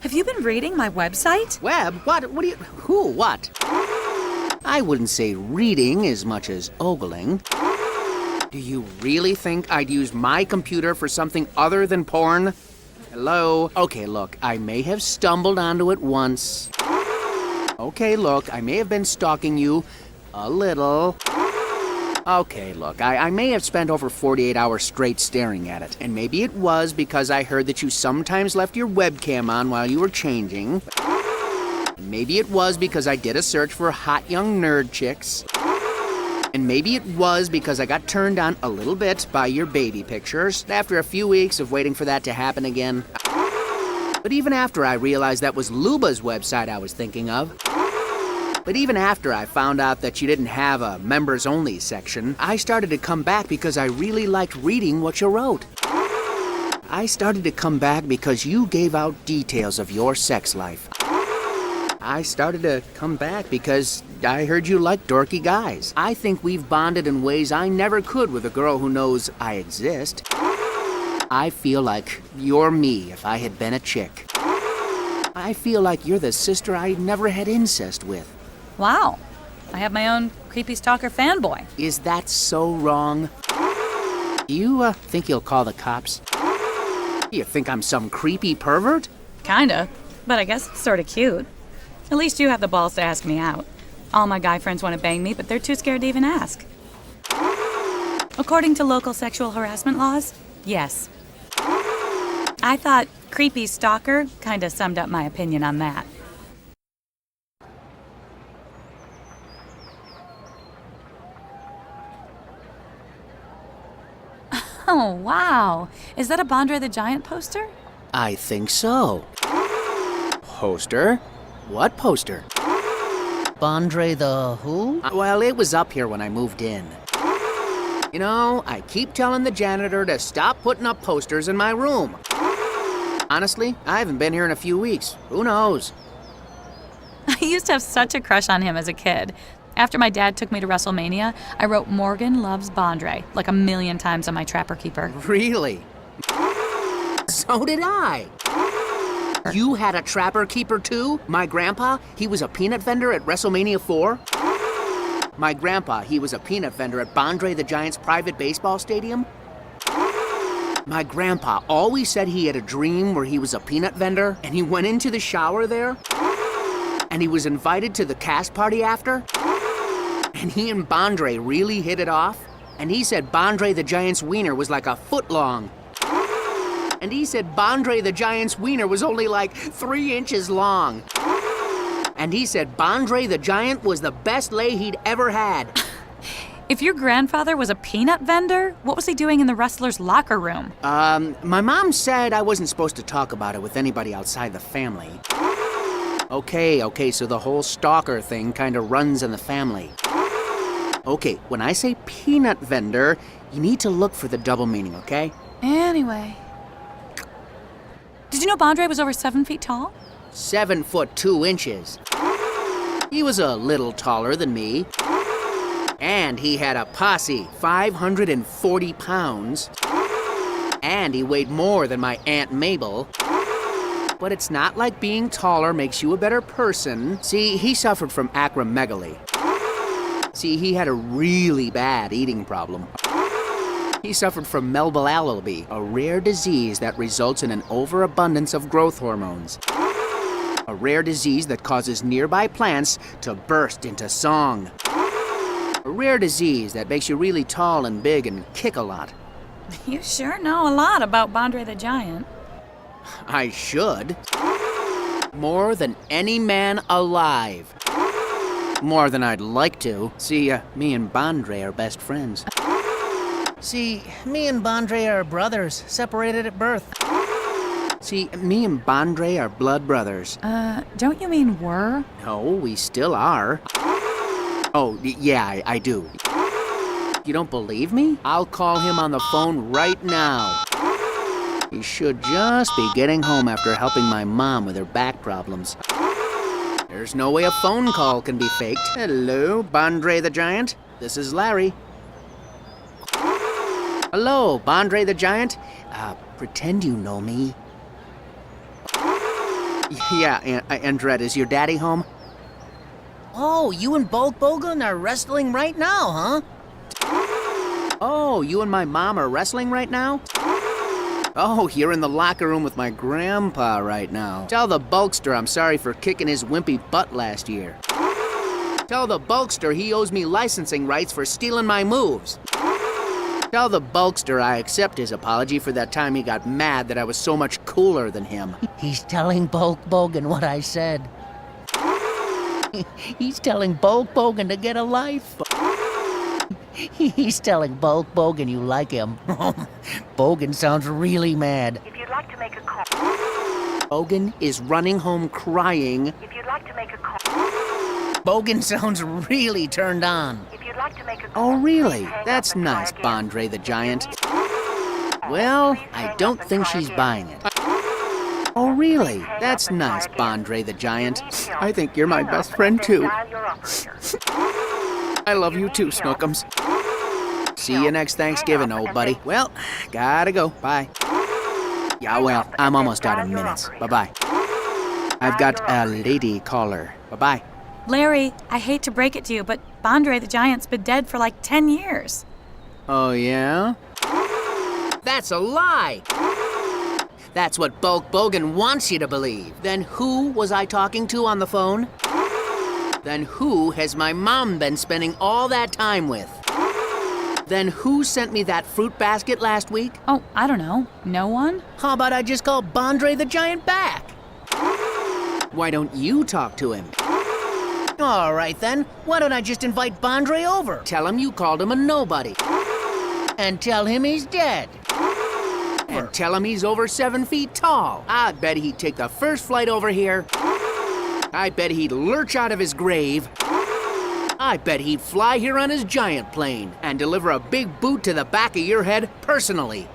Have you been reading my website? Web? What? What? I wouldn't say reading as much as ogling. Do you really think I'd use my computer for something other than porn? Hello? Okay, look, I may have stumbled onto it once. Okay, look, I may have been stalking you a little. Okay, look, I may have spent over 48 hours straight staring at it. And maybe it was because I heard that you sometimes left your webcam on while you were changing. Maybe it was because I did a search for hot young nerd chicks. And maybe it was because I got turned on a little bit by your baby pictures after a few weeks of waiting for that to happen again. But even after I realized that was Luba's website I was thinking of, but even after I found out that you didn't have a members-only section, I started to come back because I really liked reading what you wrote. I started to come back because you gave out details of your sex life. I started to come back because I heard you like dorky guys. I think we've bonded in ways I never could with a girl who knows I exist. I feel like you're me if I had been a chick. I feel like you're the sister I never had incest with. Wow. I have my own creepy stalker fanboy. Is that so wrong? Do you think you'll call the cops? You think I'm some creepy pervert? Kinda, but I guess it's sorta cute. At least you have the balls to ask me out. All my guy friends want to bang me, but they're too scared to even ask. According to local sexual harassment laws, yes. I thought creepy stalker kind of summed up my opinion on that. Oh, wow. Is that a Bondre the Giant poster? I think so. Poster? What poster? Bondre the who? Well, it was up here when I moved in. You know, I keep telling the janitor to stop putting up posters in my room. Honestly, I haven't been here in a few weeks. Who knows? I used to have such a crush on him as a kid. After my dad took me to WrestleMania, I wrote Morgan loves Bondre like 1,000,000 times on my Trapper Keeper. Really? So did I. You had a Trapper Keeper too? My grandpa, he was a peanut vendor at WrestleMania 4. My grandpa, he was a peanut vendor at Bondre the Giant's private baseball stadium. My grandpa always said he had a dream where he was a peanut vendor and he went into the shower there and he was invited to the cast party after. And he and Bondre really hit it off. And he said Bondre the Giant's wiener was like a foot long. And he said Bondre the Giant's wiener was only like 3 inches long. And he said Bondre the Giant was the best lay he'd ever had. If your grandfather was a peanut vendor, what was he doing in the wrestler's locker room? My mom said I wasn't supposed to talk about it with anybody outside the family. Okay, so the whole stalker thing kind of runs in the family. Okay, when I say peanut vendor, you need to look for the double meaning, okay? Anyway. Did you know Bondre was over 7 feet tall? 7 foot 2 inches. He was a little taller than me. And he had a posse, 540 pounds. And he weighed more than my Aunt Mabel. But it's not like being taller makes you a better person. See, he suffered from acromegaly. See, he had a really bad eating problem. He suffered from melballalby, a rare disease that results in an overabundance of growth hormones. A rare disease that causes nearby plants to burst into song. A rare disease that makes you really tall and big and kick a lot. You sure know a lot about Bondre the Giant. I should. More than any man alive. More than I'd like to. See, me and Bondre are best friends. See, me and Bondre are brothers, separated at birth. See, me and Bondre are blood brothers. Don't you mean were? No, we still are. Oh, yeah, I do. You don't believe me? I'll call him on the phone right now. He should just be getting home after helping my mom with her back problems. There's no way a phone call can be faked. Hello, Bondre the Giant. This is Larry. Hello, Bondre the Giant. Pretend you know me. Yeah, Andret, is your daddy home? Oh, you and Bulk Bogan are wrestling right now, huh? Oh, you and my mom are wrestling right now? Oh, you're in the locker room with my grandpa right now. Tell the Bulkster I'm sorry for kicking his wimpy butt last year. Tell the Bulkster he owes me licensing rights for stealing my moves. Tell the Bulkster I accept his apology for that time he got mad that I was so much cooler than him. He's telling Bulk Bogan what I said. He's telling Bulk Bogan to get a life. He's telling Bulk Bogan you like him. Bogan sounds really mad. If you'd like to make a call. Bogan is running home crying. If you'd like to make a call. Bogan sounds really turned on. If you'd like to make a call. Oh, really? That's nice, Bondre the Giant. Well, I don't think she's buying it. Oh, really? That's nice, Bondre the Giant. I think you're my best friend, too. I love you too, Snookums. See you next Thanksgiving, old buddy. Well, gotta go. Bye. Yeah, well, I'm almost out of minutes. Bye-bye. I've got a lady caller. Bye-bye. Larry, I hate to break it to you, but Bondre the Giant's been dead for like 10 years. Oh, yeah? That's a lie! That's what Bulk Bogan wants you to believe. Then who was I talking to on the phone? Then who has my mom been spending all that time with? Then who sent me that fruit basket last week? Oh, I don't know. No one? How about I just call Bondre the Giant back? Why don't you talk to him? All right then, why don't I just invite Bondre over? Tell him you called him a nobody. And tell him he's dead. And tell him he's over 7 feet tall. I bet he'd take the first flight over here. I bet he'd lurch out of his grave. I bet he'd fly here on his giant plane and deliver a big boot to the back of your head personally.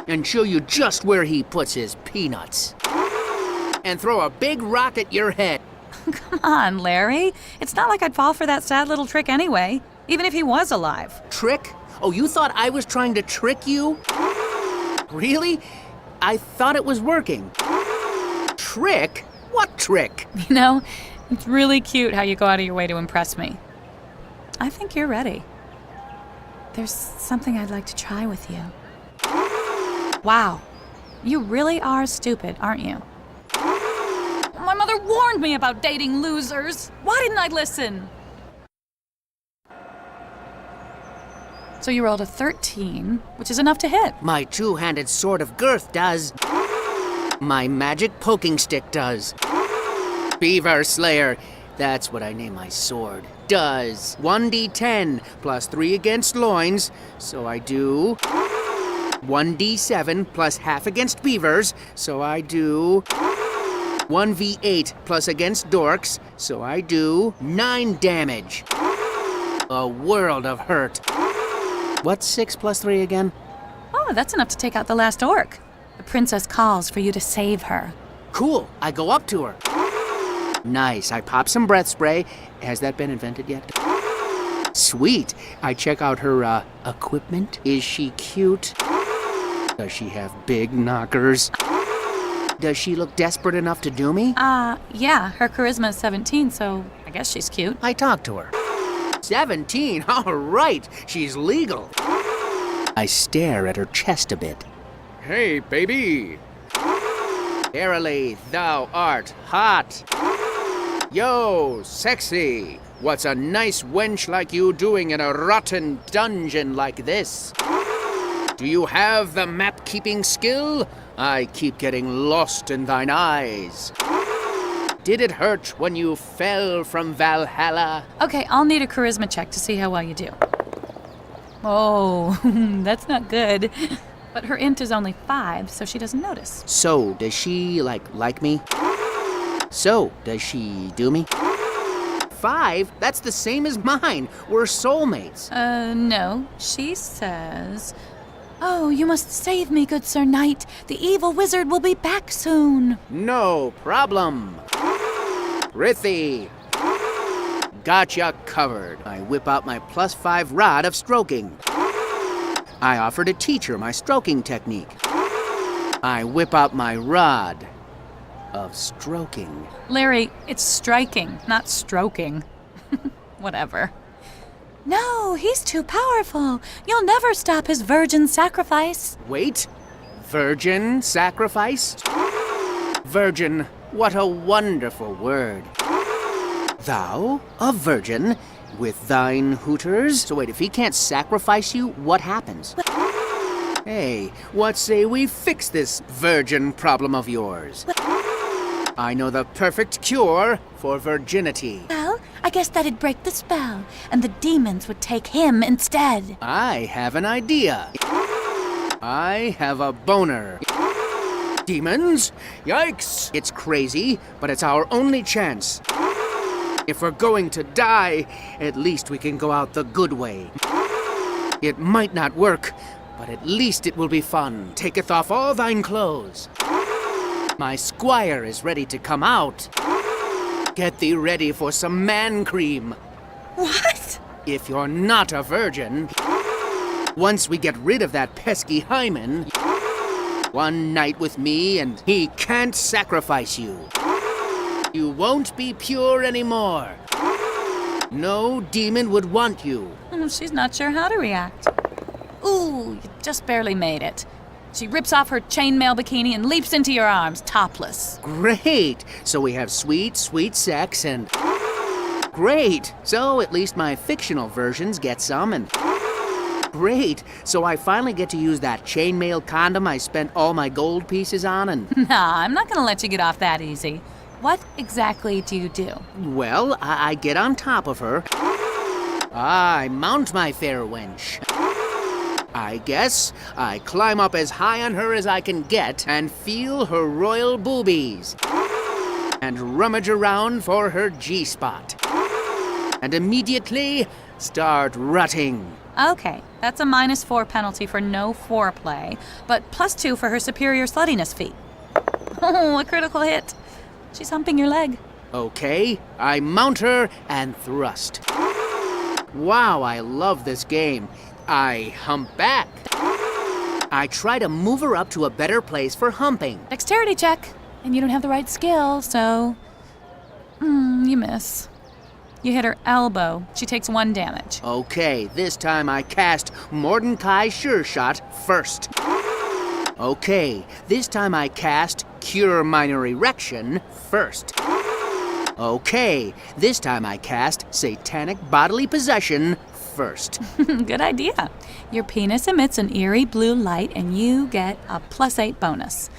And show you just where he puts his peanuts. And throw a big rock at your head. Come on, Larry. It's not like I'd fall for that sad little trick anyway, even if he was alive. Trick? Oh, you thought I was trying to trick you? Really? I thought it was working. Trick? What trick? You know, it's really cute how you go out of your way to impress me. I think you're ready. There's something I'd like to try with you. Wow. You really are stupid, aren't you? My mother warned me about dating losers. Why didn't I listen? So you rolled a 13, which is enough to hit. My two-handed sword of girth does. My magic poking stick does. Beaver Slayer, that's what I name my sword, does. 1d10 plus 3 against loins, so I do. 1d7 plus half against beavers, so I do. 1v8 plus against dorks, so I do 9 damage. A world of hurt. What's 6 plus 3 again? Oh, that's enough to take out the last orc. The princess calls for you to save her. Cool, I go up to her. Nice, I pop some breath spray. Has that been invented yet? Sweet, I check out her, equipment. Is she cute? Does she have big knockers? Does she look desperate enough to do me? Yeah, her charisma is 17, so I guess she's cute. I talk to her. 17? All right, she's legal. I stare at her chest a bit. Hey, baby. Verily, thou art hot. Yo, sexy. What's a nice wench like you doing in a rotten dungeon like this? Do you have the map-keeping skill? I keep getting lost in thine eyes. Did it hurt when you fell from Valhalla? Okay, I'll need a charisma check to see how well you do. Oh, that's not good. But her int is only 5, so she doesn't notice. So, does she, like me? So, does she do me? 5? That's the same as mine. We're soulmates. No. She says... Oh, you must save me, good Sir Knight. The evil wizard will be back soon. No problem. Rithy. Gotcha covered. I whip out my +5 rod of stroking. I offer to teach her my stroking technique. I whip out my rod of stroking. Larry, it's striking, not stroking. Whatever. No, he's too powerful. You'll never stop his virgin sacrifice. Wait, virgin sacrifice? Virgin, what a wonderful word. Thou, a virgin, with thine hooters? So wait, if he can't sacrifice you, what happens? Hey, what say we fix this virgin problem of yours? I know the perfect cure for virginity. Well, I guess that'd break the spell, and the demons would take him instead. I have an idea. I have a boner. Demons? Yikes! It's crazy, but it's our only chance. If we're going to die, at least we can go out the good way. It might not work, but at least it will be fun. Taketh off all thine clothes. My squire is ready to come out. Get thee ready for some man cream. What? If you're not a virgin, once we get rid of that pesky hymen, one night with me and he can't sacrifice you. You won't be pure anymore. No demon would want you. She's not sure how to react. Ooh, you just barely made it. She rips off her chainmail bikini and leaps into your arms, topless. Great! So we have sweet, sweet sex and... Great! So at least my fictional versions get some and... Great. So I finally get to use that chainmail condom I spent all my gold pieces on and... Nah, I'm not gonna let you get off that easy. What exactly do you do? Well, I get on top of her. I mount my fair wench. I guess I climb up as high on her as I can get and feel her royal boobies. And rummage around for her G-spot. And immediately start rutting. Okay, that's a -4 penalty for no foreplay, but +2 for her superior sluttiness feat. Oh, a critical hit. She's humping your leg. Okay, I mount her and thrust. Wow, I love this game. I hump back. I try to move her up to a better place for humping. Dexterity check, and you don't have the right skill, so... you miss. You hit her elbow. She takes 1 damage. Okay, this time I cast Mordecai Sure Shot first. Okay, this time I cast Cure Minor Erection first. Okay, this time I cast Satanic Bodily Possession first. Good idea. Your penis emits an eerie blue light and you get a +8 bonus.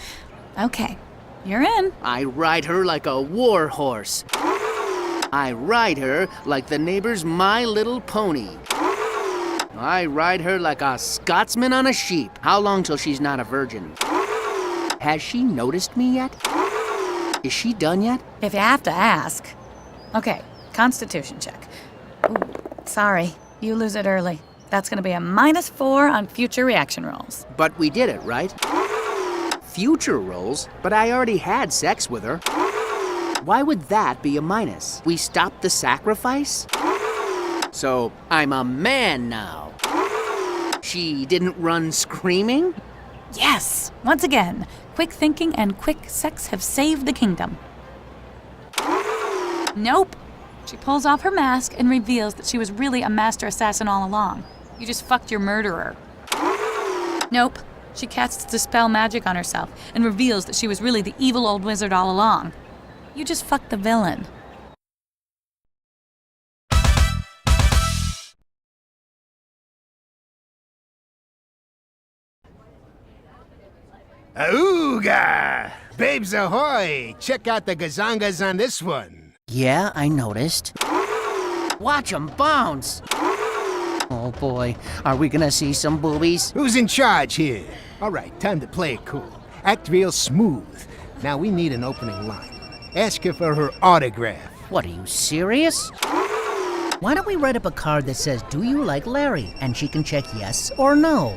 Okay, you're in. I ride her like a war horse. I ride her like the neighbor's My Little Pony. I ride her like a Scotsman on a sheep. How long till she's not a virgin? Has she noticed me yet? Is she done yet? If you have to ask. Okay, Constitution check. Ooh, sorry, you lose it early. That's gonna be a -4 on future reaction rolls. But we did it, right? Future rolls? But I already had sex with her. Why would that be a minus? We stopped the sacrifice? So I'm a man now. She didn't run screaming? Yes! Once again, quick thinking and quick sex have saved the kingdom. Nope. She pulls off her mask and reveals that she was really a master assassin all along. You just fucked your murderer. Nope. She casts Dispel Magic on herself and reveals that she was really the evil old wizard all along. You just fucked the villain. Auga! Babes ahoy! Check out the gazongas on this one. Yeah, I noticed. Watch 'em bounce! Oh boy, are we gonna see some boobies? Who's in charge here? All right, time to play it cool. Act real smooth. Now we need an opening line. Ask her for her autograph. What, are you serious? Why don't we write up a card that says, "Do you like Larry?" And she can check yes or no.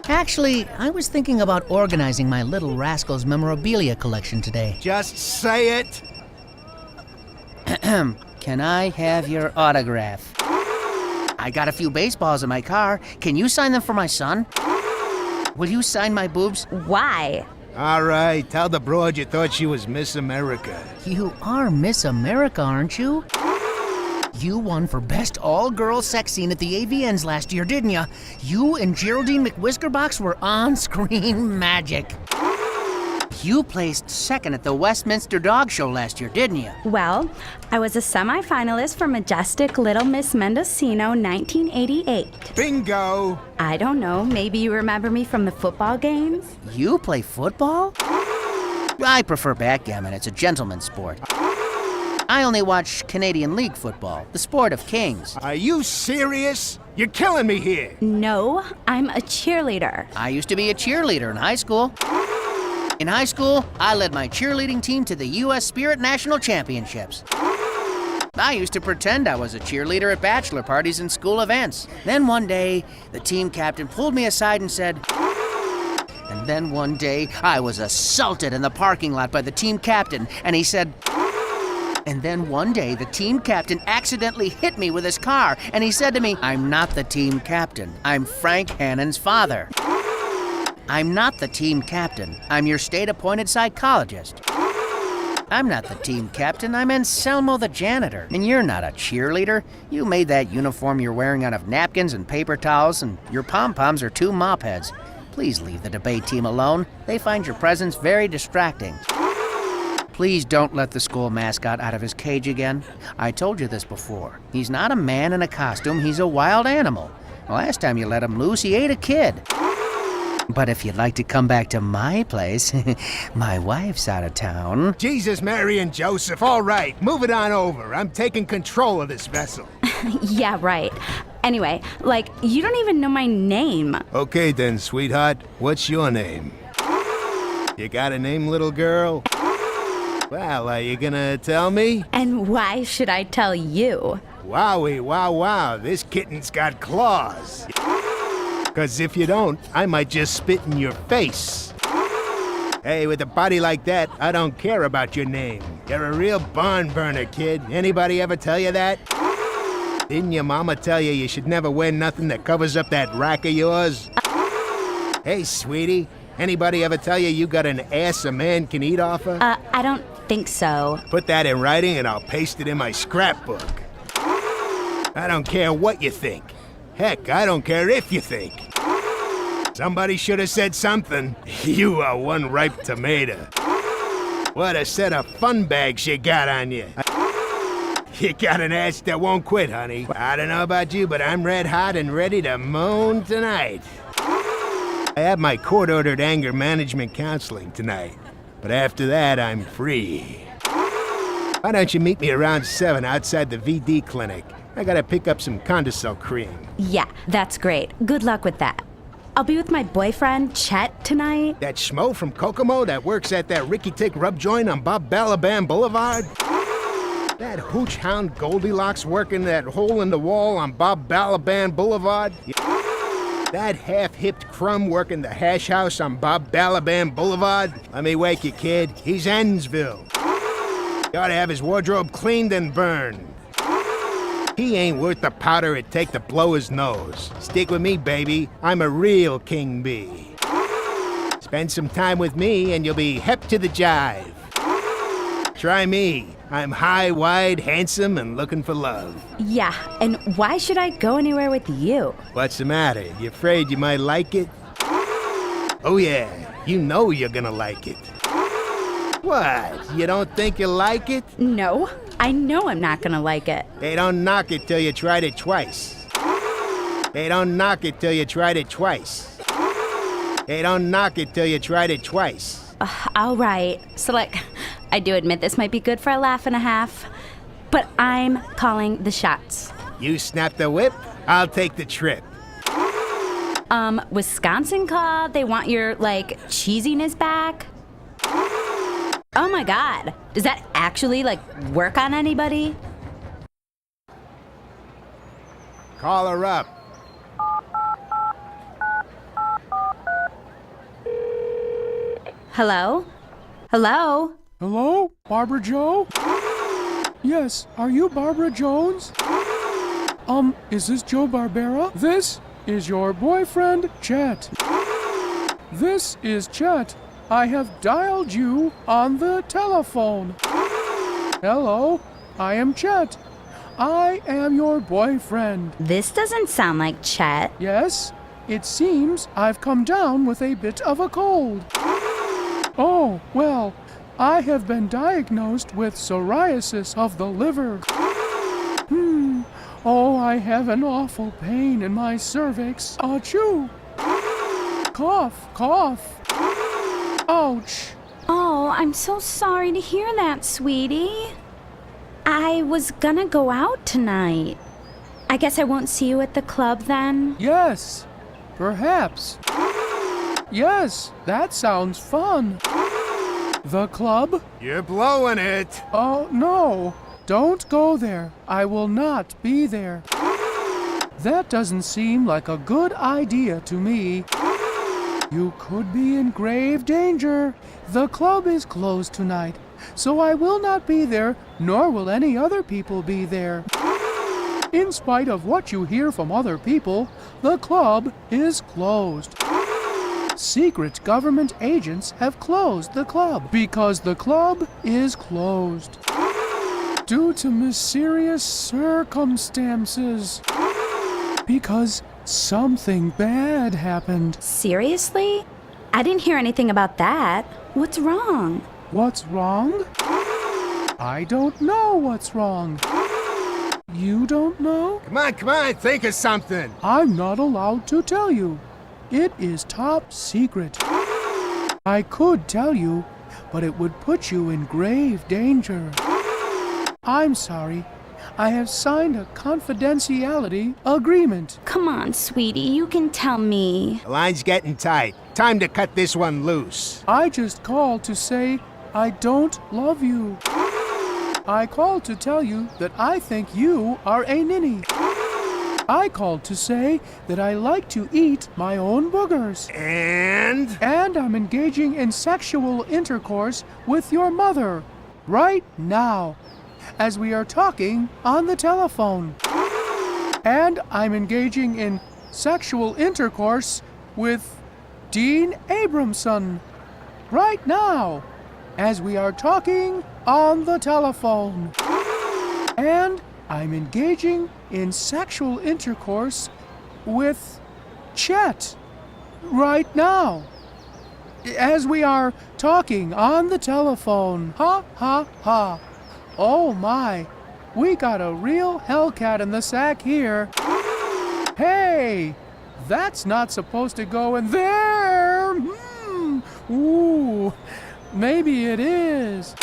Actually, I was thinking about organizing my Little Rascals memorabilia collection today. Just say it. Can I have your autograph? I got a few baseballs in my car. Can you sign them for my son? Will you sign my boobs? Why? All right, tell the broad you thought she was Miss America. You are Miss America, aren't you? You won for Best All-Girl Sex Scene at the AVNs last year, didn't ya? You and Geraldine McWhiskerbox were on-screen magic. You placed second at the Westminster Dog Show last year, didn't you? Well, I was a semi-finalist for Majestic Little Miss Mendocino 1988. Bingo! I don't know, maybe you remember me from the football games? You play football? I prefer backgammon. It's a gentleman's sport. I only watch Canadian League football, the sport of kings. Are you serious? You're killing me here. No, I'm a cheerleader. I used to be a cheerleader in high school. In high school, I led my cheerleading team to the U.S. Spirit National Championships. I used to pretend I was a cheerleader at bachelor parties and school events. Then one day, the team captain pulled me aside and said... And then one day, I was assaulted in the parking lot by the team captain, and he said... And then one day, the team captain accidentally hit me with his car, and he said to me, "I'm not the team captain. I'm Frank Hannon's father." I'm not the team captain. I'm your state-appointed psychologist. I'm not the team captain. I'm Anselmo the janitor. And you're not a cheerleader. You made that uniform you're wearing out of napkins and paper towels, and your pom-poms are 2 mop heads. Please leave the debate team alone. They find your presence very distracting. Please don't let the school mascot out of his cage again. I told you this before. He's not a man in a costume. He's a wild animal. Last time you let him loose, he ate a kid. But if you'd like to come back to my place, my wife's out of town. Jesus, Mary, and Joseph, all right, move it on over. I'm taking control of this vessel. Yeah, right. Anyway, like, you don't even know my name. Okay then, sweetheart, what's your name? You got a name, little girl? Well, are you gonna tell me? And why should I tell you? Wowie, wow, this kitten's got claws. 'Cause if you don't, I might just spit in your face. Hey, with a body like that, I don't care about your name. You're a real barn burner, kid. Anybody ever tell you that? Didn't your mama tell you you should never wear nothing that covers up that rack of yours? Hey, sweetie, anybody ever tell you got an ass a man can eat off of? I don't think so. Put that in writing and I'll paste it in my scrapbook. I don't care what you think. Heck, I don't care if you think. Somebody should have said something. You are one ripe tomato. What a set of fun bags you got on you. You got an ass that won't quit, honey. I don't know about you, but I'm red hot and ready to moan tonight. I have my court-ordered anger management counseling tonight, but after that, I'm free. Why don't you meet me around 7 outside the VD clinic? I gotta pick up some Condicel cream. Yeah, that's great. Good luck with that. I'll be with my boyfriend, Chet, tonight. That schmo from Kokomo that works at that Ricky Tick rub joint on Bob Balaban Boulevard? That hooch hound Goldilocks working that hole in the wall on Bob Balaban Boulevard? That half-hipped crumb working the hash house on Bob Balaban Boulevard? Let me wake you, kid. He's Ensville. You ought to have his wardrobe cleaned and burned. He ain't worth the powder it'd take to blow his nose. Stick with me, baby. I'm a real king bee. Spend some time with me and you'll be hep to the jive. Try me. I'm high, wide, handsome, and looking for love. Yeah, and why should I go anywhere with you? What's the matter? You afraid you might like it? Oh yeah, you know you're gonna like it. What? You don't think you like it? No, I know I'm not gonna like it. They don't knock it till you tried it twice. They don't knock it till you tried it twice. They don't knock it till you tried it twice. All right. So, like, I do admit this might be good for a laugh and a half, but I'm calling the shots. You snap the whip, I'll take the trip. Wisconsin called. They want your, like, cheesiness back. Oh my God. Does that actually, like, work on anybody? Call her up. Hello? Hello? Hello? Barbara Jo? Yes, are you Barbara Jones? Is this Joe Barbera? This is your boyfriend, Chet. This is Chet. I have dialed you on the telephone. Hello, I am Chet. I am your boyfriend. This doesn't sound like Chet. Yes, it seems I've come down with a bit of a cold. Oh, well, I have been diagnosed with psoriasis of the liver. Oh, I have an awful pain in my cervix. Achoo! Cough, cough. Ouch! Oh, I'm so sorry to hear that, sweetie. I was gonna go out tonight. I guess I won't see you at the club then? Yes, perhaps. Yes, that sounds fun. The club? You're blowing it. Oh, no. Don't go there. I will not be there. That doesn't seem like a good idea to me. You could be in grave danger. The club is closed tonight, so I will not be there, nor will any other people be there. In spite of what you hear from other people, the club is closed. Secret government agents have closed the club because the club is closed. Due to mysterious circumstances. Because something bad happened. Seriously? I didn't hear anything about that. What's wrong? What's wrong? I don't know what's wrong. You don't know? Come on, think of something. I'm not allowed to tell you. It is top secret. I could tell you, but it would put you in grave danger. I'm sorry. I have signed a confidentiality agreement. Come on, sweetie, you can tell me. The line's getting tight. Time to cut this one loose. I just called to say I don't love you. I called to tell you that I think you are a ninny. I called to say that I like to eat my own boogers. And I'm engaging in sexual intercourse with your mother right now, as we are talking on the telephone. And I'm engaging in sexual intercourse with Dean Abramson right now, as we are talking on the telephone. And I'm engaging in sexual intercourse with Chet right now, as we are talking on the telephone. Ha ha ha. Oh my, we got a real hellcat in the sack here. Hey, that's not supposed to go in there. Ooh, maybe it is.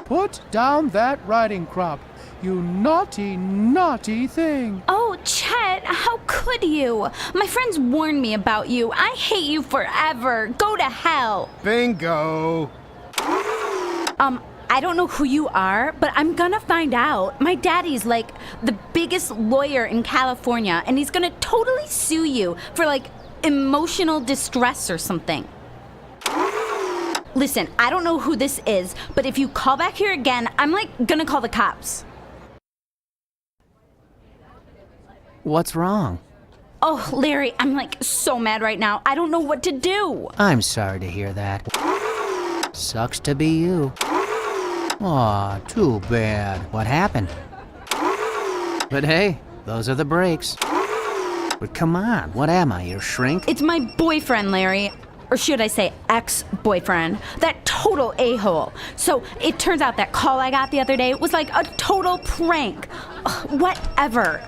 Put down that riding crop, you naughty, naughty thing. Oh, Chet, how could you? My friends warned me about you. I hate you forever. Go to hell. Bingo. I don't know who you are, but I'm gonna find out. My daddy's like the biggest lawyer in California, and he's gonna totally sue you for like emotional distress or something. Listen, I don't know who this is, but if you call back here again, I'm like gonna call the cops. What's wrong? Oh, Larry, I'm like so mad right now. I don't know what to do. I'm sorry to hear that. Sucks to be you. Aw, too bad. What happened? But hey, those are the breaks. But come on, what am I, your shrink? It's my boyfriend, Larry. Or should I say ex-boyfriend. That total a-hole. So it turns out that call I got the other day was like a total prank. Ugh, whatever.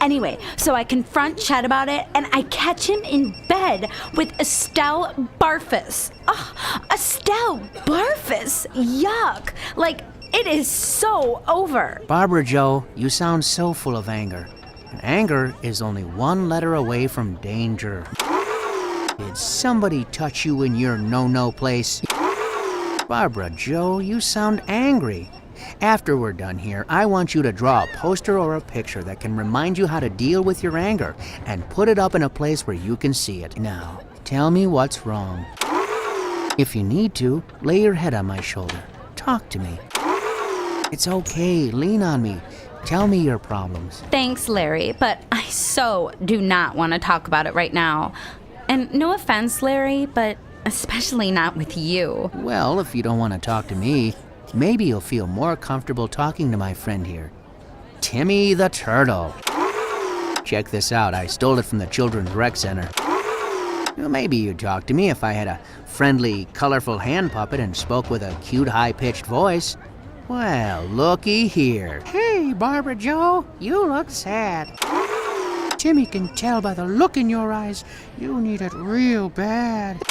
Anyway, so I confront Chet about it, and I catch him in bed with Estelle Barfus. Ugh, Estelle Barfus? Yuck. Like, it is so over. Barbara Jo, you sound so full of anger. And anger is only one letter away from danger. Did somebody touch you in your no-no place? Barbara Jo, you sound angry. After we're done here, I want you to draw a poster or a picture that can remind you how to deal with your anger and put it up in a place where you can see it. Now, tell me what's wrong. If you need to, lay your head on my shoulder. Talk to me. It's okay, lean on me. Tell me your problems. Thanks, Larry, but I so do not want to talk about it right now. And no offense, Larry, but especially not with you. Well, if you don't want to talk to me, maybe you'll feel more comfortable talking to my friend here, Timmy the Turtle. Check this out, I stole it from the Children's Rec Center. Well, maybe you'd talk to me if I had a friendly, colorful hand puppet and spoke with a cute, high-pitched voice. Well, looky here. Hey, Barbara Jo, you look sad. Timmy can tell by the look in your eyes you need it real bad.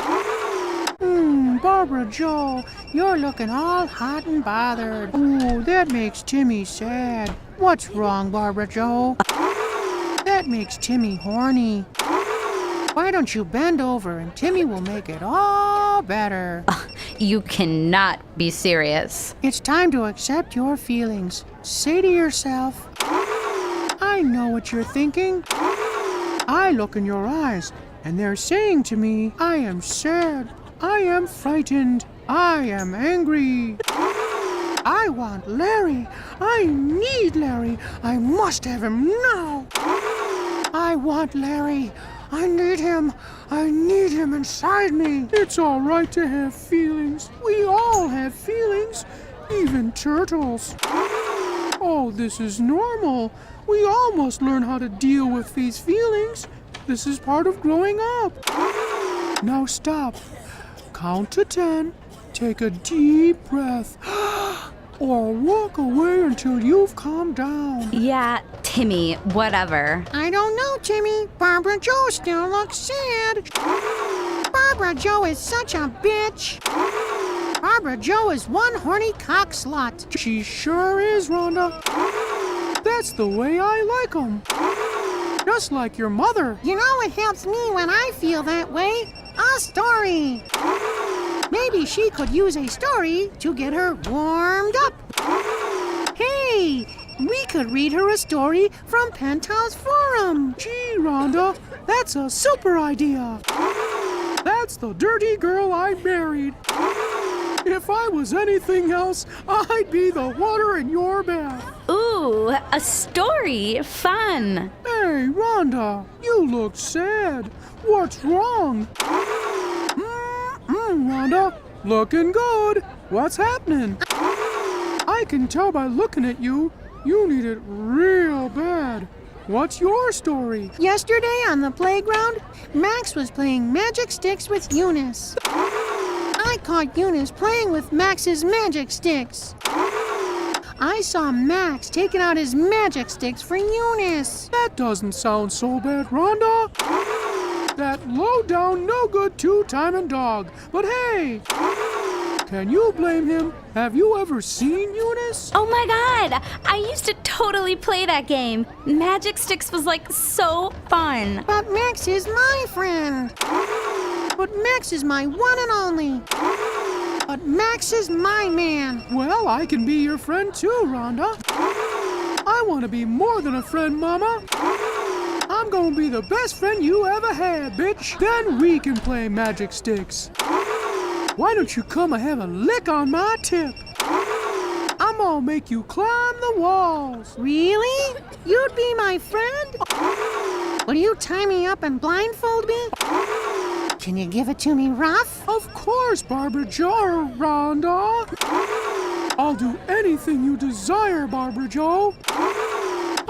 Barbara Jo, you're looking all hot and bothered. Ooh, that makes Timmy sad. What's wrong, Barbara Jo? That makes Timmy horny. Why don't you bend over and Timmy will make it all better. You cannot be serious. It's time to accept your feelings. Say to yourself, I know what you're thinking. I look in your eyes, and they're saying to me, I am sad, I am frightened, I am angry. I want Larry. I need Larry. I must have him now. I want Larry. I need him. I need him inside me. It's all right to have feelings. We all have feelings, even turtles. Oh, this is normal. We all must learn how to deal with these feelings. This is part of growing up. Now stop. Count to 10. Take a deep breath. or walk away until you've calmed down. Yeah, Timmy, whatever. I don't know, Timmy. Barbara Jo still looks sad. Barbara Jo is such a bitch. Barbara Jo is one horny cock slut. She sure is, Rhonda. That's the way I like 'em. Just like your mother. You know what helps me when I feel that way? A story. Maybe she could use a story to get her warmed up. Hey, we could read her a story from Penthouse Forum. Gee, Rhonda, that's a super idea. That's the dirty girl I married. If I was anything else, I'd be the water in your bath. Ooh, a story. Fun. Hey, Rhonda, you look sad. What's wrong? Rhonda, looking good. What's happening? I can tell by looking at you, you need it real bad. What's your story? Yesterday on the playground, Max was playing magic sticks with Eunice. I caught Eunice playing with Max's magic sticks. I saw Max taking out his magic sticks for Eunice. That doesn't sound so bad, Rhonda. That low-down, no-good two-timing dog. But hey, can you blame him? Have you ever seen Eunice? Oh my god, I used to totally play that game. Magic Sticks was like so fun. But Max is my friend. But Max is my one and only. But Max is my man. Well, I can be your friend too, Rhonda. I want to be more than a friend, Mama. I'm gonna be the best friend you ever had, bitch. Then we can play magic sticks. Why don't you come and have a lick on my tip? I'm gonna make you climb the walls. Really? You'd be my friend? Will you tie me up and blindfold me? Can you give it to me rough? Of course, Barbara Jo, Rhonda. I'll do anything you desire, Barbara Jo.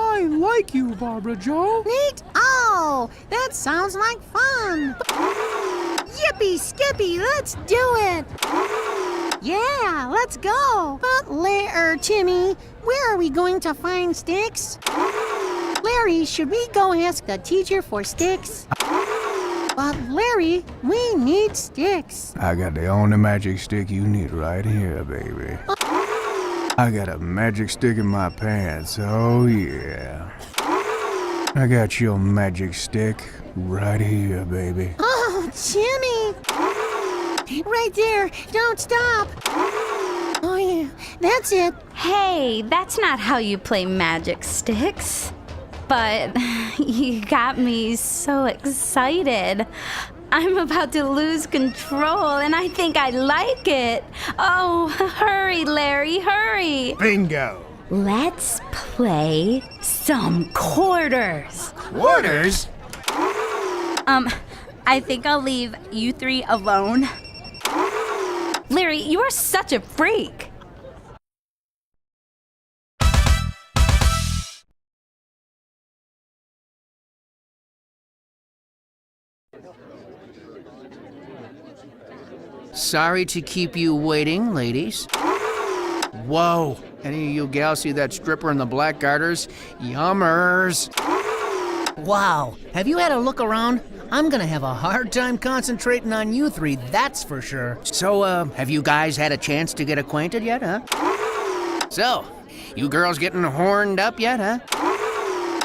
I like you, Barbara Jo. Neat. Oh, that sounds like fun. Yippee skippy, let's do it. Yeah, let's go. But Timmy, where are we going to find sticks? Larry, should we go ask the teacher for sticks? But Larry, we need sticks. I got the only magic stick you need right here, baby. I got a magic stick in my pants, oh yeah. I got your magic stick right here, baby. Oh, Timmy! Right there, don't stop. Oh yeah, that's it. Hey, that's not how you play Magic Sticks. But you got me so excited. I'm about to lose control, and I think I like it. Oh, hurry, Larry, hurry. Bingo. Let's play some quarters. Quarters? I think I'll leave you three alone. Larry, you are such a freak. Sorry to keep you waiting, ladies. Whoa, any of you gals see that stripper in the black garters? Yummers. Wow, have you had a look around? I'm gonna have a hard time concentrating on you three, that's for sure. So, have you guys had a chance to get acquainted yet, huh? So, you girls getting horned up yet, huh?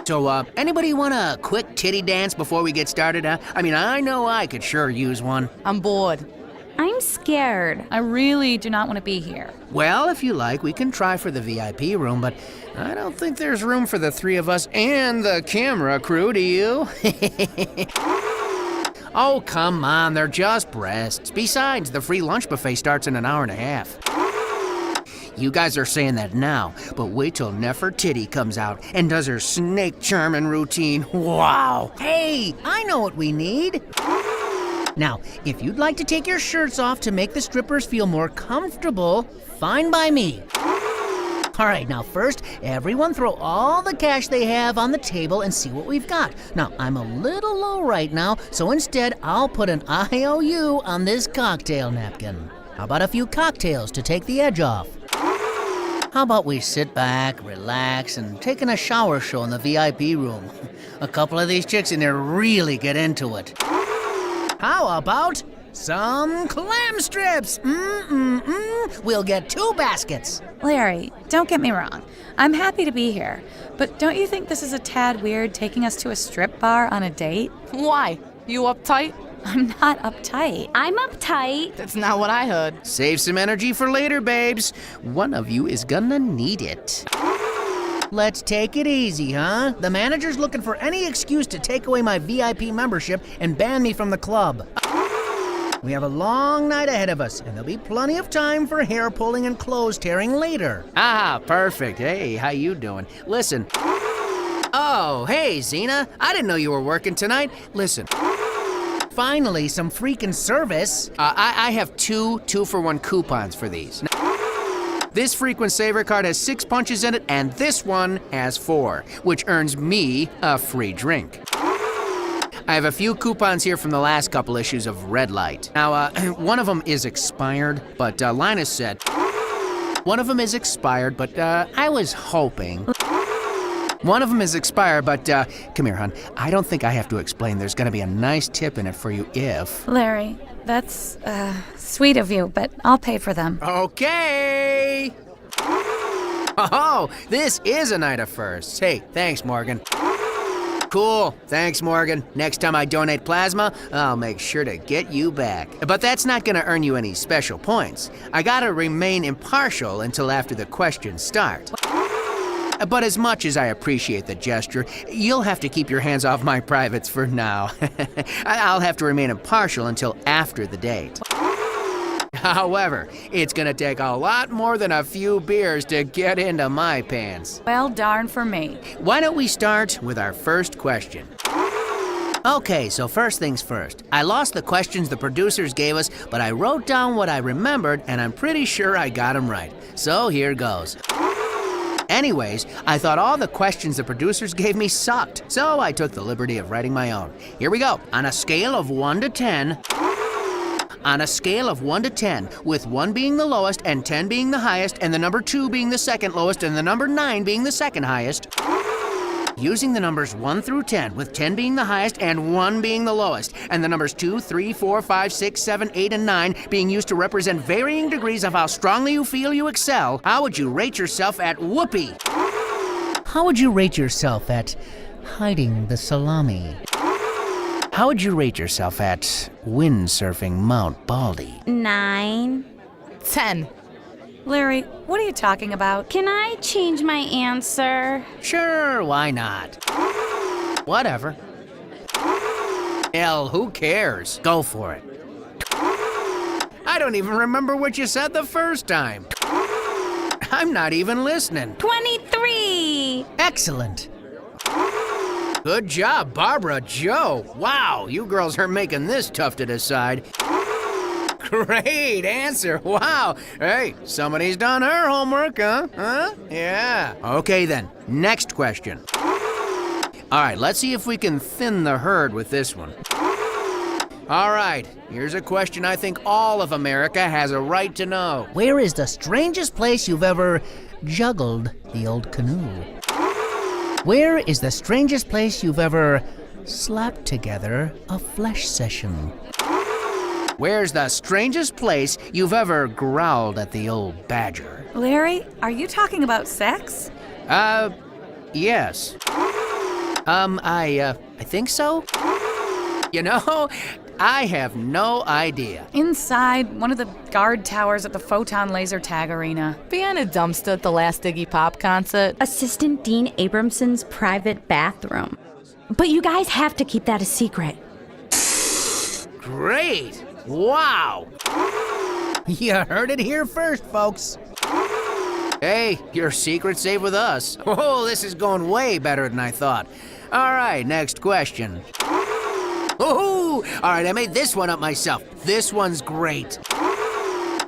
So, anybody want a quick titty dance before we get started, huh? I mean, I know I could sure use one. I'm bored. I'm scared. I really do not want to be here. Well, if you like, we can try for the VIP room, but I don't think there's room for the three of us and the camera crew, do you? Oh, come on, they're just breasts. Besides, the free lunch buffet starts in an hour and a half. You guys are saying that now, but wait till Nefertiti comes out and does her snake charming routine. Wow! Hey, I know what we need. Now, if you'd like to take your shirts off to make the strippers feel more comfortable, fine by me. All right, now first, everyone throw all the cash they have on the table and see what we've got. Now, I'm a little low right now, so instead I'll put an IOU on this cocktail napkin. How about a few cocktails to take the edge off? How about we sit back, relax, and take in a shower show in the VIP room? A couple of these chicks in there really get into it. How about some clam strips? We'll get 2 baskets. Larry, don't get me wrong. I'm happy to be here. But don't you think this is a tad weird taking us to a strip bar on a date? Why? You uptight? I'm not uptight. I'm uptight. That's not what I heard. Save some energy for later, babes. One of you is gonna need it. Let's take it easy, huh? The manager's looking for any excuse to take away my VIP membership and ban me from the club. We have a long night ahead of us, and there'll be plenty of time for hair pulling and clothes tearing later. Ah, perfect. Hey, how you doing? Listen. Oh, hey, Zena. I didn't know you were working tonight. Listen. Finally, some freaking service. I have 2 2-for-1 coupons for these. This frequent saver card has 6 punches in it, and this one has 4, which earns me a free drink. I have a few coupons here from the last couple issues of Red Light. Now, one of them is expired, but Linus said, one of them is expired, but I was hoping. One of them is expired, but come here, hon. I don't think I have to explain. There's gonna be a nice tip in it for you if... Larry, that's sweet of you, but I'll pay for them. Okay! Oh, this is a night of firsts. Hey, thanks, Morgan. Cool, thanks, Morgan. Next time I donate plasma, I'll make sure to get you back. But that's not gonna earn you any special points. I gotta remain impartial until after the questions start. But as much as I appreciate the gesture, you'll have to keep your hands off my privates for now. I'll have to remain impartial until after the date. However, it's gonna take a lot more than a few beers to get into my pants. Well, darn for me. Why don't we start with our first question? Okay, so first things first. I lost the questions the producers gave us, but I wrote down what I remembered, and I'm pretty sure I got them right. So here goes. Anyways, I thought all the questions the producers gave me sucked, so I took the liberty of writing my own. Here we go. On a scale of 1 to 10, with 1 being the lowest and 10 being the highest, and the number 2 being the second lowest, and the number 9 being the second highest, using the numbers 1 through 10, with 10 being the highest and 1 being the lowest, and the numbers 2, 3, 4, 5, 6, 7, 8, and 9 being used to represent varying degrees of how strongly you feel you excel, how would you rate yourself at whoopee? How would you rate yourself at hiding the salami? How would you rate yourself at windsurfing Mount Baldy? 9. 10. Larry, what are you talking about? Can I change my answer? Sure, why not? Whatever. Hell, who cares? Go for it. I don't even remember what you said the first time. I'm not even listening. 23. Excellent. Good job, Barbara, Joe. Wow, you girls are making this tough to decide. Great answer. Wow. Hey, somebody's done her homework, huh? Yeah. Okay then, next question. All right, let's see if we can thin the herd with this one. All right, here's a question I think all of America has a right to know. Where is the strangest place you've ever juggled the old canoe? Where is the strangest place you've ever slapped together a flesh session? Where's the strangest place you've ever growled at the old badger? Larry, are you talking about sex? Yes. I think so? You know, I have no idea. Inside one of the guard towers at the Photon Laser Tag Arena. Behind a dumpster at the last Iggy Pop concert. Assistant Dean Abramson's private bathroom. But you guys have to keep that a secret. Great! Wow! You heard it here first, folks. Hey, your secret's safe with us. Oh, this is going way better than I thought. All right, next question. Ooh! All right, I made this one up myself. This one's great.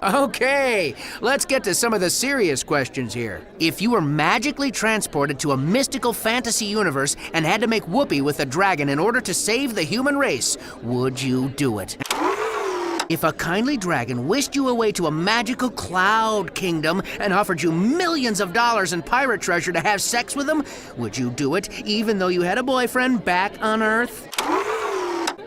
Okay, let's get to some of the serious questions here. If you were magically transported to a mystical fantasy universe and had to make whoopee with a dragon in order to save the human race, would you do it? If a kindly dragon wished you away to a magical cloud kingdom and offered you millions of dollars in pirate treasure to have sex with him, would you do it even though you had a boyfriend back on Earth?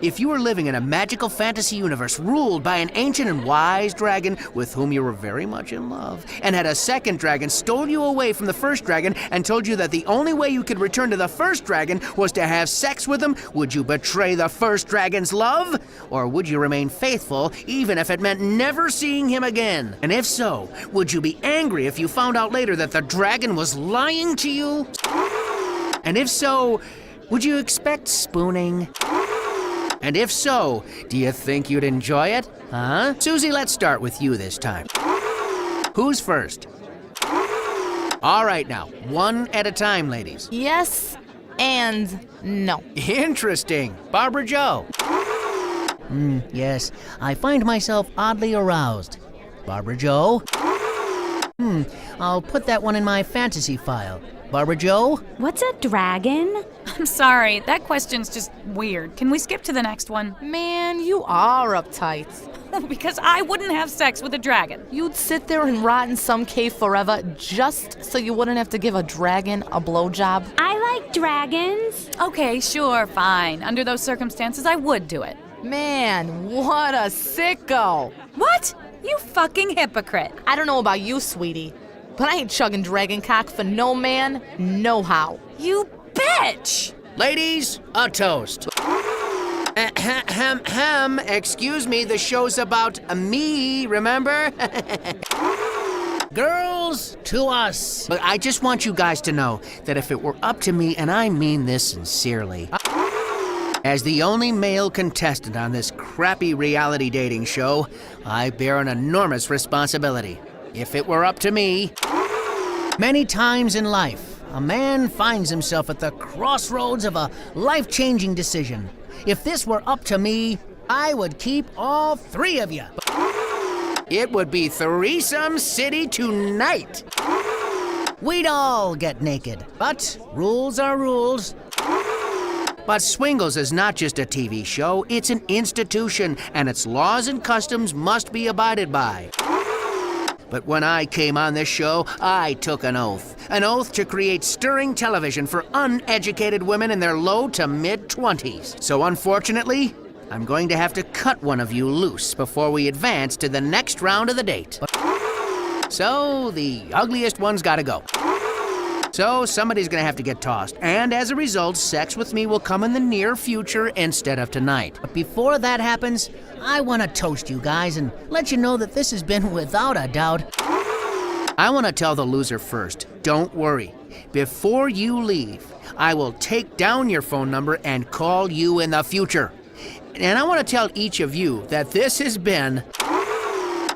If you were living in a magical fantasy universe ruled by an ancient and wise dragon with whom you were very much in love, and had a second dragon stole you away from the first dragon and told you that the only way you could return to the first dragon was to have sex with him, would you betray the first dragon's love? Or would you remain faithful even if it meant never seeing him again? And if so, would you be angry if you found out later that the dragon was lying to you? And if so, would you expect spooning? And if so, do you think you'd enjoy it? Huh? Susie, let's start with you this time. Who's first? All right now, one at a time, ladies. Yes and no. Interesting. Barbara Jo. Yes, I find myself oddly aroused. Barbara Jo? I'll put that one in my fantasy file. Barbara Jo? What's a dragon? I'm sorry, that question's just weird. Can we skip to the next one? Man, you are uptight. Because I wouldn't have sex with a dragon. You'd sit there and rot in some cave forever just so you wouldn't have to give a dragon a blowjob? I like dragons. Okay, sure, fine. Under those circumstances, I would do it. Man, what a sicko. What? You fucking hypocrite. I don't know about you, sweetie, but I ain't chugging dragon cock for no man, no how. You bitch! Ladies, a toast. Excuse me, the show's about me, remember? Girls, to us. But I just want you guys to know that if it were up to me, and I mean this sincerely, as the only male contestant on this crappy reality dating show, I bear an enormous responsibility. If it were up to me, many times in life, a man finds himself at the crossroads of a life-changing decision. If this were up to me, I would keep all three of you. It would be Threesome City tonight. We'd all get naked, but rules are rules. But Swingles is not just a TV show, it's an institution, and its laws and customs must be abided by. But when I came on this show, I took an oath to create stirring television for uneducated women in their low to mid-20s. So unfortunately, I'm going to have to cut one of you loose before we advance to the next round of the date. So the ugliest one's gotta go. So somebody's gonna have to get tossed, and as a result, sex with me will come in the near future instead of tonight. But before that happens, I want to toast you guys and let you know that this has been, without a doubt, I want to tell the loser first. Don't worry. Before you leave, I will take down your phone number and call you in the future. And I want to tell each of you that this has been,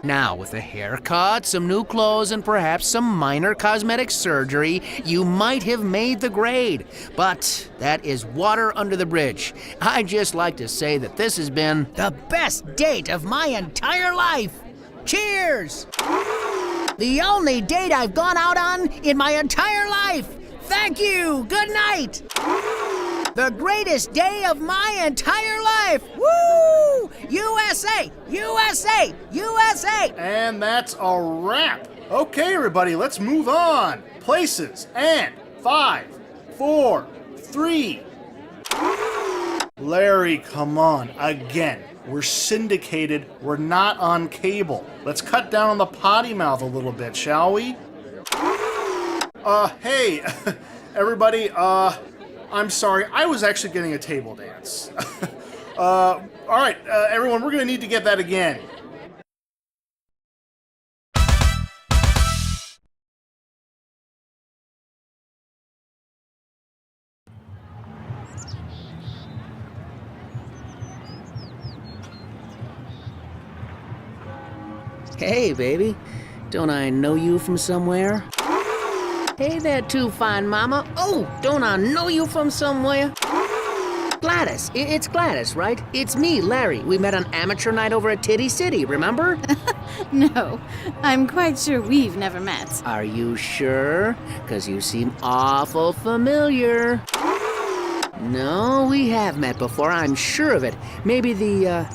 now with a haircut, some new clothes, and perhaps some minor cosmetic surgery, you might have made the grade. But that is water under the bridge. I'd just like to say that this has been the best date of my entire life. Cheers! The only date I've gone out on in my entire life. Thank you. Good night. The greatest day of my entire life. Woo! USA! USA! USA! And that's a wrap. Okay, everybody, let's move on. Places and 5, 4, 3. Larry, come on, again. We're syndicated. We're not on cable. Let's cut down on the potty mouth a little bit, shall we? Hey, everybody, I'm sorry. I was actually getting a table dance. All right, everyone, we're gonna need to get that again. Hey, baby. Don't I know you from somewhere? Hey there, too, fine mama. Oh, don't I know you from somewhere? Gladys. It's Gladys, right? It's me, Larry. We met on amateur night over at Titty City, remember? No, I'm quite sure we've never met. Are you sure? 'Cause you seem awful familiar. No, we have met before, I'm sure of it. Maybe the,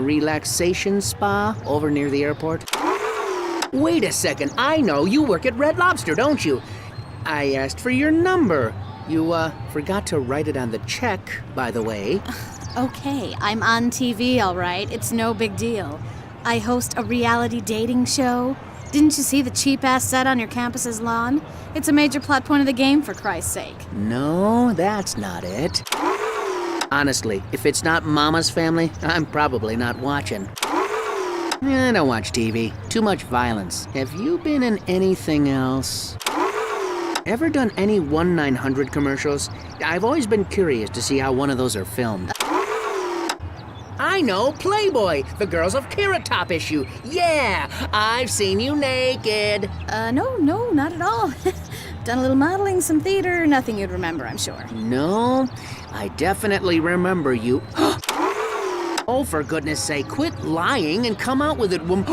relaxation spa over near the airport? Wait a second, I know, you work at Red Lobster, don't you? I asked for your number. You, forgot to write it on the check, by the way. Okay, I'm on TV, all right. It's no big deal. I host a reality dating show. Didn't you see the cheap-ass set on your campus's lawn? It's a major plot point of the game, for Christ's sake. No, that's not it. Honestly, if it's not Mama's Family, I'm probably not watching. I don't watch TV. Too much violence. Have you been in anything else? Ever done any 1-900 commercials? I've always been curious to see how one of those are filmed. I know, Playboy, the Girls of Carrot Top issue. Yeah, I've seen you naked. No, not at all. Done a little modeling, some theater, nothing you'd remember, I'm sure. No, I definitely remember you. Oh, for goodness sake, quit lying and come out with it, woman.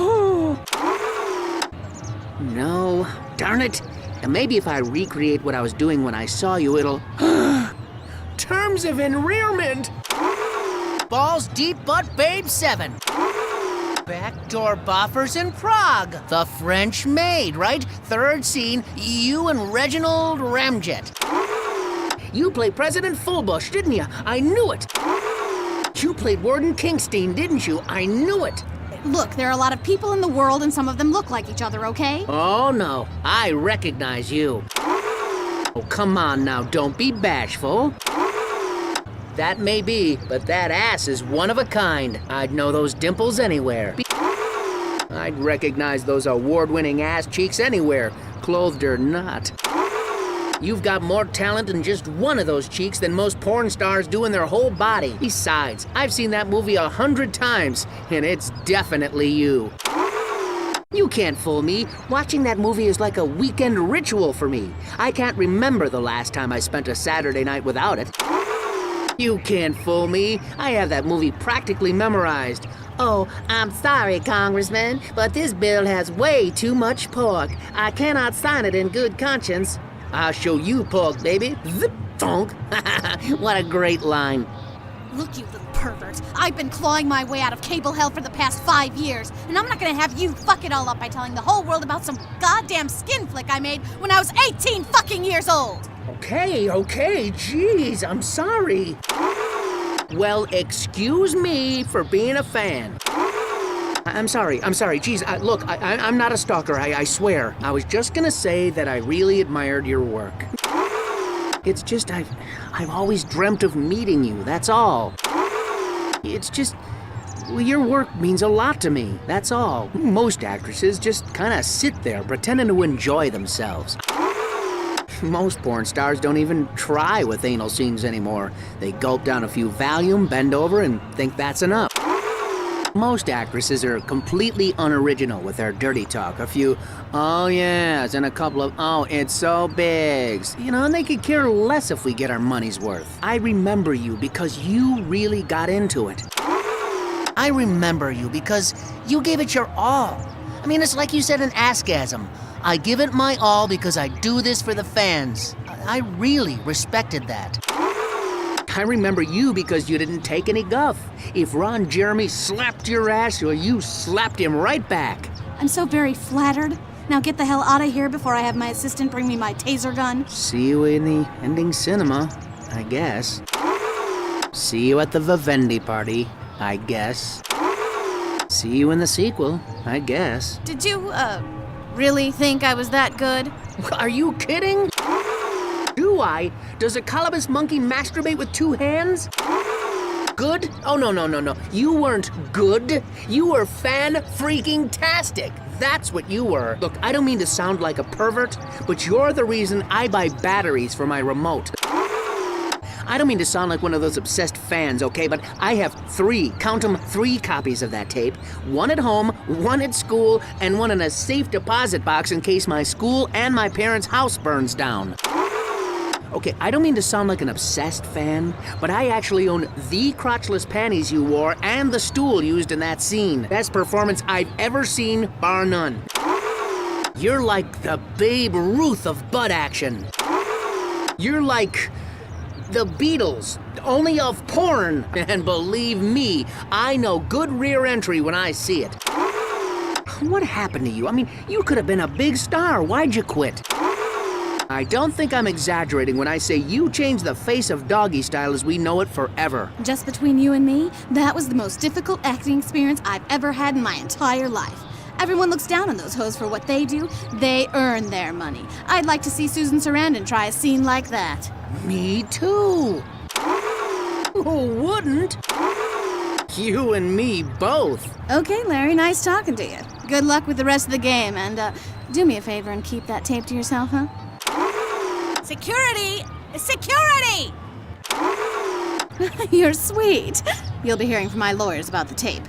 No, darn it. And maybe if I recreate what I was doing when I saw you, it'll... Terms of enrearment! Balls Deep Butt Babe 7. Backdoor boffers in Prague. The French Maid, right? Third scene, you and Reginald Ramjet. You played President Fullbush, didn't you? I knew it. You played Warden Kingstein, didn't you? I knew it. Look, there are a lot of people in the world and some of them look like each other, okay? Oh, no. I recognize you. Oh, come on now. Don't be bashful. That may be, but that ass is one of a kind. I'd know those dimples anywhere. I'd recognize those award-winning ass cheeks anywhere, clothed or not. You've got more talent in just one of those cheeks than most porn stars do in their whole body. Besides, I've seen that movie 100 times, and it's definitely you. You can't fool me. Watching that movie is like a weekend ritual for me. I can't remember the last time I spent a Saturday night without it. You can't fool me. I have that movie practically memorized. Oh, I'm sorry, Congressman, but this bill has way too much pork. I cannot sign it in good conscience. I'll show you pork, baby. Zip, thonk. What a great line. Look, you little pervert. I've been clawing my way out of cable hell for the past 5 years, and I'm not gonna have you fuck it all up by telling the whole world about some goddamn skin flick I made when I was 18 fucking years old. Okay, jeez, I'm sorry. Well, excuse me for being a fan. I'm sorry, geez, look, I'm not a stalker, I swear. I was just gonna say that I really admired your work. It's just, I've always dreamt of meeting you, that's all. It's just, well, your work means a lot to me, that's all. Most actresses just kinda sit there pretending to enjoy themselves. Most porn stars don't even try with anal scenes anymore. They gulp down a few Valium, bend over, and think that's enough. Most actresses are completely unoriginal with their dirty talk. A few, oh yes, and a couple of, oh, it's so big. You know, and they could care less if we get our money's worth. I remember you because you really got into it. I remember you because you gave it your all. I mean, it's like you said in Askasm. I give it my all because I do this for the fans. I really respected that. I remember you because you didn't take any guff. If Ron Jeremy slapped your ass, well, you slapped him right back. I'm so very flattered. Now get the hell out of here before I have my assistant bring me my taser gun. See you in the ending cinema, I guess. See you at the Vivendi party, I guess. See you in the sequel, I guess. Did you, really think I was that good? Are you kidding? Do I? Does a colobus monkey masturbate with 2 hands? Good? Oh, no. You weren't good. You were fan-freaking-tastic. That's what you were. Look, I don't mean to sound like a pervert, but you're the reason I buy batteries for my remote. I don't mean to sound like one of those obsessed fans, okay, but I have 3, count 'em, 3 copies of that tape. 1 at home, 1 at school, and 1 in a safe deposit box in case my school and my parents' house burns down. Okay, I don't mean to sound like an obsessed fan, but I actually own the crotchless panties you wore and the stool used in that scene. Best performance I've ever seen, bar none. You're like the Babe Ruth of butt action. You're like The Beatles, only of porn. And believe me, I know good rear entry when I see it. What happened to you? I mean, you could have been a big star. Why'd you quit? I don't think I'm exaggerating when I say you changed the face of Doggy Style as we know it forever. Just between you and me, that was the most difficult acting experience I've ever had in my entire life. Everyone looks down on those hoes for what they do. They earn their money. I'd like to see Susan Sarandon try a scene like that. Me too. Who wouldn't? You and me both. Okay, Larry, nice talking to you. Good luck with the rest of the game, and do me a favor and keep that tape to yourself, huh? Security! Security! You're sweet. You'll be hearing from my lawyers about the tape.